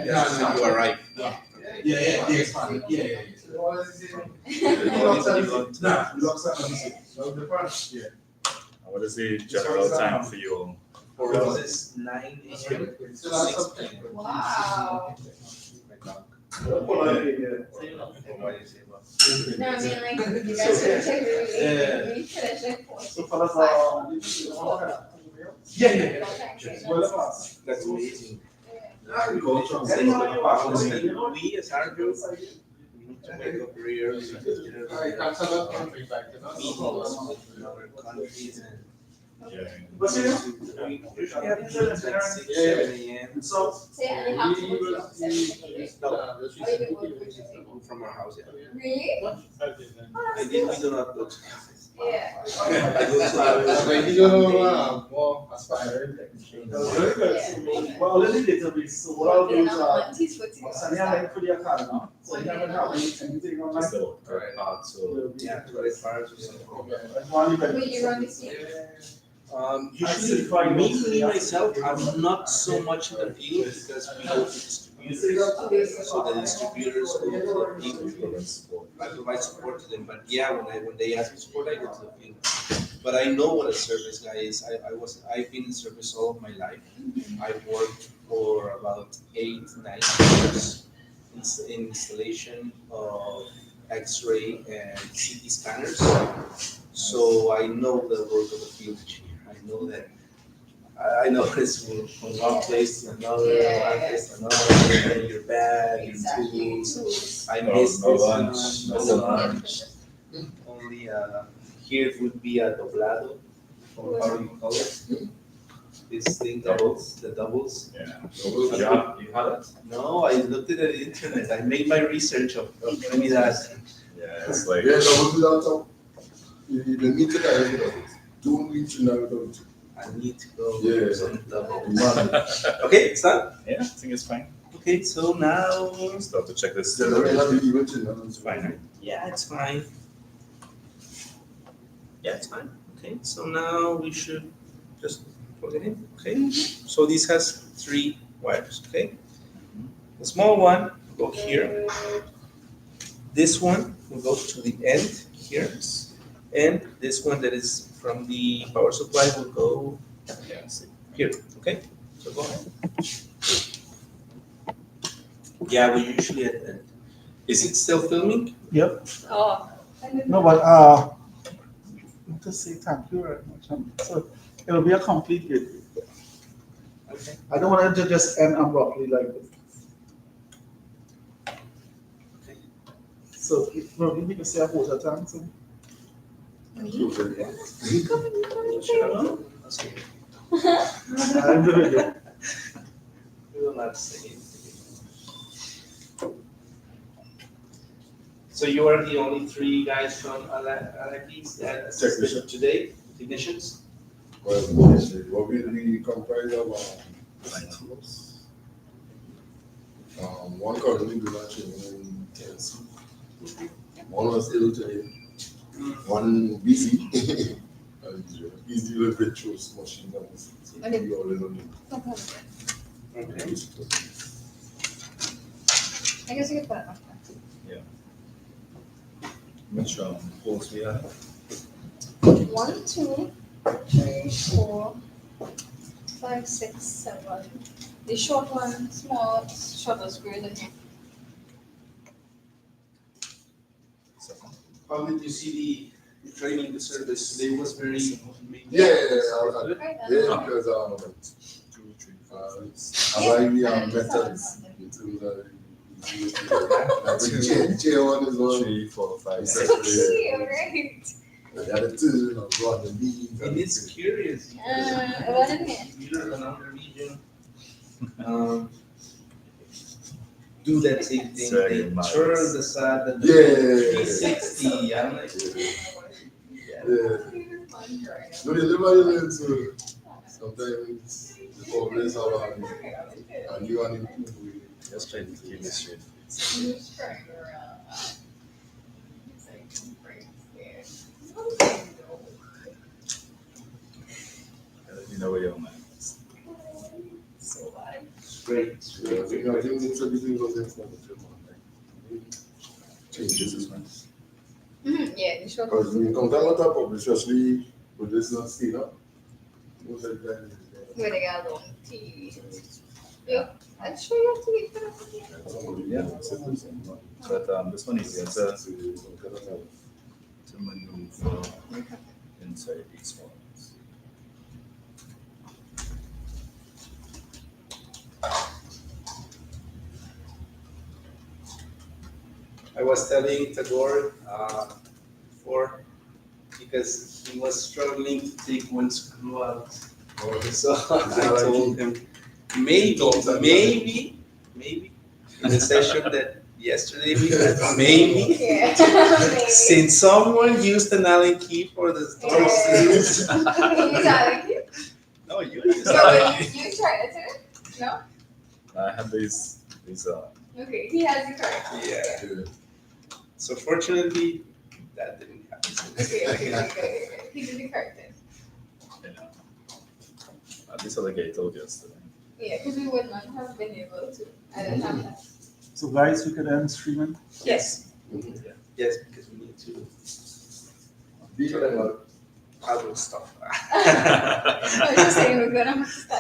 Yeah, no, you are right. Yeah, it's fine. Yeah. I want to say general time for you all. For us, it's 9 a.m. to 6 p.m. Wow. No, I mean like you guys should check the we finish like 4. So fellas, Yeah. That's amazing. yeah. We as Arjo, we need to wake up very early because meetings with other countries and we usually have meetings at 6, 7 a.m. So, Say and they have to go to the office every day. Or even go to the From our house, yeah. Really? I did, we do not go to the office. Yeah. I go well, a little bit, so what I'll do And is, I'm on teach for two. send you a link for the account now. So you never have anything online. So, so yeah, credit cards or something. Will you run this team? Usually, me myself, I'm not so much in the field because we go to distributors. So the distributors go to the field. I provide support to them, but yeah, when they ask me support, I go to the field. But I know what a service guy is. I've been in service all of my life. I've worked for about 8, 9 years in installation of X-ray and CT scanners. So I know the work of the field engineer. I know that. I know it's from one place to another, one place to another, and your bag, your tools. I miss this lunch. Only here it would be a doblado, or how do you call it? This thing doubles, the doubles. yeah. You had it? No, I looked at the internet. I made my research of that. Yeah, it's like. Yeah, double without top. You need to carry it. Don't reach now without. I need to go Yeah. some double. Okay, it's done? Yeah, I think it's fine. Okay, so now. Start to check this. It's fine, right? Yeah, it's fine. Yeah, it's fine. Okay, so now we should just plug it in. Okay, so this has 3 wires. Okay, the small one will go here. This one will go to the end here, and this one that is from the power supply will go here. Okay, so go ahead. Yeah, we usually. Is it still filming? Yep. Oh. No, but to say thank you very much. So it'll be a complete video. Okay. I don't want it to just end abruptly like this. Okay. So if maybe we can say a quarter time. So. I'm doing it. We will not say anything. So you are the only three guys from Alaquis that assisted today, technicians? Well, what we comprise of one currently do not training in TNC. One was ill today. One busy. And he's dealing with virtuous machine guns. So we always on the Okay. I guess you could put it up. Which holes we have? 1, 2, 3, 4, 5, 6, 7. The short one, small, shorter screw in here. How did you see the training, the service today was very amazing? Because 2, 3, 4, 5. I like the methods. Chair one is one. 3, 4, 5, 6. Right. The other two, go on the knees. And it's curious. What in here? You're another region. Do that same thing. Sorry, They Miles. turn the side, the Yeah. 360. I'm like, No, everybody learns to sometimes the progress of and you and him. Just trying to keep it straight. You know where your mind is. So great. I think it's everything goes in front of you. Changes as well. Yeah, the short Because we come down on top of, especially with this not staying up. Most of the time, where they got long teeth. Yeah, I'm sure you have to wait for that. yeah, but this one is easier to maneuver inside these ones. I was telling Tagore before, because he was struggling to take one screw out. So I told him, maybe, in the session that yesterday we had, maybe, since someone used an Allen key for the door seals. No, you used Allen key. You tried it too? No? I have these Okay, he has the card. Yeah. So fortunately, that didn't happen. Okay. He did the card then. this other guy told you yesterday. Yeah, because we would not have been able to. I didn't have that. So guys, we could end streaming. Yes. Yes, because we need to. Other stuff. I was just saying we're gonna have to start.